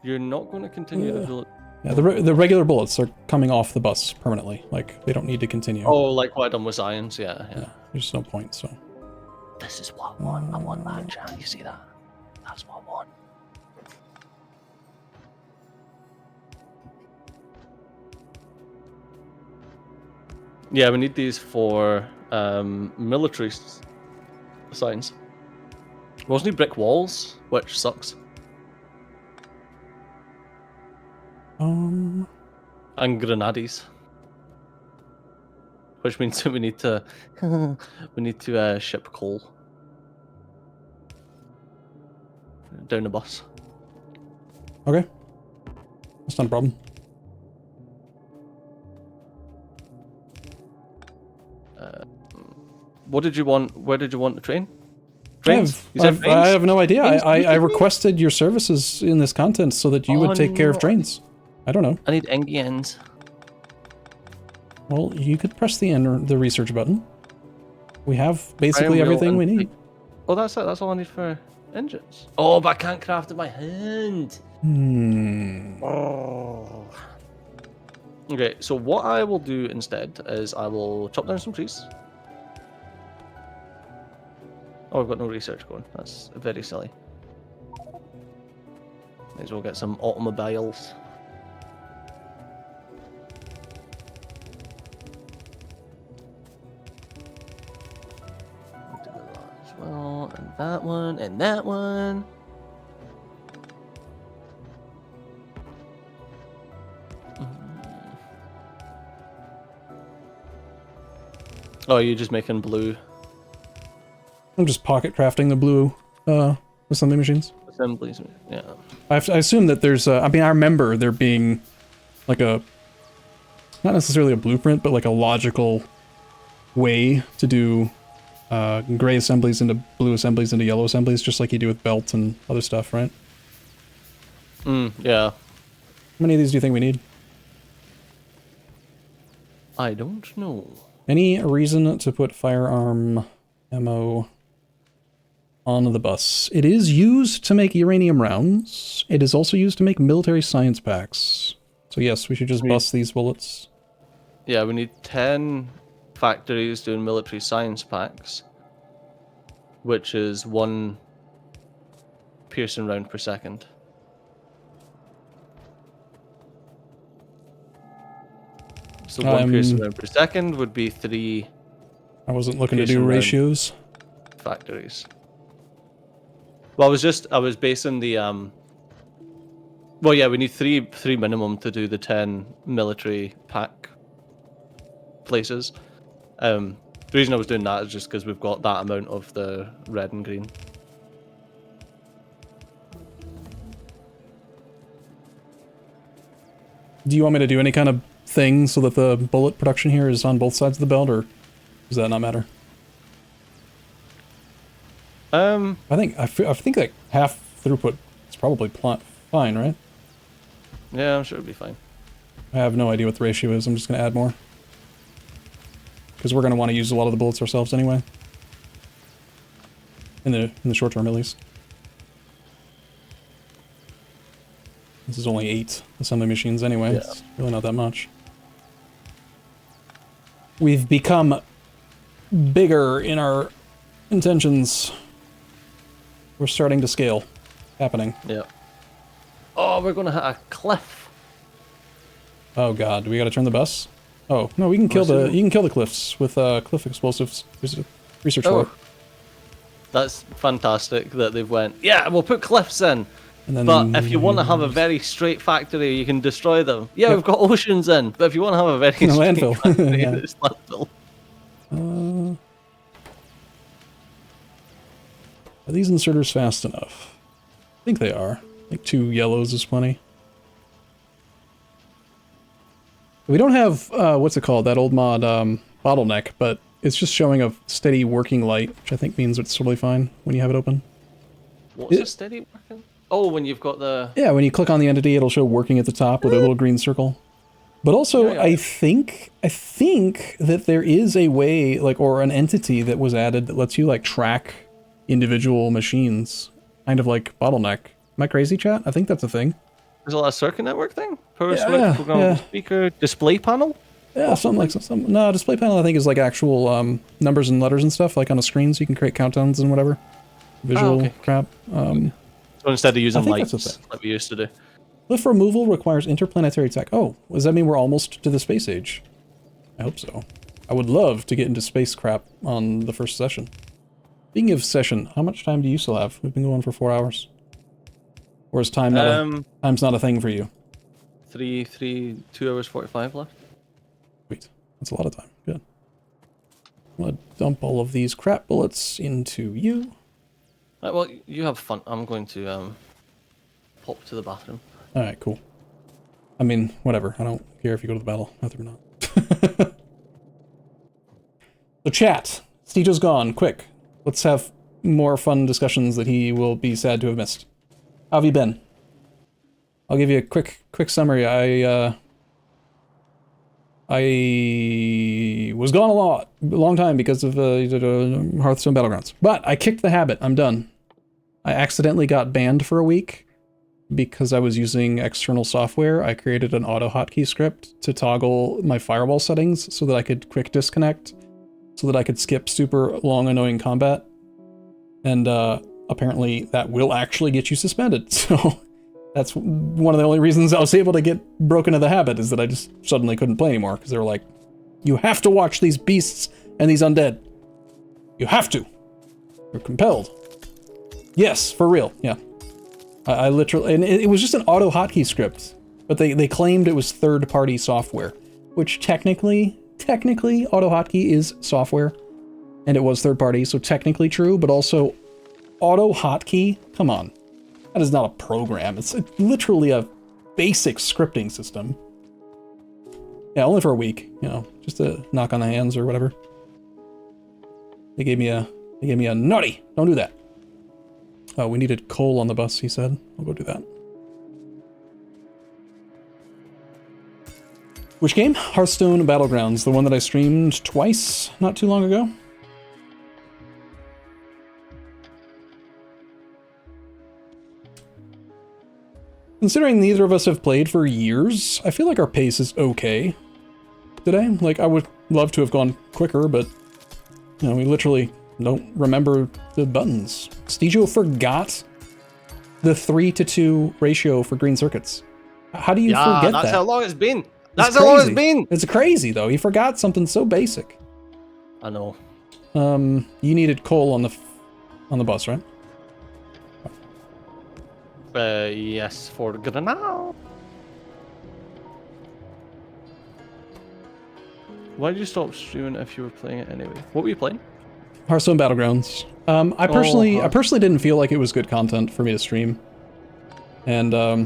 You're not going to continue the bullet? Yeah, the regular bullets are coming off the bus permanently. Like, they don't need to continue. Oh, like what I done with science, yeah. There's no point, so... This is what I want. I want that, chat. You see that? That's what I want. Yeah, we need these for military science. We also need brick walls, which sucks. And grenades. Which means that we need to ship coal down the bus. Okay. That's not a problem. What did you want? Where did you want the train? I have no idea. I requested your services in this content so that you would take care of trains. I don't know. I need engines. Well, you could press the research button. We have basically everything we need. Oh, that's it. That's all I need for engines. Oh, but I can't craft it by hand. Oh. Okay, so what I will do instead is I will chop down some trees. Oh, we've got no research going. That's very silly. Might as well get some automobiles. Well, and that one, and that one. Oh, you're just making blue. I'm just pocket crafting the blue assembly machines. Assemblies, yeah. I assume that there's I mean, I remember there being like a, not necessarily a blueprint, but like a logical way to do gray assemblies into blue assemblies into yellow assemblies, just like you do with belts and other stuff, right? Yeah. How many of these do you think we need? I don't know. Any reason to put firearm ammo on the bus? It is used to make uranium rounds. It is also used to make military science packs. So yes, we should just bust these bullets. Yeah, we need 10 factories doing military science packs, which is 1 piercing round per second. So 1 piercing round per second would be 3. I wasn't looking to do ratios. Factories. Well, I was basing the well, yeah, we need three minimum to do the 10 military pack places. The reason I was doing that is just because we've got that amount of the red and green. Do you want me to do any kind of thing so that the bullet production here is on both sides of the belt, or does that not matter? I think like half throughput is probably fine, right? Yeah, I'm sure it'll be fine. I have no idea what the ratio is. I'm just going to add more. Because we're going to want to use a lot of the bullets ourselves anyway. In the short term, at least. This is only 8 assembly machines anyway. Yeah. It's really not that much. We've become bigger in our intentions. We're starting to scale. Happening. Yeah. Oh, we're gonna hit a cliff. Oh god, do we gotta turn the bus? Oh, no, we can kill the you can kill the cliffs with cliff explosives. There's a research for. That's fantastic that they've went, yeah, we'll put cliffs in. And then But if you want to have a very straight factory, you can destroy them. Yeah, we've got oceans in, but if you want to have a very straight landfill. factory, Yeah. it's landfill. Are these inserters fast enough? I think they are. Like 2 yellows is plenty. We don't have, what's it called, that old mod, bottleneck, but it's just showing a steady working light, which I think means it's totally fine when you have it open. What's a steady working? Oh, when you've got the... Yeah, when you click on the entity, it'll show working at the top with a little green circle. But also, Yeah. I think that there is a way, like, or an entity that was added that lets you, like, track individual machines. Kind of like bottleneck. Am I crazy, chat? I think that's a thing. There's a lot of circuit network thing? Power Yeah, switch, programmable speaker, display panel? Yeah, something like some. No, display panel I think is like actual numbers and letters and stuff, like on a screen, so you can create countdowns and whatever. Visual crap. So instead of using I think that's lights, a thing. like we used to do. Cliff removal requires interplanetary tech. Oh, does that mean we're almost to the space age? I hope so. I would love to get into space crap on the first session. Speaking of session, how much time do you still have? We've been going for 4 hours. Or is time not time's not a thing for you? 2 hours 45 left. Sweet. That's a lot of time. Good. I'm gonna dump all of these crap bullets into you. Right, well, you have fun. I'm going to pop to the bathroom. Alright, cool. I mean, whatever. I don't care if you go to the battle. Whether or not. So chat. Stejo's gone. Quick. Let's have more fun discussions that he will be sad to have missed. How have you been? I'll give you a quick summary. I was gone a long time because of Hearthstone Battlegrounds. But I kicked the habit. I'm done. I accidentally got banned for a week because I was using external software. I created an auto hotkey script to toggle my firewall settings so that I could quick disconnect, so that I could skip super long annoying combat. And apparently that will actually get you suspended. So that's one of the only reasons I was able to get broken of the habit, is that I just suddenly couldn't play anymore, because they were like, you have to watch these beasts and these undead. You have to. You're compelled. Yes, for real. Yeah. I literally, and it was just an auto hotkey script, but they claimed it was third-party software, which technically auto hotkey is software, and it was third-party, so technically true, but also auto hotkey, come on. That is not a program. It's literally a basic scripting system. Yeah, only for a week, you know, just a knock on the hands or whatever. They gave me a naughty. Don't do that. Oh, we needed coal on the bus, he said. I'll go do that. Which game? Hearthstone Battlegrounds, the one that I streamed twice not too long ago. Considering neither of us have played for years, I feel like our pace is okay today. Like, I would love to have gone quicker, but, you know, we literally don't remember the buttons. Stejo forgot the 3-to-2 ratio for green circuits. How do you forget that? That's how long it's been. That's how long it's been. It's crazy, though. He forgot something so basic. I know. You needed coal on the bus, right? Yes, for Granada. Why did you stop streaming if you were playing it anyway? What were you playing? Hearthstone Battlegrounds. I personally didn't feel like it was good content for me to stream. And, I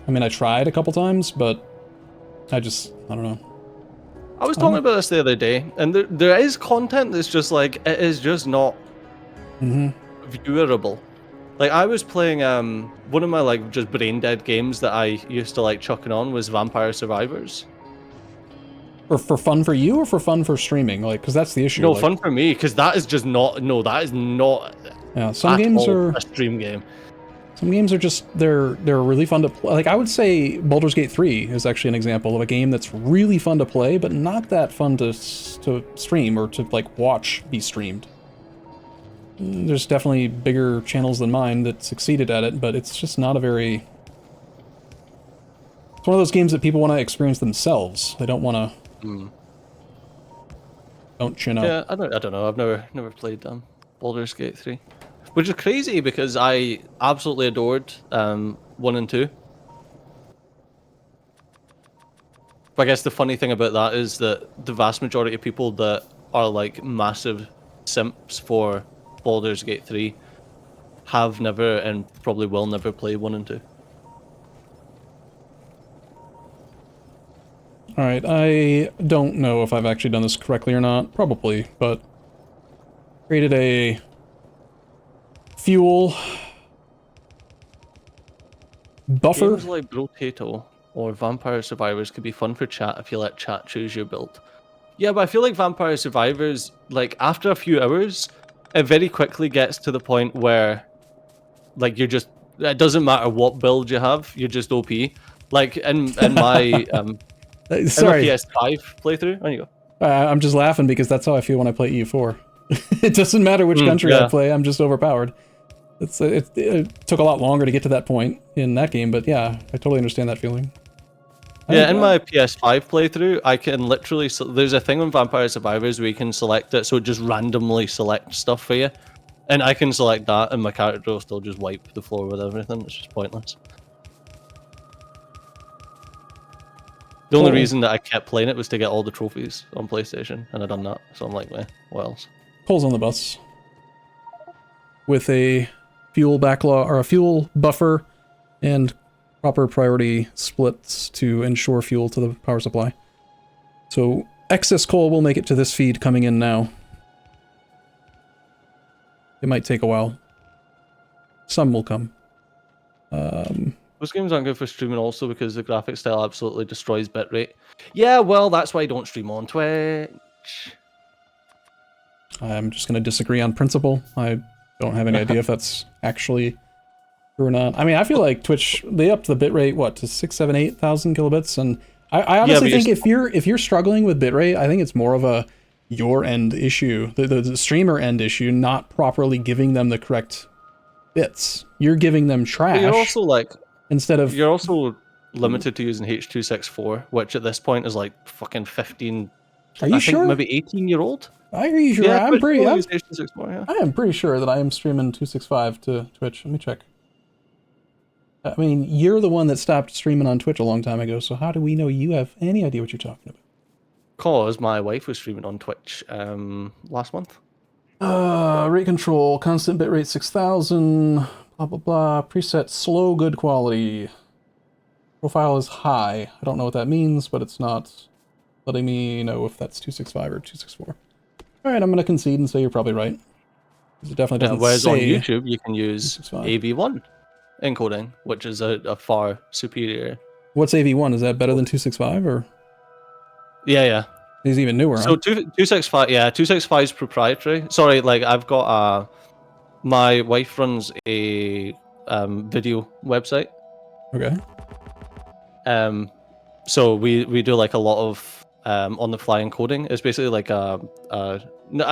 mean, I tried a couple times, but I don't know. I was talking about this the other day, and there is content that's just like, it is just not viewable. Like, I was playing, one of my, like, just brain dead games that I used to like chucking on was Vampire Survivors. For fun for you, or for fun for streaming? Like, because that's the issue. No, like, fun for me, because that is just not, no, that is not yeah, some games are a stream game. Some games are just they're really fun to play. Like I would say Baldur's Gate 3 is actually an example of a game that's really fun to play, but not that fun to stream or to like watch be streamed. There's definitely bigger channels than mine that succeeded at it, but it's just not a very... It's one of those games that people want to experience themselves. They don't want to... Don't chin up. Yeah, I don't know. I've never played Baldur's Gate 3. Which is crazy because I absolutely adored 1 and 2. But I guess the funny thing about that is that the vast majority of people that are like massive simps for Baldur's Gate 3 have never and probably will never play 1 and 2. Alright, I don't know if I've actually done this correctly or not. Probably, but... Created a... fuel... buffer? Games like Brotato or Vampire Survivors could be fun for chat if you let chat choose your build. Yeah, but I feel like Vampire Survivors, like, after a few hours, it very quickly gets to the point where, like, you're just... It doesn't matter what build you have, you're just OP. Like, in my... Sorry. PS5 playthrough. On you go. I'm just laughing because that's how I feel when I play EU4. It doesn't matter which country I play, I'm just overpowered. It took a lot longer to get to that point in that game, but yeah, I totally understand that feeling. Yeah, in my PS5 playthrough, I can literally... There's a thing on Vampire Survivors where you can select it, so it just randomly selects stuff for you. And I can select that, and my character will still just wipe the floor with everything. It's just pointless. The only reason that I kept playing it was to get all the trophies on PlayStation, and I'd done that, so I'm like, what else? Cole's on the bus. With a fuel backlog, or a fuel buffer, and proper priority splits to ensure fuel to the power supply. So, excess coal will make it to this feed coming in now. It might take a while. Some will come. Those games aren't good for streaming also because the graphic style absolutely destroys bitrate. Yeah, well, that's why I don't stream on Twitch. I'm just going to disagree on principle. I don't have any idea if that's actually true or not. I mean, I feel like Twitch, they upped the bitrate, what, to 6, 7, 8,000 kilobits? And I honestly think if you're struggling with bitrate, I think it's more of a your end issue, the streamer end issue, not properly giving them the correct bits. You're giving them trash. But you're also like... Instead of... You're also limited to using H.264, which at this point is like fucking 15... Are you sure? Maybe 18-year-old? Are you sure? Yeah, I'm pretty... yeah. I am pretty sure that I am streaming 265 to Twitch. Let me check. I mean, you're the one that stopped streaming on Twitch a long time ago, so how do we know you have any idea what you're talking about? Because my wife was streaming on Twitch last month. Rate control, constant bitrate 6000... Blah, blah, blah. Preset slow, good quality. Profile is high. I don't know what that means, but it's not letting me know if that's 265 or 264. Alright, I'm going to concede and say you're probably right. It definitely doesn't whereas say on YouTube, you can use AV1 encoding, which is a far superior... What's AV1? Is that better than 265, or...? Yeah. He's even newer, So 265, yeah, 265 is proprietary. Sorry, like, I've got my wife runs a video website. Okay. So we do like a lot of on the fly encoding. It's basically like I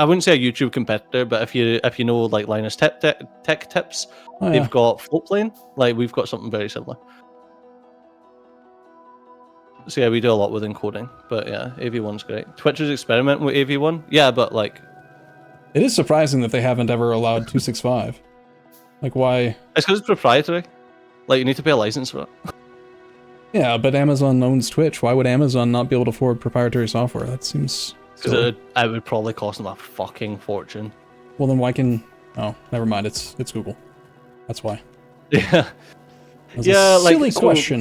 wouldn't say a YouTube competitor, but if you know like Linus Tech Tips, they've got Floatplane. Like we've got something very similar. So yeah, we do a lot with encoding. But yeah, AV1's great. Twitch is experimenting with AV1. Yeah, but like. It is surprising that they haven't ever allowed 265. Like, why? It's because it's proprietary. Like, you need to pay a license for it. Yeah, but Amazon owns Twitch. Why would Amazon not be able to afford proprietary software? That seems... Because it would probably cost them a fucking fortune. Well, then why can... Oh, never mind. It's Google. That's why. Yeah. Yeah, like... Silly question.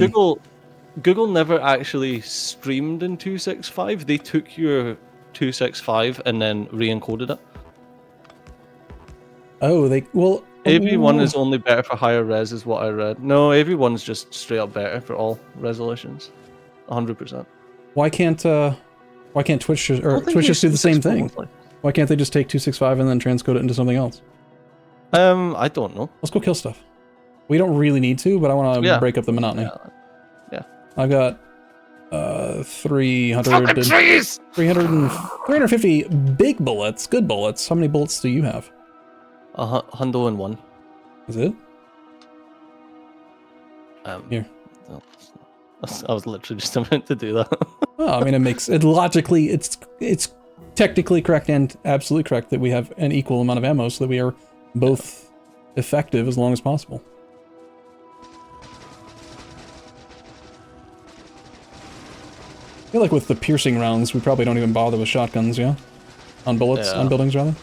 Google never actually streamed in 265. They took your 265 and then re-encoded it. Oh, well... AV1 is only better for higher res, is what I read. No, AV1's just straight up better for all resolutions. 100%. Why can't Twitch just do the same thing? Why can't they just take 265 and then transcode it into something else? I don't know. Let's go kill stuff. We don't really need to, but I want to break up the monotony. Yeah. I've got 350 big bullets, good bullets. How many bullets do you have? 101. Is it? Here. I was literally just about to do that. Well, I mean, it logically, it's technically correct and absolutely correct that we have an equal amount of ammo so that we are both effective as long as possible. I feel like with the piercing rounds, we probably don't even bother with shotguns, yeah? On bullets, on buildings, rather?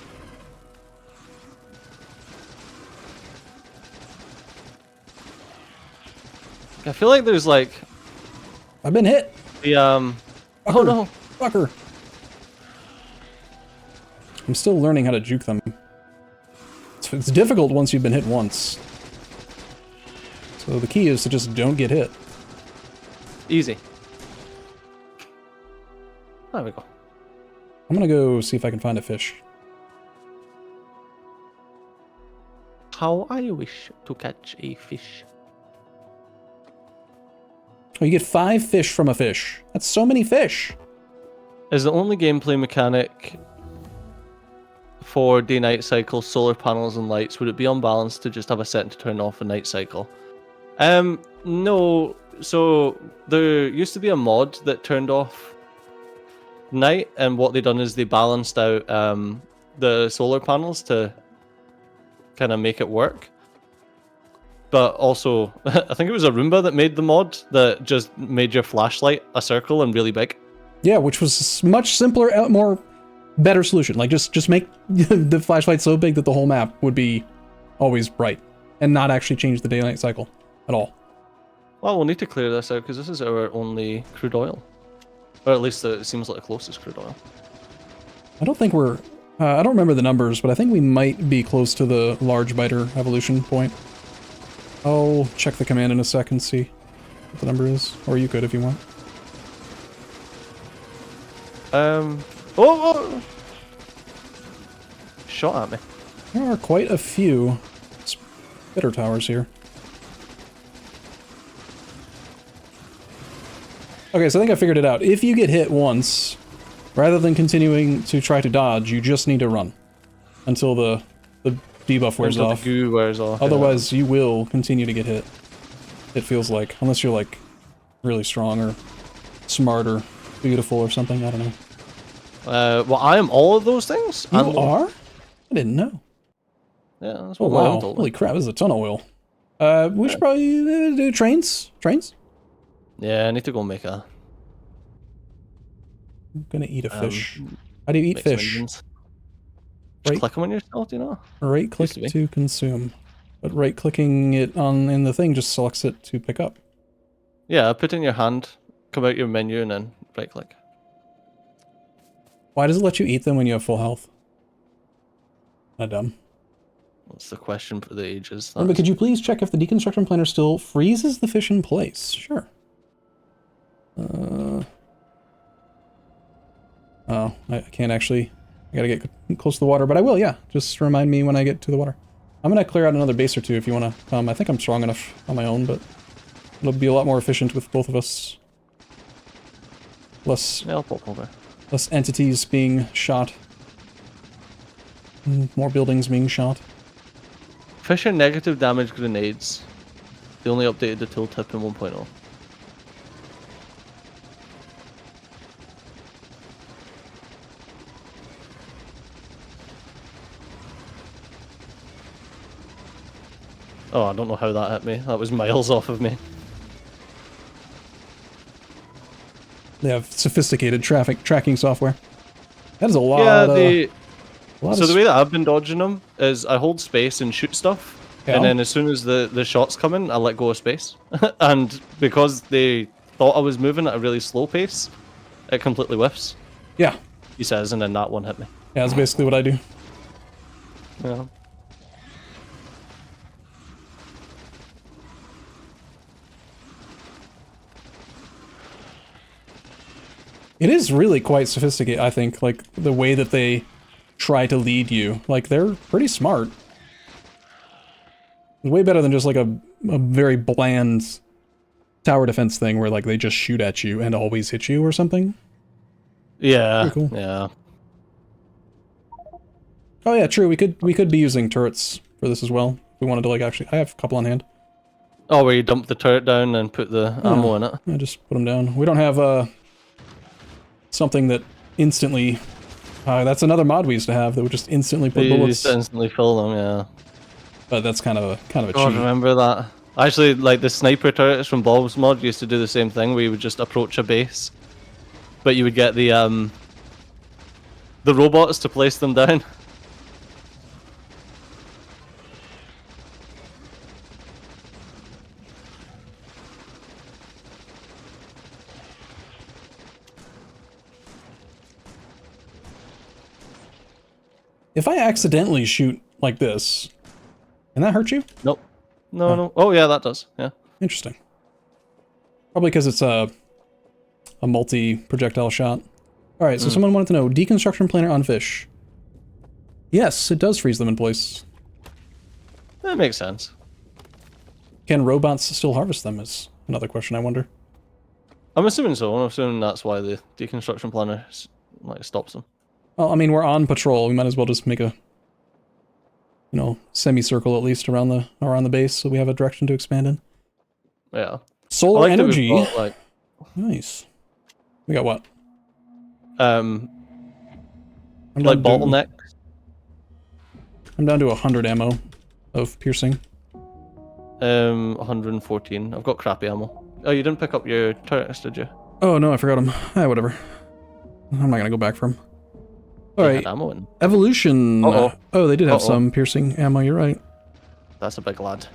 I feel like there's like... I've been hit! The, Fucker. Oh no! Fucker! I'm still learning how to juke them. It's difficult once you've been hit once. So the key is to just don't get hit. Easy. There we go. I'm gonna go see if I can find a fish. How I wish to catch a fish. Oh, you get 5 fish from a fish. That's so many fish! Is the only gameplay mechanic for day-night cycle, solar panels and lights, would it be unbalanced to just have a set to turn off a night cycle? No. So there used to be a mod that turned off night, and what they done is they balanced out the solar panels to kind of make it work. But also, I think it was Arumba that made the mod that just made your flashlight a circle and really big. Yeah, which was much simpler, better solution. Like, just make the flashlight so big that the whole map would be always bright, and not actually change the day-night cycle at all. Well, we'll need to clear this out, because this is our only crude oil. Or at least it seems like the closest crude oil. I don't think we're... I don't remember the numbers, but I think we might be close to the large biter evolution point. I'll check the command in a sec and see what the number is. Or you could if you want. Oh! Shot at me. There are quite a few spitter towers here. Okay, so I think I figured it out. If you get hit once, rather than continuing to try to dodge, you just need to run until the debuff wears off. The goo wears off. Otherwise, you will continue to get hit. It feels like, unless you're like really strong or smart or beautiful or something. I don't know. Well, I am all of those things. You are? I didn't know. Yeah, that's what wow! told Holy crap! This is a ton of oil. We should probably do trains. Trains. Yeah, I need to go make a... I'm gonna eat a fish. How do you eat fish? Right. Click on yourself, do you know? Right click to consume. But right clicking it in the thing just selects it to pick up. Yeah, put in your hand, come out your menu, and then right click. Why does it let you eat them when you have full health? Not dumb. That's the question for the ages. But could you please check if the deconstruction planner still freezes the fish in place? Sure. Oh, I can't actually. I gotta get close to the water, but I will, yeah. Just remind me when I get to the water. I'm gonna clear out another base or two if you wanna come. I think I'm strong enough on my own, but it'll be a lot more efficient with both of us. Less, yeah, I'll pop over. Less entities being shot. More buildings being shot. Fish are negative damage grenades. They only updated the tooltip in 1.0. Oh, I don't know how that hit me. That was miles off of me. They have sophisticated tracking software. That is a lot. Yeah, so the way that I've been dodging them is I hold space and shoot stuff, and then as soon as the shots come in, I let go of space. And because they thought I was moving at a really slow pace, it completely whiffs. Yeah. He says, and then that one hit me. Yeah, that's basically what I do. Yeah. It is really quite sophisticated, I think, like, the way that they try to lead you. Like, they're pretty smart. Way better than just like a very bland tower defense thing where like they just shoot at you and always hit you or something. Yeah. Pretty cool. Yeah. Oh yeah, true. We could be using turrets for this as well. If we wanted to like actually, I have a couple on hand. Oh, where you dump the turret down and put the ammo in it. I just put them down. We don't have something that instantly. That's another mod we used to have that would just instantly put bullets. Used to instantly fill them, yeah. But that's kind of a cheat. God, remember that? Actually, like the sniper turrets from Bob's mod used to do the same thing, where you would just approach a base, but you would get the robots to place them down. If I accidentally shoot like this, can that hurt you? Nope. No. Oh yeah, that does. Yeah. Interesting. Probably because it's a multi-projectile shot. All right, so someone wanted to know, deconstruction planner on fish. Yes, it does freeze them in place. That makes sense. Can robots still harvest them is another question I wonder. I'm assuming so. I'm assuming that's why the deconstruction planner like stops them. Well, I mean, we're on patrol. We might as well just make a, semicircle at least around the base, so we have a direction to expand in. Yeah. Solar like energy. Got, Nice. We got what? Like down bottleneck. I'm down to 100 ammo of piercing. 114. I've got crappy ammo. Oh, you didn't pick up your turrets, did you? Oh no, I forgot them. Whatever. I'm not gonna go back for them. All right. Ammo in. Evolution. Oh, they did have some piercing ammo. You're right. That's a big lad.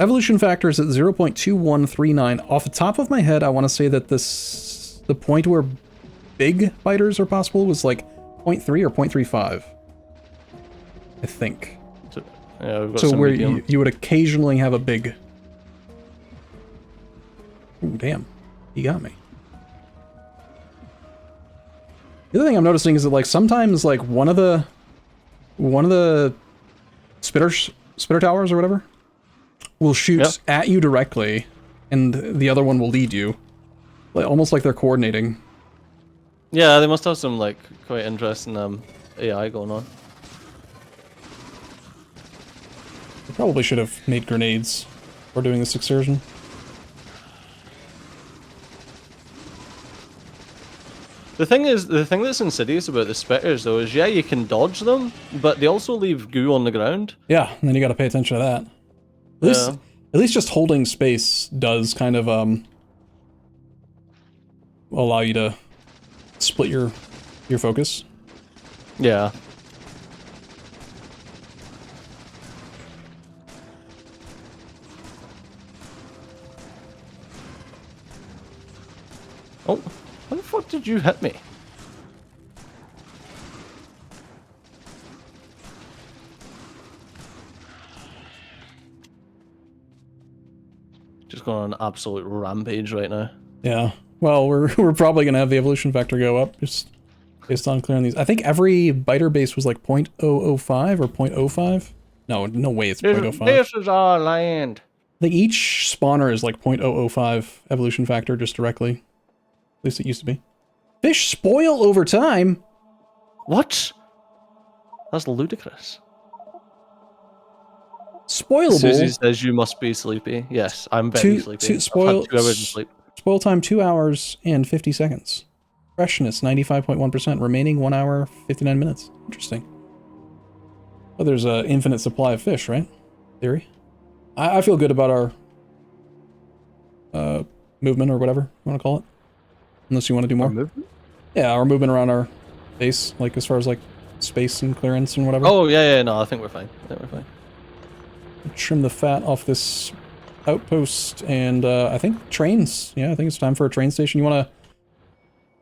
Evolution factor is at 0.2139. Off the top of my head, I want to say that the point where big fighters are possible was like 0.3 or 0.35. I think. Yeah, we've got so some where medium. you would occasionally have a big. Ooh, damn, he got me. The other thing I'm noticing is that like sometimes like one of the spitter towers or whatever will shoot at you directly, and the other one will lead you, like almost like they're coordinating. Yeah, they must have some like quite interesting AI going on. They probably should have made grenades for doing this excursion. The thing that's insidious about the spitters though is you can dodge them, but they also leave goo on the ground. Yeah, and then you got to pay attention to that. At least just holding space does kind of allow you to split your focus. Yeah. Oh, how the fuck did you hit me? Just going on an absolute rampage right now. Yeah. Well, we're probably gonna have the evolution factor go up just based on clearing these. I think every biter base was like 0.005 or 0.05. No way it's 0.05. This is our land. I think each spawner is like 0.005 evolution factor just directly. At least it used to be. Fish spoil over time. What? That's ludicrous. Spoilable. Susie says you must be sleepy. Yes, I'm very sleepy. Spoil, I've had 2 hours of sleep. Spoil time 2 hours and 50 seconds. Freshness 95.1%. Remaining 1 hour 59 minutes. Interesting. Well, there's an infinite supply of fish, right? Theory. I feel good about our movement or whatever you want to call it. Unless you want to do more. Our movement? Yeah, our movement around our base, like as far as like space and clearance and whatever. Oh yeah, no, I think we're fine. Trim the fat off this outpost and I think trains. Yeah, I think it's time for a train station. You want to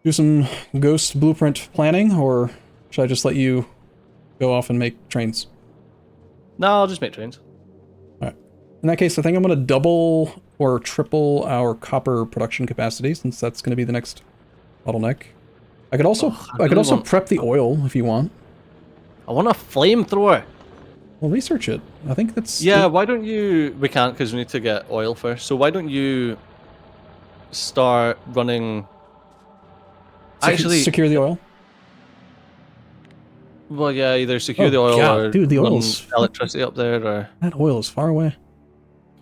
do some ghost blueprint planning, or should I just let you go off and make trains? No, I'll just make trains. Alright. In that case, I think I'm going to double or triple our copper production capacity, since that's going to be the next bottleneck. I could also prep the oil if you want. I want a flamethrower. We'll research it. I think that's... Yeah, why don't you... We can't because we need to get oil first. So why don't you start running... Actually... Secure the oil? Well, yeah, either secure the oil God, or dude, the run oil's... electricity up there, or... That oil is far away.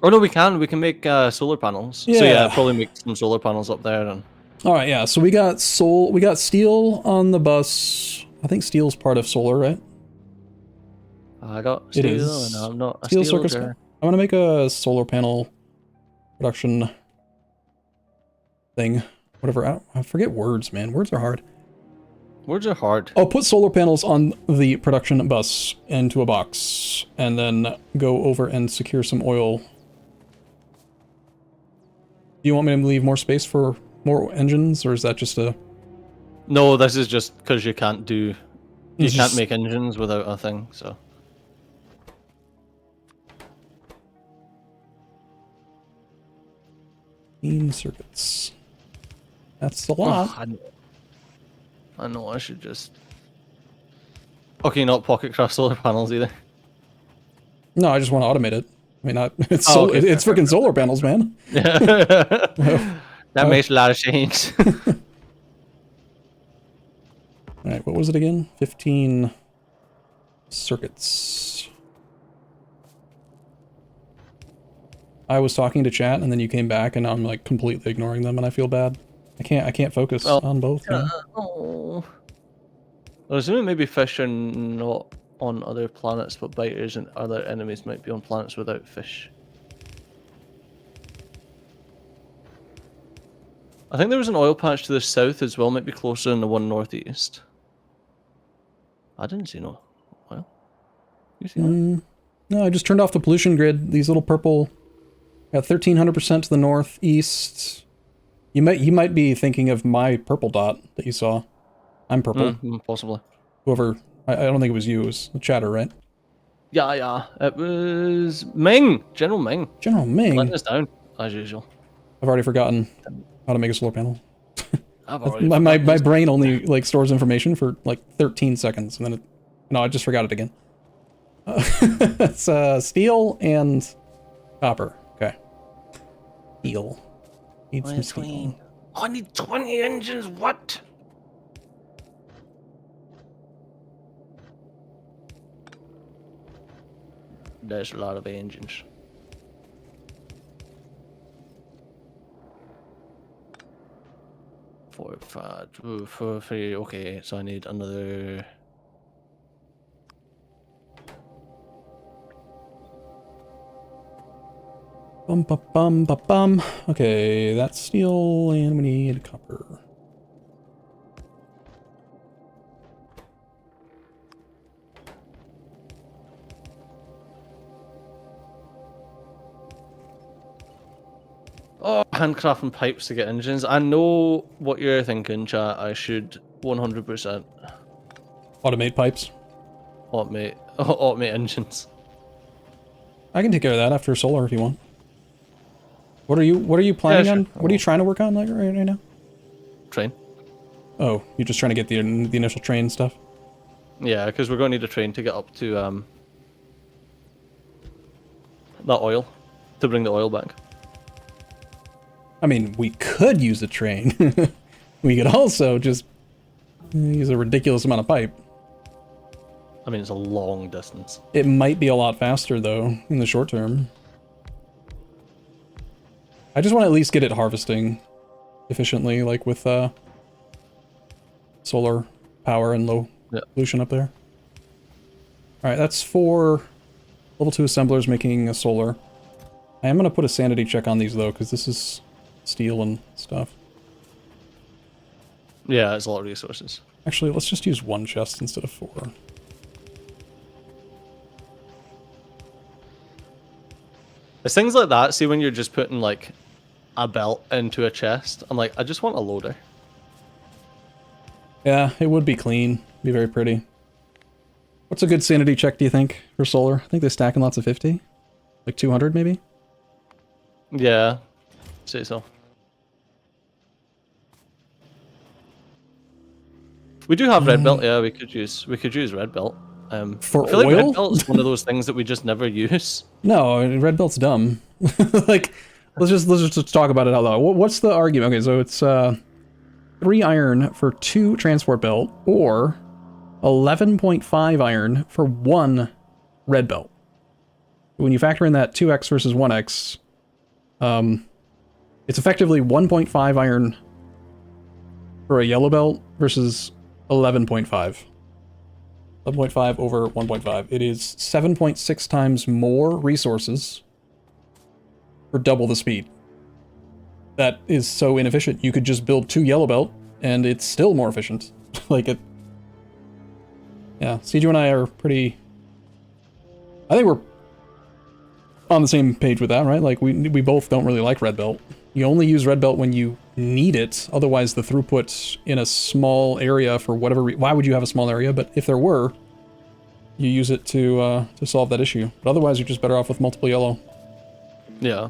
Or no, we can. We can make solar panels. Yeah. So yeah, probably make some solar panels up there. And... Alright, yeah, so we got steel on the bus. I think steel's part of solar, right? I got It steel, is. and I'm not a Steel steel circuits. guy. I want to make a solar panel production thing. Whatever. I forget words, man. Words are hard. Words are hard. I'll put solar panels on the production bus into a box, and then go over and secure some oil. Do you want me to leave more space for more engines, or is that just a... No, this is just because you can't do... You It's can't just- make engines without a thing, so... Circuits. That's a lot. I know, I should just... Okay, not pocket craft solar panels either. No, I just want to automate it. I mean, it's Oh, okay, it's freaking solar panels, man. That makes a lot of sense. All right, what was it again? 15 circuits. I was talking to chat, and then you came back, and I'm like completely ignoring them, and I feel bad. I can't focus on both. Man. Oh. I was assuming maybe fish are not on other planets, but biters and other enemies might be on planets without fish. I think there was an oil patch to the south as well, might be closer than the one northeast. I didn't see no oil. You see that? No, I just turned off the pollution grid. These little purple, got 1300% to the northeast. You might be thinking of my purple dot that you saw. I'm purple. Possibly. Whoever, I don't think it was you. It was the chatter, right? Yeah. It was Ming, General Ming. General Ming. Letting us down as usual. I've already forgotten how to make a solar panel. I've already my brain only like stores information for like 13 seconds, and then no, I just forgot it again. It's steel and copper. Okay. Steel. Need some steel. I need 20 engines. What? There's a lot of engines. Four, five, two, four, three. Okay, so I need another. Bum. Okay, that's steel, and we need copper. Oh, handcrafting pipes to get engines. I know what you're thinking, chat. I should 100% Automate pipes. automate engines. I can take care of that after solar if you want. What are you planning on? What are you trying to work on like right now? Train. Oh, you're just trying to get the initial train stuff. Yeah, because we're going to need a train to get up to that oil, to bring the oil back. I mean, we could use a train. We could also just use a ridiculous amount of pipe. I mean, it's a long distance. It might be a lot faster though in the short term. I just want to at least get it harvesting efficiently, like with solar power and low pollution up there. Alright, that's 4 level 2 assemblers making a solar. I am going to put a sanity check on these though, because this is steel and stuff. Yeah, it's a lot of resources. Actually, let's just use 1 chest instead of 4. It's things like that, see when you're just putting like a belt into a chest, I'm like, I just want a loader. Yeah, it would be clean. Be very pretty. What's a good sanity check, do you think, for solar? I think they stack in lots of 50. Like 200, maybe? Yeah, say so. We do have red belt, yeah, we could use red belt. For I feel like oil? red belt is one of those things that we just never use. No, red belt's dumb. Like, let's just talk about it out loud. What's the argument? Okay, so it's 3 iron for 2 transport belt, or 11.5 iron for 1 red belt. When you factor in that 2x versus 1x, it's effectively 1.5 iron for a yellow belt versus 11.5. 11.5 over 1.5. It is 7.6 times more resources for double the speed. That is so inefficient. You could just build 2 yellow belt, and it's still more efficient. Like it. Yeah, Seiju and I are pretty. I think we're on the same page with that, right? Like we both don't really like red belt. You only use red belt when you need it. Otherwise, the throughput in a small area for whatever. Why would you have a small area? But if there were, you use it to solve that issue. But otherwise, you're just better off with multiple yellow. Yeah.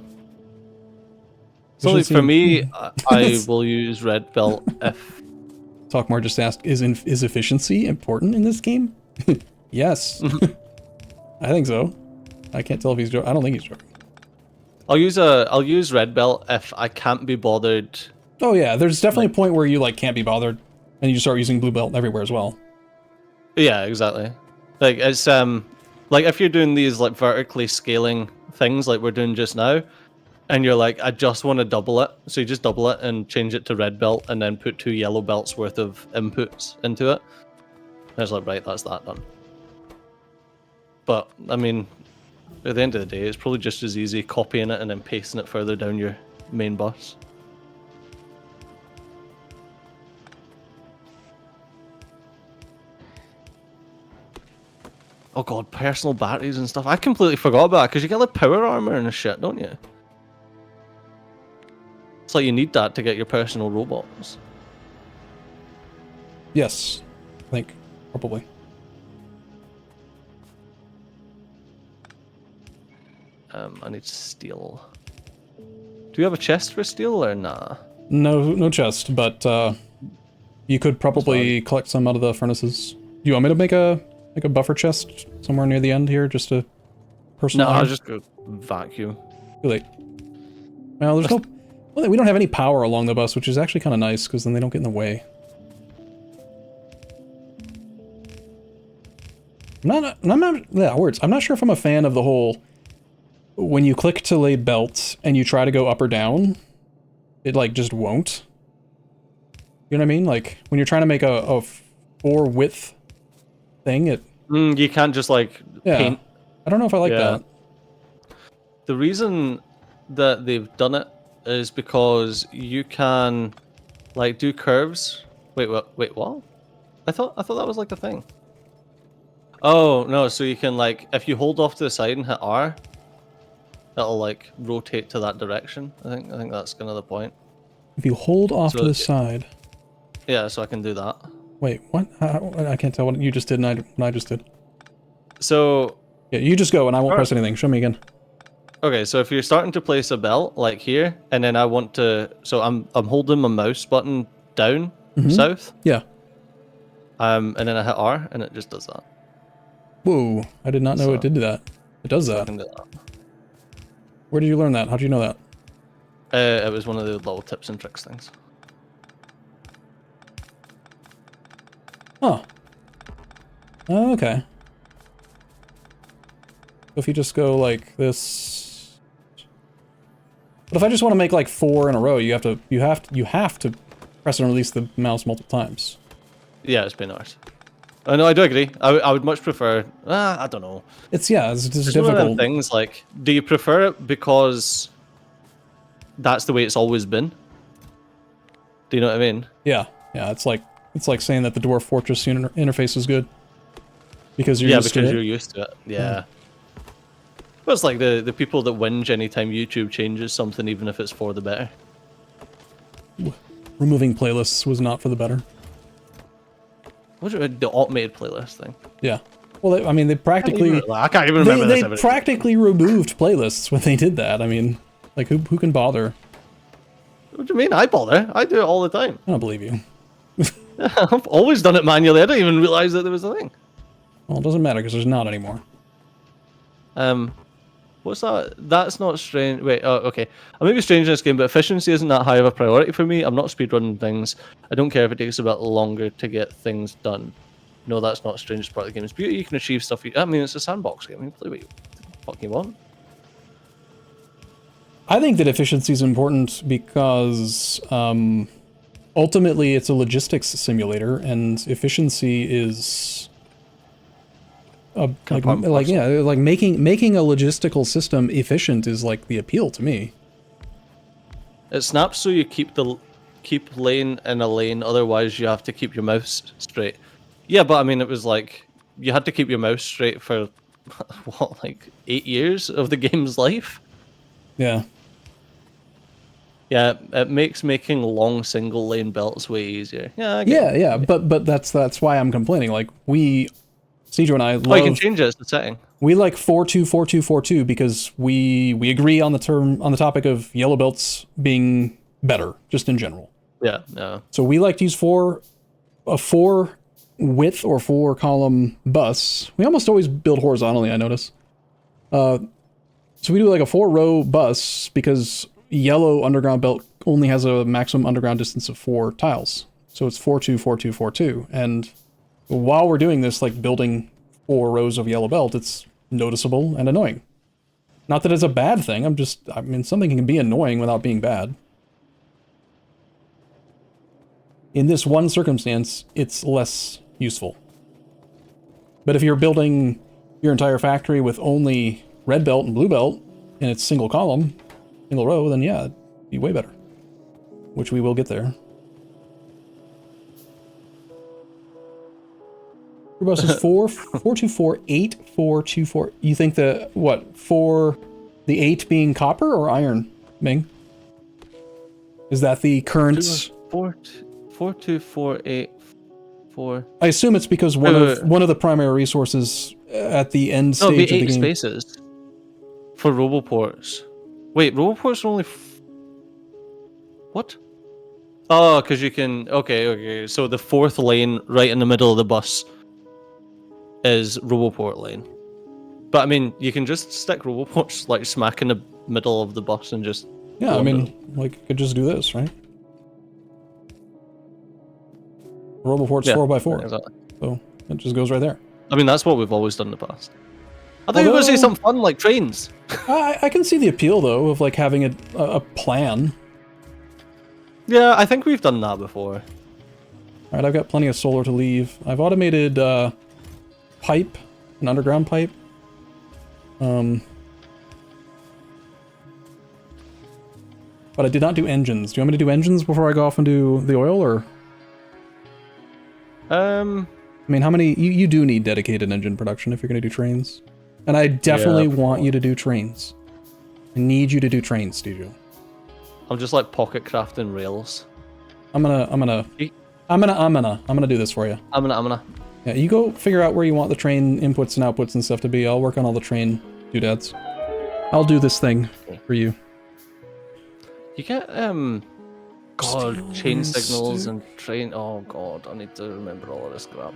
So for me, I will use red belt if... Talkmore just asked, is efficiency important in this game? Yes. I think so. I can't tell if he's joking. I don't think he's joking. I'll use red belt if I can't be bothered. Oh yeah, there's definitely a point where you like can't be bothered, and you start using blue belt everywhere as well. Yeah, exactly. Like it's like if you're doing these like vertically scaling things like we're doing just now, and you're like, I just want to double it, so you just double it and change it to red belt, and then put 2 yellow belts worth of inputs into it. And it's like, right, that's that done. But I mean, at the end of the day, it's probably just as easy copying it and then pasting it further down your main bus. Oh god, personal batteries and stuff. I completely forgot about it because you get like power armor and shit, don't you? It's like you need that to get your personal robots. Yes, I think probably. I need steel. Do you have a chest for steel or nah? No chest, but you could probably collect some out of the furnaces. Do you want me to make a buffer chest somewhere near the end here, just to personal? No, I'll just go vacuum. Too late. Well, there's no. Well, we don't have any power along the bus, which is actually kind of nice because then they don't get in the way. I'm not sure if I'm a fan of the whole. When you click to lay belt and you try to go up or down, it like just won't. You know what I mean? Like when you're trying to make a 4 width thing, it. You can't just like paint. I don't know if I like that. The reason that they've done it is because you can like do curves. Wait, what? I thought that was like a thing. Oh no, so you can like if you hold off to the side and hit R, it'll like rotate to that direction. I think that's kind of the point. If you hold off to the side. Yeah, so I can do that. Wait, what? I can't tell what you just did and what I just did. So yeah, you just go and I won't press anything. Show me again. Okay, so if you're starting to place a belt like here, and then I want to, so I'm holding my mouse button down south. Yeah. And then I hit R, and it just does that. Whoa! I did not know it did that. It does that. I can do that. Where did you learn that? How did you know that? It was one of the little tips and tricks things. Huh. Oh, okay. If you just go like this. But if I just want to make like 4 in a row, you have to press and release the mouse multiple times. Yeah, it's been nice. No, I do agree. I would much prefer. I don't know. It's difficult. One of them things like, do you prefer it because that's the way it's always been? Do you know what I mean? Yeah. It's like saying that the Dwarf Fortress interface is good because you're used to it. You're used to it. Yeah. But it's like the people that whinge anytime YouTube changes something, even if it's for the better. Removing playlists was not for the better. What's the automated playlist thing? Yeah. Well, they practically. I can't even remember They practically removed playlists when they did that. I mean, like who can bother? What do you mean? I bother. I do it all the time. I don't believe you. I've always done it manually. I didn't even realize that there was a thing. Well, it doesn't matter because there's not anymore. What's that? That's not strange. Wait, oh, okay. I may be strange in this game, but efficiency isn't that high of a priority for me. I'm not speedrunning things. I don't care if it takes a bit longer to get things done. No, that's not strange. It's part of the game's beauty. You can achieve stuff. I mean, it's a sandbox game. You can play what the fuck you want. I think that efficiency is important because ultimately it's a logistics simulator, and efficiency is like making a logistical system efficient is like the appeal to me. It snaps so you keep lane in a lane, otherwise you have to keep your mouse straight. Yeah, but I mean, it was like you had to keep your mouse straight for what, like 8 years of the game's life. Yeah. Yeah, it makes making long single lane belts way easier. Yeah. Yeah. But that's why I'm complaining. Like Cedro and I love. Oh, you can change it. It's the setting. We like 4-2-4-2-4-2 because we agree on the topic of yellow belts being better, just in general. Yeah. So we like to use a 4 width or 4 column bus. We almost always build horizontally, I notice. So we do like a 4 row bus because yellow underground belt only has a maximum underground distance of 4 tiles. So it's 4-2-4-2-4-2. And while we're doing this, like building 4 rows of yellow belt, it's noticeable and annoying. Not that it's a bad thing, I mean, something can be annoying without being bad. In this one circumstance, it's less useful. But if you're building your entire factory with only red belt and blue belt, and it's single column, single row, then yeah, it'd be way better. Which we will get there. Bus is 4-2-4-8-4-2-4. You think the what? 4, the 8 being copper or iron, Ming? Is that the current 4-2-4-8-4? I assume it's because one of the primary resources at the end stage of the game. 8 spaces for roboports. Wait, roboports are only. What? Oh, because you can. Okay. So the 4th lane right in the middle of the bus is roboport lane. But I mean, you can just stick roboports like smack in the middle of the bus and just. Yeah, I mean, like, you could just do this, right? Roboport's 4x4. Exactly. So it just goes right there. I mean, that's what we've always done in the past. I thought you were going to say something fun like trains. I can see the appeal, though, of like having a plan. Yeah, I think we've done that before. Alright, I've got plenty of solar to leave. I've automated pipe, an underground pipe. But I did not do engines. Do you want me to do engines before I go off and do the oil, or? I mean, how many... You do need dedicated engine production if you're going to do trains. And I definitely want you to do trains. I need you to do trains, Studio. I'm just like pocket crafting rails. I'm gonna do this for you. I'm gonna. Yeah, you go figure out where you want the train inputs and outputs and stuff to be. I'll work on all the train doodads. I'll do this thing for you. You get chain signals and train. Oh god, I need to remember all of this crap.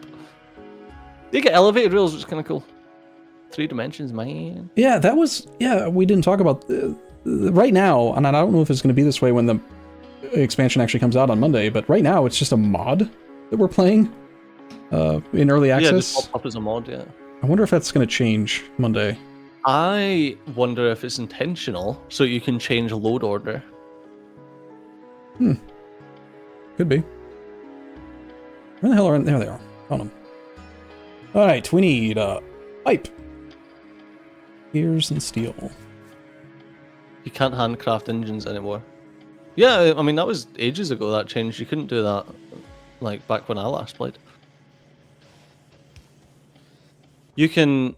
You get elevated rails, which is kind of cool. 3 dimensions, man. Yeah, that was. Yeah, we didn't talk about right now, and I don't know if it's going to be this way when the expansion actually comes out on Monday. But right now, it's just a mod that we're playing in early access. Yeah, just pop up as a mod. Yeah. I wonder if that's going to change Monday. I wonder if it's intentional, so you can change load order. Could be. Where the hell are... There they are. Found them. Alright, we need pipe. Gears and steel. You can't handcraft engines anymore. Yeah, I mean, that was ages ago, that changed. You couldn't do that, like, back when I last played. You can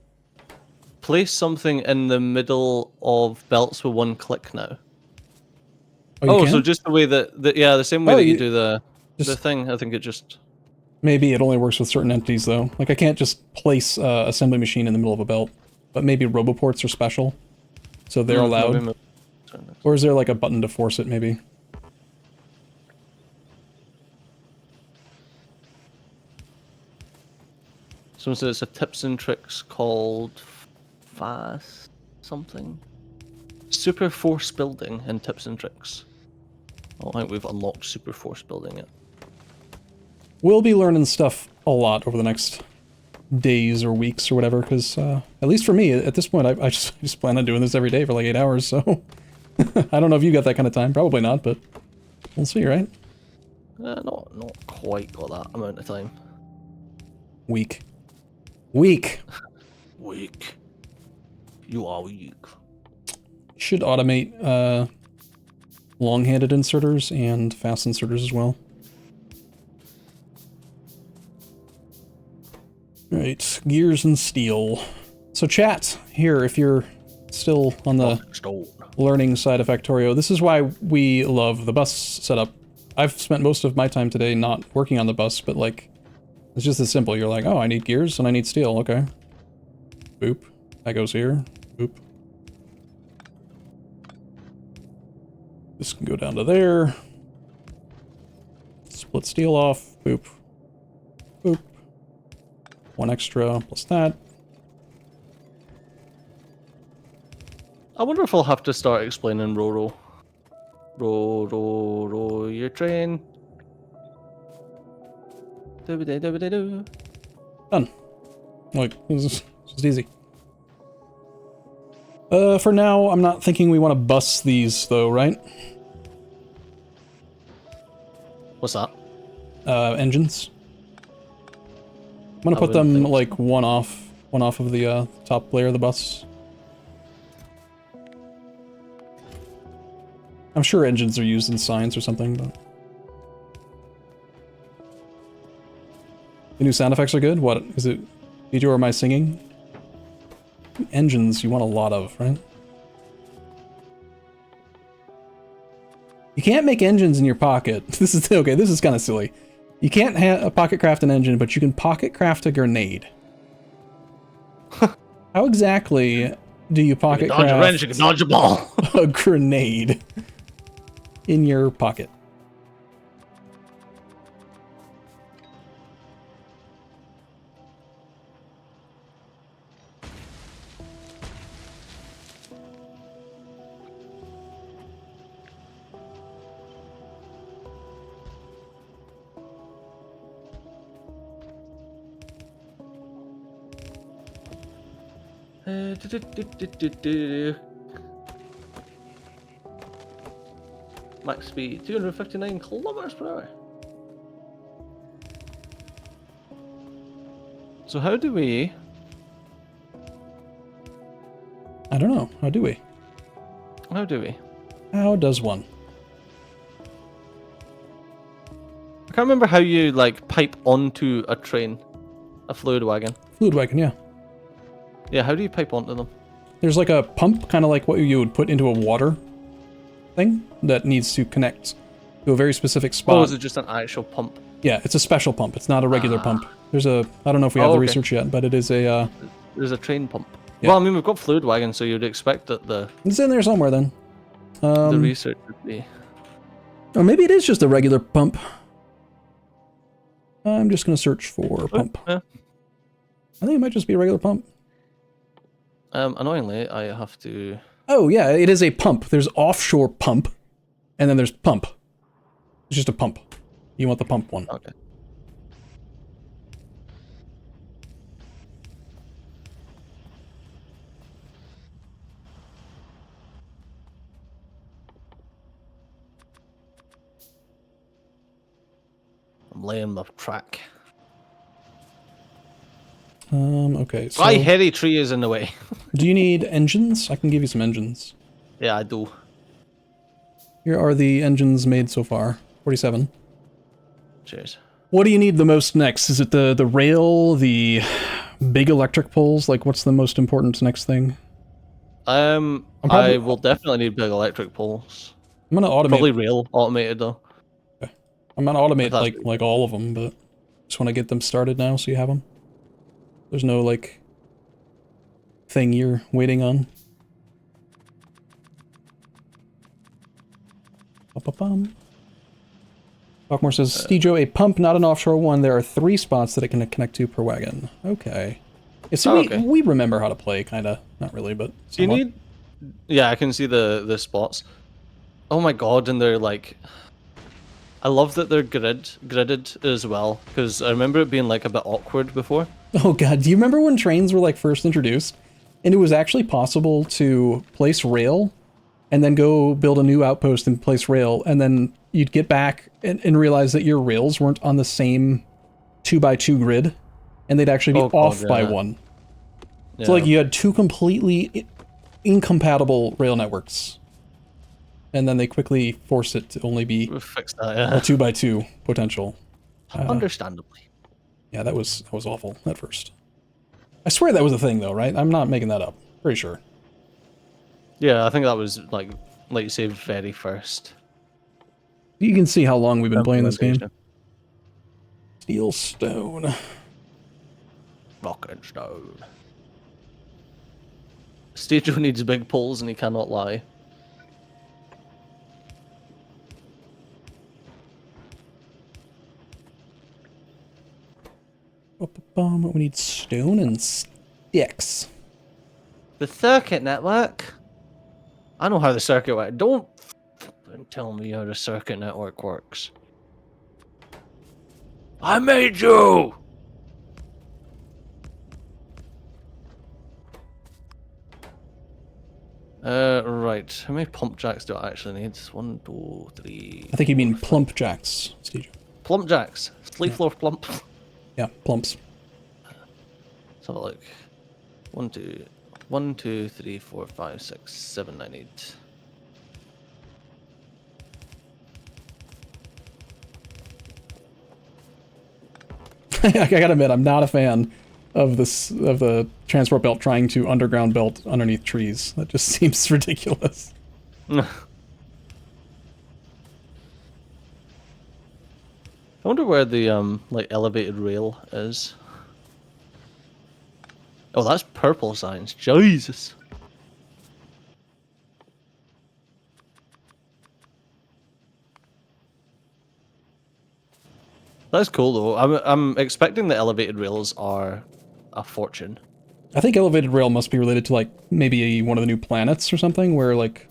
place something in the middle of belts with 1 click now. Oh, so just the way the same way that you do the thing. I think it just... Maybe it only works with certain entities, though. Like, I can't just place assembly machine in the middle of a belt. But maybe roboports are special, so they're allowed. Or is there, like, a button to force it, maybe? Someone says it's a tips and tricks called fast something. Super force building and tips and tricks. I don't think we've unlocked super force building yet. We'll be learning stuff a lot over the next days or weeks or whatever, because at least for me, at this point, I just plan on doing this every day for like 8 hours, so... I don't know if you got that kind of time. Probably not, but we'll see, right? Not quite got that amount of time. Weak. Weak. You are weak. Should automate long-handed inserters and fast inserters as well. Right, gears and steel. So chat, here, if you're still on the learning side of Factorio, this is why we love the bus setup. I've spent most of my time today not working on the bus, but like, it's just as simple. You're like, oh, I need gears and I need steel, okay. Boop. That goes here. Boop. This can go down to there. Split steel off. Boop. Boop. One extra plus that. I wonder if I'll have to start explaining row. Row your train. Do. Done. Like, this is just easy. For now, I'm not thinking we want to bus these, though, right? What's that? Engines. I'm gonna put them, like, one off of the, top layer of the bus. I'm sure engines are used in science or something, but... The new sound effects are good? What, is it... Video or am I singing? Engines you want a lot of, right? You can't make engines in your pocket. This is, okay, this is kind of silly. You can't pocket craft an engine, but you can pocket craft a grenade. How exactly do you pocket craft a wrench, you can dodge a ball. a grenade in your pocket? Max speed 259 kilometers per hour. So how do we? I don't know. How do we? How do we? How does one? I can't remember how you like pipe onto a train, a fluid wagon. Fluid wagon, yeah. Yeah, how do you pipe onto them? There's like a pump, kind of like what you would put into a water thing that needs to connect to a very specific spot. Oh, is it just an actual pump? Yeah, it's a special pump. It's not a regular pump. There's a, I don't know if we have the research yet, but it is a... There's a train pump. Yeah. Well, I mean, we've got fluid wagon, so you'd expect that the... It's in there somewhere then. the research would be... Or maybe it is just a regular pump. I'm just going to search for pump. Yeah. I think it might just be a regular pump. Annoyingly, I have to... Oh, yeah, it is a pump. There's offshore pump, and then there's pump. It's just a pump. You want the pump one. Okay. I'm laying the track. Okay, so... My hairy tree is in the way. Do you need engines? I can give you some engines. Yeah, I do. Here are the engines made so far. 47. Cheers. What do you need the most next? Is it the rail, the big electric poles? Like, what's the most important next thing? I will definitely need big electric poles. I'm gonna automate. Probably rail automated though. Okay. I'm gonna automate like all of them, but just want to get them started now so you have them. There's no like thing you're waiting on. Ba-ba-bum. Talkmore says, Stejo, a pump, not an offshore one. There are 3 spots that it can connect to per wagon. Okay. Yeah, so we remember how to play, kind of. Not really, but somewhat. You need... Yeah, I can see the spots. Oh my god, and they're like... I love that they're gridded as well, because I remember it being like a bit awkward before. Oh god, do you remember when trains were like first introduced? And it was actually possible to place rail, and then go build a new outpost and place rail, and then you'd get back and realize that your rails weren't on the same 2x2 grid, and they'd actually be off by 1. Yeah. So like you had 2 completely incompatible rail networks. And then they quickly forced it to only be a 2x2 potential. Understandably. Yeah, that was awful at first. I swear that was a thing though, right? I'm not making that up. Pretty sure. Yeah, I think that was like you say, very first. You can see how long we've been playing this game. Steel stone. Rock and stone. Stejo needs big poles and he cannot lie. We need stone and sticks. The circuit network? I know how the circuit works. Don't tell me how the circuit network works. I made you! Right. How many pump jacks do I actually need? 1, 2, 3... I think you mean plump jacks, Steve. Plump jacks? Sleeve floor plump? Yeah, plumps. Let's have a look. 1, 2, 3, 4, 5, 6, 7, 9, 8. I gotta admit, I'm not a fan of the transport belt trying to underground belt underneath trees. That just seems ridiculous. I wonder where the like elevated rail is. Oh, that's purple signs. Jesus. That's cool though. I'm expecting the elevated rails are a fortune. I think elevated rail must be related to like maybe one of the new planets or something where like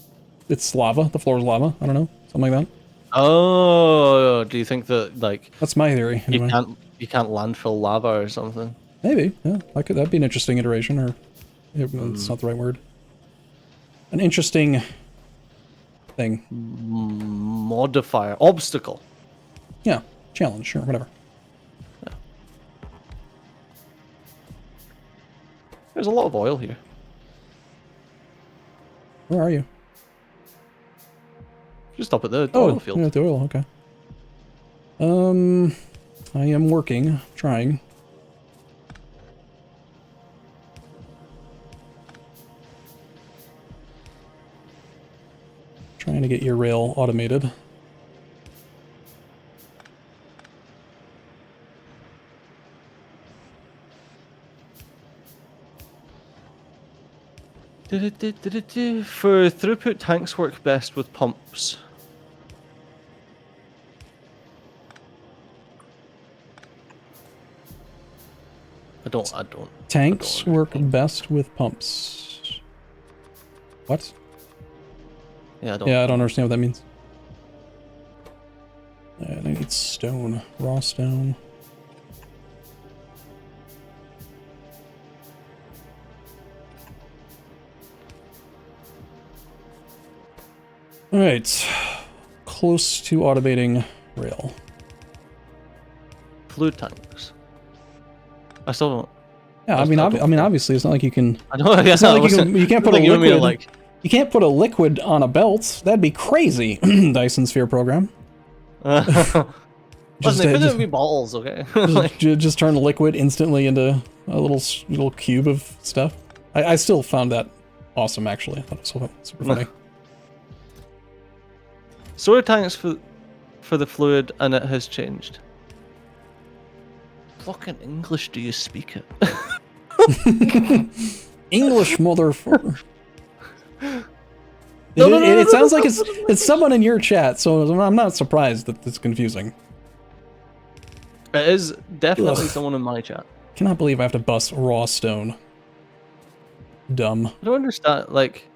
it's lava, the floor is lava. I don't know, something like that. Oh, do you think that like that's my theory? Anyway. You can't landfill lava or something? Maybe, yeah. That'd be an interesting iteration, or it's not the right word. An interesting thing. Modifier, obstacle. Yeah, challenge, sure, whatever. Yeah. There's a lot of oil here. Where are you? Just up at the oil field. Yeah, the oil, okay. I am working, trying. Trying to get your rail automated. For throughput, tanks work best with pumps. I don't. Tanks work best with pumps. What? Yeah, I don't understand what that means. I need stone. Raw stone. Alright. Close to automating rail. Fluid tanks. I still don't. Yeah, I mean, obviously, it's not like you can. I know. Yeah, it's not like you can't put a liquid. You can't put a liquid on a belt. That'd be crazy. Dyson Sphere program. Just be balls, okay? just turn liquid instantly into a little cube of stuff. I still found that awesome, actually. I thought it was super funny. Solar tanks for the fluid, and it has changed. Fucking English, do you speak it? English, motherfucker. It sounds like it's someone in your chat, so I'm not surprised that it's confusing. It is definitely someone in my chat. Cannot believe I have to bust raw stone. Dumb. I don't understand, like...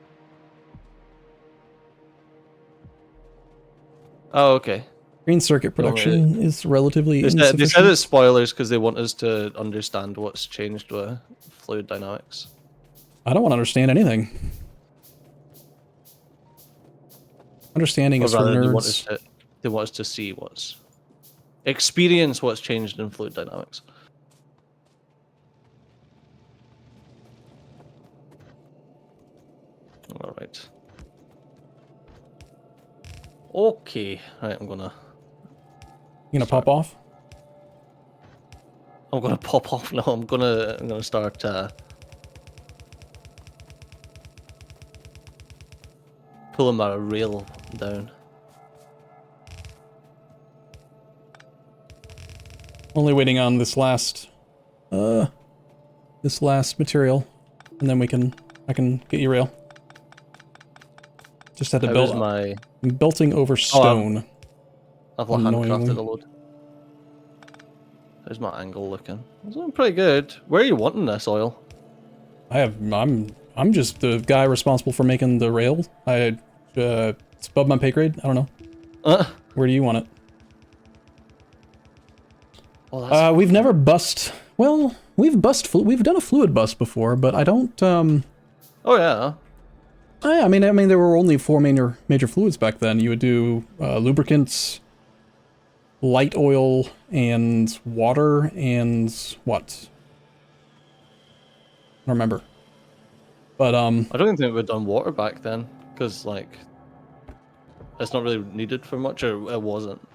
Oh, okay. Green circuit production is relatively insufficient. They said it's spoilers because they want us to understand what's changed with fluid dynamics. I don't want to understand anything. Understanding is for nerds. They want us to see experience what's changed in fluid dynamics. All right. Okay. Right, I'm gonna pop off? I'm gonna pop off. No, I'm gonna start pulling my rail down. Only waiting on this last material, and then I can get you rail. Just had to build I'm belting over stone. I've handcrafted a load. How's my angle looking? It's looking pretty good. Where are you wanting this oil? I'm just the guy responsible for making the rail. It's above my pay grade. I don't know. Where do you want it? Well, we've never bust. Well, we've done a fluid bust before, but I don't. Oh yeah. I mean, there were only 4 major fluids back then. You would do lubricants, light oil, and water, and what? I don't remember. But I don't think we'd done water back then, because like, it's not really needed for much, or it wasn't.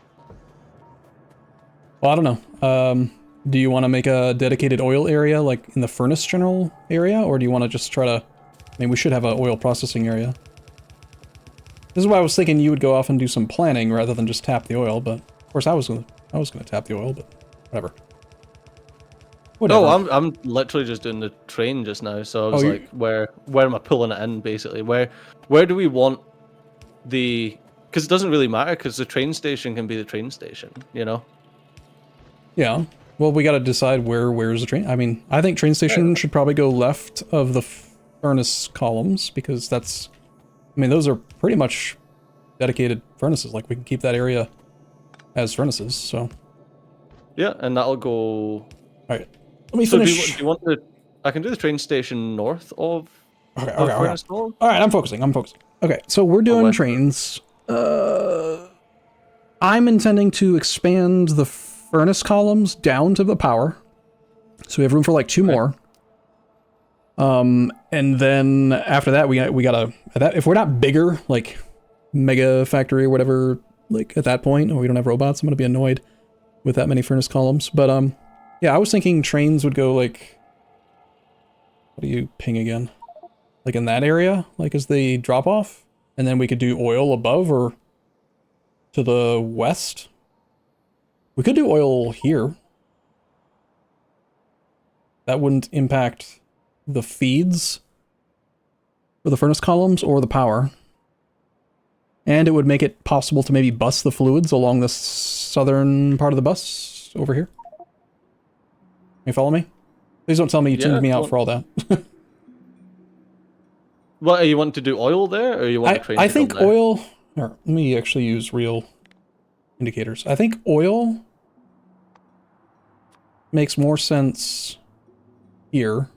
Well, I don't know. Do you want to make a dedicated oil area, like in the furnace general area, or do you want to just try to? I mean, we should have an oil processing area. This is why I was thinking you would go off and do some planning rather than just tap the oil. But of course, I was gonna tap the oil, but whatever. No, I'm literally just doing the train just now. So I was like, where am I pulling it in? Basically, where do we want the? Because it doesn't really matter, because the train station can be the train station, you know. Yeah. Well, we got to decide where's the train. I mean, I think train station should probably go left of the furnace columns, because that's, I mean, those are pretty much dedicated furnaces. Like, we can keep that area as furnaces, so. Yeah, and that'll go. All right. Let me finish. Do you want to? I can do the train station north of. Okay. All right, I'm focusing. Okay, so we're doing trains. I'm intending to expand the furnace columns down to the power, so we have room for like 2 more. And then after that, we gotta if we're not bigger, like mega factory or whatever, like at that point, or we don't have robots, I'm gonna be annoyed with that many furnace columns. But yeah, I was thinking trains would go like, what do you ping again? Like in that area, like as the drop off, and then we could do oil above or to the west. We could do oil here. That wouldn't impact the feeds for the furnace columns or the power. And it would make it possible to maybe bus the fluids along the southern part of the bus over here. You follow me? Please don't tell me you tuned me out for all that. What, are you wanting to do oil there, or you want to train? I think oil. Or let me actually use real indicators. I think oil makes more sense here,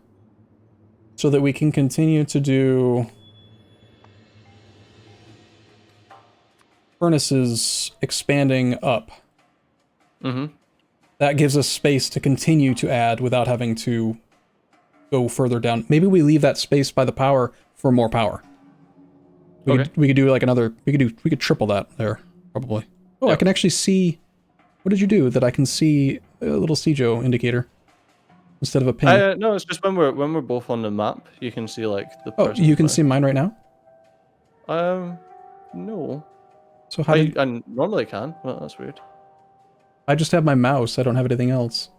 so that we can continue to do furnaces expanding up. Mm-hmm. That gives us space to continue to add without having to go further down. Maybe we leave that space by the power for more power. We could do like another. We could triple that there probably. Oh, I can actually see. What did you do that I can see a little CJO indicator instead of a pin? No, it's just when we're both on the map, you can see like the. Oh, you can see mine right now. No. So how I normally can. Well, that's weird. I just have my mouse. I don't have anything else.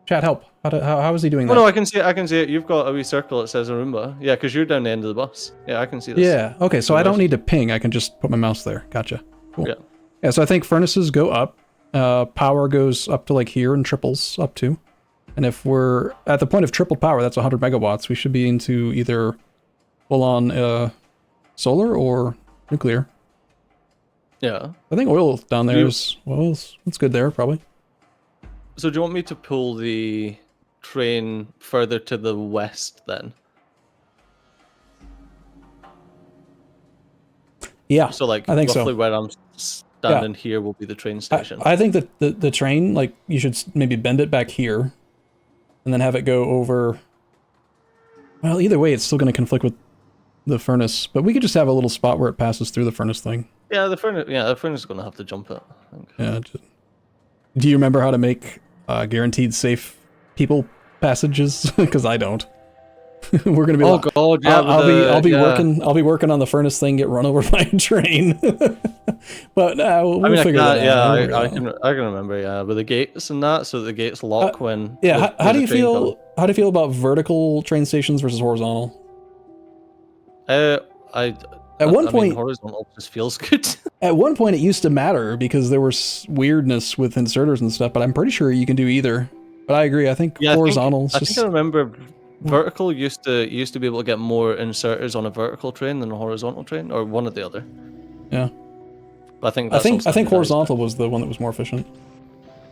Chat, help. How is he doing that? Oh no, I can see it. I can see it. You've got a wee circle that says Arumba. Yeah, because you're down the end of the bus. Yeah, I can see this. Yeah. Okay, so I don't need to ping. I can just put my mouse there. Gotcha. Cool. Yeah. Yeah. So I think furnaces go up. Power goes up to like here and triples up to. And if we're at the point of triple power, that's 100 megawatts. We should be into either full-on solar or nuclear. Yeah. I think oil down there is it's good there probably. So do you want me to pull the train further to the west then? Yeah. So like I think roughly so. where I'm standing here will be the train station. I think that the train, like, you should maybe bend it back here and then have it go over. Well, either way, it's still going to conflict with the furnace, but we could just have a little spot where it passes through the furnace thing. Yeah, the furnace is going to have to jump it, I think. Yeah. Do you remember how to make guaranteed safe people passages? Because I don't. We're gonna be. Oh god, yeah. I'll be working on the furnace thing. Get run over by a train. But we'll figure that out. Yeah, I can remember. Yeah, with the gates and that, so the gates lock when. Yeah. How do you feel? Comes. How do you feel about vertical train stations versus horizontal? At one point, horizontal just feels good. At one point, it used to matter because there was weirdness with inserters and stuff. But I'm pretty sure you can do either. But I agree. I think horizontal. I think I remember. Vertical used to be able to get more inserters on a vertical train than a horizontal train, or one or the other. Yeah. But I think horizontal was the one that was more efficient.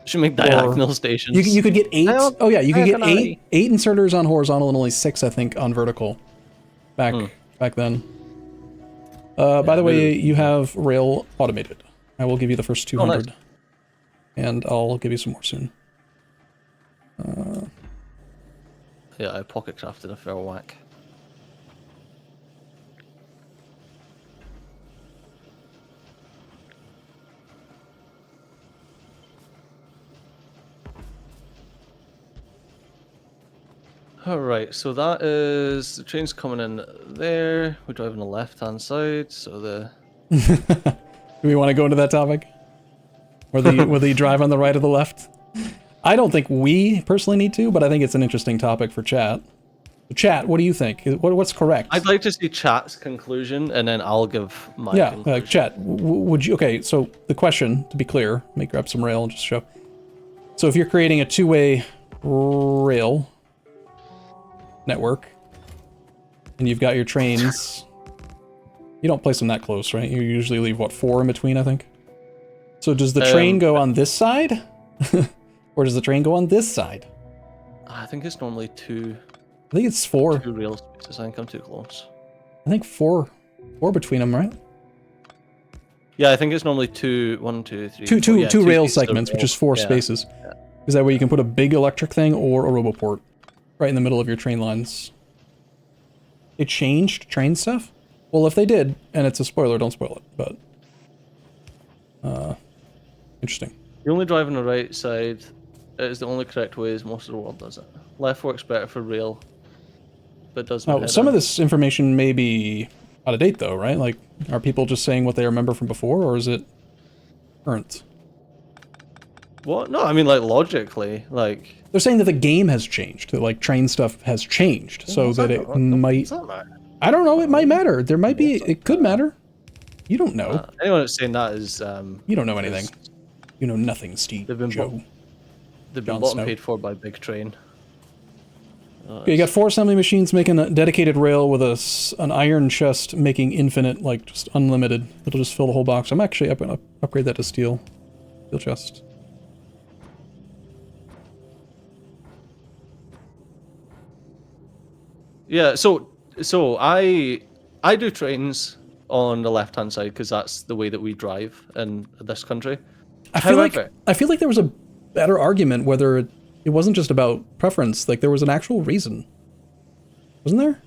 Should make diagonal stations. You could get 8. Oh yeah, you could get eight inserters on horizontal and only 6, I think, on vertical. Back then. By the way, you have rail automated. I will give you the first 200, nice. And I'll give you some more soon. Yeah, I pocket crafted a fair whack. Alright, so that is... the train's coming in there. We're driving the left-hand side, so the... Do we want to go into that topic? Or the drive on the right or the left? I don't think we personally need to, but I think it's an interesting topic for chat. Chat, what do you think? What's correct? I'd like to see chat's conclusion, and then I'll give my conclusion. Yeah, chat, would you... Okay, so the question, to be clear, let me grab some rail and just show. So if you're creating a two-way rail network, and you've got your trains, you don't place them that close, right? You usually leave, what, 4 in between, I think? So does the train go on this side? Or does the train go on this side? I think it's normally 2. I think it's 4. 2 rail spaces. I think I'm too close. I think 4 between them, right? Yeah, I think it's normally 2, 1, 2, 3. Two rail segments, which is 4 spaces. Yeah. Is that way you can put a big electric thing or a roboport right in the middle of your train lines? They changed train stuff? Well, if they did, and it's a spoiler, don't spoil it. But interesting. You only drive on the right side. It is the only correct way, as most of the world does it. Left works better for rail, but does not. Some of this information may be out of date, though, right? Like, are people just saying what they remember from before, or is it current? What? No, I mean, like, logically, like... They're saying that the game has changed, that, like, train stuff has changed, so that it might... I don't know, it might matter. There might be... It could matter. You don't know. Anyone that's saying that is... you don't know anything. You know nothing, Steve. They've been bought and paid for by Big Train. Okay, you got 4 assembly machines making a dedicated rail with an iron chest making infinite, like, just unlimited. It'll just fill the whole box. I'm actually going to upgrade that to steel chest. Yeah, so I do trains on the left-hand side because that's the way that we drive in this country. I feel like there was a better argument whether it wasn't just about preference. Like, there was an actual reason, wasn't there?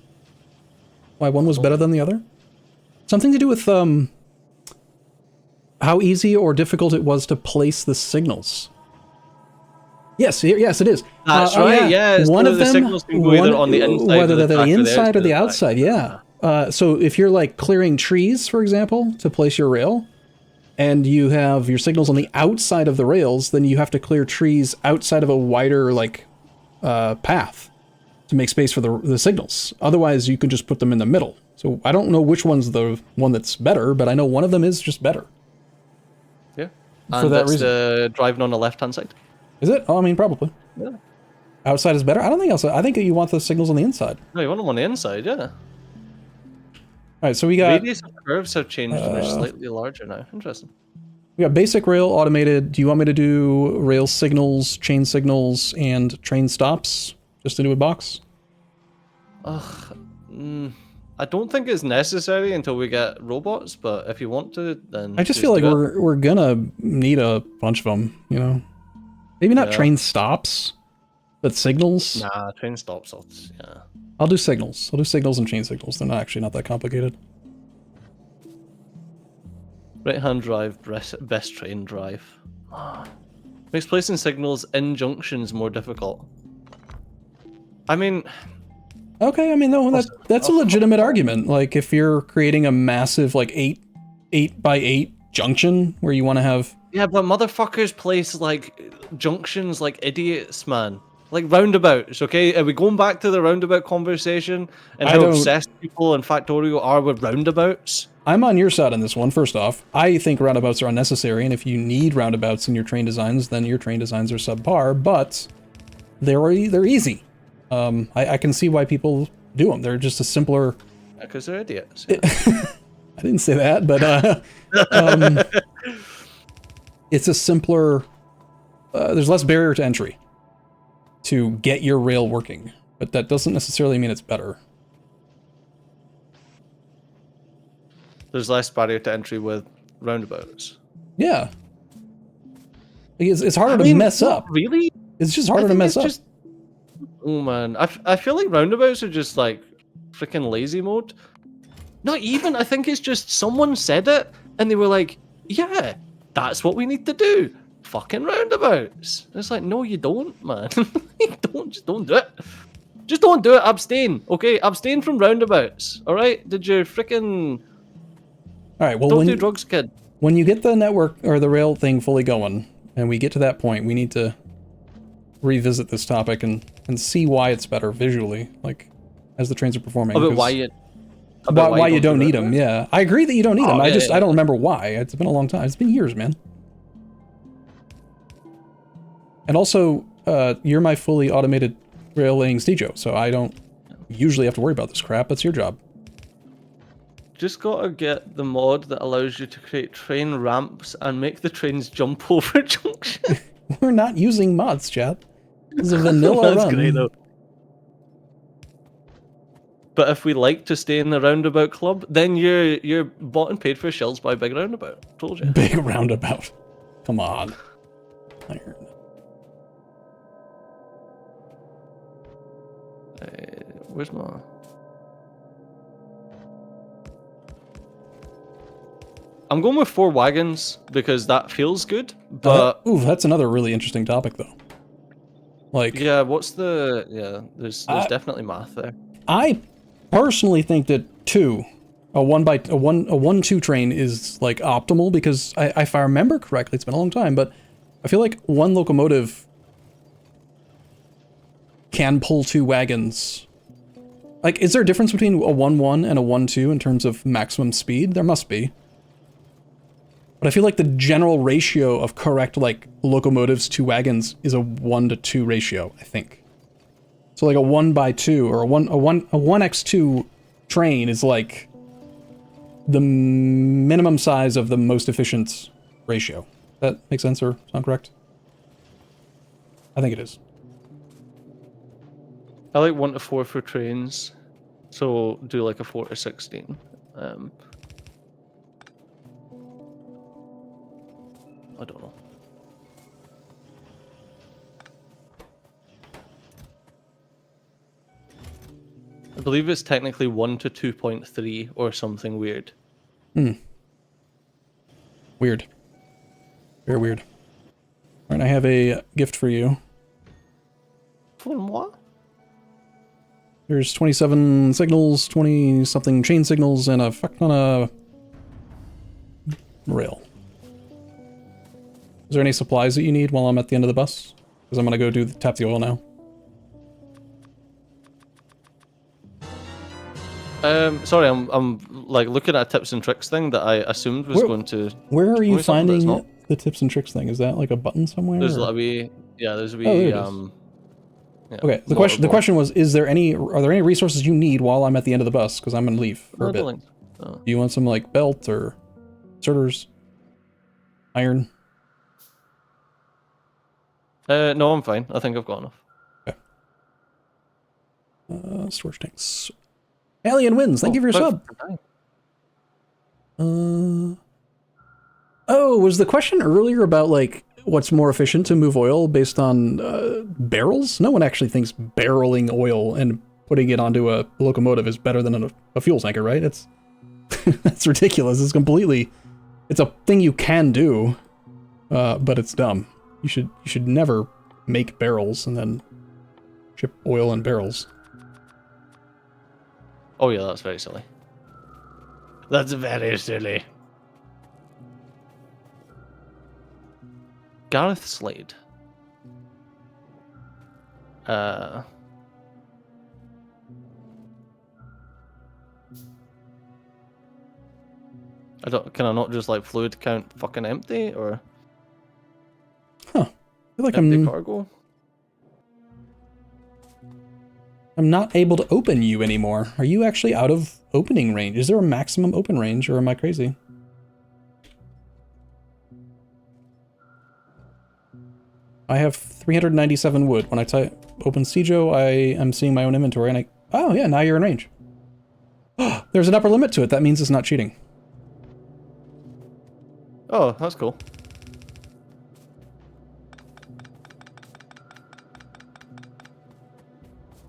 Why one was better than the other? Something to do with how easy or difficult it was to place the signals. Yes, it is. That's right. Yeah. One of them, signals can go either on the inside, whether they're the inside or the outside. Yeah. So if you're like clearing trees, for example, to place your rail, and you have your signals on the outside of the rails, then you have to clear trees outside of a wider like path to make space for the signals. Otherwise, you could just put them in the middle. So I don't know which one's the one that's better, but I know one of them is just better. Yeah. For And that that's reason. the driving on the left-hand side. Is it? Oh, I mean, probably. Yeah. Outside is better? I don't think outside. I think you want the signals on the inside. No, you want them on the inside, yeah. All right, so we got... Radius of curves have changed and they're slightly larger now. Interesting. We got basic rail automated. Do you want me to do rail signals, chain signals, and train stops just to do a box? I don't think it's necessary until we get robots, but if you want to, then I just feel like we're gonna need a bunch of them, you know? Maybe not train stops, but signals. Nah, train stops. Yeah. I'll do signals. I'll do signals and chain signals. They're not that complicated. Right-hand drive, best train drive. Makes placing signals in junctions more difficult. I mean... Okay, I mean, no, that's a legitimate argument. Like, if you're creating a massive, like, 8 by 8 junction where you want to have... Yeah, but motherfuckers place, like, junctions like idiots, man. Like roundabouts, okay? Are we going back to the roundabout conversation and how obsessed people in Factorio are with roundabouts? I'm on your side on this one, first off. I think roundabouts are unnecessary, and if you need roundabouts in your train designs, then your train designs are subpar, but they're easy. I can see why people do them. They're just a simpler... Because they're idiots. Yeah. I didn't say that, but it's a simpler... there's less barrier to entry to get your rail working, but that doesn't necessarily mean it's better. There's less barrier to entry with roundabouts. Yeah. It's harder to mess up. Really? It's just harder to mess up. Oh man, I feel like roundabouts are just like freaking lazy mode. Not even, I think it's just someone said it and they were like, yeah, that's what we need to do. Fucking roundabouts. And it's like, no, you don't, man. Just don't do it. Just don't do it. Abstain. Okay, abstain from roundabouts. All right? Did you freaking... All right, well, don't do drugs, kid. When you get the network or the rail thing fully going, and we get to that point, we need to revisit this topic and see why it's better visually, like as the trains are performing. About why you don't need them. Yeah, I agree that you don't need them. I don't remember why. It's been a long time. It's been years, man. And also, you're my fully automated rail laying Stejo, so I don't usually have to worry about this crap. That's your job. Just gotta get the mod that allows you to create train ramps and make the trains jump over junction. We're not using mods, chat. This is a vanilla That's run. great, though. But if we like to stay in the roundabout club, then you're bought and paid for shells by Big Roundabout. Told you. Big Roundabout. Come on. Iron. Where's my... I'm going with 4 wagons because that feels good, but... ooh, that's another really interesting topic, though. Like... Yeah, what's the... Yeah, there's definitely math there. I personally think that a 1-2 train is, like, optimal because, if I remember correctly, it's been a long time, but I feel like one locomotive can pull 2 wagons. Like, is there a difference between a 1-1 and a 1-2 in terms of maximum speed? There must be. But I feel like the general ratio of correct, like, locomotives to wagons is a 1-to-2 ratio, I think. So like a 1x2 or a 1x2 train is like the minimum size of the most efficient ratio. That make sense or sound correct? I think it is. I like 1-to-4 for trains, so do like a 4-to-16. I don't know. I believe it's technically 1-to-2.3 or something weird. Weird. Very weird. Alright, I have a gift for you. From what? There's 27 signals, 20-something chain signals, and a fuck ton of rail. Is there any supplies that you need while I'm at the end of the bus? Because I'm gonna go tap the oil now. Sorry, I'm like looking at a tips and tricks thing that I assumed was going to. Where are you me something, but it's finding not. the tips and tricks thing? Is that like a button somewhere? There's or- a wee, yeah. There's a wee. Oh, there it is. Yeah, Okay. The motor board. question was: are there any resources you need while I'm at the end of the bus? Because I'm gonna leave for a bit. Oh. Do you want some like belt or inserters, iron? No, I'm fine. I think I've got enough. Okay. Storage tanks. Alien wins. Thank you for your sub. Oh, was the question earlier about like what's more efficient to move oil based on barrels? No one actually thinks barreling oil and putting it onto a locomotive is better than a fuel tanker, right? It's that's ridiculous. It's a thing you can do, but it's dumb. You should never make barrels and then ship oil in barrels. Oh yeah, that's very silly. That's very silly. Gareth Slade. Can I not just like fluid count fucking empty or Huh. I feel like empty cargo? I'm not able to open you anymore. Are you actually out of opening range? Is there a maximum open range, or am I crazy? I have 397 wood. When I type open Sijo, I am seeing my own inventory, and oh yeah, now you're in range. There's an upper limit to it. That means it's not cheating. Oh, that's cool.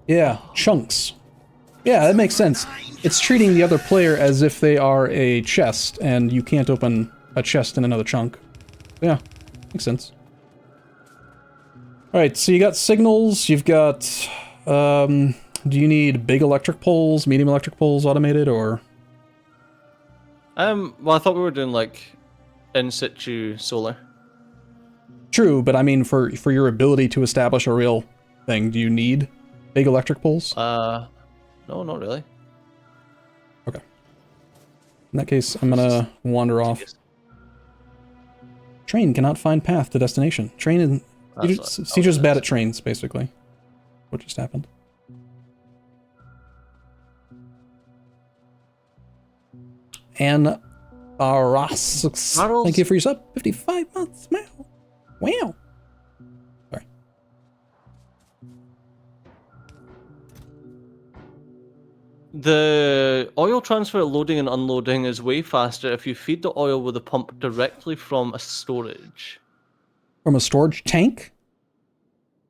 Yeah, chunks. Yeah, that makes sense. It's treating the other player as if they are a chest, and you can't open a chest in another chunk. Yeah, makes sense. Alright, so you got signals, you've got... do you need big electric poles, medium electric poles automated, or...? Well, I thought we were doing, like, in situ solar. True, but I mean, for your ability to establish a real thing, do you need big electric poles? No, not really. Okay. In that case, I'm gonna wander off. Train cannot find path to destination. Train and... Sieger's bad at trains, basically. What just happened? And Aras, thank you for your sub. 55 months. Wow. Wow. Sorry. The oil transfer loading and unloading is way faster if you feed the oil with a pump directly from a storage. From a storage tank?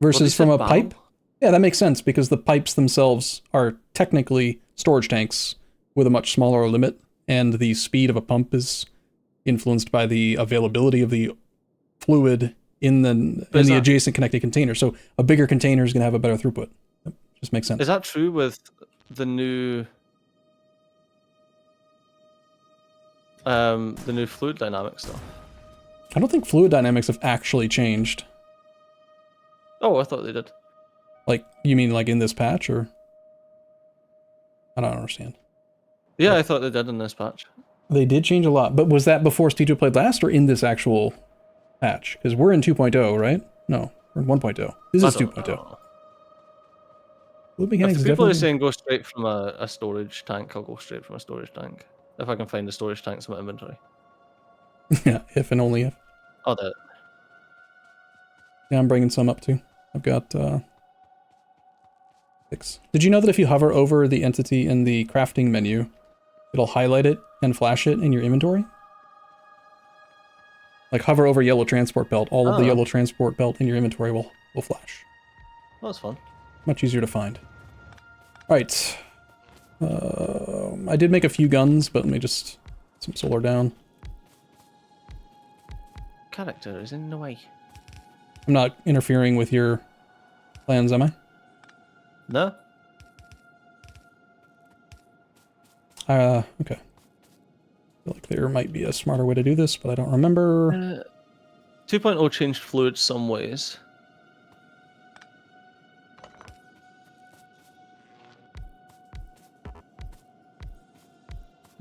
Versus from a pipe? Yeah, that makes sense, because the pipes themselves are technically storage tanks with a much smaller limit, and the speed of a pump is influenced by the availability of the fluid in the adjacent connected container. So a bigger container is going to have a better throughput. That just makes sense. Is that true with the new fluid dynamic stuff? I don't think fluid dynamics have actually changed. Oh, I thought they did. Like, you mean like in this patch, or? I don't understand. Yeah, I thought they did in this patch. They did change a lot, but was that before Steve played last, or in this actual patch? Because we're in 2.0, right? No, we're in 1.0. This is 2.0. If people are saying go straight from a storage tank, I'll go straight from a storage tank. If I can find the storage tanks in my inventory. Yeah, if and only if. Oh, that. Yeah, I'm bringing some up too. I've got 6. Did you know that if you hover over the entity in the crafting menu, it'll highlight it and flash it in your inventory? Like hover over yellow transport belt, all of the yellow transport belt in your inventory will flash. Oh, that's fun. Much easier to find. Alright. I did make a few guns, but let me just put some solar down. Character is in the way. I'm not interfering with your plans, am I? No. Okay. I feel like there might be a smarter way to do this, but I don't remember. 2.0 changed fluid some ways.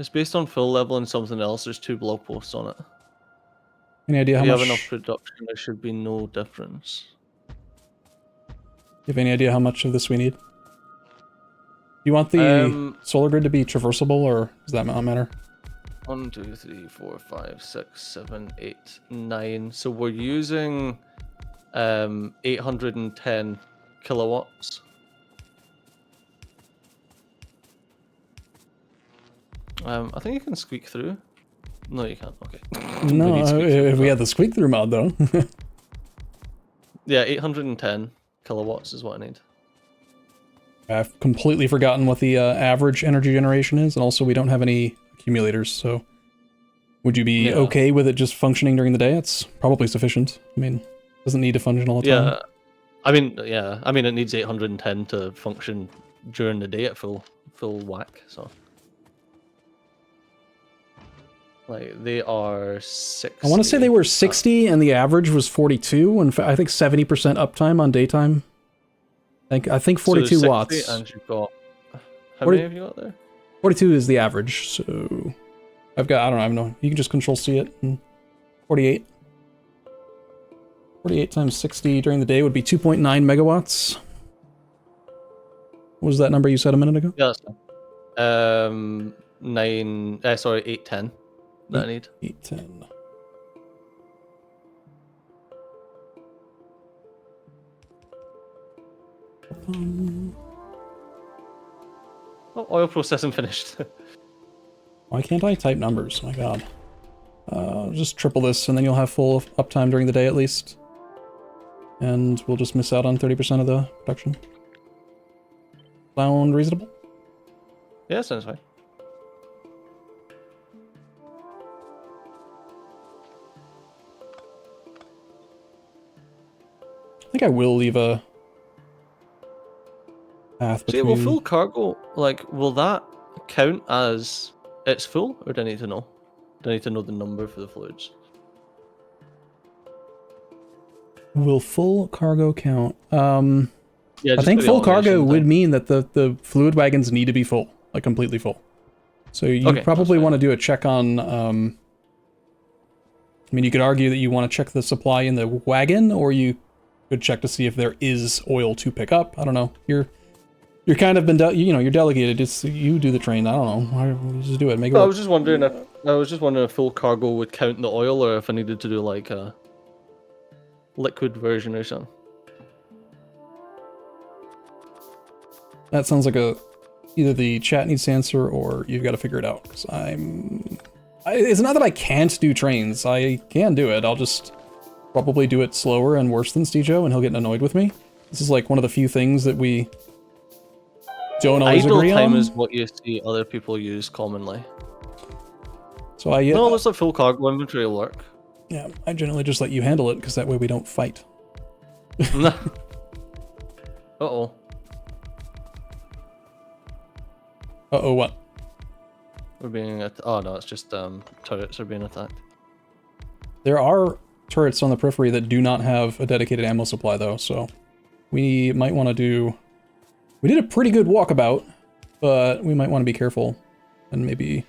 It's based on full level and something else. There's 2 blog posts on it. Any idea how If you much? have enough production, there should be no difference. You have any idea how much of this we need? You want the solar grid to be traversable, or does that not matter? 1, 2, 3, 4, 5, 6, 7, 8, 9. So we're using 810 kilowatts. I think you can squeak through. No, you can't. Okay. No, if we had the squeak through mod though. Yeah, 810 kilowatts is what I need. I've completely forgotten what the average energy generation is, and also we don't have any accumulators, so would you be okay with it just functioning during the day? It's probably sufficient. I mean, it doesn't need to function all the time. Yeah. I mean, it needs 810 to function during the day at full whack, so. Like, they are 60. I want to say they were 60, and the average was 42, and I think 70% uptime on daytime. I think 42 so watts. And you've got... How many have you got there? 42 is the average, so... I don't know, you can just Control-C it, and 48. 48 times 60 during the day would be 2.9 megawatts. What was that number you said a minute ago? Yeah, that's fine. 810 that I need. 810. Oh, oil processing finished. Why can't I type numbers? My god. Just triple this, and then you'll have full uptime during the day at least. And we'll just miss out on 30% of the production. Sound reasonable? Yeah, sounds fine. I think I will leave a path between... Will full cargo, like, will that count as it's full, or do I need to know? Do I need to know the number for the fluids? Will full cargo count? Yeah, I think full cargo would mean that the fluid wagons need to be full, like completely full. So you probably want to do a check on... I mean, you could argue that you want to check the supply in the wagon, or you could check to see if there is oil to pick up. I don't know. You're kind of been, you're delegated. It's you do the train. I don't know. Just do it. Make it work. I was just wondering if full cargo would count the oil, or if I needed to do like a liquid version or something. That sounds like either the chat needs to answer, or you've got to figure it out. Because it's not that I can't do trains. I can do it. I'll just probably do it slower and worse than Stejo, and he'll get annoyed with me. This is like one of the few things that we don't always agree on. Idle time is what you see other people use commonly. So it looks like full cargo inventory will work. Yeah, I generally just let you handle it, because that way we don't fight. Uh-oh. Uh-oh, what? We're being oh no, it's just turrets are being attacked. There are turrets on the periphery that do not have a dedicated ammo supply, though, so we might want to do... We did a pretty good walkabout, but we might want to be careful. And maybe...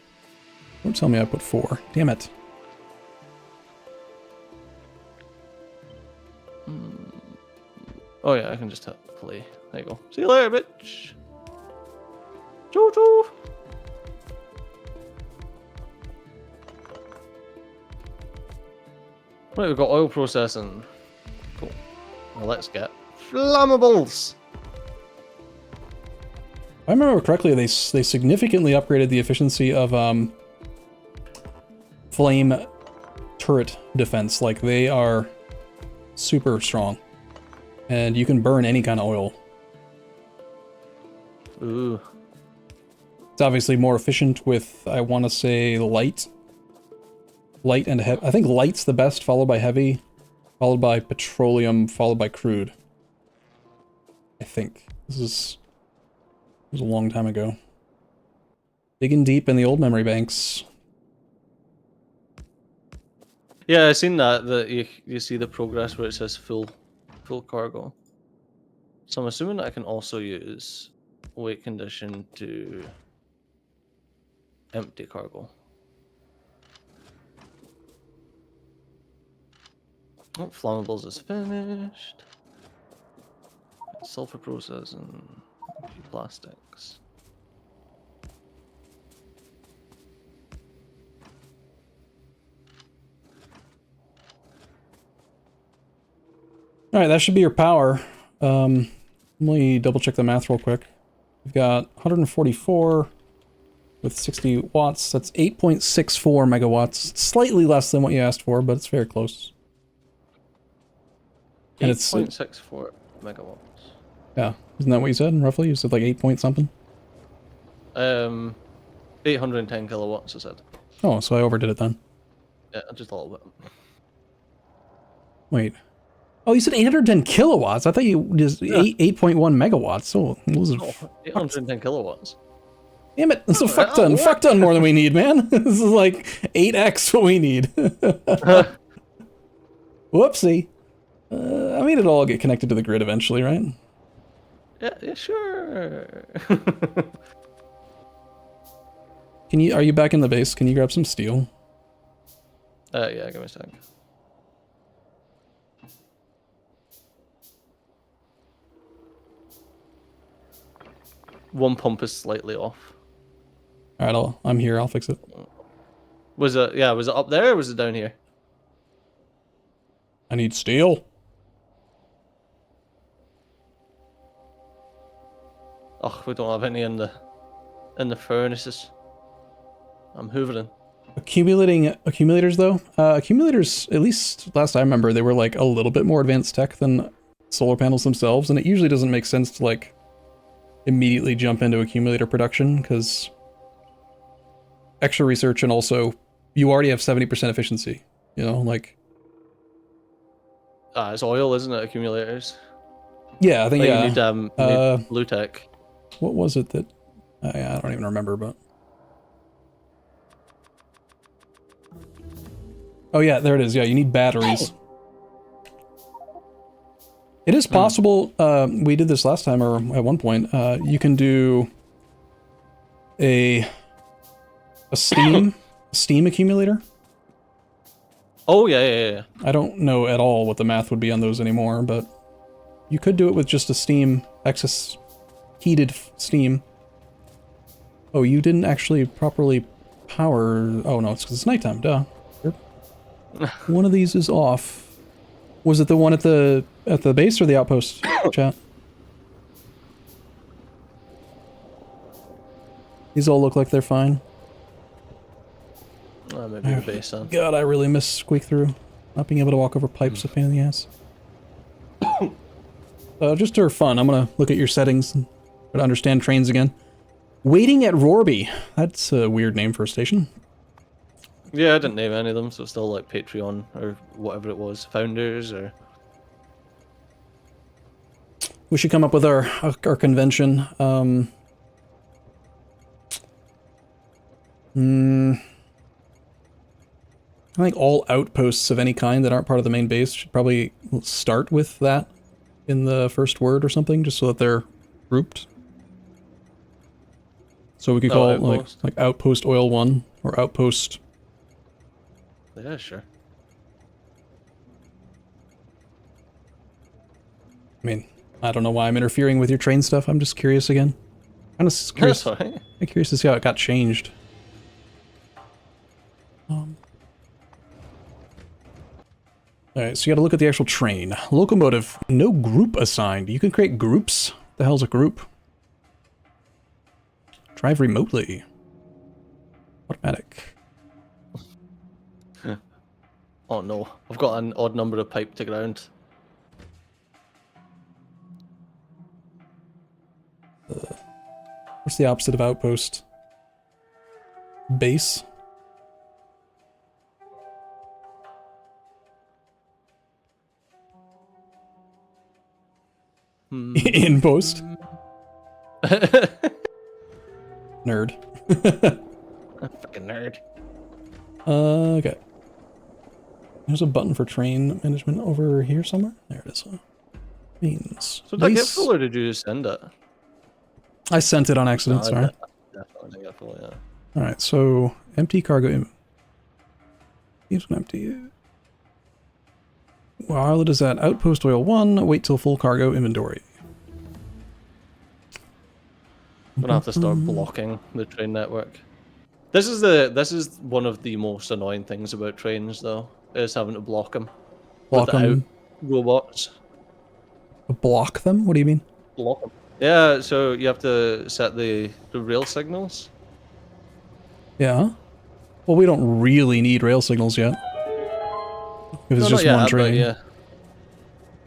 Don't tell me I put 4. Damn it. Oh yeah, I can just hit play. There you go. See you later, bitch. Choo-choo. Right, we've got oil processing. Cool. Well, let's get flammables. If I remember correctly, they significantly upgraded the efficiency of flame turret defense. Like, they are super strong. And you can burn any kind of oil. Ooh. It's obviously more efficient with, I want to say, light and heavy. I think light's the best, followed by heavy, followed by petroleum, followed by crude. I think. This was a long time ago. Digging deep in the old memory banks. Yeah, I've seen that you see the progress where it says full cargo. So I'm assuming that I can also use weight condition to Empty cargo. Oh, flammables is finished. Sulfur processing. Plastics. All right, that should be your power. Let me double check the math real quick. We've got 144 with 60 watts. That's 8.64 megawatts. Slightly less than what you asked for, but it's very close. And it's 8.64 megawatts. Yeah, isn't that what you said? Roughly, you said like 8 point something. 810 kilowatts. I said. Oh, so I overdid it then. Yeah, just a little bit. Wait. Oh, you said 810 kilowatts. I thought you just 8.1 megawatts. Oh, those are 810 kilowatts. Damn it! That's a fuck ton. Fuck ton more than we need, man. This is like 8x what we need. Whoopsie. I mean, it'll all get connected to the grid eventually, right? Yeah, sure. Are you back in the base? Can you grab some steel? Yeah, give me a sec. One pump is slightly off. All right, I'm here. I'll fix it. Was it up there or was it down here? I need steel. Oh, we don't have any in the furnaces. I'm hoovering. Accumulating accumulators though. Accumulators, at least last I remember, they were like a little bit more advanced tech than solar panels themselves, and it usually doesn't make sense to like immediately jump into accumulator production because extra research, and also you already have 70% efficiency. You know, like it's oil, isn't it? Accumulators. Yeah, I think you need blue tech. What was it that I don't even remember, but oh yeah, there it is. Yeah, you need batteries. It is possible, we did this last time, or at one point, you can do a steam accumulator. Oh, yeah. I don't know at all what the math would be on those anymore, but you could do it with just a excess heated steam. Oh, you didn't actually properly power... Oh no, it's because it's nighttime, duh. One of these is off. Was it the one at the base or the outpost, chat? These all look like they're fine. Maybe the base then. God, I really miss squeak through. Not being able to walk over pipes, a pain in the ass. Just for fun, I'm gonna look at your settings and try to understand trains again. Waiting at Rorby. That's a weird name for a station. Yeah, I didn't name any of them, so it's still like Patreon or whatever it was, Founders or... We should come up with our convention. I think all outposts of any kind that aren't part of the main base should probably start with that in the first word or something, just so that they're grouped. So we could call it like Outpost Oil 1 or Outpost... Yeah, sure. I mean, I don't know why I'm interfering with your train stuff. I'm just curious again. I'm just curious. I'm curious to see how it got changed. Alright, so you gotta look at the actual train. Locomotive, no group assigned. You can create groups. What the hell's a group? Drive remotely. Automatic. Oh no, I've got an odd number of pipe to ground. What's the opposite of outpost? Base? In post? Nerd. Fucking nerd. Okay. There's a button for train management over here somewhere. There it is. Means. So did I get full or did you just send it? I sent it on accident, sorry. Definitely got full, yeah. All right, so empty cargo. Keeps an empty. While it is at outpost oil 1, wait till full cargo inventory. I'm gonna have to start blocking the train network. This is one of the most annoying things about trains, though, is having to block them. Block without them. robots. Block them? What do you mean? Block them. Yeah, so you have to set the rail signals. Yeah. Well, we don't really need rail signals yet. If it's just one train. But yeah.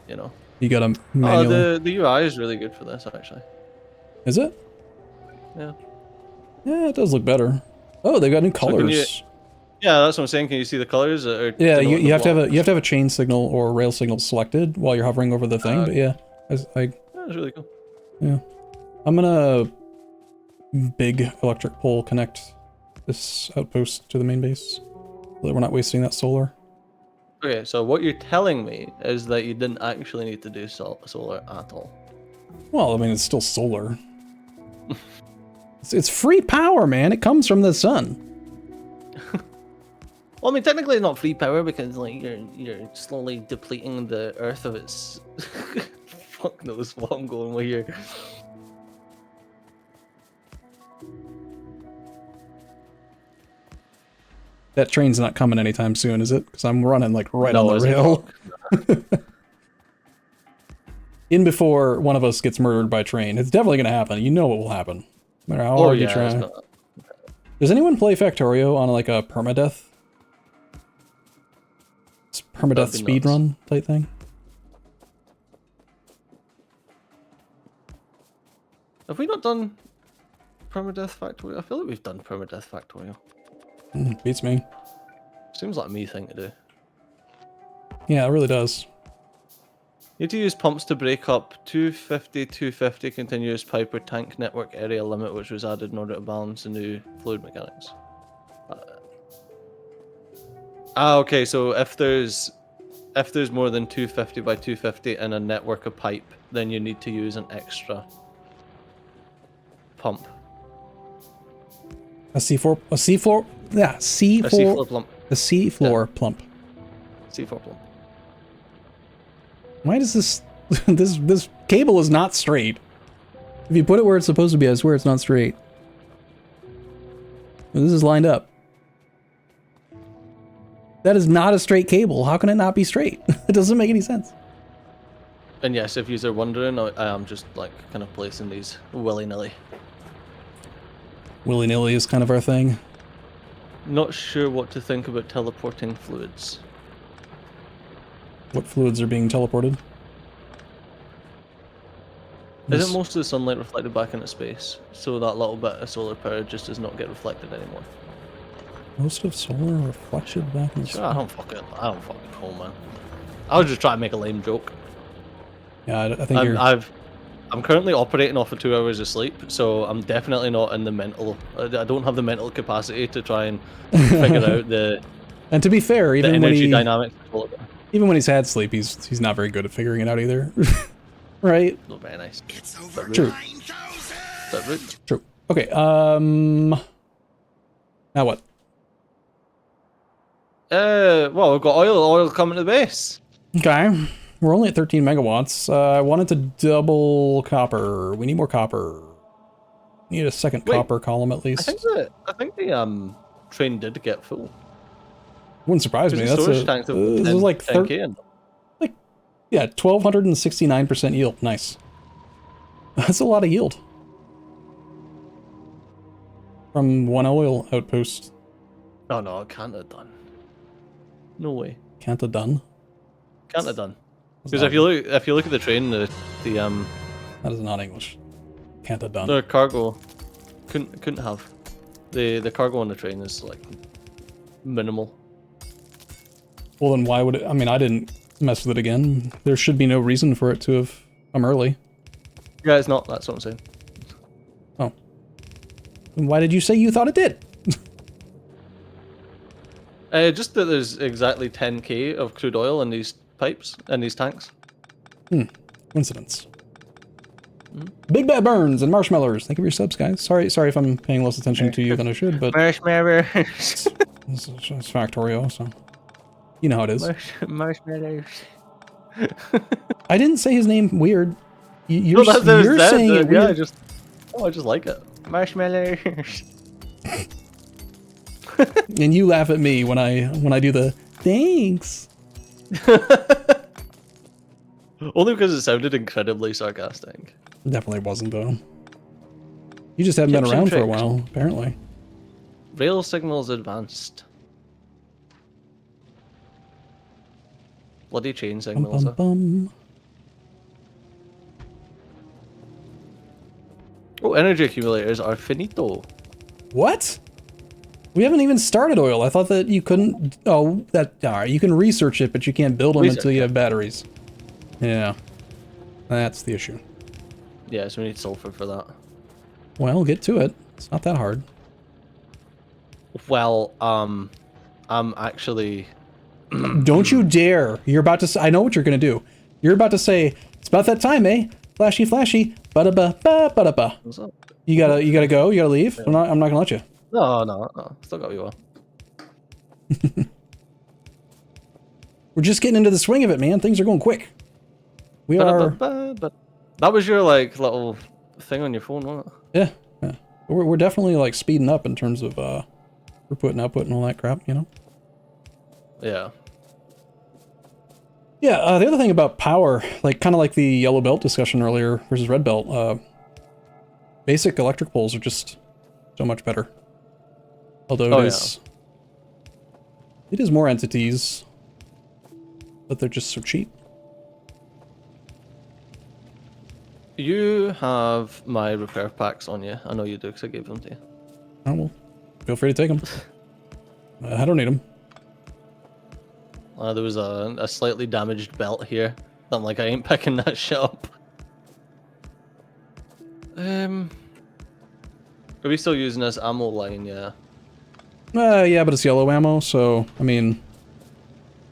You know. You gotta manually... Oh, the UI is really good for this, actually. Is it? Yeah. Yeah, it does look better. Oh, they got new colors. Yeah, that's what I'm saying. Can you see the colors? Yeah, you have to have a chain signal or rail signal selected while you're hovering over the thing. But yeah, that's really cool. Yeah, I'm gonna big electric pole connect this outpost to the main base so that we're not wasting that solar. Okay, so what you're telling me is that you didn't actually need to do solar at all. Well, I mean, it's still solar. It's free power, man. It comes from the sun. Well, I mean, technically it's not free power because like you're slowly depleting the Earth of its. Fuck knows what I'm going with here. That train's not coming anytime soon, is it? Because I'm running like right on the rail. In before one of us gets murdered by train. It's definitely going to happen. You know what will happen. No matter how hard you try. Does anyone play Factorio on like a permadeath? Permadeath speedrun type thing? Have we not done permadeath Factorio? I feel like we've done permadeath Factorio. Beats me. Seems like me thing to do. Yeah, it really does. You need to use pumps to break up 250 continuous pipe or tank network area limit, which was added in order to balance the new fluid mechanics. Okay, so if there's more than 250 by 250 in a network of pipe, then you need to use an extra pump. A C4 plump. A C4 plump. C4 plump. Why does this this cable is not straight? If you put it where it's supposed to be, I swear it's not straight. This is lined up. That is not a straight cable. How can it not be straight? It doesn't make any sense. And yes, if you're wondering, I am just like kind of placing these willy-nilly. Willy-nilly is kind of our thing. Not sure what to think about teleporting fluids. What fluids are being teleported? Isn't most of the sunlight reflected back into space? So that little bit of solar power just does not get reflected anymore. Most of solar reflection back in space? I don't fucking know, man. I was just trying to make a lame joke. Yeah, I think I'm currently operating off of 2 hours of sleep, so I'm definitely not in the mental. I don't have the mental capacity to try and figure out the. And to be fair, even when dynamics. Even when he's had sleep, he's not very good at figuring it out either. Right? Not very nice. It's over True. 9,000. True. Okay. Now what? Well, we've got oil coming to the base. Okay. We're only at 13 megawatts. I wanted to double copper. We need more copper. We need a second copper column at least. I think the train did get full. Wouldn't surprise me. That's this is like 10K. Yeah, 1269% yield. Nice. That's a lot of yield. From one oil outpost. Oh no, it can't have done. No way. Can't have done. Can't have done. Because if you look at the train, the that is not English. Can't have done. The cargo couldn't have. The cargo on the train is like minimal. Well then why would it? I mean, I didn't mess with it again. There should be no reason for it to have come early. Yeah, it's not. That's what I'm saying. Oh. Then why did you say you thought it did? Just that there's exactly 10K of crude oil in these pipes, in these tanks. Coincidence. Big Bad Burns and Marshmallows. Thank you for your subs, guys. Sorry if I'm paying less attention to you than I should, but Marshmallows. it's Factorio, so you know how it is. Marshmallows. I didn't say his name weird. You're You're saying it weird. Yeah, I just like it. Marshmallows. And you laugh at me when I do the thanks. Only because it sounded incredibly sarcastic. Definitely wasn't though. You just haven't been around for a while, apparently. Rail signals advanced. Bloody chain signals. Oh, energy accumulators are finito. What? We haven't even started oil. I thought that you couldn't. Oh, you can research it, but you can't build them until you have batteries. Yeah, that's the issue. Yeah, so we need sulfur for that. Well, get to it. It's not that hard. Well, I'm actually. Don't you dare! You're about to. I know what you're gonna do. You're about to say, "It's about that time, eh? Flashy, flashy, ba-da-ba, ba-da-ba." What's up? You gotta go. You gotta leave. Yeah. I'm not gonna let you. No. Still got you on. We're just getting into the swing of it, man. Things are going quick. We are. But that was your like little thing on your phone, wasn't it? Yeah. We're definitely like speeding up in terms of throughput and output and all that crap, you know. Yeah. Yeah. The other thing about power, like kind of like the yellow belt discussion earlier versus red belt, basic electric poles are just so much better. Although it is more entities, but they're just so cheap. You have my repair packs on you. I know you do because I gave them to you. Oh, well, feel free to take them. I don't need them. There was a slightly damaged belt here. I'm like, I ain't picking that shit up. Are we still using this ammo line? Yeah. Yeah, but it's yellow ammo, so I mean,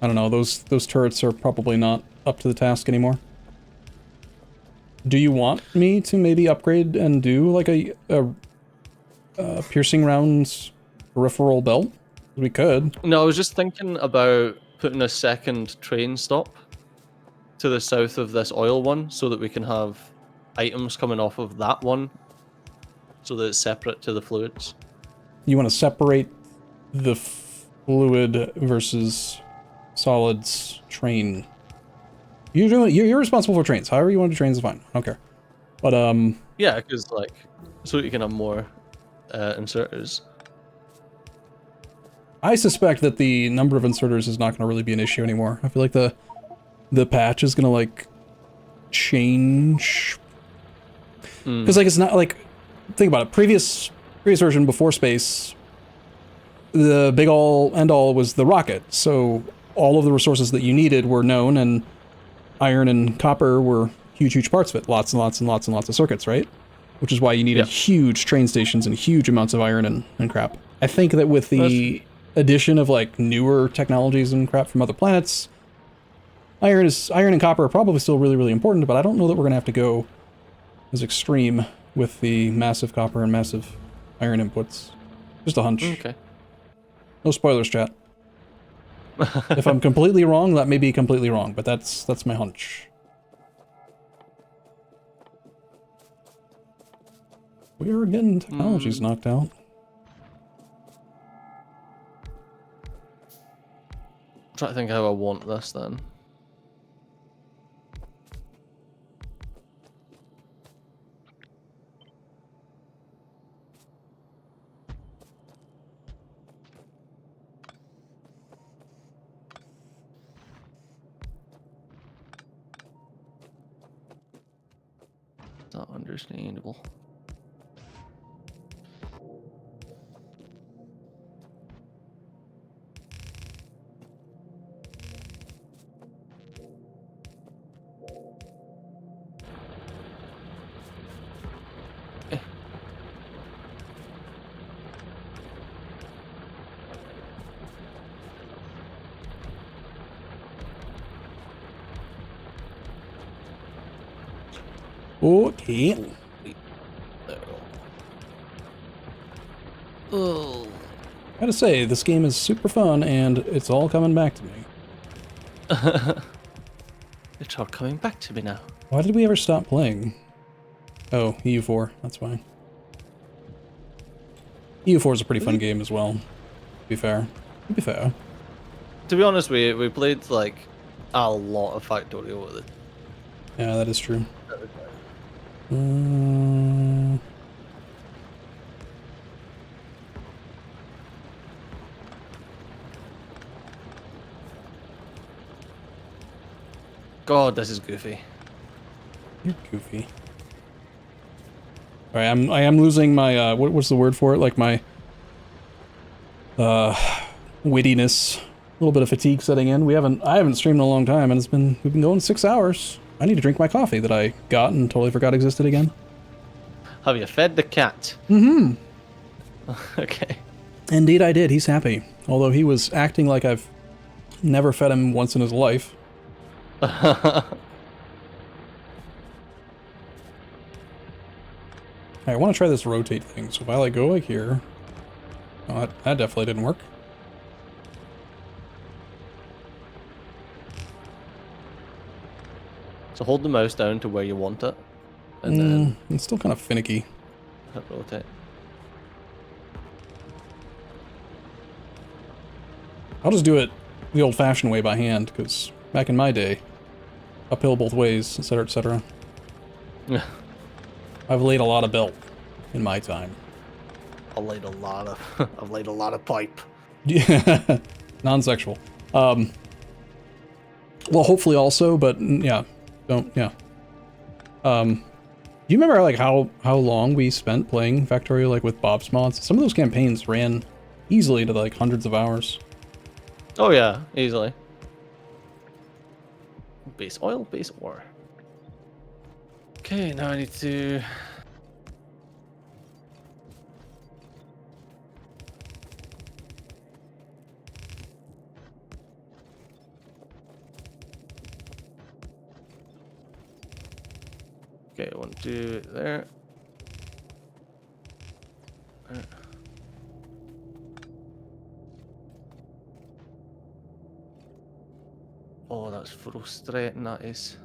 I don't know. Those turrets are probably not up to the task anymore. Do you want me to maybe upgrade and do like a piercing rounds peripheral belt? We could. No, I was just thinking about putting a second train stop to the south of this oil one so that we can have items coming off of that one so that it's separate to the fluids. You want to separate the fluid versus solids train. You're responsible for trains. However you want to do trains is fine. I don't care. But yeah, because like so you can have more inserters. I suspect that the number of inserters is not going to really be an issue anymore. I feel like the patch is going to like change because like it's not like, think about it. Previous version before space, the big end all was the rocket. So all of the resources that you needed were known, and iron and copper were huge parts of it. Lots and lots and lots and lots of circuits, right? Which is why you needed huge train stations and huge amounts of iron and crap. I think that with the addition of like newer technologies and crap from other planets, iron and copper are probably still really, really important, but I don't know that we're gonna have to go as extreme with the massive copper and massive iron inputs. Just a hunch. Okay. No spoilers, chat. If I'm completely wrong, that may be completely wrong, but that's my hunch. We are getting technologies knocked out. I'm trying to think how I want this then. Not understandable. Okay. Oh. I gotta say, this game is super fun, and it's all coming back to me. It's all coming back to me now. Why did we ever stop playing? Oh, EU4, that's why. EU4 is a pretty fun game as well, to be fair. To be fair. To be honest, we played like a lot of Factorio with it. Yeah, that is true. God, this is goofy. You're goofy. Alright, I am losing my, what's the word for it? Like my, wittiness. A little bit of fatigue setting in. I haven't streamed in a long time, and we've been going 6 hours. I need to drink my coffee that I got and totally forgot existed again. Have you fed the cat? Mm-hmm. Okay. Indeed I did. He's happy. Although he was acting like I've never fed him once in his life. I want to try this rotate thing. So if I like go like here, oh, that definitely didn't work. So hold the mouse down to where you want it, and then It's still kind of finicky. hit rotate. I'll just do it the old-fashioned way by hand, because back in my day, uphill both ways, etc., etc. Yeah. I've laid a lot of belt in my time. I've laid a lot of pipe. Yeah, non-sexual. Well, hopefully also, but yeah, yeah. Do you remember like how long we spent playing Factorio like with Bob's mods? Some of those campaigns ran easily to like hundreds of hours. Oh yeah, easily. Base oil, base ore. Okay, now I need to... Okay, 1, 2, there. There. Oh, that's frustrating, that is.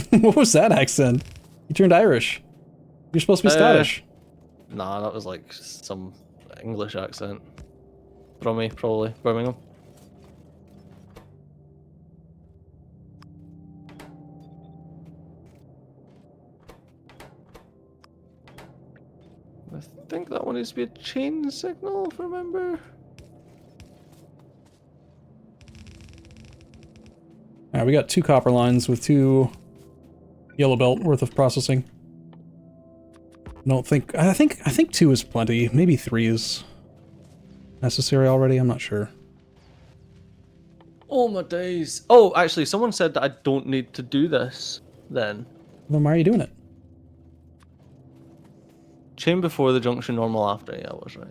What was that accent? You turned Irish. You're supposed to be Scottish. Nah, that was like some English accent. From me, probably. Birmingham. I think that one needs to be a chain signal, if I remember. Alright, we got 2 copper lines with 2 yellow belt worth of processing. I think 2 is plenty. Maybe 3 is necessary already. I'm not sure. Oh my days. Oh, actually, someone said that I don't need to do this then. Then why are you doing it? Chain before the junction, normal after. Yeah, I was right.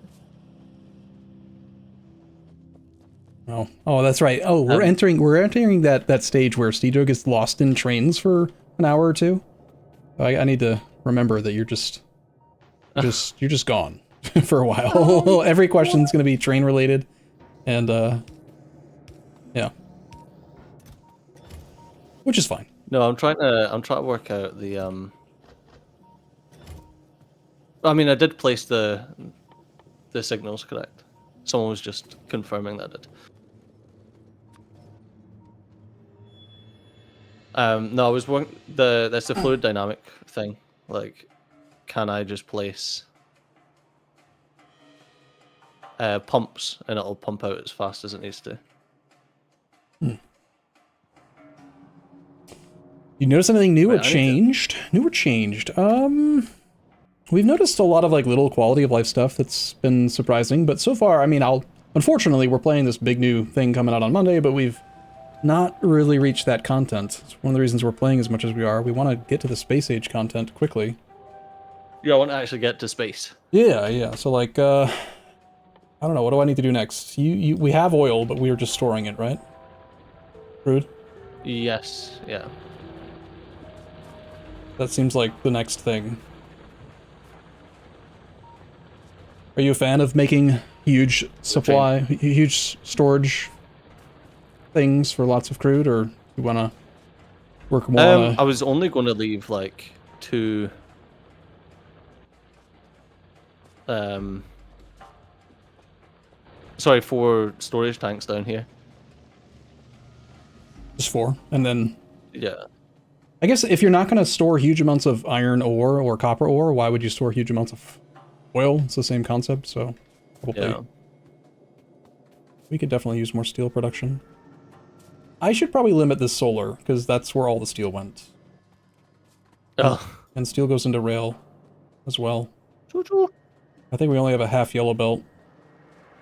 Oh, that's right. Oh, we're entering that stage where Steejo gets lost in trains for an hour or two. I need to remember that you're just gone for a while. Every question's gonna be train related, and yeah, which is fine. No, I'm trying to work out the I mean, I did place the signals correct. Someone was just confirming that I did. No, I was working that's the fluid dynamic thing. Like, can I just place pumps and it'll pump out as fast as it needs to? You notice anything new or changed? New or changed? We've noticed a lot of like little quality of life stuff that's been surprising, but so far, I mean, unfortunately, we're playing this big new thing coming out on Monday, but we've not really reached that content. It's one of the reasons we're playing as much as we are. We want to get to the space age content quickly. Yeah, I want to actually get to space. Yeah. So like, I don't know. What do I need to do next? We have oil, but we are just storing it, right? Rude? Yes. Yeah. That seems like the next thing. Are you a fan of making huge supply, huge storage things for lots of crude, or you want to work more on a... I was only going to leave like 2 sorry, 4 storage tanks down here. Just 4, and then... Yeah. I guess if you're not going to store huge amounts of iron ore or copper ore, why would you store huge amounts of oil? It's the same concept, so probably. Yeah. We could definitely use more steel production. I should probably limit this solar, because that's where all the steel went. Oh. And steel goes into rail as well. Choo-choo. I think we only have a half yellow belt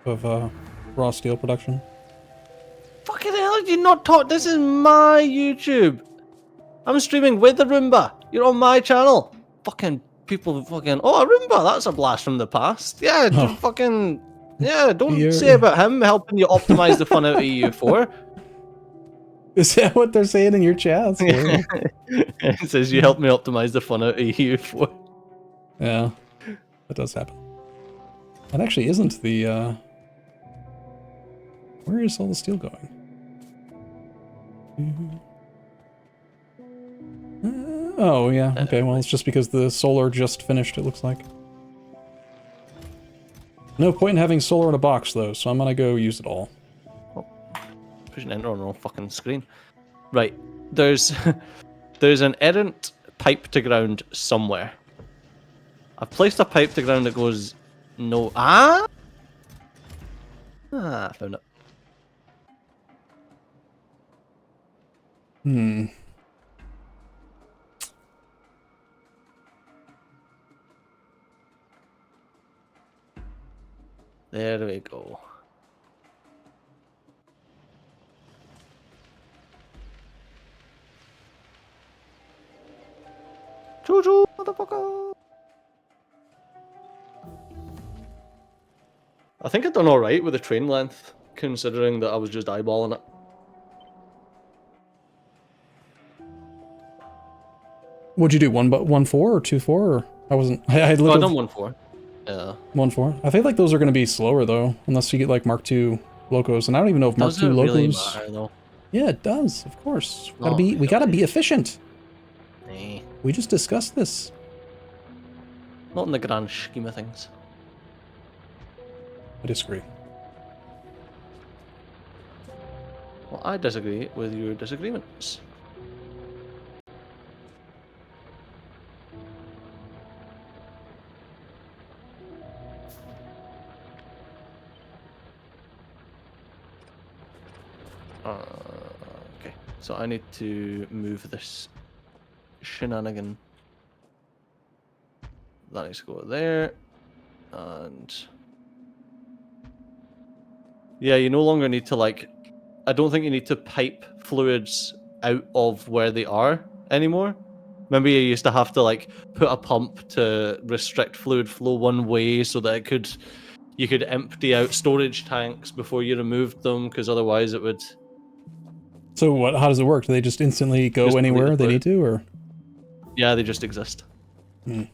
of raw steel production. Fucking hell, did you not talk? This is my YouTube. I'm streaming with Arumba. You're on my channel. Fucking people fucking... Oh, Arumba, that's a blast from the past. Yeah, fucking... Yeah, don't say about him helping you optimize the fun out of EU4. Is that what they're saying in your chat? It says you helped me optimize the fun out of EU4. Yeah, that does happen. That actually isn't the... Where is all the steel going? Oh, yeah. Okay, well, it's just because the solar just finished, it looks like. No point in having solar in a box, though, so I'm gonna go use it all. Oh, pushing enter on the wrong fucking screen. Right, there's an errant pipe to ground somewhere. I've placed a pipe to ground that goes... No... I found it. Hmm. There we go. Choo-choo, motherfucker! I think I've done alright with the train length, considering that I was just eyeballing it. What'd you do? 1.4 or 2.4? Or I wasn't. I I've done 1.4. Yeah. 1.4. I think like those are going to be slower though, unless you get like Mark II locos, and I don't even know if Mark II locos. Really matter, though? Yeah, it does. Of course. We gotta be efficient. Nah. We just discussed this. Not in the grand scheme of things. I disagree. Well, I disagree with your disagreements. Okay, so I need to move this shenanigan. That needs to go there, and yeah, you no longer need to like. I don't think you need to pipe fluids out of where they are anymore. Remember, you used to have to like put a pump to restrict fluid flow one way so that you could empty out storage tanks before you removed them, because otherwise it would. So what? How does it work? Do they just instantly go anywhere they need to, or? Yeah, they just exist. Hmm.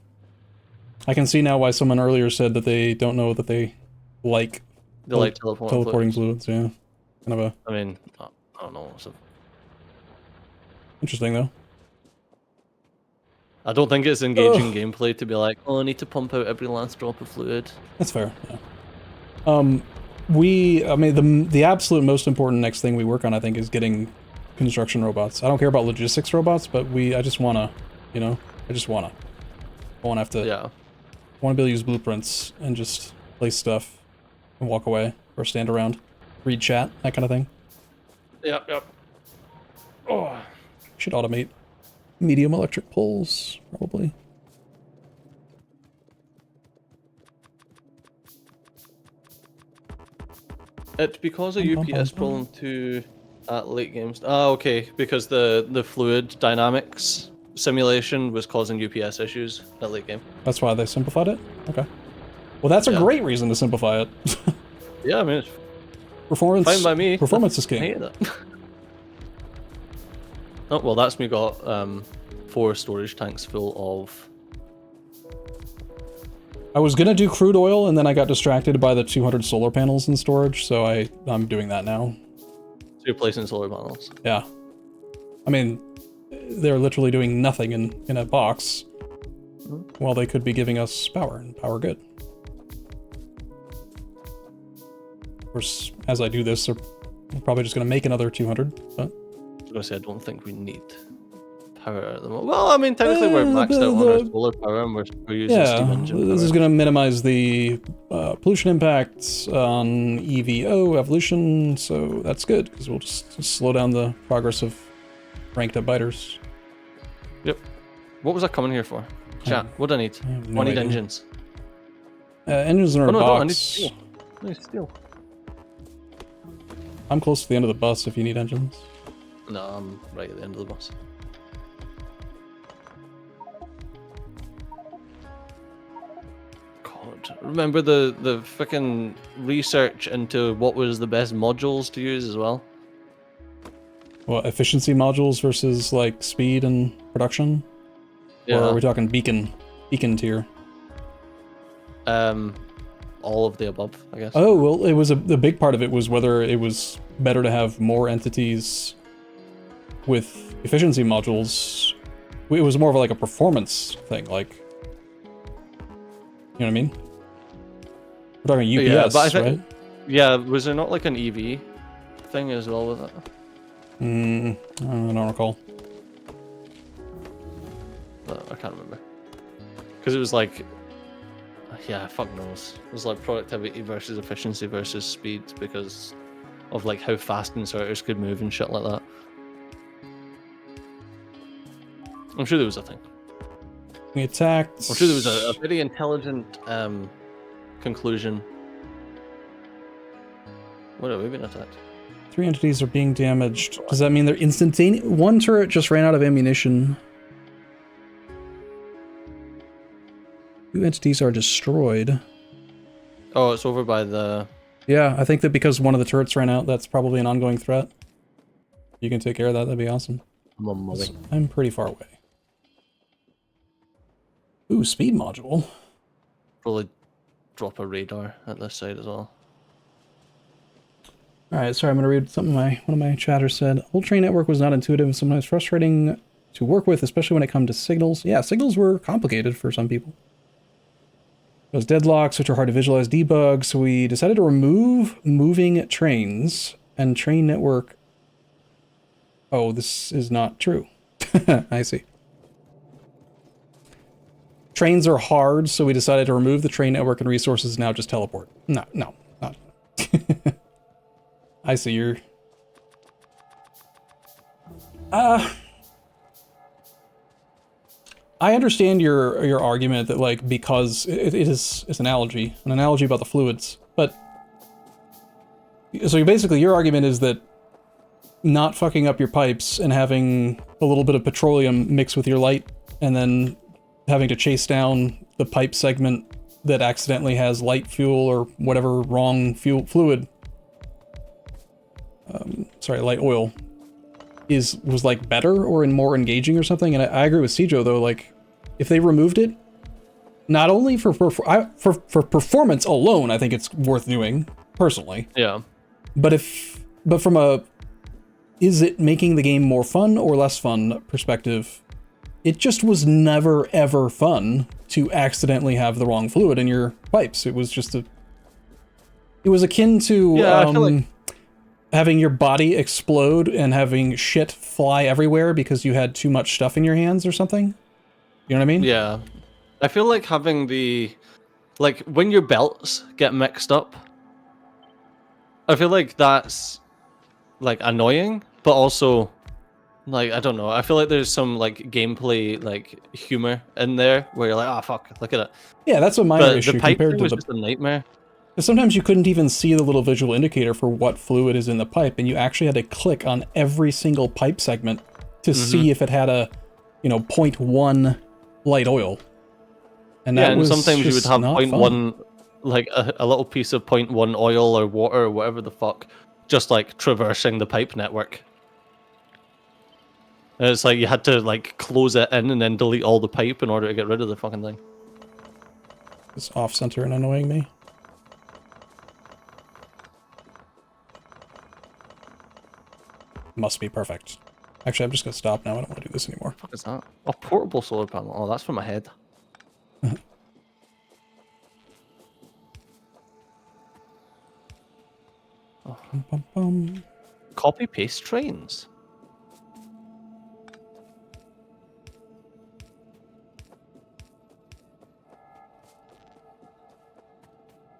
I can see now why someone earlier said that they don't know that they like. They like teleporting fluids. Yeah, kind of a. I mean, I don't know. So... Interesting though. I don't think it's engaging gameplay to be like, oh, I need to pump out every last drop of fluid. That's fair. Yeah. I mean, the absolute most important next thing we work on, I think, is getting construction robots. I don't care about logistics robots, but I just wanna, I wanna have to. Yeah. I wanna be able to use blueprints and just place stuff and walk away or stand around, read chat, that kind of thing. Yep. Oh. Should automate medium electric poles, probably. It's because of UPS problem too at late games. Ah, okay, because the fluid dynamics simulation was causing UPS issues at late game. That's why they simplified it? Okay. Well, that's a great reason to simplify it. Yeah, I mean, it's performance, fine by me. Performance is king. I hate that. Oh, well, that's me got 4 storage tanks full of. I was gonna do crude oil, and then I got distracted by the 200 solar panels in storage, so I'm doing that now. So you're placing solar panels. Yeah. I mean, they're literally doing nothing in a box, while they could be giving us power, and power good. Of course, as I do this, I'm probably just gonna make another 200, but... I was gonna say, I don't think we need power at the moment. Well, I mean, technically we're maxed out on our solar power, and we're using steam engine power. This is gonna minimize the pollution impacts on EVO evolution, so that's good, because we'll just slow down the progress of ranked up biters. Yep. What was I coming here for? Chat, what do I need? No I need idea. engines. Engines in our no, box. I need steel. I need steel. I'm close to the end of the bus if you need engines. No, I'm right at the end of the bus. God, remember the freaking research into what was the best modules to use as well? Well, efficiency modules versus like speed and production? Yeah. Or are we talking beacon tier? All of the above, I guess. Oh, well, it was the big part of it was whether it was better to have more entities with efficiency modules. It was more of like a performance thing, like, you know what I mean? We're talking UPS, yeah, but I think, right? Yeah, was there not like an EV thing as well with that? I don't recall. I can't remember. Because it was like, yeah, fuck knows. It was like productivity versus efficiency versus speed because of like how fast inserters could move and shit like that. I'm sure there was a thing. We attacked. I'm sure there was a very intelligent conclusion. What have we been attacked? 3 entities are being damaged. Does that mean they're instantaneous? One turret just ran out of ammunition. 2 entities are destroyed. Oh, it's over by the... Yeah, I think that because one of the turrets ran out, that's probably an ongoing threat. You can take care of that, that'd be awesome. I'm pretty far away. Ooh, speed module. Probably drop a radar at this side as well. Alright, sorry, I'm gonna read something one of my chatters said. Old train network was not intuitive and sometimes frustrating to work with, especially when it comes to signals. Yeah, signals were complicated for some people. Those deadlocks, which are hard to visualize, debug, so we decided to remove moving trains and train network. Oh, this is not true. I see. Trains are hard, so we decided to remove the train network and resources, now just teleport. No, not. I see you're... I understand your argument that, like, because it's an analogy about the fluids, but so basically your argument is that not fucking up your pipes and having a little bit of petroleum mixed with your light and then having to chase down the pipe segment that accidentally has light fuel or whatever wrong fluid, light oil, was like better or more engaging or something. And I agree with Cjo though, like if they removed it, not only for performance alone, I think it's worth doing personally. Yeah. But from a is it making the game more fun or less fun perspective, it just was never ever fun to accidentally have the wrong fluid in your pipes. It was just it was akin to I feel like... having your body explode and having shit fly everywhere because you had too much stuff in your hands or something. You know what I mean? Yeah. I feel like having like when your belts get mixed up, I feel like that's like annoying, but also like, I don't know. I feel like there's some like gameplay like humor in there where you're like, oh fuck, look at it. Yeah, that's what my issue the pipe compared thing to was just a nightmare. Sometimes you couldn't even see the little visual indicator for what fluid is in the pipe, and you actually had to click on every single pipe segment to see if it had a, 0.1 light oil. And that was sometimes you would have not 0.1, like a little piece of 0.1 oil or water or whatever the fuck, just like traversing the pipe network. And it's like you had to like close it in and then delete all the pipe in order to get rid of the fucking thing. It's off-center and annoying me. Must be perfect. Actually, I'm just gonna stop now. I don't want to do this anymore. What the fuck is that? A portable solar panel. Oh, that's for my head. Bum, bum, bum. Copy paste trains.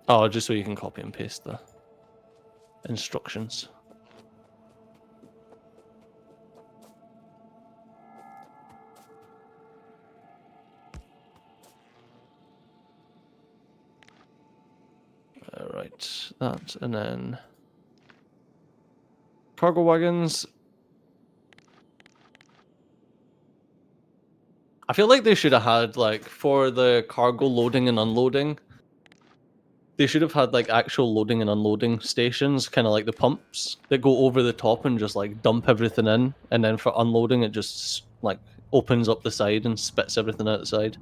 Oh, just so you can copy and paste the instructions. Right, that, and then cargo wagons. I feel like they should have had, like, for the cargo loading and unloading, they should have had, like, actual loading and unloading stations, kind of like the pumps that go over the top and just, like, dump everything in, and then for unloading it just, like, opens up the side and spits everything out the side.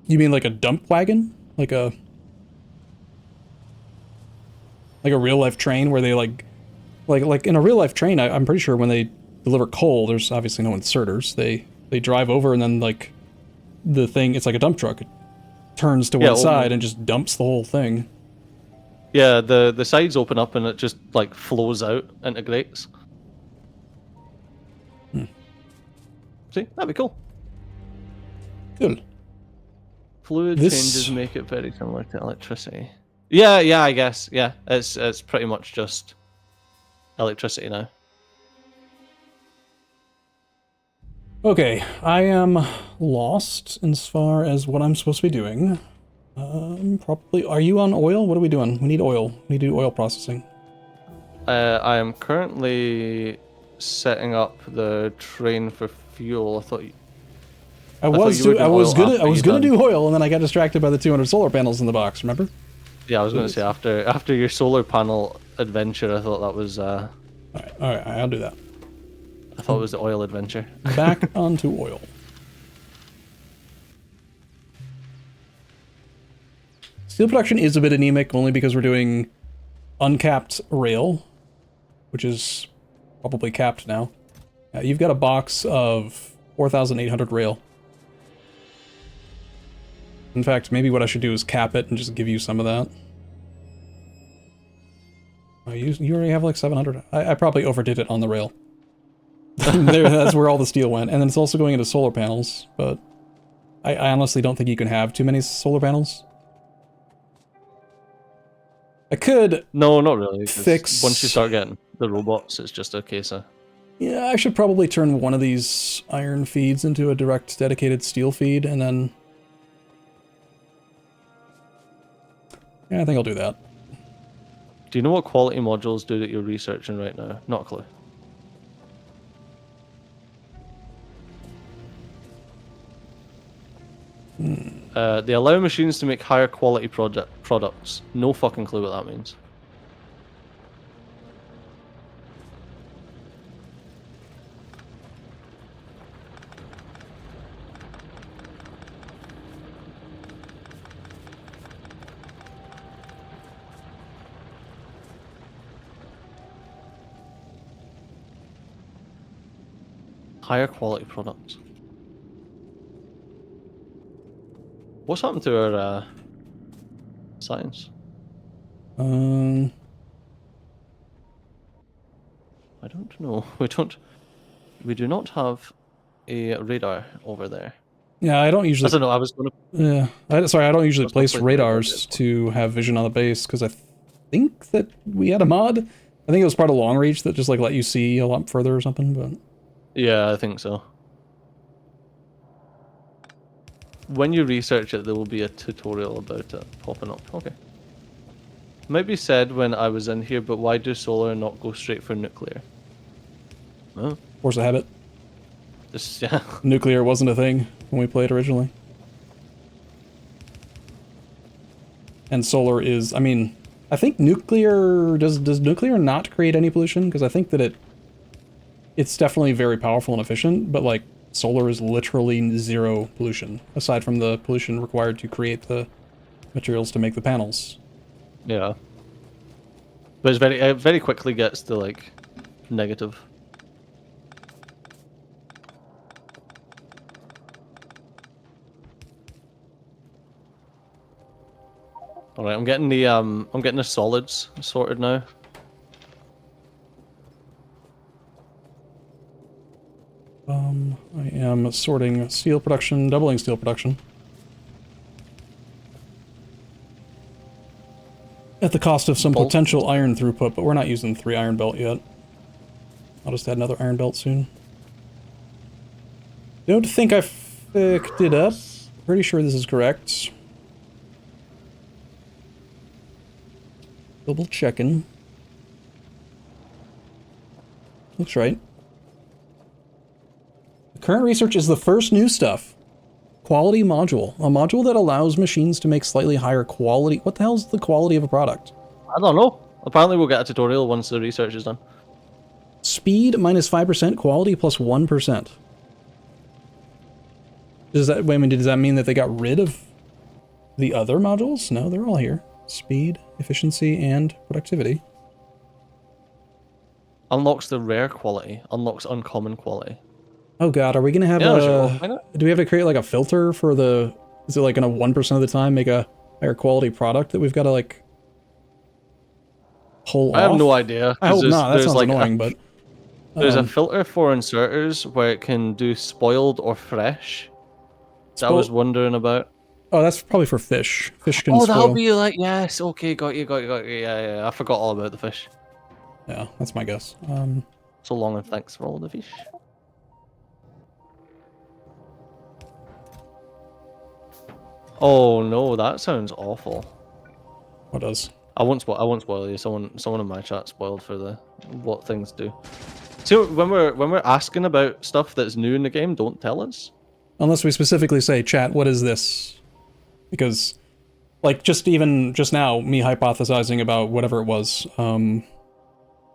You mean like a dump wagon? Like a real life train where they like in a real life train, I'm pretty sure when they deliver coal, there's obviously no inserters. They drive over and then like the thing, it's like a dump truck. It turns to one side and just dumps the whole thing. Yeah, the sides open up and it just like flows out, integrates. See, that'd be cool. Good. Fluid changes make it very similar to electricity. Yeah, I guess. Yeah, it's pretty much just electricity now. Okay, I am lost as far as what I'm supposed to be doing. Probably. Are you on oil? What are we doing? We need oil. We need to do oil processing. I am currently setting up the train for fuel. I was gonna do oil, and then I got distracted by the 200 solar panels in the box. Remember? Yeah, I was gonna say after your solar panel adventure, I thought that was. All right, I'll do that. I thought it was the oil adventure. Back onto oil. Steel production is a bit anemic, only because we're doing uncapped rail, which is probably capped now. You've got a box of 4,800 rail. In fact, maybe what I should do is cap it and just give you some of that. Oh, you already have like 700. I probably overdid it on the rail. That's where all the steel went. And then it's also going into solar panels, but I honestly don't think you can have too many solar panels. I could... No, not really. Fix... Once you start getting the robots, it's just a case of... Yeah, I should probably turn one of these iron feeds into a direct dedicated steel feed, and then... Yeah, I think I'll do that. Do you know what quality modules do that you're researching right now? Not a clue. They allow machines to make higher quality products. No fucking clue what that means. Higher quality products. What's happened to our science? I don't know. We do not have a radar over there. Yeah, I don't usually... I don't know, I was gonna... Yeah, I don't usually place radars to have vision on the base, because I think that we had a mod. I think it was part of Long Reach that just like let you see a lot further or something, but... Yeah, I think so. When you research it, there will be a tutorial about it popping up. Okay. Might be said when I was in here, but why do solar not go straight for nuclear? Oh. Force of habit. Just, yeah. Nuclear wasn't a thing when we played originally. And solar is, I mean, I think nuclear, does nuclear not create any pollution? Because I think that it it's definitely very powerful and efficient, but like solar is literally zero pollution, aside from the pollution required to create the materials to make the panels. Yeah. But it's it very quickly gets to like negative. All right, I'm getting the solids sorted now. I am sorting steel production, doubling steel production. At the cost of some potential iron throughput, but we're not using 3 iron belt yet. I'll just add another iron belt soon. Don't think I picked it up. Pretty sure this is correct. Double checking. Looks right. The current research is the first new stuff. Quality module. A module that allows machines to make slightly higher quality. What the hell is the quality of a product? I don't know. Apparently we'll get a tutorial once the research is done. Speed minus 5%, quality plus 1%. Does that, wait a minute, does that mean that they got rid of the other modules? No, they're all here. Speed, efficiency, and productivity. Unlocks the rare quality. Unlocks uncommon quality. Oh god, are we gonna have Sure. do we have to create like a filter for the, is it like gonna 1% of the time make a higher quality product that we've got to like pull off? I have no idea. I hope not, that sounds like annoying, but... There's a filter for inserters where it can do spoiled or fresh. That I was wondering about. Oh, that's probably for fish. Fish can spoil. that'll be like, yes, okay, got you. Yeah, I forgot all about the fish. Yeah, that's my guess. So long and thanks for all the fish. Oh no, that sounds awful. What does? I won't spoil you. Someone in my chat spoiled for the what things do. So when we're asking about stuff that's new in the game, don't tell us. Unless we specifically say, chat, what is this? Because, like, just now, me hypothesizing about whatever it was,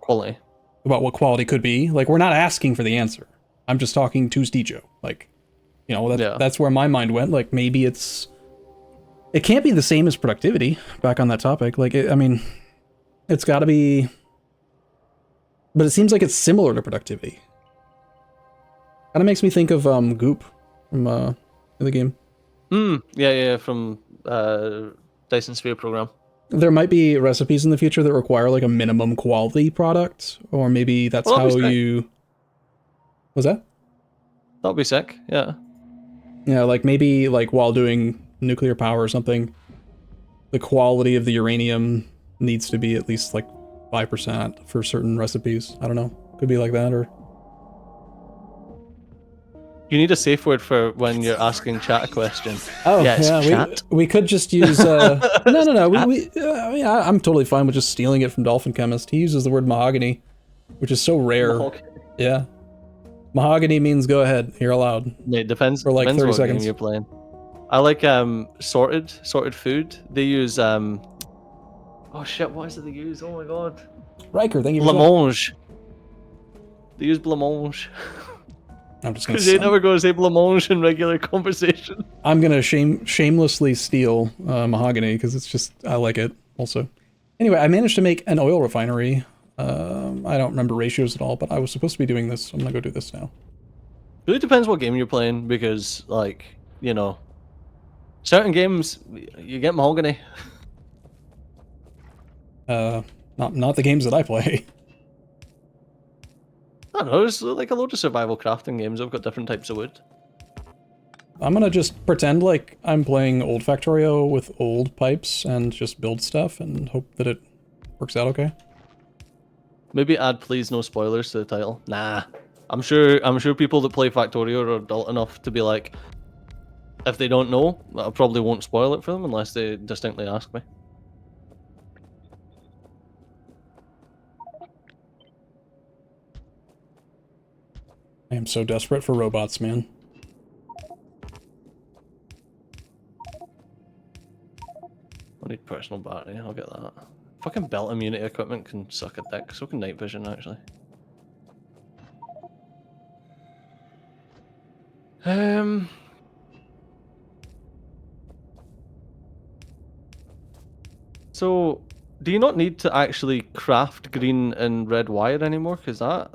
quality. About what quality could be. Like, we're not asking for the answer. I'm just talking to Steejo. Like, you know, that's where my mind went. Like, maybe it can't be the same as productivity, back on that topic. Like, I mean, it's gotta be... But it seems like it's similar to productivity. Kinda makes me think of, Goop from, the game. Yeah, from, Dyson Sphere program. There might be recipes in the future that require, like, a minimum quality product, or maybe that's how you... What's that? That'll be sick, yeah. Yeah, like, maybe, like, while doing nuclear power or something, the quality of the uranium needs to be at least, like, 5% for certain recipes. I don't know. Could be like that, or... You need a safe word for when you're asking chat a question. Oh, yeah, chat. We could just use... No. I mean, I'm totally fine with just stealing it from Dolphin Chemist. He uses the word mahogany, which is so rare. Yeah. Mahogany means go ahead. You're allowed. It depends. For like depends 30 what seconds. Game you're playing. I like sorted food. They use oh shit, what is it they use? Oh my god. Riker, thank you. Blancmange. They use blancmange. I'm just gonna. Because they never go to say blancmange in regular conversation. I'm gonna shamelessly steal mahogany because it's just I like it. Also, anyway, I managed to make an oil refinery. I don't remember ratios at all, but I was supposed to be doing this. So I'm gonna go do this now. Really depends what game you're playing because, like, you know, certain games you get mahogany. Not the games that I play. I don't know, there's like a load of survival crafting games that have got different types of wood. I'm gonna just pretend like I'm playing old Factorio with old pipes and just build stuff and hope that it works out okay. Maybe add please no spoilers to the title. Nah. I'm sure people that play Factorio are adult enough to be like, if they don't know, I probably won't spoil it for them unless they distinctly ask me. I am so desperate for robots, man. I need personal battery, I'll get that. Fucking belt immunity equipment can suck a dick, so can night vision actually. So, do you not need to actually craft green and red wire anymore? Because that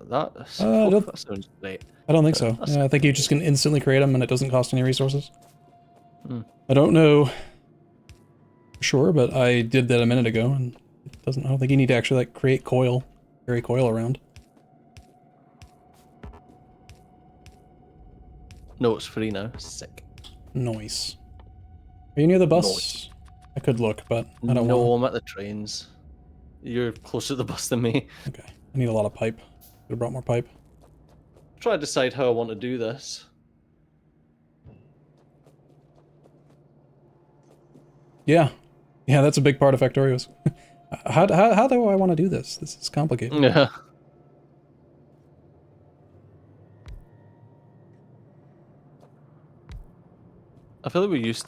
sounds great. I don't think so. Yeah, I think you just can instantly create them and it doesn't cost any resources. I don't know for sure, but I did that a minute ago, and it doesn't. I don't think you need to actually like create coil, carry coil around. No, it's free now. Sick. Nice. Are you near the bus? Nice. I could look, but I don't No, know. I'm at the trains. You're closer to the bus than me. Okay. I need a lot of pipe. Could have brought more pipe. Try to decide how I want to do this. Yeah. Yeah, that's a big part of Factorio's. How do I want to do this? This is complicated. Yeah. I feel like we used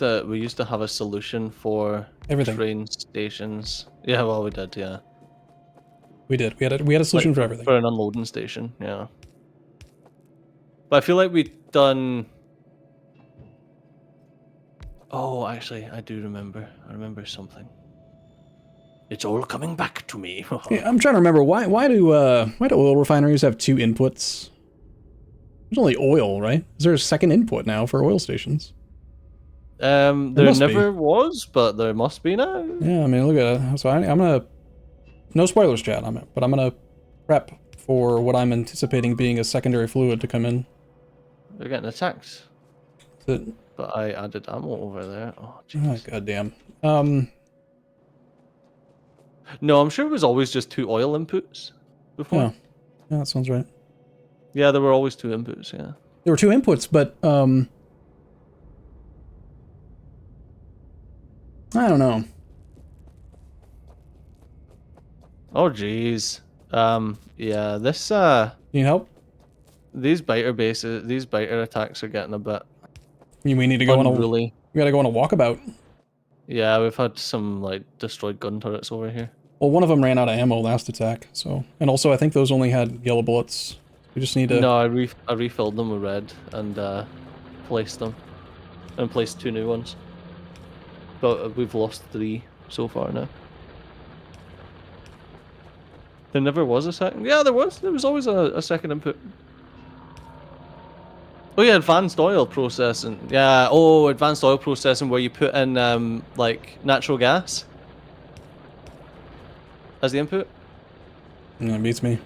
to have a solution for Everything. train stations. Yeah, well, we did. Yeah, We did. We had a solution like, for everything. for an unloading station. Yeah, but I feel like we've done. Oh, actually, I do remember. I remember something. It's all coming back to me. Yeah, I'm trying to remember why do oil refineries have two inputs? There's only oil, right? Is there a second input now for oil stations? There must never was, but there must be now. Yeah, I mean, look at it. So I'm gonna, no spoilers, chat. But I'm gonna prep for what I'm anticipating being a secondary fluid to come in. We're getting attacked. That, But I added ammo over there. Oh, oh, jeez. goddamn. No, I'm sure it was always just two oil inputs before. Yeah, yeah, that sounds right. Yeah, there were always two inputs, yeah. There were two inputs, but I don't know. Oh, jeez. Yeah, this, Can you help? these biter attacks are getting a bit We need to go unruly. we gotta go on a walkabout. Yeah, we've had some, like, destroyed gun turrets over here. Well, one of them ran out of ammo last attack, so... And also, I think those only had yellow bullets. We just need to... No, I refilled them with red and, placed them. And placed two new ones. But we've lost 3 so far now. There never was a second... Yeah, there was. There was always a second input. Oh yeah, advanced oil processing. Yeah, advanced oil processing where you put in, like, natural gas as the input. No, it beats me.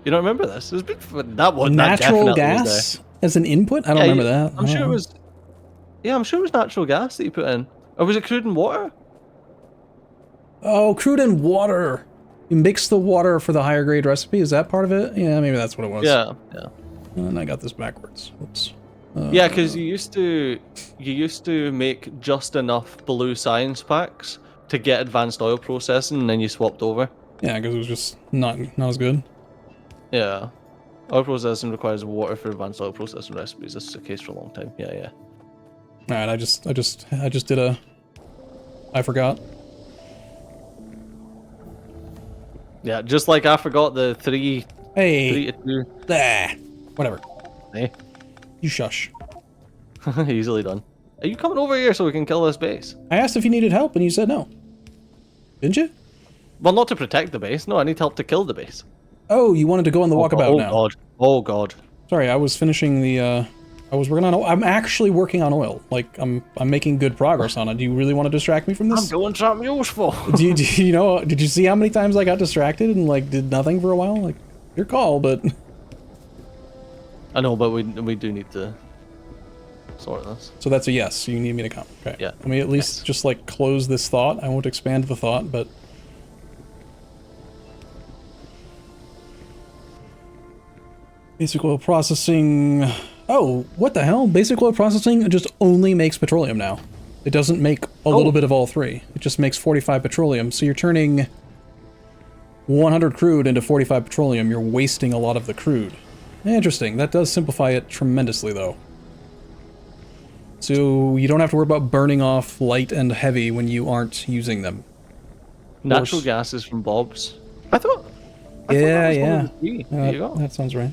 You don't remember this? It's been that one. Natural gas as an input? I don't remember that. I'm sure it was... Yeah, I'm sure it was natural gas that you put in. Or was it crude and water? Oh, crude and water. You mix the water for the higher grade recipe. Is that part of it? Yeah, maybe that's what it was. Yeah, yeah. And I got this backwards. Oops. Yeah, because you used to make just enough blue science packs to get advanced oil processing, and then you swapped over. Yeah, because it was just not as good. Yeah, oil processing requires water for advanced oil processing recipes. This is the case for a long time. Yeah, yeah. All right, I just did a. I forgot. Yeah, just like I forgot the 3 Hey. 3 to 2. Ah, whatever. Hey, You shush. easily done. Are you coming over here so we can kill this base? I asked if you needed help, and you said no. Didn't you? Well, not to protect the base. No, I need help to kill the base. Oh, you wanted to go on the walkabout now. God. Oh god. Sorry, I was finishing the. I was working on. I'm actually working on oil. Like I'm making good progress on it. Do you really want to distract me from this? I'm doing something useful. do you know? Did you see how many times I got distracted and like did nothing for a while? Like, your call, but. I know, but we do need to sort this. So that's a yes. You need me to come. Okay. Yeah. Let me at least just like close this thought. I won't expand the thought, but. Basic oil processing. Oh, what the hell? Basic oil processing just only makes petroleum now. It doesn't make a little bit of all three. It just makes 45 petroleum. So you're turning 100 crude into 45 petroleum. You're wasting a lot of the crude. Interesting. That does simplify it tremendously, though. So you don't have to worry about burning off light and heavy when you aren't using them. Natural gas is from Bob's. I thought Yeah, that was yeah. one of the 3. There you go. That sounds right.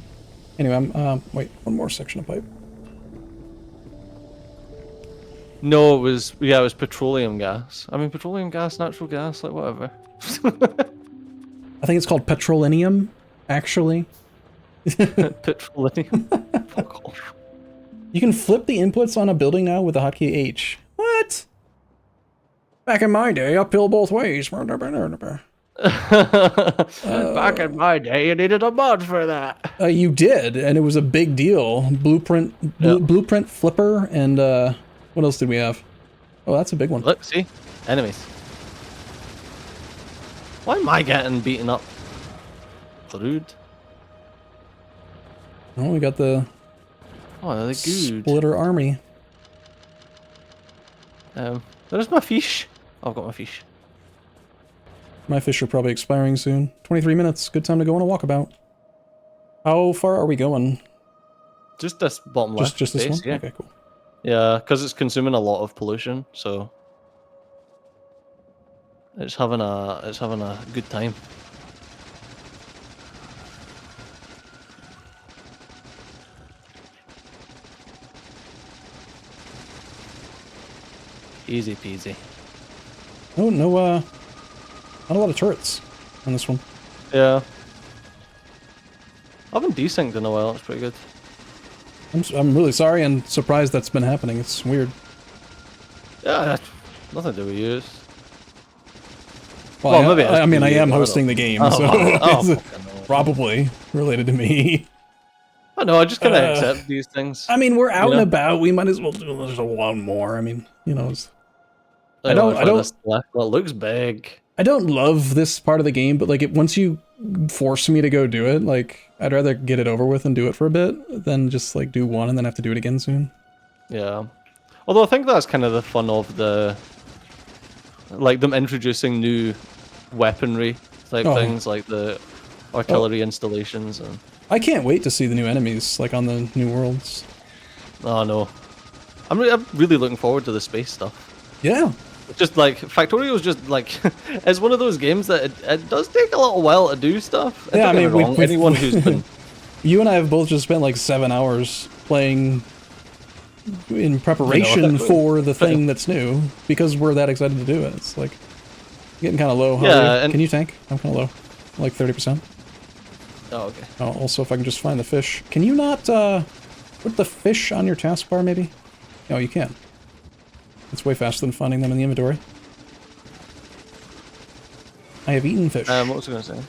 Anyway, wait, one more section of pipe. No, it was petroleum gas. I mean, petroleum gas, natural gas, like whatever. I think it's called petrolinium, actually. Petroleum. Fuck off. You can flip the inputs on a building now with the hotkey H. What? Back in my day, uphill both ways. Back in my day, you needed a mod for that. You did, and it was a big deal. Blueprint flipper, and what else did we have? Oh, that's a big one. Look, see? Enemies. Why am I getting beaten up? Rude. Oh, we got the they're good. Splitter army. There's my fish. I've got my fish. My fish are probably expiring soon. 23 minutes. Good time to go on a walkabout. How far are we going? Just this bottom left. Just this one? Yeah. Okay, cool. Yeah, because it's consuming a lot of pollution, so it's having a good time. Easy peasy. No, not a lot of turrets on this one. Yeah. I haven't desynced in a while, that's pretty good. I'm really sorry and surprised that's been happening. It's weird. Yeah, that's nothing to do with you. Well, maybe I mean, I am hosting the game, so it's probably related to me. I know, I just kind of accept these things. I mean, we're out and about. We might as well do one more. I mean, you know. I don't. Well, it looks big. I don't love this part of the game, but like, once you force me to go do it, like, I'd rather get it over with and do it for a bit than just like do one and then have to do it again soon. Yeah. Although I think that's kind of the fun of the, like, them introducing new weaponry type things, like the artillery installations. And I can't wait to see the new enemies, like, on the new worlds. Oh no, I'm really looking forward to the space stuff. Yeah. Just like Factorio is just like it's one of those games that it does take a little while to do stuff. Yeah, I mean, anyone who's been you and I have both just spent like 7 hours playing in preparation for the thing that's new because we're that excited to do it. It's like getting kind of low. Yeah, can you tank? I'm kind of low, like 30%. Oh, okay. Oh, also, if I can just find the fish, can you not put the fish on your taskbar? Maybe. No, you can. It's way faster than finding them in the inventory. I have eaten fish. What was I going to say?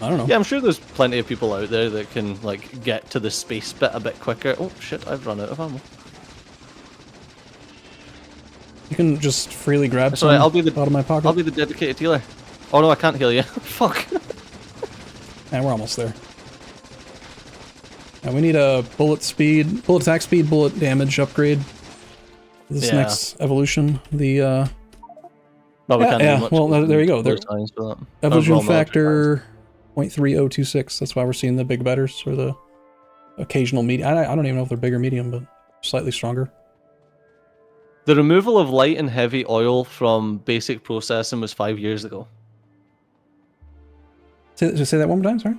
I don't know. Yeah, I'm sure there's plenty of people out there that can like get to the space bit a bit quicker. Oh shit, I've run out of ammo. You can just freely grab some out of my pocket. I'll be the dedicated healer. Oh no, I can't heal you. Fuck. And we're almost there. Now we need a bullet attack speed, bullet damage upgrade. This next evolution, the well, we can't do much well, there you go. There, for that. evolution factor 0.3026. That's why we're seeing the big betters or the occasional medium. I don't even know if they're big or medium, but slightly stronger. The removal of light and heavy oil from basic processing was 5 years ago. Say that one more time. Sorry.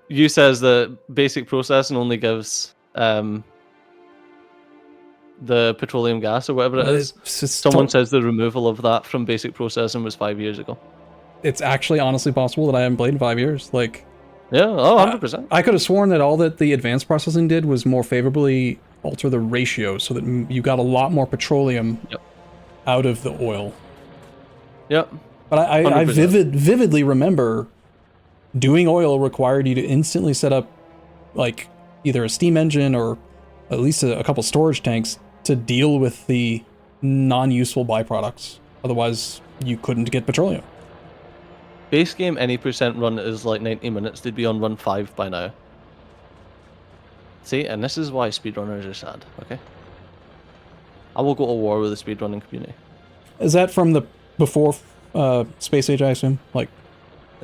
You says that basic processing only gives the petroleum gas or whatever it is. Someone says the removal of that from basic processing was 5 years ago. It's actually honestly possible that I haven't played in 5 years. Like, yeah, 100%. I could have sworn that all that the advanced processing did was more favorably alter the ratio so that you got a lot more petroleum out of the oil. Yep. But I vividly remember doing oil required you to instantly set up like either a steam engine or at least a couple storage tanks to deal with the non-useful byproducts. Otherwise, you couldn't get petroleum. Base game any percent run is like 90 minutes. They'd be on run 5 by now. See, and this is why speedrunners are sad, okay? I will go to war with the speedrunning community. Is that from the before Space Age, I assume? Like,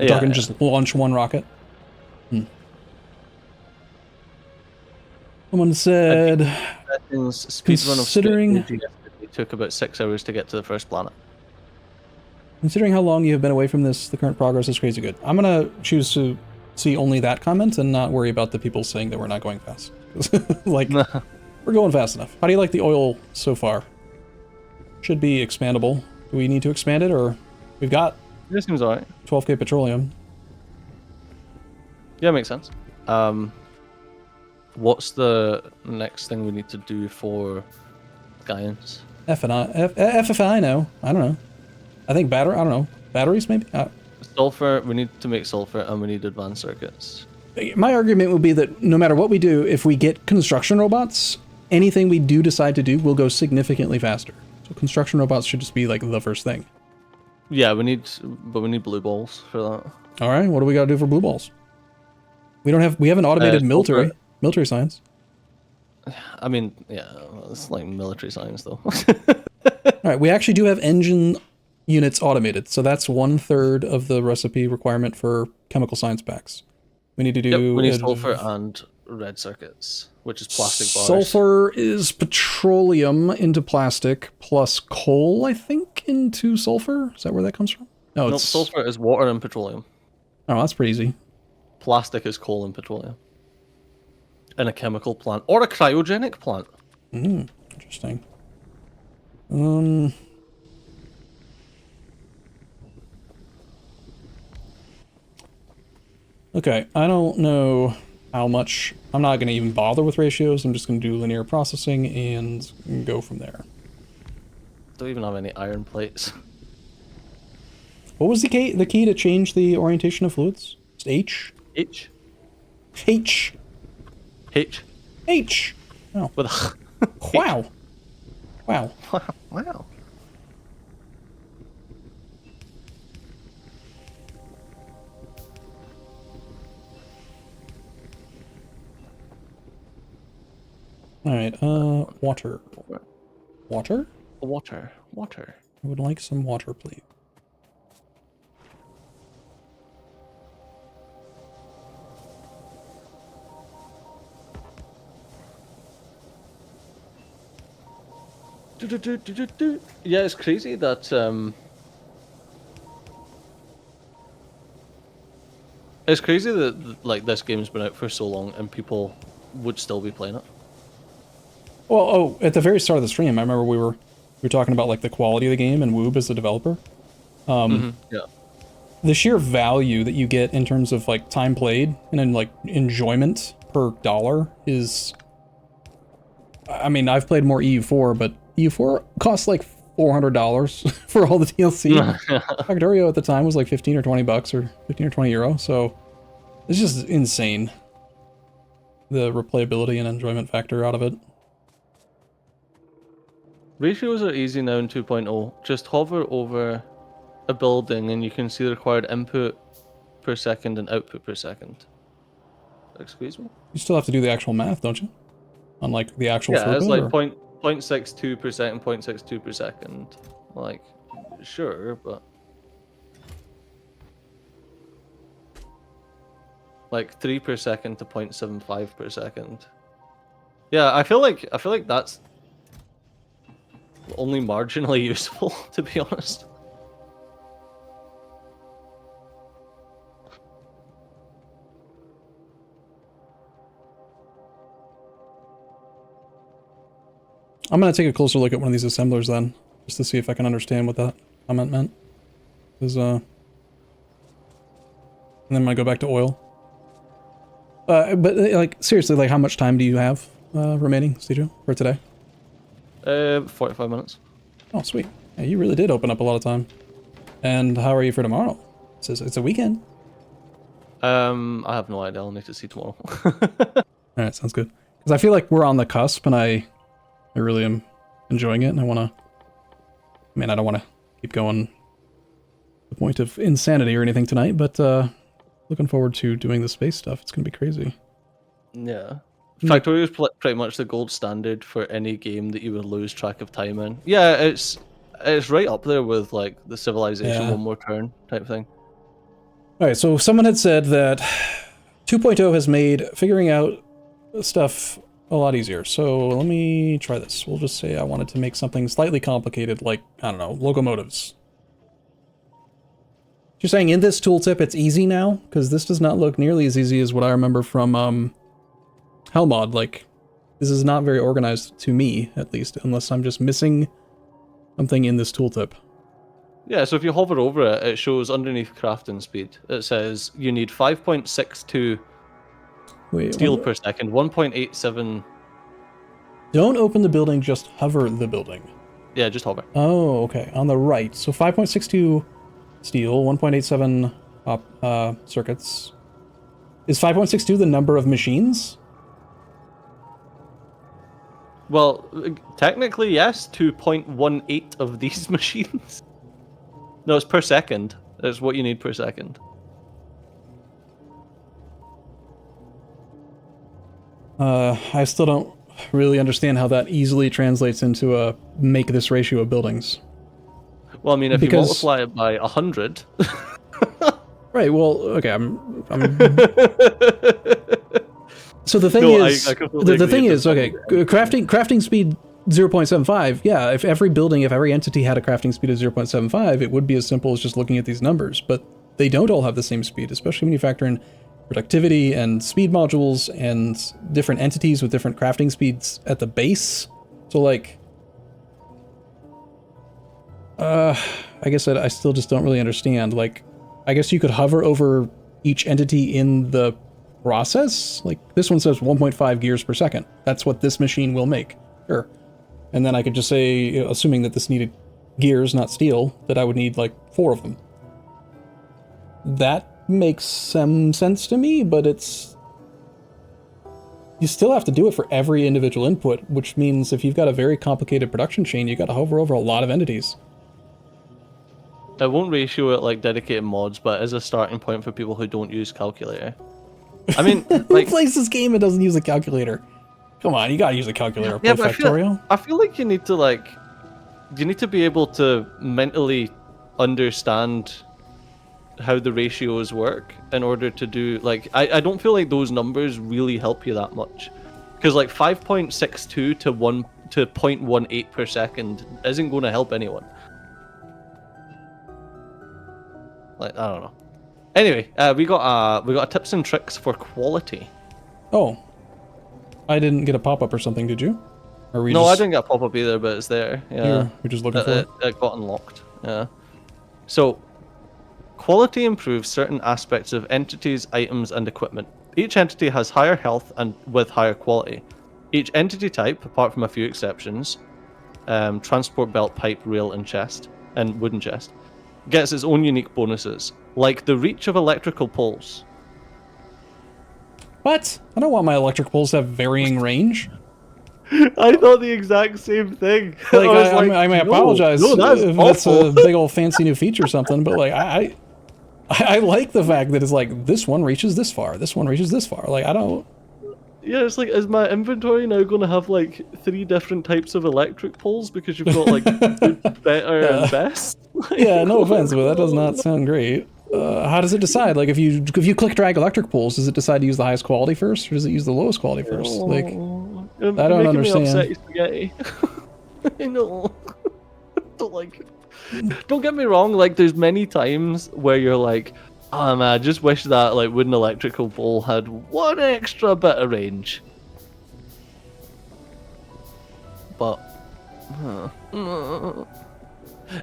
talking just launch one rocket? Someone said, considering it took about 6 hours to get to the first planet. Considering how long you have been away from this, the current progress is crazy good. I'm gonna choose to see only that comment and not worry about the people saying that we're not going fast. Like, We're going fast enough. How do you like the oil so far? Should be expandable. Do we need to expand it, or we've got? This seems alright. 12k petroleum. Yeah, makes sense. What's the next thing we need to do for guidance? FFI, no. I don't know. I think I don't know. Batteries, maybe? Sulfur, we need to make sulfur, and we need advanced circuits. My argument would be that no matter what we do, if we get construction robots, anything we do decide to do will go significantly faster. So construction robots should just be like the first thing. Yeah, we need blue balls for that. All right, what do we got to do for blue balls? We haven't automated military science. I mean, yeah, it's like military science though. All right, we actually do have engine units automated, so that's 1/3 of the recipe requirement for chemical science packs. We need to do. Yep, we need sulfur and red circuits, which is plastic bars. Sulfur is petroleum into plastic plus coal, I think, into sulfur. Is that where that comes from? No, No, it's sulfur is water and petroleum. Oh, that's pretty easy. Plastic is coal and petroleum. In a chemical plant or a cryogenic plant. Interesting. Okay, I don't know how much. I'm not going to even bother with ratios. I'm just going to do linear processing and go from there. Don't even have any iron plates. What was the key to change the orientation of fluids? It's H? H. H. H. H. Oh. With a Wow. Wow. Wow. All right. Water. Water? Water. I would like some water, please. Yeah, it's crazy that like this game's been out for so long and people would still be playing it. Well, at the very start of the stream, I remember we were talking about like the quality of the game and Woob as the developer. Yeah. The sheer value that you get in terms of like time played and then like enjoyment per dollar is. I mean, I've played more EU4, but EU4 costs like $400 for all the DLC. Factorio at the time was like 15 or 20 bucks or 15 or 20 euro. So it's just insane. The replayability and enjoyment factor out of it. Ratios are easy now in 2.0. Just hover over a building and you can see the required input per second and output per second. Excuse me? You still have to do the actual math, don't you? On like the actual yeah, it's throughput, like 0.62 per second, 0.62 per second. Like, sure, but like 3 per second to 0.75 per second. Yeah, I feel like that's only marginally useful, to be honest. I'm going to take a closer look at one of these assemblers then, just to see if I can understand what that comment meant. And then I'm going to go back to oil. But like, seriously, like how much time do you have remaining, Stejo, for today? 45 minutes. Oh, sweet. Yeah, you really did open up a lot of time. And how are you for tomorrow? It's a weekend. I have no idea. I'll need to see tomorrow. Alright, sounds good. Because I feel like we're on the cusp, and I really am enjoying it, and I don't want to keep going to the point of insanity or anything tonight, but looking forward to doing the space stuff. It's going to be crazy. Yeah. Factorio is pretty much the gold standard for any game that you would lose track of time in. Yeah, it's right up there with like the Civilization One More Turn type thing. Alright, so someone had said that 2.0 has made figuring out stuff a lot easier. So let me try this. We'll just say I wanted to make something slightly complicated, like, I don't know, locomotives. You're saying in this tooltip it's easy now? Because this does not look nearly as easy as what I remember from Hellmod. Like, This is not very organized to me, at least, unless I'm just missing something in this tooltip. Yeah, so if you hover over it, it shows underneath crafting speed. It says you need 5.62 steel per second, 1.87. Don't open the building, just hover the building. Yeah, just hover. Oh, okay. On the right. So 5.62 steel, 1.87 circuits. Is 5.62 the number of machines? Well, technically, yes, 2.18 of these machines. No, it's per second. That's what you need per second. I still don't really understand how that easily translates into a make this ratio of buildings. Well, I mean, if you multiply it by 100... Right, well, okay, So the thing is, the thing is, okay, crafting speed 0.75, yeah, if every entity had a crafting speed of 0.75, it would be as simple as just looking at these numbers, but they don't all have the same speed, especially when you factor in productivity and speed modules and different entities with different crafting speeds at the base. So, like, I guess I still just don't really understand. Like, I guess you could hover over each entity in the process. Like, this one says 1.5 gears per second. That's what this machine will make. Sure. And then I could just say, assuming that this needed gears, not steel, that I would need, like, 4 of them. That makes some sense to me, but it's... You still have to do it for every individual input, which means if you've got a very complicated production chain, you got to hover over a lot of entities. I won't ratio it like dedicated mods, but as a starting point for people who don't use calculator. I mean, like... Who plays this game and doesn't use a calculator? Come on, you gotta use a calculator. Yeah, but I feel like you need to, like... You need to be able to mentally understand how the ratios work in order to do... Like, I don't feel like those numbers really help you that much. Because, like, 5.62 to 0.18 per second isn't going to help anyone. Like, I don't know. Anyway, we got a tips and tricks for quality. Oh, I didn't get a pop-up or something, did you? Or no, I didn't get a pop-up either, but it's there. Yeah, we're just looking for it. It got unlocked. Yeah. So, quality improves certain aspects of entities, items, and equipment. Each entity has higher health and with higher quality. Each entity type, apart from a few exceptions, transport belt, pipe, rail, and chest, and wooden chest, gets its own unique bonuses, like the reach of electrical poles. What? I don't want my electric poles to have varying range. I thought the exact same thing. Like, I may apologize if that's a big old fancy new feature or something, but like I like the fact that it's like this one reaches this far, this one reaches this far. Like, I don't. Yeah, it's like, is my inventory now going to have like 3 different types of electric poles because you've got like good, better, and best? Like, yeah, no offense, but that does not sound great. How does it decide? Like, if you click drag electric poles, does it decide to use the highest quality first, or does it use the lowest quality first? Like, I don't understand. Me upset, spaghetti. I know. Don't like it. Don't get me wrong. Like, there's many times where you're like, oh man, I just wish that like wooden electrical pole had 1 extra bit of range. But,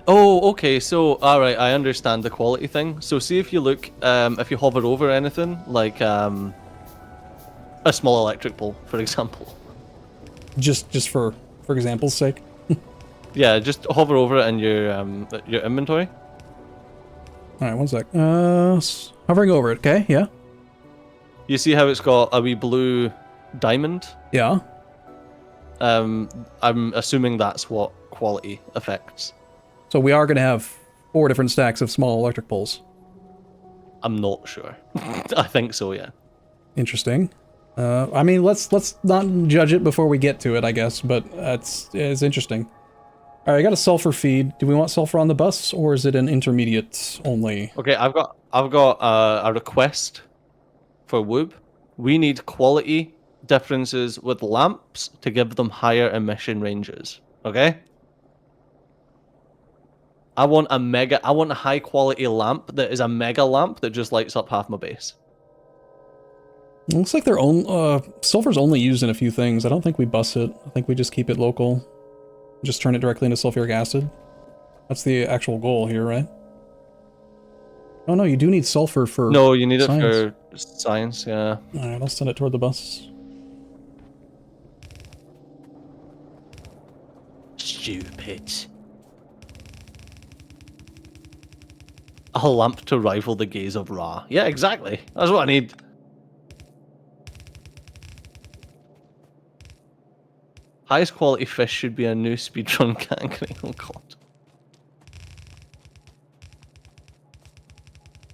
oh, okay. So, all right, I understand the quality thing. So, see if you look, if you hover over anything, like a small electric pole, for example. Just for example's sake. Yeah, just hover over it in your inventory. All right, one sec. Hovering over it, okay? Yeah. You see how it's got a wee blue diamond? Yeah. I'm assuming that's what quality affects. So we are going to have 4 different stacks of small electric poles. I'm not sure. I think so, yeah. Interesting. I mean, let's not judge it before we get to it, I guess, but it's interesting. All right, I got a sulfur feed. Do we want sulfur on the bus, or is it an intermediate only? Okay, I've got a request for Woob. We need quality differences with lamps to give them higher emission ranges. Okay. I want a high quality lamp that is a mega lamp that just lights up half my base. It looks like their own sulfur's only used in a few things. I don't think we bus it. I think we just keep it local. Just turn it directly into sulfuric acid. That's the actual goal here, right? Oh no, you do need sulfur for No, you need science. it for science, yeah. Alright, I'll send it toward the bus. Stupid. A lamp to rival the gaze of Ra. Yeah, exactly. That's what I need. Highest quality fish should be a new speedrun category. Oh god.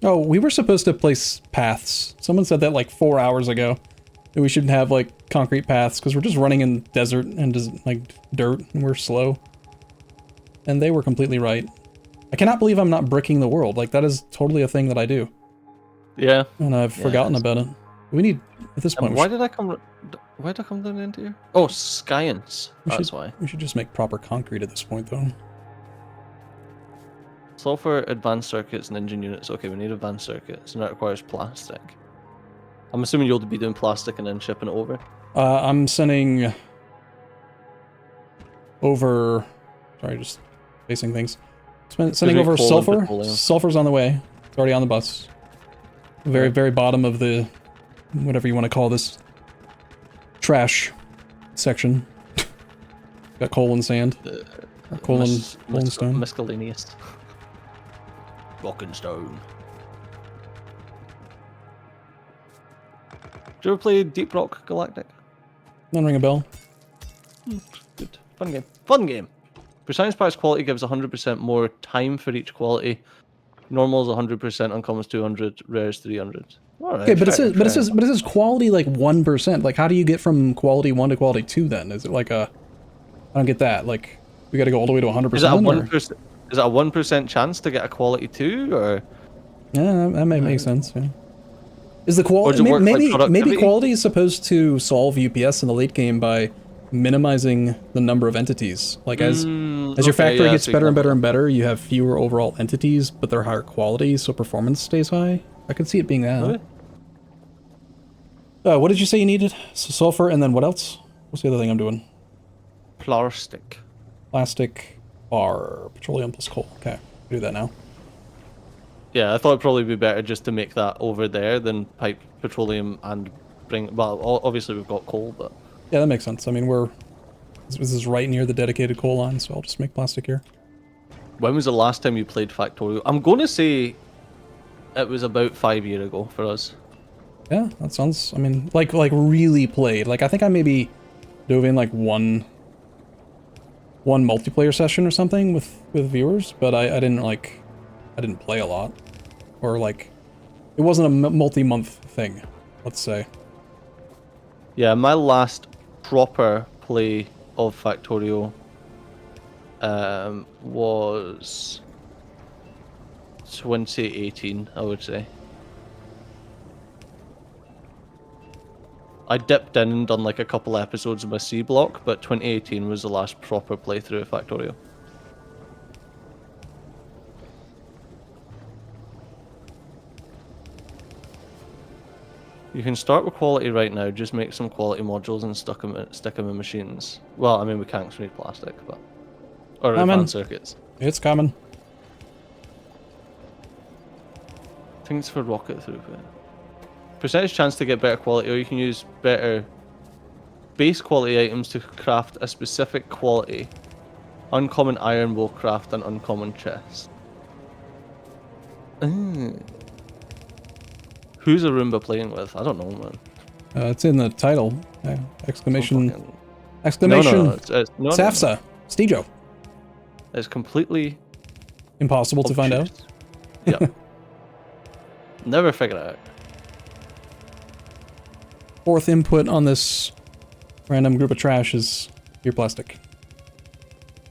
Oh, we were supposed to place paths. Someone said that like 4 hours ago. That we should have like concrete paths because we're just running in desert and just like dirt and we're slow. And they were completely right. I cannot believe I'm not bricking the world. Like that is totally a thing that I do. Yeah. And I've forgotten about it. We need, at this point, why did I come down into here? Oh, science. That's why. We should just make proper concrete at this point though. Sulfur, advanced circuits, and engine units. Okay, we need advanced circuits, and that requires plastic. I'm assuming you'll be doing plastic and then shipping it over. I'm sending over. Sorry, just facing things. Sending over sulfur. Sulfur's on the way. It's already on the bus. Very, very bottom of the, whatever you want to call this, trash section. Got coal and sand. Coal and stone. Miscellaneous. Rock and stone. Did you ever play Deep Rock Galactic? Don't ring a bell. Good. Fun game. Fun game. For science packs, quality gives 100% more time for each quality. Normal is 100%, uncommon is 200, rare is 300. Right, okay, but it says quality like 1%. Like, how do you get from quality 1 to quality 2 then? Is it like a? I don't get that. Like, we got to go all the way to 100%. Is that a 1%? Is that a 1% chance to get a quality 2, or? Yeah, that may make sense. Yeah. Is the quality maybe quality is supposed to solve UPS in the late game by minimizing the number of entities? Like as your factory gets better and better and better, you have fewer overall entities, but they're higher quality, so performance stays high. I could see it being that. Really? What did you say you needed? So sulfur, and then what else? What's the other thing I'm doing? Plastic. Plastic bar. Petroleum plus coal. Okay, do that now. Yeah, I thought it'd probably be better just to make that over there than pipe petroleum and bring. Well, obviously we've got coal, but yeah, that makes sense. I mean, this is right near the dedicated coal line, so I'll just make plastic here. When was the last time you played Factorio? I'm going to say it was about 5 years ago for us. Yeah, that sounds. I mean, like really played. Like I think I maybe dove in like one multiplayer session or something with viewers, but I didn't play a lot, or like it wasn't a multi-month thing, let's say. Yeah, my last proper play of Factorio was 2018, I would say. I dipped in and done like a couple episodes of my C block, but 2018 was the last proper playthrough of Factorio. You can start with quality right now, just make some quality modules and stick them in machines. Well, I mean, we can't because we need plastic, but... Or advanced circuits. It's coming. I think it's for rocket throughput. Percentage chance to get better quality, or you can use better base quality items to craft a specific quality. Uncommon iron will craft an uncommon chest. Who's Arumba playing with? I don't know, man. It's in the title. Exclamation. No, SAFSA. Stejo. It's completely impossible to find out. Yeah. Never figured it out. Fourth input on this random group of trash is your plastic.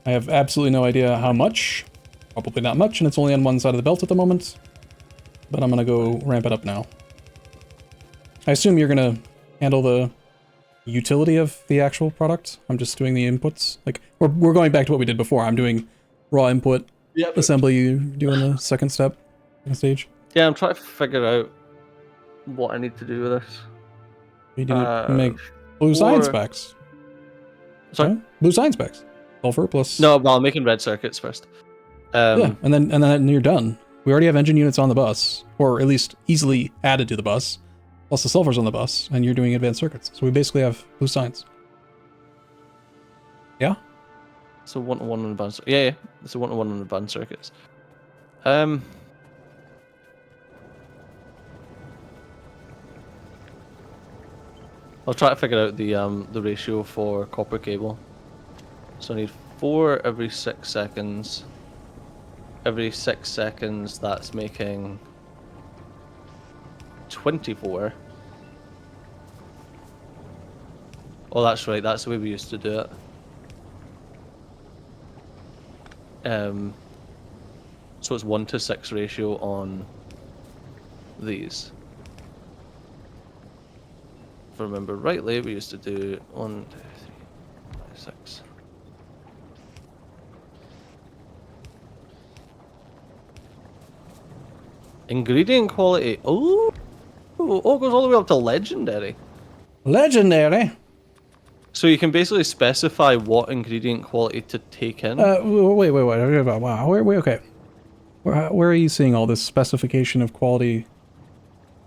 I have absolutely no idea how much. Probably not much, and it's only on one side of the belt at the moment. But I'm gonna go ramp it up now. I assume you're gonna handle the utility of the actual product. I'm just doing the inputs. Like we're going back to what we did before. I'm doing raw input, assembly. You doing the second step, second stage. Yeah, I'm trying to figure out what I need to do with this. You need to make blue science specs. Sorry? Right? Blue science specs. Sulfur plus... No, well, I'm making red circuits first. yeah, and then you're done. We already have engine units on the bus, or at least easily added to the bus, plus the sulfur's on the bus, and you're doing advanced circuits. So we basically have blue science. Yeah? So 1-to-1 on advanced. Yeah. It's a 1-to-1 on advanced circuits. I'll try to figure out the ratio for copper cable. So I need 4 every 6 seconds. Every 6 seconds, that's making 24. Oh, that's right. That's the way we used to do it. So it's 1-to-6 ratio on these. If I remember rightly, we used to do 1, 2, 3, 5, 6. Ingredient quality. Oh, it goes all the way up to legendary. Legendary? So you can basically specify what ingredient quality to take in. Wait. Wow. Okay. Where are you seeing all this specification of quality?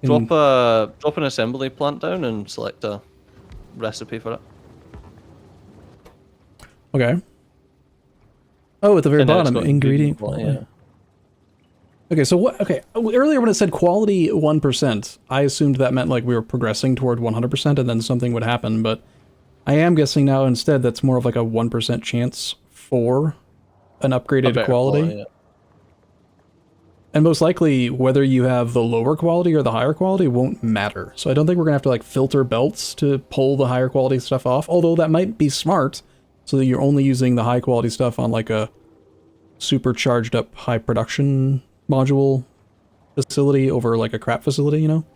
Drop an assembly plant down and select a recipe for it. Okay. Oh, at the very bottom, ingredient quality. Yeah. Okay, so what? Okay, earlier when it said quality 1%, I assumed that meant like we were progressing toward 100% and then something would happen, but I am guessing now instead that's more of like a 1% chance for an upgraded quality. Yeah. And most likely, whether you have the lower quality or the higher quality won't matter. So I don't think we're gonna have to like filter belts to pull the higher quality stuff off, although that might be smart, so that you're only using the high quality stuff on like a supercharged up high production module facility over like a crap facility, you know?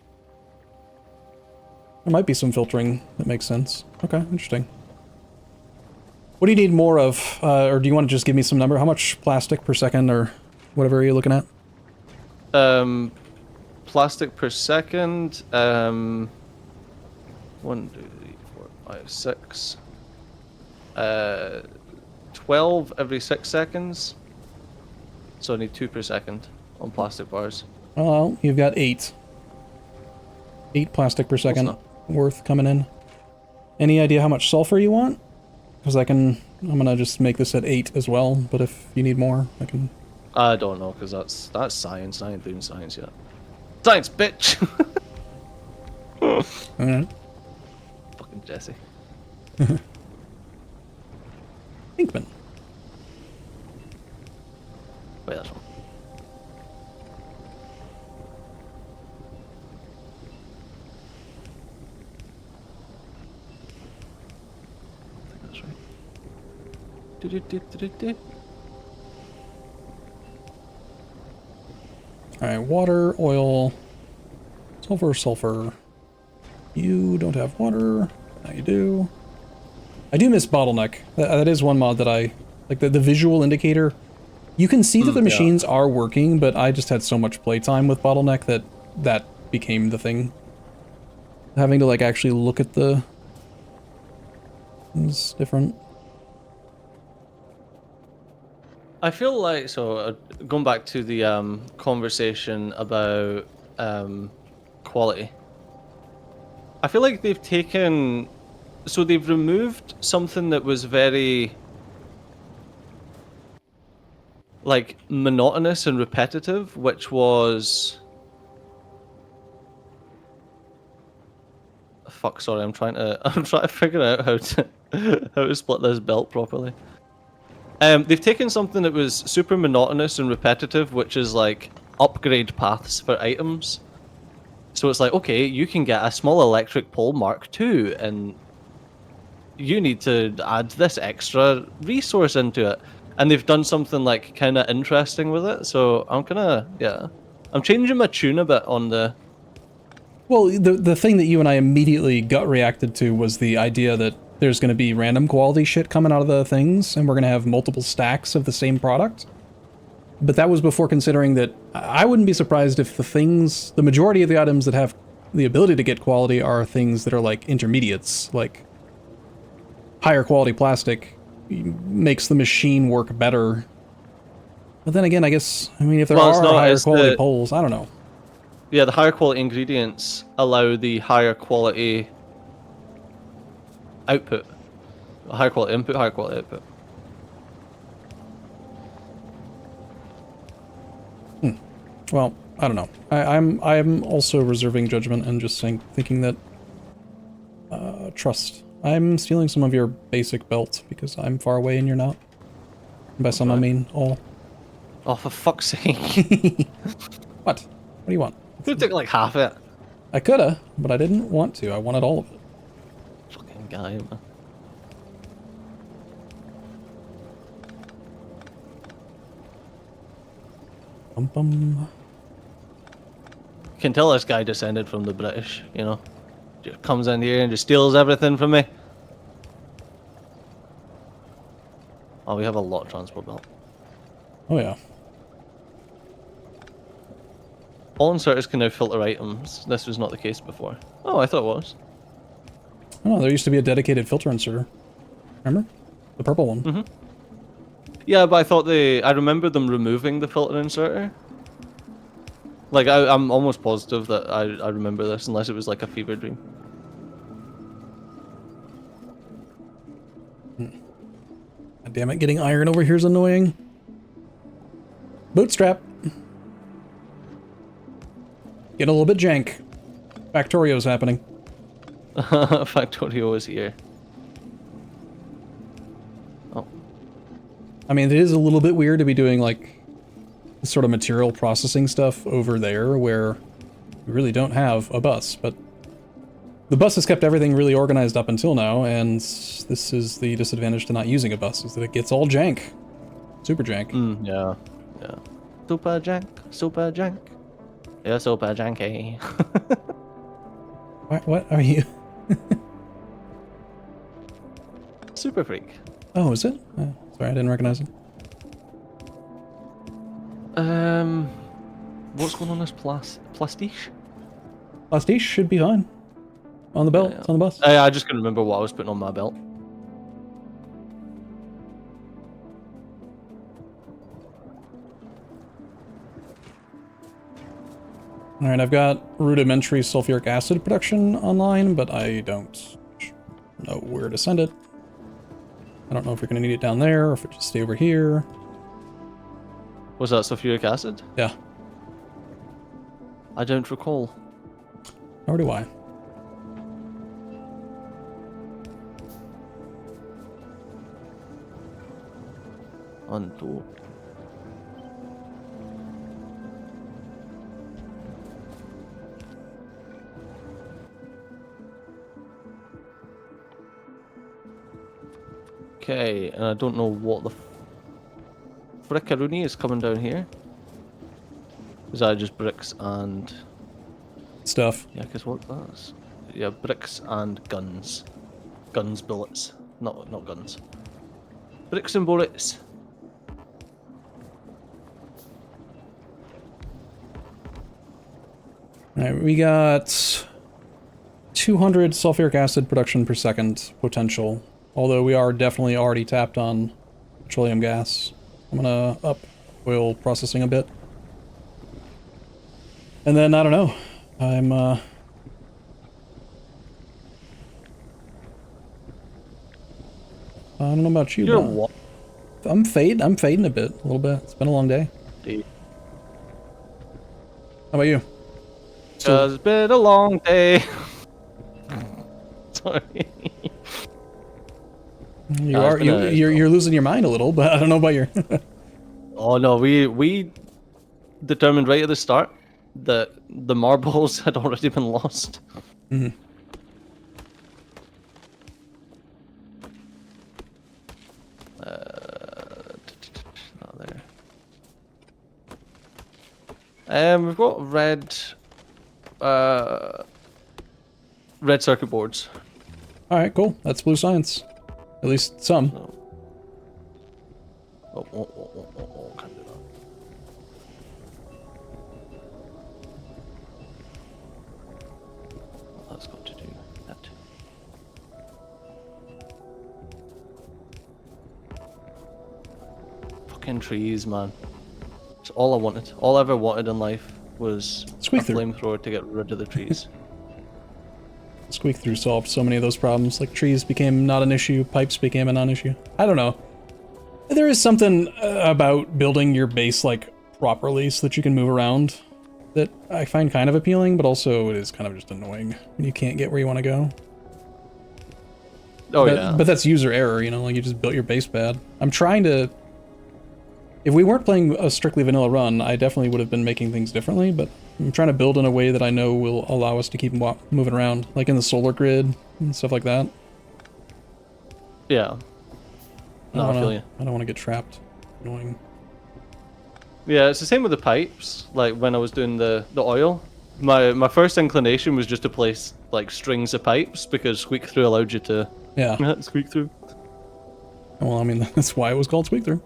There might be some filtering that makes sense. Okay, interesting. What do you need more of? Or do you want to just give me some number? How much plastic per second or whatever you're looking at? Plastic per second. 1, 2, 3, 4, 5, 6. 12 every 6 seconds. So I need 2 per second on plastic bars. Well, you've got 8. 8 plastic per second worth coming in. Any idea how much sulfur you want? Because I'm gonna just make this at 8 as well, but if you need more, I can... I don't know, because that's science. I ain't doing science yet. Science, bitch! Alright. Fucking Jesse. Pinkman. Wait, that's wrong. I think that's right. Do-do-do-do-do-do. Alright, water, oil, sulfur. You don't have water. Now you do. I do miss bottleneck. That is one mod that I... Like, the visual indicator. You can see that the machines are working, but I just had so much playtime with bottleneck that became the thing. Having to, like, actually look at the... It's different. I feel like, going back to the conversation about quality, I feel like they've taken, they've removed something that was very, like, monotonous and repetitive, which was, fuck, sorry, I'm trying to figure out how to split this belt properly. They've taken something that was super monotonous and repetitive, which is like upgrade paths for items. So it's like, okay, you can get a small electric pole Mark II, and you need to add this extra resource into it. And they've done something like kind of interesting with it. So I'm I'm changing my tune a bit on the... Well, the thing that you and I immediately gut reacted to was the idea that there's going to be random quality shit coming out of the things, and we're going to have multiple stacks of the same product. But that was before considering that I wouldn't be surprised if the majority of the items that have the ability to get quality are things that are like intermediates, like higher quality plastic makes the machine work better. But then again, I guess, I mean, if there are higher quality poles, I don't know. Yeah, the higher quality ingredients allow the higher quality output. Higher quality input, higher quality output. Well, I don't know. I'm also reserving judgment and just thinking that trust. I'm stealing some of your basic belt because I'm far away and you're not. And by some I mean all. Oh, for fuck's sake! What? What do you want? You took like half it. I coulda, but I didn't want to. I wanted all of it. Fucking guy, man. Bum bum. You can tell this guy descended from the British, you know. Just comes in here and just steals everything from me. Oh, we have a lot of transport belt. Oh yeah. All inserters can now filter items. This was not the case before. Oh, I thought it was. Oh, there used to be a dedicated filter inserter. Remember? The purple one. Mm-hmm. Yeah, but I thought I remember them removing the filter inserter. Like, I'm almost positive that I remember this, unless it was like a fever dream. God damn it, getting iron over here is annoying. Bootstrap. Get a little bit jank. Factorio's happening. Factorio is here. Oh. I mean, it is a little bit weird to be doing, like, this sort of material processing stuff over there where we really don't have a bus, but the bus has kept everything really organized up until now, and this is the disadvantage to not using a bus, is that it gets all jank. Super jank. Yeah. Yeah. Super jank. Super jank. Yeah, super janky. What are you? Super freak. Oh, is it? Sorry, I didn't recognize it. What's going on this plastiche? Plastiche should be fine. On the belt, Yeah. it's on the bus. I just couldn't remember what I was putting on my belt. Alright, I've got rudimentary sulfuric acid production online, but I don't know where to send it. I don't know if you're going to need it down there, or if it should stay over here. Was that sulfuric acid? Yeah, I don't recall. nor do I. Undo. Okay, and I don't know what the frickaroonie is coming down here. Is that just bricks and... Stuff. Yeah, because what that's... Yeah, bricks and guns. Guns, bullets. Not guns. Bricks and bullets. Alright, we got 200 sulfuric acid production per second potential. Although we are definitely already tapped on petroleum gas. I'm gonna up oil processing a bit. And then, I don't know. I don't know about you, You're but what? I'm fading a bit, a little bit. It's been a long day. How about you? It's been a long day. Sorry. You're losing your mind a little, but I don't know about your... Oh no, we determined right at the start that the marbles had already been lost. Mm-hmm. Not there. We've got red circuit boards. Alright, cool. That's blue science. At least some. Oh, can't do that. fucking trees, man. It's all I wanted. All I ever wanted in life was a flamethrower to get rid of the trees. Squeak through solved so many of those problems. Like trees became not an issue, pipes became a non-issue. I don't know. There is something about building your base like properly so that you can move around that I find kind of appealing, but also it is kind of just annoying when you can't get where you want to go. Oh yeah. But that's user error, you know, like you just built your base bad. I'm trying to... If we weren't playing a strictly vanilla run, I definitely would have been making things differently, but I'm trying to build in a way that I know will allow us to keep moving around, like in the solar grid and stuff like that. Yeah. No, I feel you. I don't want to get trapped. Annoying. Yeah, it's the same with the pipes. Like when I was doing the oil, my first inclination was just to place like strings of pipes because squeak through allowed you to squeak through. Well, I mean that's why it was called squeak through.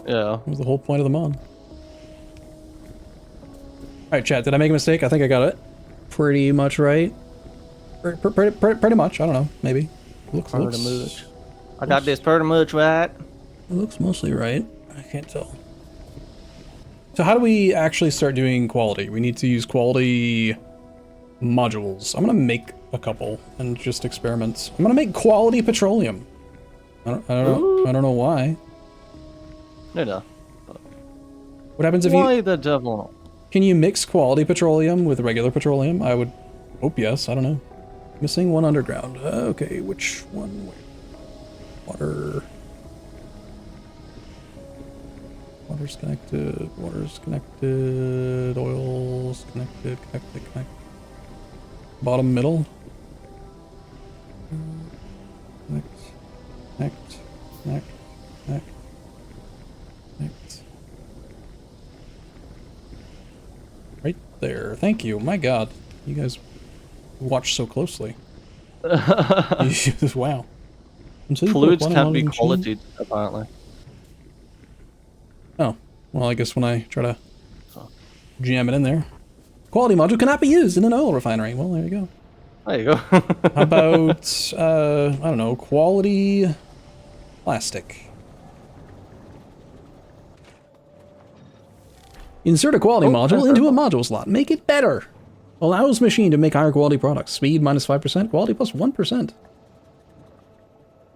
Yeah, it was the whole point of the mod. All right, chat. Did I make a mistake? I think I got it pretty much right. Pretty much. I don't know. Maybe. Looks. I got this pretty much right. It looks mostly right. I can't tell. So how do we actually start doing quality? We need to use quality modules. I'm gonna make a couple and just experiment. I'm gonna make quality petroleum. I don't know why. No. What happens if Why the devil? Can you mix quality petroleum with regular petroleum? I would hope yes. I don't know. Missing one underground. Okay, which one? Water. Water's connected. Water's connected. Oil's connected. Connected. Bottom, middle. Connect. Right there. Thank you. My God, you guys watch so closely. Wow. Fluids can't be quality, apparently. Oh, well, I guess when I try to jam it in there. Quality module cannot be used in an oil refinery. Well, there you go. There you go. How about, I don't know, quality plastic? Insert a quality module into a module slot. Make it better. Allows machine to make higher quality products. Speed minus 5%, quality plus 1%.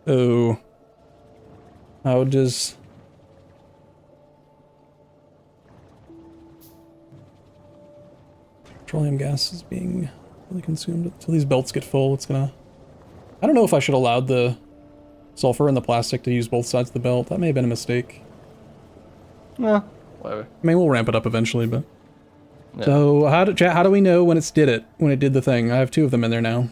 Oh. How does... Petroleum gas is being really consumed until these belts get full. It's gonna... I don't know if I should allow the sulfur and the plastic to use both sides of the belt. That may have been a mistake. Yeah, whatever. I mean, we'll ramp it up eventually, but... Yeah. So, how do we know when it did the thing? I have two of them in there now.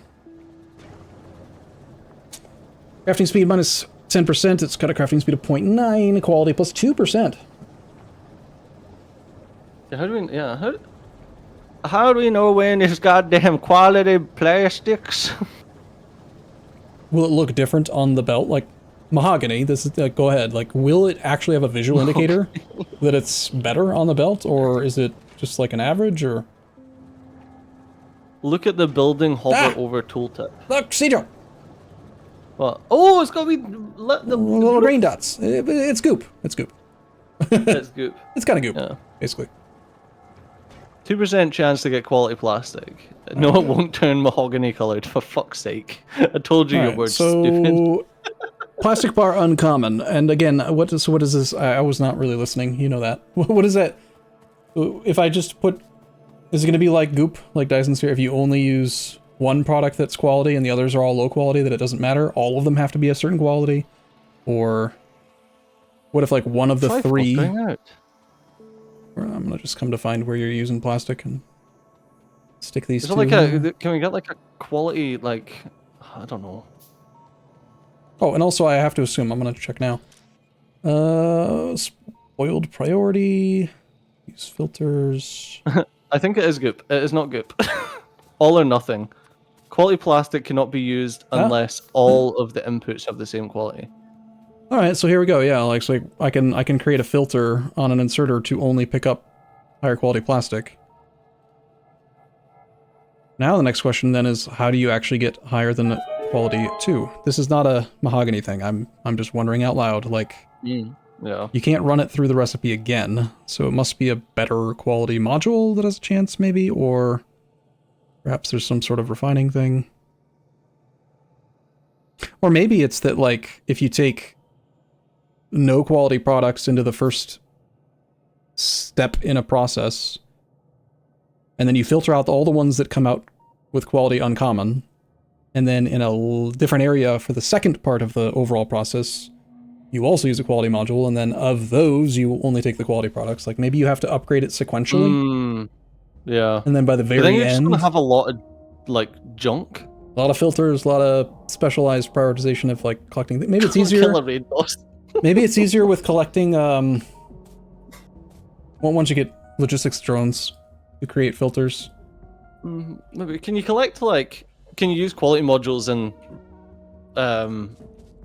Crafting speed minus 10%. It's got a crafting speed of 0.9. Quality plus 2%. How do we know when it's goddamn quality plastics? Will it look different on the belt? Like mahogany, this is go ahead. Like, will it actually have a visual indicator that it's better on the belt, or is it just like an average, or? Look at the building hover over tooltip. Look, see Joe. What? Oh, it's gonna be the little green dots. It's goop. It's goop. It's goop. It's kind of goop, basically. 2% chance to get quality plastic. No, it won't turn mahogany colored, for fuck's sake. I told you your word's stupid. Plastic bar uncommon. And again, what is this? I was not really listening. You know that. What is that? If I just put... Is it going to be like goop, like Dyson Sphere? If you only use one product that's quality and the others are all low quality, that it doesn't matter? All of them have to be a certain quality? Or what if like one of the three... I'm gonna just come to find where you're using plastic and stick these two. Can we get like a quality, like, I don't know. Oh, and also I have to assume, I'm gonna check now. Spoiled priority, use filters. I think it is goop. It is not goop. All or nothing. Quality plastic cannot be used unless all of the inputs have the same quality. All right, so here we go. Yeah, like so I can create a filter on an inserter to only pick up higher quality plastic. Now the next question then is, how do you actually get higher than quality 2? This is not a mahogany thing. I'm just wondering out loud. Like, Yeah. You can't run it through the recipe again, so it must be a better quality module that has a chance, maybe, or perhaps there's some sort of refining thing. Or maybe it's that, like, if you take no quality products into the first step in a process, and then you filter out all the ones that come out with quality uncommon, and then in a different area for the second part of the overall process, you also use a quality module, and then of those, you only take the quality products. Like, maybe you have to upgrade it sequentially. Yeah. And then by the very then you're end... just going to have a lot of, like, junk. A lot of filters, a lot of specialized prioritization of, like, collecting... Maybe it's easier... Maybe it's easier with collecting, well, once you get logistics drones to create filters. Maybe. Can you collect, like... Can you use quality modules in,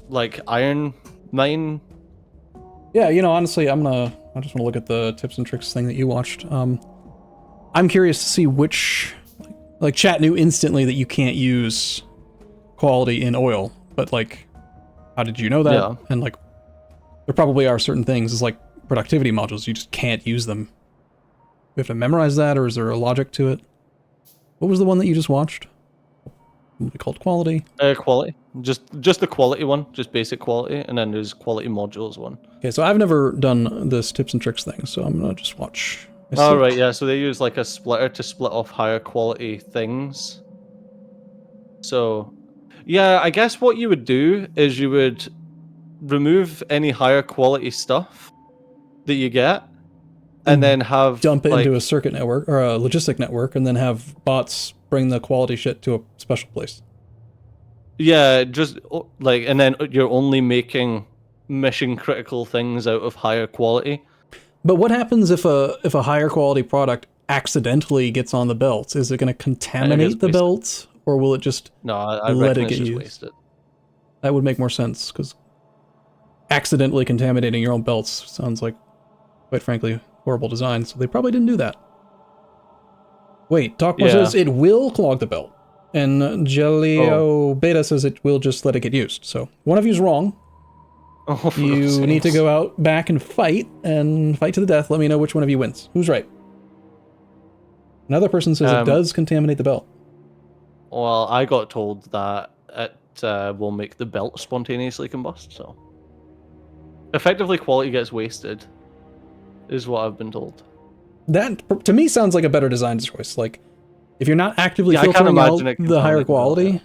like, iron mine? Yeah, you know, honestly, I just want to look at the tips and tricks thing that you watched. I'm curious to see which... Like, chat knew instantly that you can't use quality in oil, but, like, how did you know that? Yeah. And, like, there probably are certain things, it's like productivity modules, you just can't use them. We have to memorize that, or is there a logic to it? What was the one that you just watched? What called quality? Quality. Just the quality one, just basic quality, and then there's quality modules one. Okay, so I've never done this tips and tricks thing, so I'm gonna just watch. Oh, right, yeah, so they use like a splitter to split off higher quality things. So, yeah, I guess what you would do is you would remove any higher quality stuff that you get, and then have... Dump it into a circuit network, or a logistic network, and then have bots bring the quality shit to a special place. Yeah, just, like, and then you're only making mission critical things out of higher quality. But what happens if a higher quality product accidentally gets on the belt? Is it going to contaminate the belt, or will it just I let reckon it get it's just used? wasted. That would make more sense, because accidentally contaminating your own belts sounds like, quite frankly, horrible design, so they probably didn't do that. Wait, Talkmo says it will clog the belt, and Gelio Beta says it will just let it get used. So one of you's wrong. You need to go out back and fight to the death. Let me know which one of you wins. Who's right? Another person says it does contaminate the belt. Well, I got told that it will make the belt spontaneously combust, so... Effectively, quality gets wasted, is what I've been told. That, to me, sounds like a better design choice. Like, if you're not actively filtering out the higher quality,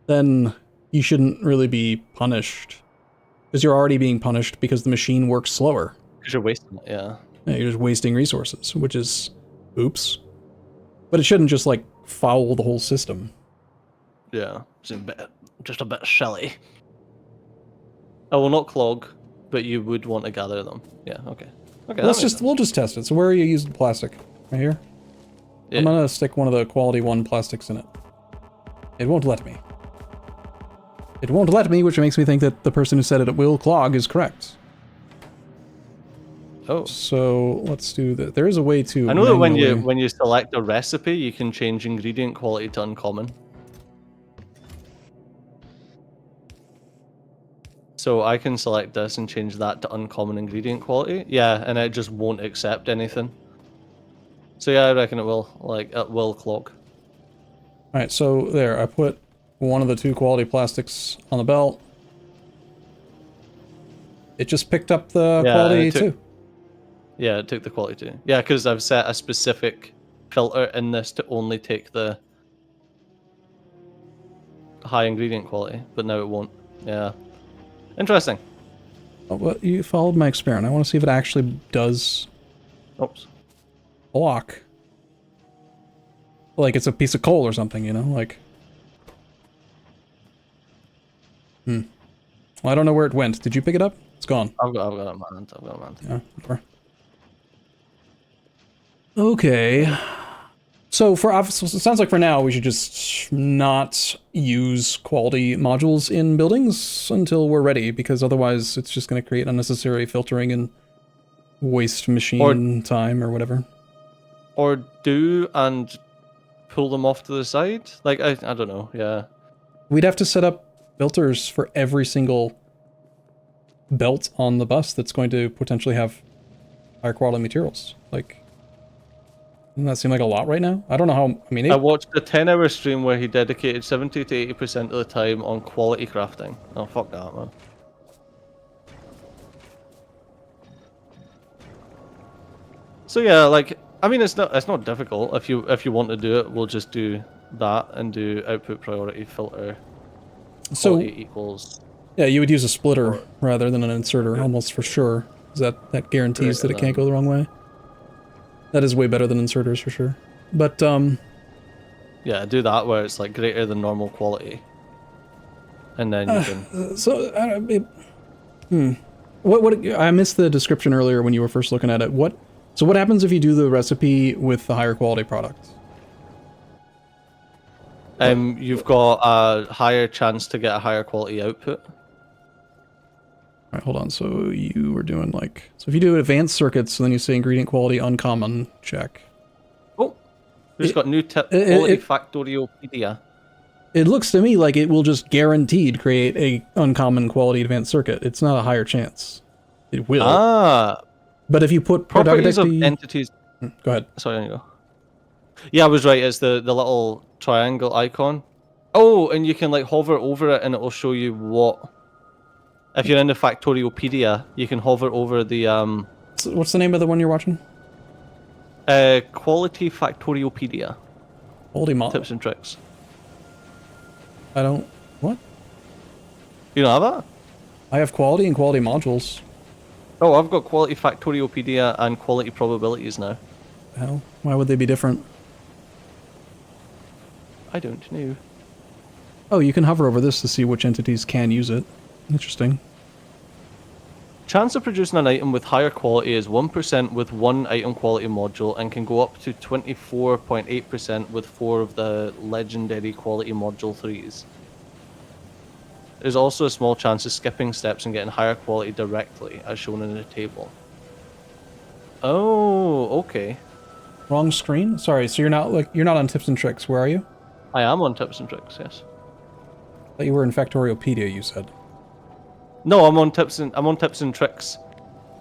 then you shouldn't really be punished. Because you're already being punished because the machine works slower. Because you're wasting it, yeah. You're just wasting resources, which is... oops. But it shouldn't just, like, foul the whole system. Yeah, just a bit shelly. I will not clog, but you would want to gather them. Yeah, okay. Okay, we'll just test it. So where are you using plastic? Right here? Yeah. I'm gonna stick one of the quality 1 plastics in it. It won't let me. It won't let me, which makes me think that the person who said it will clog is correct. Oh. So let's do that. There is a way to... I know that when you select a recipe, you can change ingredient quality to uncommon. So I can select this and change that to uncommon ingredient quality. Yeah, and it just won't accept anything. So yeah, I reckon it will clog. Alright, so there, I put one of the 2 quality plastics on the belt. It just picked up the quality too. Yeah, it took the quality too. Yeah, because I've set a specific filter in this to only take the high ingredient quality, but now it won't. Yeah. Interesting. Oh, well, you followed my experiment. I want to see if it actually does... Oops. block. Like it's a piece of coal or something, you know? Like... Well, I don't know where it went. Did you pick it up? It's gone. I've got a mount. Yeah, whatever. Okay. So it sounds like for now we should just not use quality modules in buildings until we're ready, because otherwise it's just going to create unnecessary filtering and waste machine time or whatever. Or do and pull them off to the side? Like, I don't know, yeah. We'd have to set up filters for every single belt on the bus that's going to potentially have higher quality materials. Like, doesn't that seem like a lot right now? I don't know how. I mean, I watched a 10-hour stream where he dedicated 70 to 80% of the time on quality crafting. Oh, fuck that, man. So yeah, like, I mean, it's not difficult. If you want to do it, we'll just do that and do output priority filter. So equals. Yeah, you would use a splitter rather than an inserter, almost for sure. Because that guarantees that it can't go the wrong way. That is way better than inserters for sure. But yeah, do that where it's like greater than normal quality, and then you can. So what I missed the description earlier when you were first looking at it. So what happens if you do the recipe with the higher quality products? You've got a higher chance to get a higher quality output. Alright, hold on. So you were doing like... So if you do advanced circuits, then you say ingredient quality uncommon, check. Oh, we've got new quality Factoriopedia. It looks to me like it will just guaranteed create a uncommon quality advanced circuit. It's not a higher chance. It will. But if you put properties of entities... Go ahead. Sorry, there you go. Yeah, I was right. It's the little triangle icon. Oh, and you can like hover over it and it will show you what... If you're in the Factoriopedia, you can hover over the... What's the name of the one you're watching? Quality Factoriopedia. Quality model. Tips and tricks. I don't... What? You don't have that? I have quality and quality modules. Oh, I've got quality Factoriopedia and quality probabilities now. Hell, why would they be different? I don't know. Oh, you can hover over this to see which entities can use it. Interesting. Chance of producing an item with higher quality is 1% with one item quality module and can go up to 24.8% with 4 of the legendary quality module 3s. There's also a small chance of skipping steps and getting higher quality directly, as shown in the table. Oh, okay. Wrong screen? Sorry, so you're not on tips and tricks. Where are you? I am on tips and tricks, yes. I thought you were in Factoriopedia, you said. No, I'm on tips and tricks,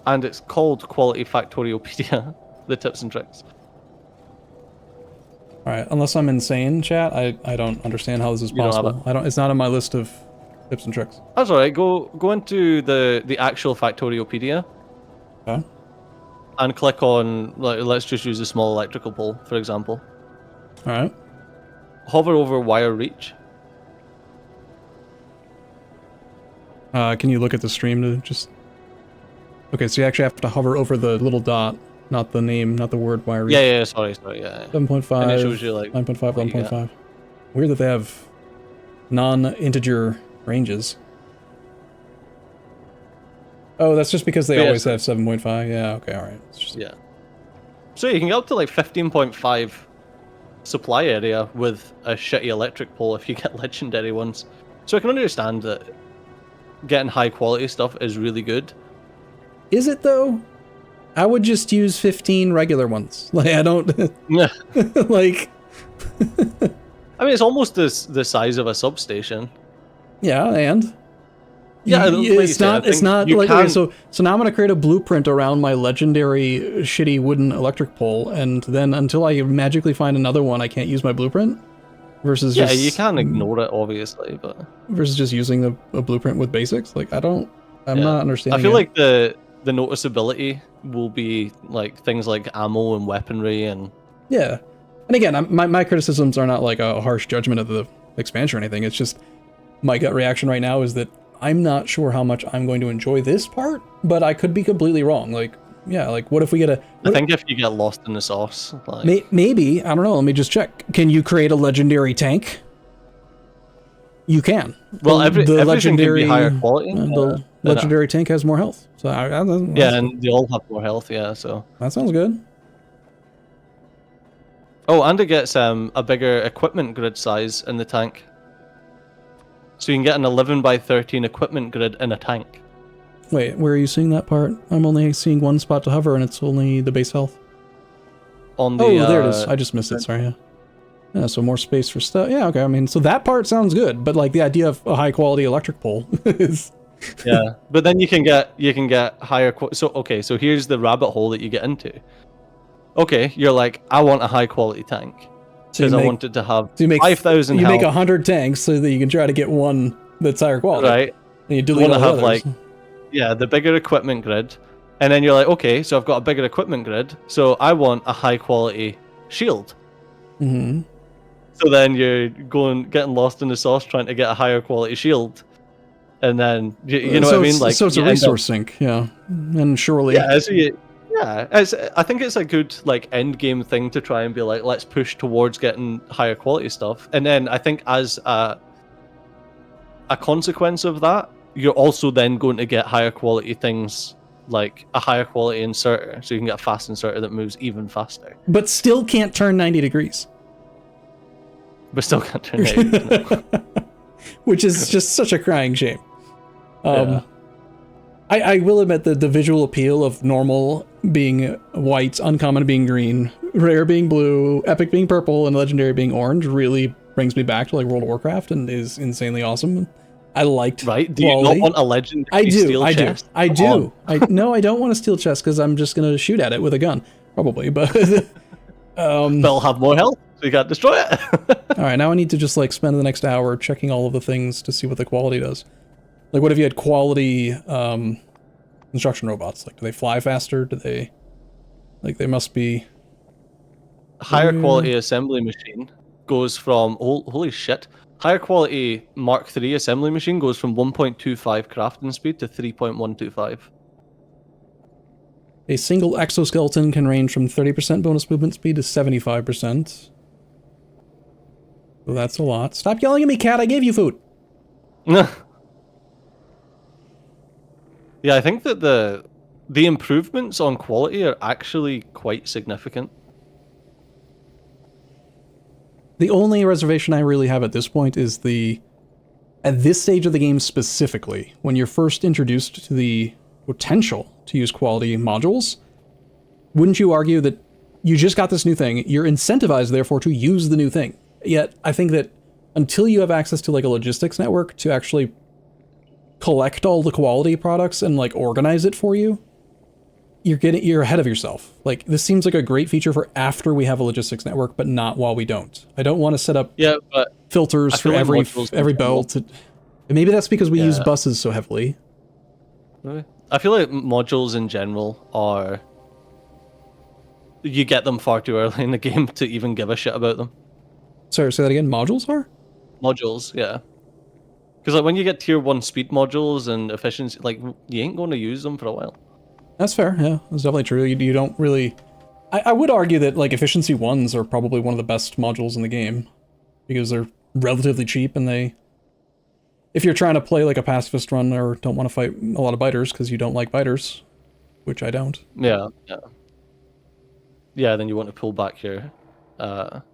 and it's called Quality Factoriopedia, the tips and tricks. All right, unless I'm insane, chat, I don't understand how this is possible. It's not on my list of tips and tricks. That's all right. Go into the actual Factoriopedia. Okay. And click on, like, let's just use a small electrical pole, for example. All right. Hover over wire reach. Can you look at the stream to just... Okay, so you actually have to hover over the little dot, not the name, not the word wire reach. Yeah, sorry, yeah. 7.5, and it shows you, like, 9.5, 1.5. Weird that they have non-integer ranges. Oh, that's just because they always have 7.5. Yeah, okay, alright. Yeah. So you can get up to like 15.5 supply area with a shitty electric pole if you get legendary ones. So I can understand that getting high quality stuff is really good. Is it though? I would just use 15 regular ones. Like, I don't... like... I mean, it's almost the size of a substation. Yeah, and... Yeah, it's not like, okay, so now I'm going to create a blueprint around my legendary shitty wooden electric pole, and then until I magically find another one, I can't use my blueprint? Versus just... Yeah, you can't ignore it, obviously, but... Versus just using a blueprint with basics? Like, I'm not understanding I feel like the noticeability will be, like, things like ammo and weaponry and... Yeah. And again, my criticisms are not like a harsh judgment of the expansion or anything, it's just my gut reaction right now is that I'm not sure how much I'm going to enjoy this part, but I could be completely wrong. Like, yeah, like what if we get a... I think if you get lost in the sauce, like... Maybe, I don't know, let me just check. Can you create a legendary tank? You can. Well, everything can be higher quality. The legendary tank has more health. So yeah, and they all have more health, yeah, so... That sounds good. Oh, and it gets a bigger equipment grid size in the tank. So you can get an 11 by 13 equipment grid in a tank. Wait, where are you seeing that part? I'm only seeing one spot to hover, and it's only the base health. On the, there it is. I just missed it, sorry, yeah. Yeah, so more space for stuff. Yeah, okay, I mean, so that part sounds good, but like the idea of a high-quality electric pole is... Yeah, but then you can get higher. So here's the rabbit hole that you get into. Okay, you're like, I want a high quality tank because I wanted to have 5,000 You health. make 100 tanks so that you can try to get one that's higher quality. Right. And you delete all the others. Like, yeah, the bigger equipment grid, and then you're like, okay, so I've got a bigger equipment grid, so I want a high quality shield. Mm-hmm. So then you're getting lost in the sauce trying to get a higher quality shield, and then you know what I mean? Like, so it's a resource sink, yeah, and surely, I think it's a good like end game thing to try and be like, let's push towards getting higher quality stuff, and then I think as a consequence of that, you're also then going to get higher quality things, like a higher quality inserter, so you can get a fast inserter that moves even faster. but still can't turn 90 degrees. But still can't turn it. Which is just such a crying shame. I will admit that the visual appeal of normal being white, uncommon being green, rare being blue, epic being purple, and legendary being orange really brings me back to like World of Warcraft and is insanely awesome. I liked right. Do quality. You not want a legendary steel chest? I do. No, I don't want a steel chest because I'm just gonna shoot at it with a gun, probably. But they'll have more health, so you can't destroy it. All right, now I need to just like spend the next hour checking all of the things to see what the quality does. Like, what if you had quality construction robots? Like, do they fly faster? Do they, like, they must be higher quality assembly machine goes from holy shit. Higher quality Mark III assembly machine goes from 1.25 crafting speed to 3.125. A single exoskeleton can range from 30% bonus movement speed to 75%. Well, that's a lot. Stop yelling at me, cat. I gave you food. Yeah, I think that the improvements on quality are actually quite significant. The only reservation I really have at this point is at this stage of the game specifically, when you're first introduced to the potential to use quality modules, wouldn't you argue that you just got this new thing, you're incentivized therefore to use the new thing? Yet I think that until you have access to like a logistics network to actually collect all the quality products and like organize it for you, you're ahead of yourself. Like, this seems like a great feature for after we have a logistics network, but not while we don't. I don't want to set up filters for every belt. Maybe that's because we use buses so heavily. I feel like modules in general are, you get them far too early in the game to even give a shit about them. Sorry, say that again. Modules are? Modules, yeah. Because like when you get tier 1 speed modules and efficiency, like you ain't going to use them for a while. That's fair, yeah. That's definitely true. You don't really... I would argue that like efficiency 1s are probably one of the best modules in the game. Because they're relatively cheap and they... If you're trying to play like a pacifist run or don't want to fight a lot of biters because you don't like biters, which I don't. Yeah, then you want to pull back your... But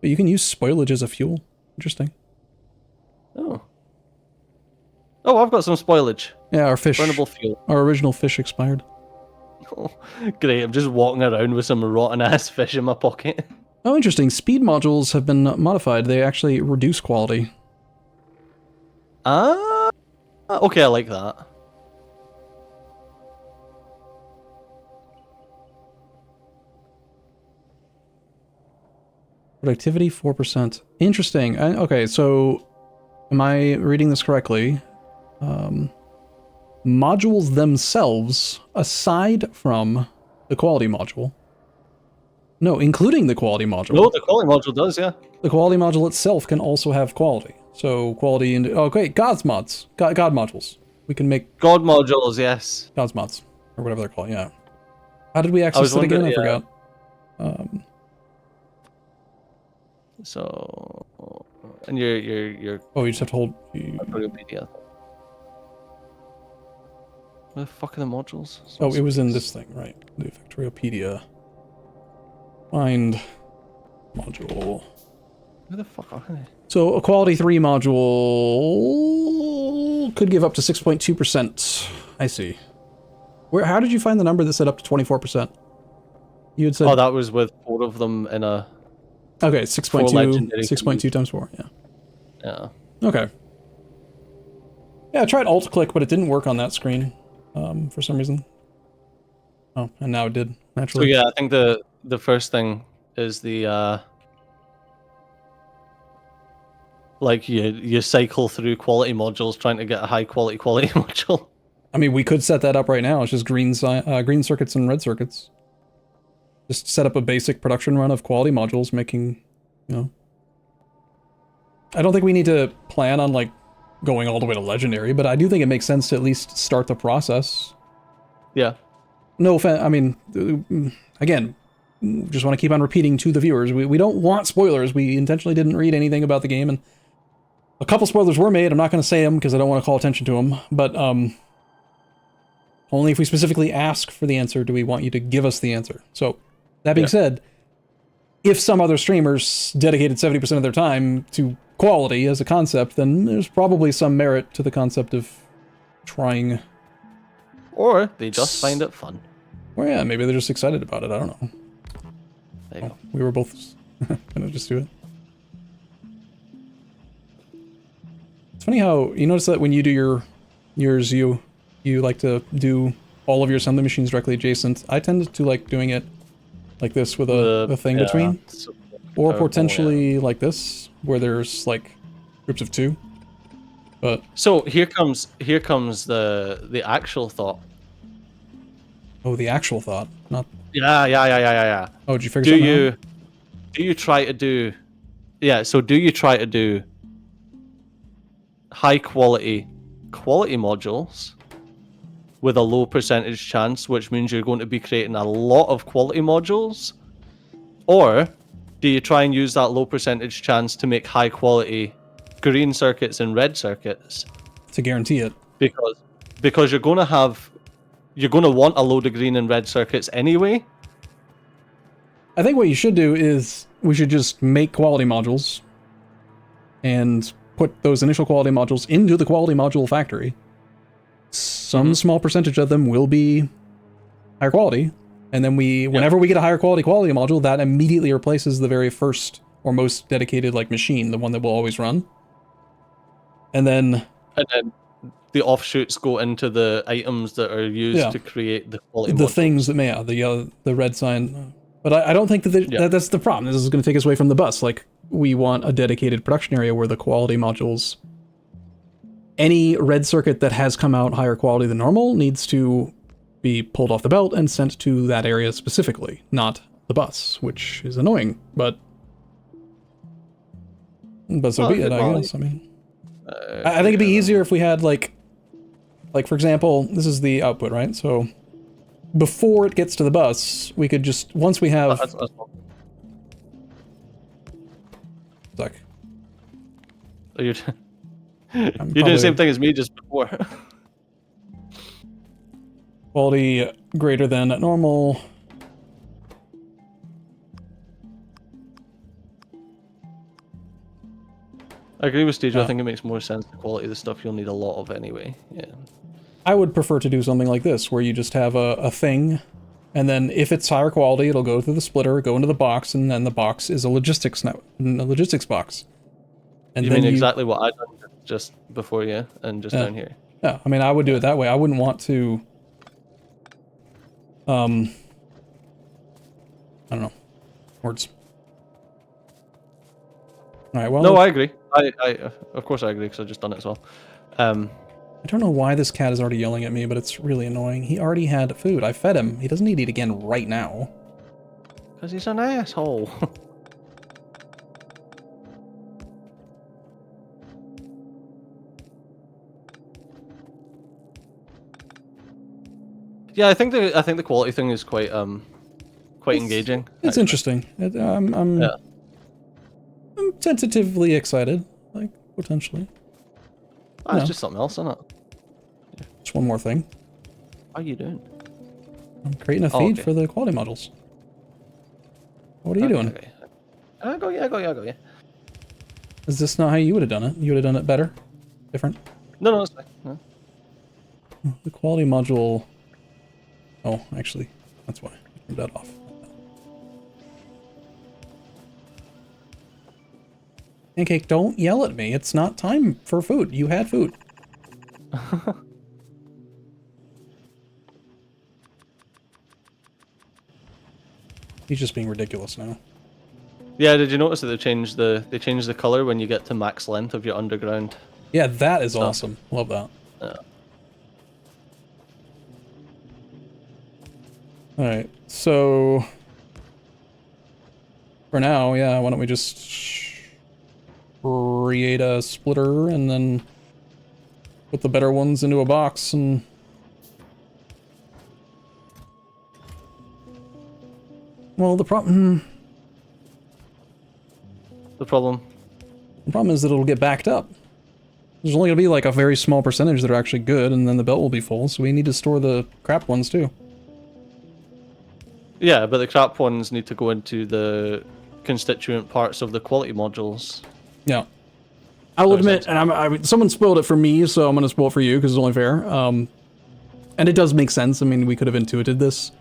you can use spoilage as a fuel. Interesting. Oh, I've got some spoilage. Yeah, our fish. Burnable fuel. Our original fish expired. Oh, great, I'm just walking around with some rotten ass fish in my pocket. Oh, interesting. Speed modules have been modified. They actually reduce quality. Okay, I like that. Productivity 4%. Interesting. Okay, so am I reading this correctly? Modules themselves, aside from the quality module. No, including the quality module. No, the quality module does, yeah. The quality module itself can also have quality. So quality and God's mods, God modules. We can make God modules, yes. God's mods or whatever they're called. Yeah. How did we access it again? I forgot. So, and you're. Oh, you just have to hold. Factorio. Where the fuck are the modules? Oh, it was in this thing, right? The Factoriopedia. Find module. Where the fuck are they? So a quality 3 module could give up to 6.2%. I see. How did you find the number that said up to 24%? You had said. Oh, that was with 4 of them in a. Okay, 6.2 times 4. Yeah. Yeah. Okay. Yeah, I tried alt-click, but it didn't work on that screen for some reason. Oh, and now it did, naturally. So yeah, I think the first thing is the like you cycle through quality modules trying to get a high quality module. I mean, we could set that up right now. It's just green circuits and red circuits. Just set up a basic production run of quality modules, making, you know. I don't think we need to plan on, like, going all the way to legendary, but I do think it makes sense to at least start the process. Yeah. No offense, I mean, again, just want to keep on repeating to the viewers, we don't want spoilers. We intentionally didn't read anything about the game, and a couple spoilers were made. I'm not going to say them because I don't want to call attention to them, but only if we specifically ask for the answer do we want you to give us the answer. So, that being said, if some other streamers dedicated 70% of their time to quality as a concept, then there's probably some merit to the concept of trying. Or they just find it fun. Or yeah, maybe they're just excited about it. I don't know. There you go. We were both gonna just do it. It's funny how you notice that when you do yours, you like to do all of your assembly machines directly adjacent. I tend to like doing it like this with a thing between, or potentially like this, where there's like groups of 2. But so here comes the actual thought. Oh, the actual thought, not. Yeah. Oh, did you figure something out? Do you try to do? Yeah. So do you try to do high quality modules with a low percentage chance, which means you're going to be creating a lot of quality modules, or do you try and use that low percentage chance to make high quality green circuits and red circuits to guarantee it? Because you're going to want a load of green and red circuits anyway. I think what you should do is we should just make quality modules and put those initial quality modules into the quality module factory. Some small percentage of them will be higher quality, and then whenever we get a higher quality module, that immediately replaces the very first or most dedicated like machine, the one that will always run. And then the offshoots go into the items that are used to create the quality modules. Things that may the red sign. But I don't think that that's the problem. This is going to take us away from the bus. Like, we want a dedicated production area where the quality modules, any red circuit that has come out higher quality than normal needs to be pulled off the belt and sent to that area specifically, not the bus, which is annoying, but so be it, I guess. I mean, I think it'd be easier if we had like for example, this is the output, right? So before it gets to the bus, we could just, once we have Suck. You're doing the same thing as me just before. Quality greater than normal. I agree with Steve. I think it makes more sense. The quality of the stuff you'll need a lot of anyway. Yeah. I would prefer to do something like this, where you just have a thing, and then if it's higher quality, it'll go through the splitter, go into the box, and then the box is a logistics box. And you then mean exactly what I done just before you, and just down here. Yeah, I mean, I would do it that way. I wouldn't want to. I don't know. Words. All right. Well. No, I agree. I of course I agree because I've just done it as well. I don't know why this cat is already yelling at me, but it's really annoying. He already had food. I fed him. He doesn't need to eat again right now. Because he's an asshole. Yeah, I think the quality thing is quite engaging. It's interesting. I'm tentatively excited, like potentially. It's just something else, isn't it? Just one more thing. How are you doing? I'm creating a feed for the quality modules. What are you doing? Okay. I got you. Is this not how you would have done it? You would have done it better? Different? No, it's fine. No. The quality module... Oh, actually, that's why. Turn that off. Pancake, don't yell at me. It's not time for food. You had food. He's just being ridiculous now. Yeah, did you notice that they changed the color when you get to max length of your underground? Yeah, that is awesome. Love that. Yeah. Alright, so for now, yeah, why don't we just create a splitter and then put the better ones into a box and... Well, the problem... The problem? The problem is that it'll get backed up. There's only going to be like a very small percentage that are actually good, and then the belt will be full, so we need to store the crap ones too. Yeah, but the crap ones need to go into the constituent parts of the quality modules. Yeah. I'll admit, and someone spoiled it for me, so I'm going to spoil it for you, because it's only fair. And it does make sense. I mean, we could have intuited this.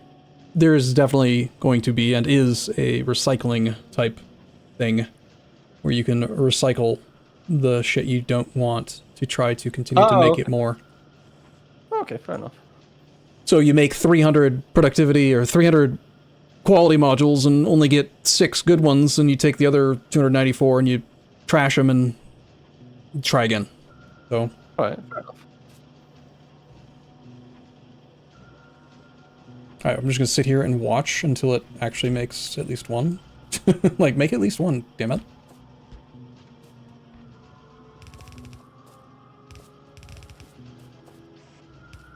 There's definitely going to be, and is, a recycling type thing, where you can recycle the shit you don't want to try to continue to make it more. Okay, fair enough. So you make 300 productivity or 300 quality modules and only get 6 good ones, and you take the other 294 and you trash them and try again. So. Alright, fair enough. Alright, I'm just gonna sit here and watch until it actually makes at least one. Like, make at least one, damn it.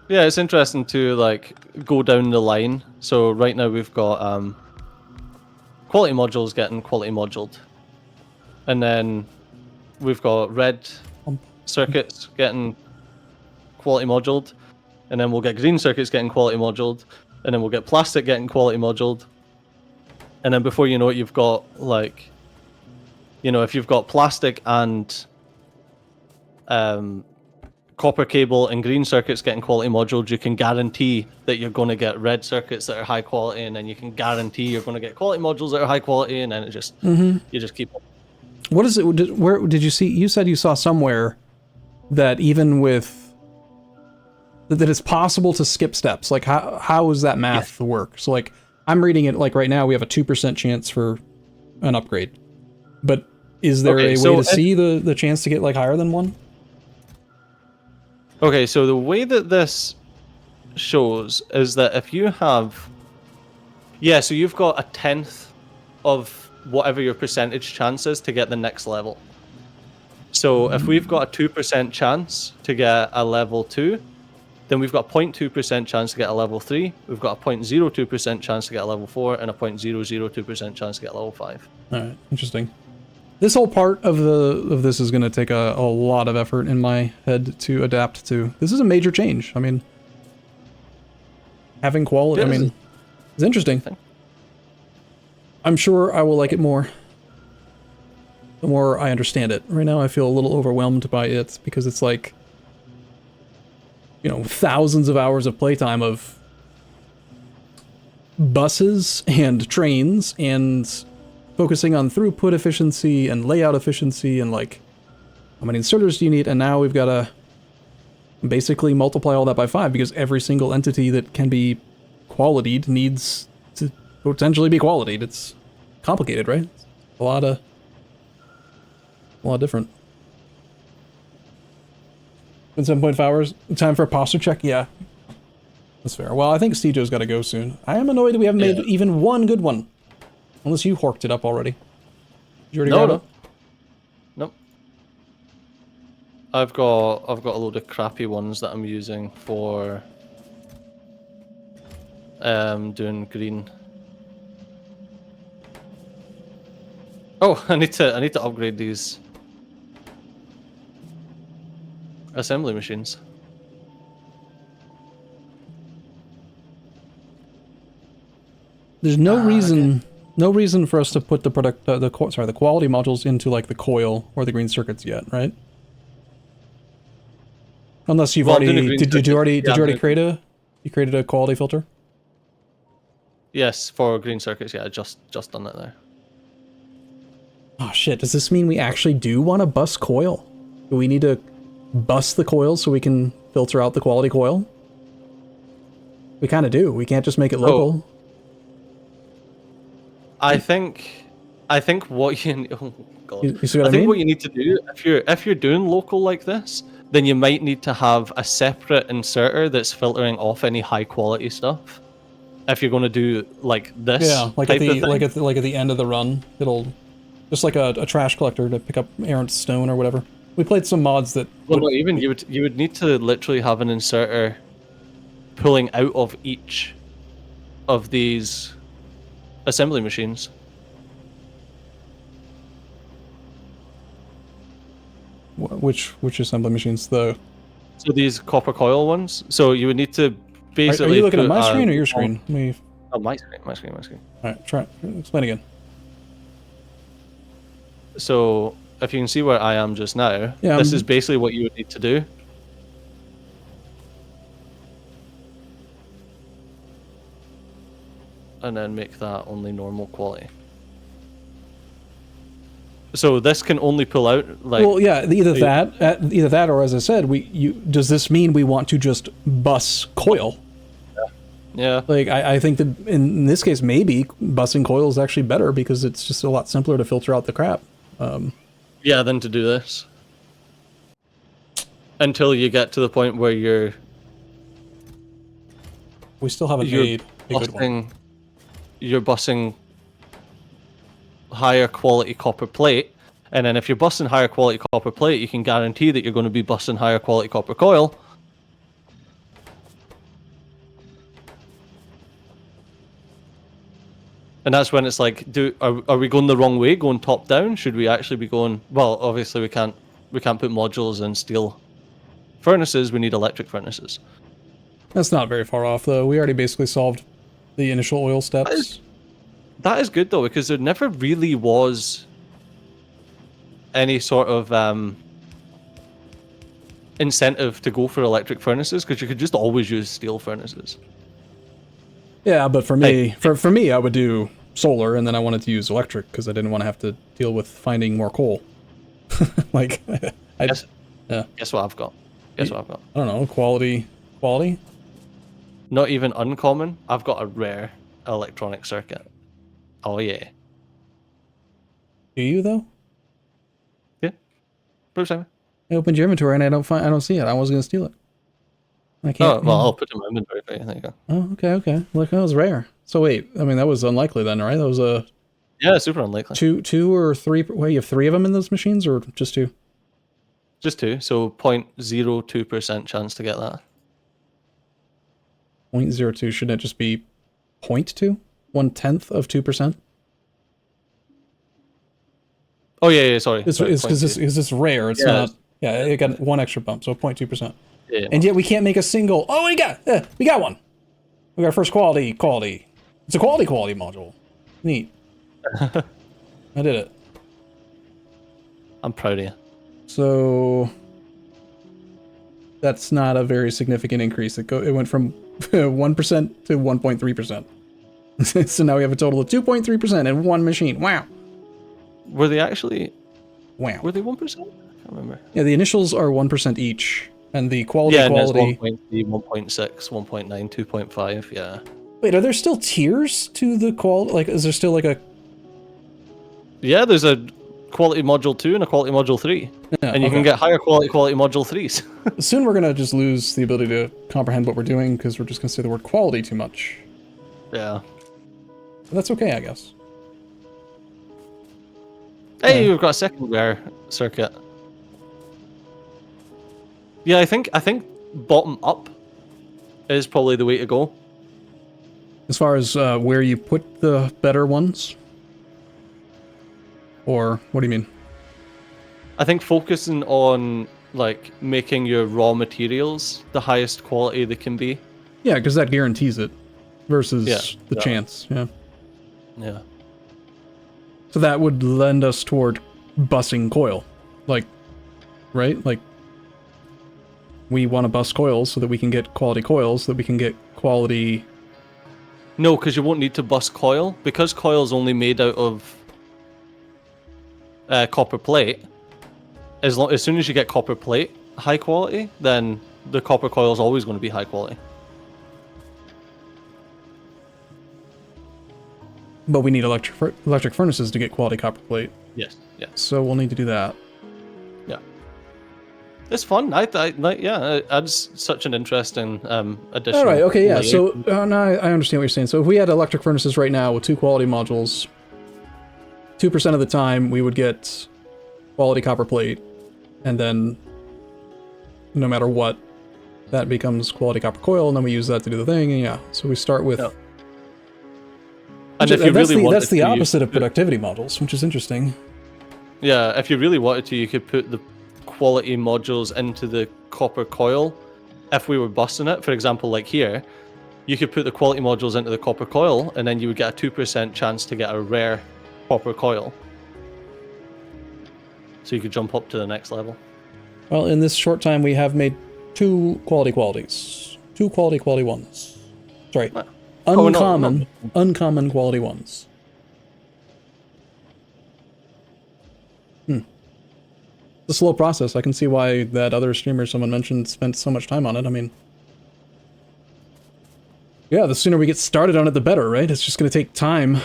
Yeah, it's interesting to like go down the line. So right now we've got quality modules getting quality moduled, and then we've got red circuits getting quality moduled, and then we'll get green circuits getting quality moduled, and then we'll get plastic getting quality moduled, and then before you know it, you've got like, you know, if you've got plastic and copper cable and green circuits getting quality moduled, you can guarantee that you're going to get red circuits that are high quality, and then you can guarantee you're going to get quality modules that are high quality, and then it just you just keep. What is it? Where did you see? You said you saw somewhere that even with that it's possible to skip steps. Like how does that math work? So like I'm reading it like right now we have a 2% chance for an upgrade, but is there a way to see the chance to get like higher than 1? Okay, so the way that this shows is that if you have... Yeah, so you've got a 1/10 of whatever your percentage chance is to get the next level. So if we've got a 2% chance to get a level 2, then we've got a 0.2% chance to get a level 3, we've got a 0.02% chance to get a level 4, and a 0.002% chance to get a level 5. Alright, interesting. This whole part of this is going to take a lot of effort in my head to adapt to. This is a major change. I mean, having quality, I mean, it's interesting. I'm sure I will like it more the more I understand it. Right now I feel a little overwhelmed by it because it's like, you know, thousands of hours of playtime of buses and trains and focusing on throughput efficiency and layout efficiency and like how many inserters do you need, and now we've got to basically multiply all that by 5 because every single entity that can be qualitied needs to potentially be qualitied. It's complicated, right? A lot different. In 7.5 hours, time for a posture check? Yeah. That's fair. Well, I think Stejo's got to go soon. I am annoyed that we haven't made even one good one. Unless you horked it up already. Did you already grab it? Nope. I've got a load of crappy ones that I'm using for doing green. Oh, I need to upgrade these assembly machines. There's no reason. Okay. No reason for us to put the the quality modules into like the coil or the green circuits yet, right? Unless you've already did you already create a quality filter? Yes, for green circuits. Yeah, just done that there. Oh shit! Does this mean we actually do want to bus coil? Do we need to bus the coil so we can filter out the quality coil? We kind of do. We can't just make it local. I think what you oh god. You see what I think mean? what you need to do if you're doing local like this, then you might need to have a separate inserter that's filtering off any high quality stuff. If you're going to do like this, Yeah, like at type of the thing. like at the end of the run, it'll just like a trash collector to pick up errant stone or whatever. We played some mods that. Well, not even you would need to literally have an inserter pulling out of each of these assembly machines. Which assembly machines? So these copper coil ones. So you would need to basically. Are you looking at my put, screen or your screen? Let me. Oh, my screen. All right, try explain again. So if you can see where I am just now, Yeah, this is basically what you would need to do. And then make that only normal quality. So this can only pull out like. Well, yeah, either that, or as I said, does this mean we want to just bus coil? Yeah. Like I think that in this case, maybe busing coil is actually better because it's just a lot simpler to filter out the crap. Yeah, than to do this. Until you get to the point where we still haven't made a good one. You're busing higher quality copper plate, and then if you're busing higher quality copper plate, you can guarantee that you're going to be busing higher quality copper coil. And that's when it's like, are we going the wrong way, going top down? Should we actually be going? Well, obviously we can't put modules in steel furnaces. We need electric furnaces. That's not very far off, though. We already basically solved the initial oil steps. That is good though, because there never really was any sort of incentive to go for electric furnaces, because you could just always use steel furnaces. Yeah, but for me, for me, I would do solar, and then I wanted to use electric because I didn't want to have to deal with finding more coal. Like, Guess what I've got? Guess what I've got? I don't know, quality. Not even uncommon. I've got a rare electronic circuit. Oh yeah. Do you though? Yeah. Bruce, I opened your inventory and I don't see it. I was gonna steal it. I can't. Oh well, I'll put it in my inventory for you. There you go. Oh, okay. Look, that was rare. So wait, I mean that was unlikely then, right? That was a. Yeah, super unlikely. Two or three. Wait, you have three of them in those machines, or just two? Just two. So 0.02% chance to get that. 0.02. Shouldn't it just be 0.2? 1/10 of 2%? Oh yeah. Sorry. It's because this rare. It's not. Yeah, it got one extra bump, so 0.2%. Yeah. And yet we can't make a single. Oh, we got one. We got our first quality. It's a quality module. Neat. I did it. I'm proud of you. So that's not a very significant increase. It went from 1% to 1.3%. So now we have a total of 2.3% in one machine. Wow. Were they actually? Wow. Were they 1%? I can't remember. Yeah, the initials are 1% each, and the quality. Yeah, and it's 1.3, 1.6, 1.9, 2.5. Yeah. Wait, are there still tiers to the quality? Like, is there still like a? Yeah, there's a quality module 2 and a quality module 3, and you can get higher quality module 3s. Soon we're gonna just lose the ability to comprehend what we're doing because we're just gonna say the word quality too much. Yeah. But that's okay, I guess. Hey, we've got a second rare circuit. Yeah, I think bottom up is probably the way to go. As far as where you put the better ones? Or, what do you mean? I think focusing on, like, making your raw materials the highest quality they can be. Yeah, because that guarantees it. Versus the chance, yeah. Yeah. So that would lend us toward bussing coil. Like, right? Like, we want to bus coils so that we can get quality coils, so that we can get quality... No, because you won't need to bus coil. Because coil's only made out of copper plate, as soon as you get copper plate high quality, then the copper coil is always going to be high quality. But we need electric furnaces to get quality copper plate. Yes. Yeah. So we'll need to do that. Yeah. It's fun. Yeah, it adds such an interesting additional. All right. Okay. Yeah. layer. So now I understand what you're saying. So if we had electric furnaces right now with 2 quality modules, 2% of the time we would get quality copper plate, and then no matter what, that becomes quality copper coil, and then we use that to do the thing. And yeah. So we start with. Yeah. And if you really wanted that's the to, opposite of productivity models, which is interesting. Yeah, if you really wanted to, you could put the quality modules into the copper coil. If we were busting it, for example, like here, you could put the quality modules into the copper coil, and then you would get a 2% chance to get a rare copper coil. So you could jump up to the next level. Well, in this short time, we have made 2 qualities. 2 quality ones. Sorry. Uncommon quality ones. It's a slow process. I can see why that other streamer someone mentioned spent so much time on it. I mean, yeah, the sooner we get started on it, the better, right? It's just going to take time.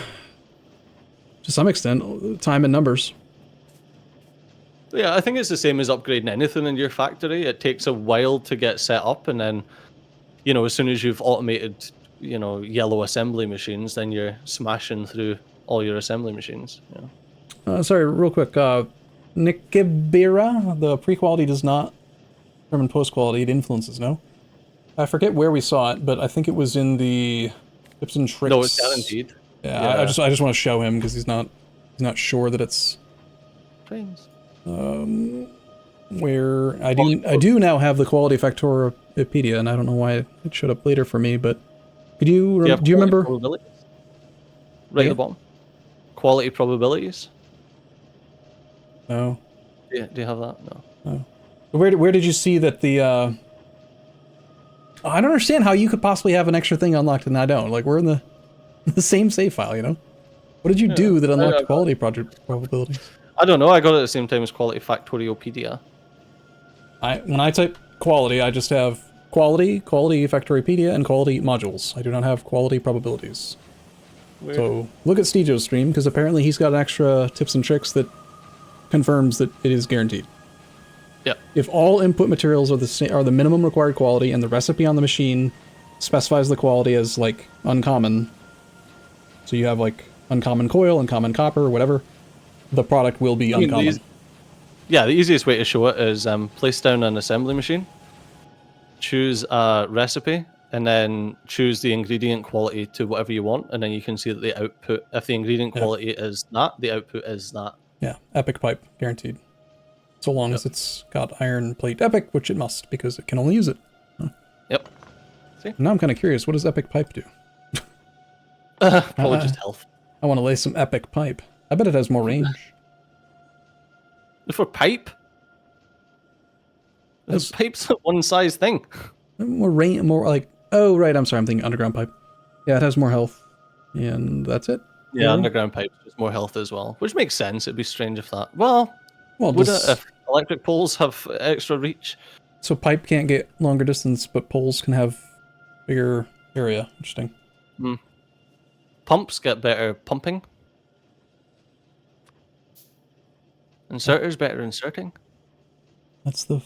To some extent, time and numbers. Yeah, I think it's the same as upgrading anything in your factory. It takes a while to get set up, and then, as soon as you've automated, yellow assembly machines, then you're smashing through all your assembly machines. Yeah. Sorry, real quick. Nikibira, the pre-quality does not determine post-quality. It influences, no? I forget where we saw it, but I think it was in the tips and tricks. No, it's guaranteed. Yeah. I just want to show him because he's not sure that it's Trains. where I do now have the quality Factoriopedia, and I don't know why it showed up later for me, but do you remember? Right at the bottom. Quality probabilities. No. Yeah, do you have that? No. Oh. Where did you see that the I don't understand how you could possibly have an extra thing unlocked and I don't. Like, we're in the same save file, What did you do that unlocked quality project probabilities? I don't know. I got it at the same time as quality Factoriopedia. When I type quality, I just have quality Factoriopedia, and quality modules. I do not have quality probabilities. Weird. So look at Stejo's stream, because apparently he's got an extra tips and tricks that confirms that it is guaranteed. Yeah. If all input materials are the minimum required quality, and the recipe on the machine specifies the quality as like uncommon, so you have like uncommon coil, uncommon copper, whatever, the product will be uncommon. The easiest way to show it is place down an assembly machine, choose a recipe, and then choose the ingredient quality to whatever you want, and then you can see that the output, if the ingredient quality is that, the output is that. Yeah, epic pipe, guaranteed. So long as it's got iron plate epic, which it must, because it can only use it. Yep. See? Now I'm kind of curious, what does epic pipe do? Probably just health. I want to lay some epic pipe. I bet it has more range. For pipe? The pipe's a one-size thing. More range, more like... Oh, right, I'm sorry, I'm thinking underground pipe. Yeah, it has more health. And that's it? Yeah, really? Underground pipe has more health as well, which makes sense. It'd be strange if that... Well would it if electric poles have extra reach? So pipe can't get longer distance, but poles can have bigger area. Interesting. Pumps get better pumping. Inserters better inserting. That's the... I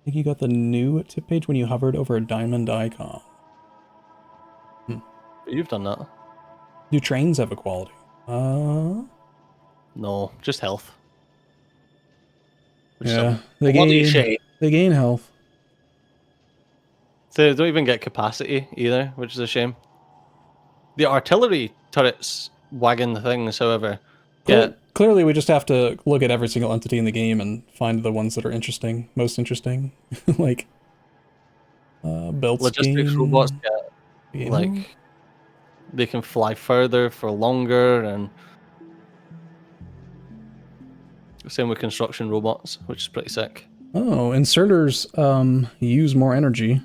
think you got the new tip page when you hovered over a diamond icon. You've done that. Do trains have equality? No, just health. Yeah, they gain health. They don't even get capacity either, which is a shame. The artillery turrets wagon the things, however. Clearly, we just have to look at every single entity in the game and find the ones that are interesting, most interesting. Like, belts. Logistics robots get, like, they can fly further for longer, and same with construction robots, which is pretty sick. Oh, inserters use more energy,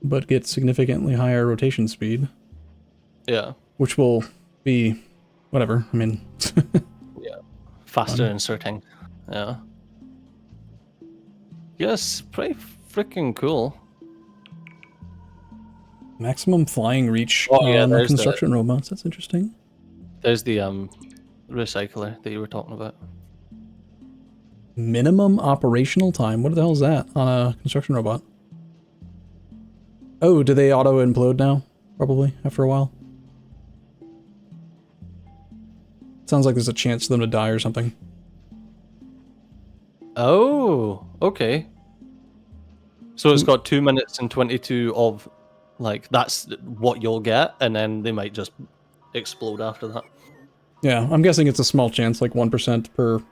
but get significantly higher rotation speed. Yeah. Which will be whatever. I mean, yeah, faster inserting. Yeah. Yes, pretty freaking cool. Maximum flying reach on construction robots. That's interesting. There's the recycler that you were talking about. Minimum operational time. What the hell is that on a construction robot? Oh, do they auto implode now? Probably after a while. Sounds like there's a chance for them to die or something. Oh, okay. So it's got 2 minutes and 22 of, like, that's what you'll get, and then they might just explode after that. Yeah, I'm guessing it's a small chance, like 1% per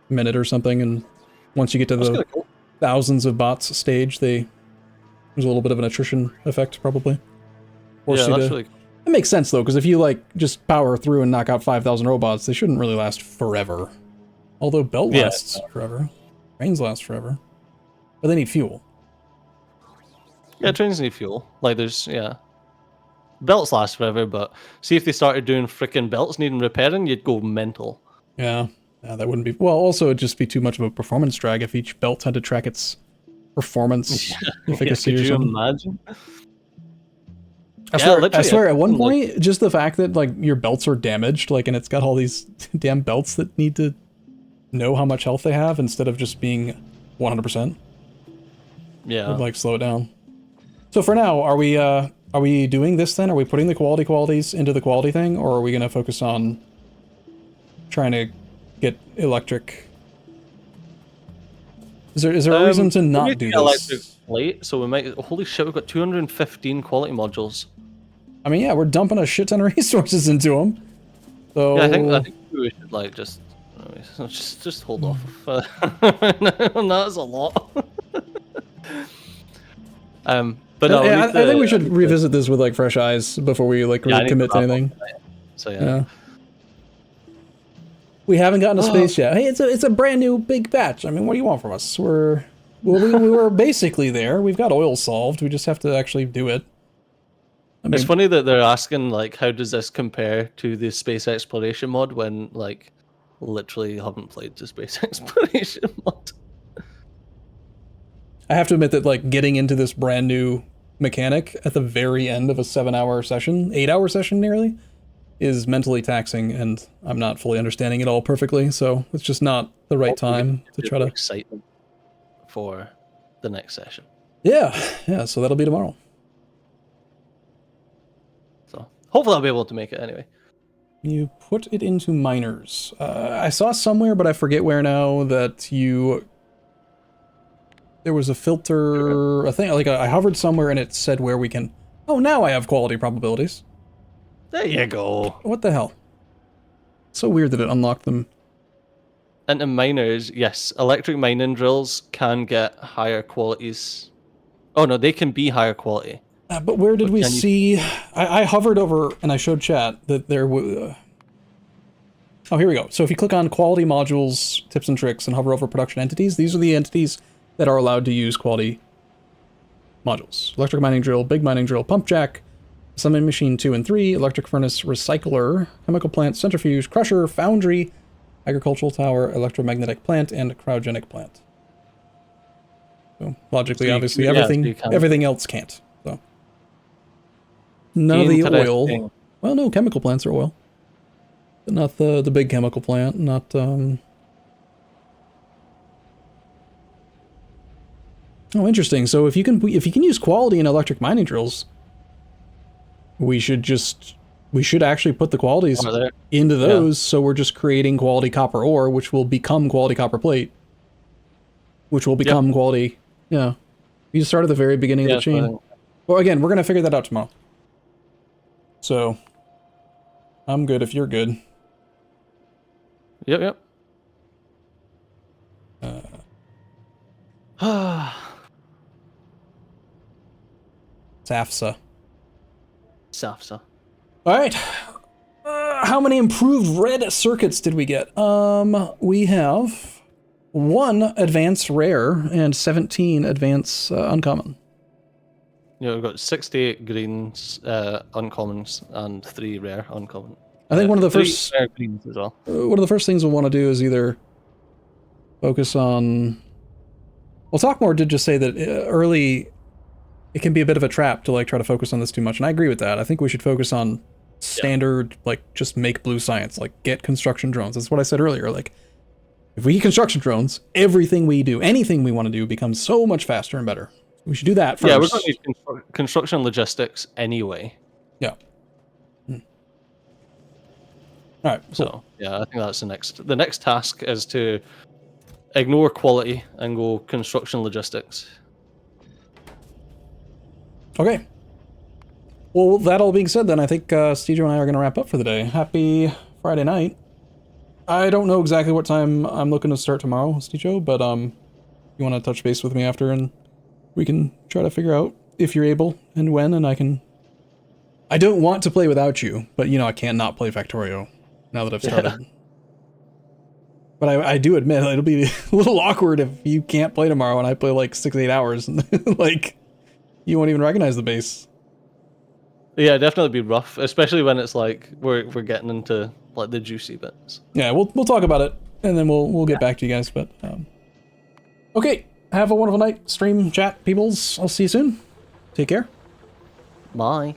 minute or something, and once you get to the thousands of bots stage, there's a little bit of an attrition effect, probably. Yeah, that's really cool. It makes sense, though, because if you, like, just power through and knock out 5,000 robots, they shouldn't really last forever. Although belt lasts forever. Trains last forever. But they need fuel. Yeah, trains need fuel. Like, belts last forever, but see if they started doing frickin' belts needing repairing, you'd go mental. Yeah, that wouldn't be... Well, also, it'd just be too much of a performance drag if each belt had to track its performance efficacy or something. Could you imagine? I swear, at one point, just the fact that, like, your belts are damaged, like, and it's got all these damn belts that need to know how much health they have instead of just being 100%. Yeah. Would, like, slow it down. So for now, are we doing this then? Are we putting the qualities into the quality thing, or are we going to focus on trying to get electric? Is there a reason to not do this? Electric plate, so we might... Holy shit, we've got 215 quality modules. I mean, yeah, we're dumping a shit ton of resources into them. So yeah, I think we should, like, just hold off. That's a lot. But no, I think we should revisit this with, like, fresh eyes before we, like, really commit to anything. So yeah. We haven't gotten to space yet. Hey, it's a brand new big batch. I mean, what do you want from us? We were basically there. We've got oil solved. We just have to actually do it. I mean, it's funny that they're asking, like, how does this compare to the space exploration mod when, like, literally haven't played the space exploration mod. I have to admit that, like, getting into this brand new mechanic at the very end of a 7-hour session, 8-hour session nearly, is mentally taxing, and I'm not fully understanding it all perfectly, so it's just not the right time to try to... Excitement for the next session. Yeah, so that'll be tomorrow. So, hopefully I'll be able to make it anyway. You put it into miners. I saw somewhere, but I forget where now, that you... There was a filter, a thing, like I hovered somewhere and it said where we can... Oh, now I have quality probabilities. There you go. What the hell? So weird that it unlocked them. Into miners, yes, electric mining drills can get higher qualities. Oh no, they can be higher quality. But where did we see... I hovered over and I showed chat that there was... Oh, here we go. So if you click on quality modules, tips and tricks, and hover over production entities, these are the entities that are allowed to use quality modules. Electric mining drill, big mining drill, pump jack, summon machine 2 and 3, electric furnace, recycler, chemical plant, centrifuge, crusher, foundry, agricultural tower, electromagnetic plant, and cryogenic plant. So logically, obviously, everything else can't. So none of the oil. Well, no, chemical plants are oil, but not the big chemical plant. Not Oh, interesting. So if you can use quality in electric mining drills, we should actually put the qualities into those. Yeah. So we're just creating quality copper ore, which will become quality copper plate, which will become quality. Yeah. You just start at the very beginning of the chain. Well, again, we're going to figure that out tomorrow. So I'm good if you're good. Yep. SAFSA. SAFSA. All right. How many improved red circuits did we get? We have 1 advanced rare and 17 advanced uncommon. Yeah, we've got 68 greens uncommons and 3 rare uncommon. I think one of the first rare greens as well. One of the first things we'll want to do is either focus on Well, Talkmore did just say that early, it can be a bit of a trap to like try to focus on this too much, and I agree with that. I think we should focus on standard, like just make blue science, like get construction drones. That's what I said earlier. Like, if we get construction drones, everything we do, anything we want to do, becomes so much faster and better. We should do that first. Yeah, we're going to need construction logistics anyway. Yeah. All right. Cool. So yeah, I think that's the next. The next task is to ignore quality and go construction logistics. Okay. Well, that all being said, then I think Stejo and I are going to wrap up for the day. Happy Friday night. I don't know exactly what time I'm looking to start tomorrow, Stejo, but you want to touch base with me after, and we can try to figure out if you're able and when, and I can. I don't want to play without you, but I can't not play Factorio now that I've started. Yeah. But I do admit it'll be a little awkward if you can't play tomorrow and I play like 6-8 hours and like you won't even recognize the base. Yeah, definitely be rough, especially when it's like we're getting into like the juicy bits. Yeah, we'll talk about it and then we'll get back to you guys. But okay, have a wonderful night, stream, chat, peoples. I'll see you soon. Take care. Bye.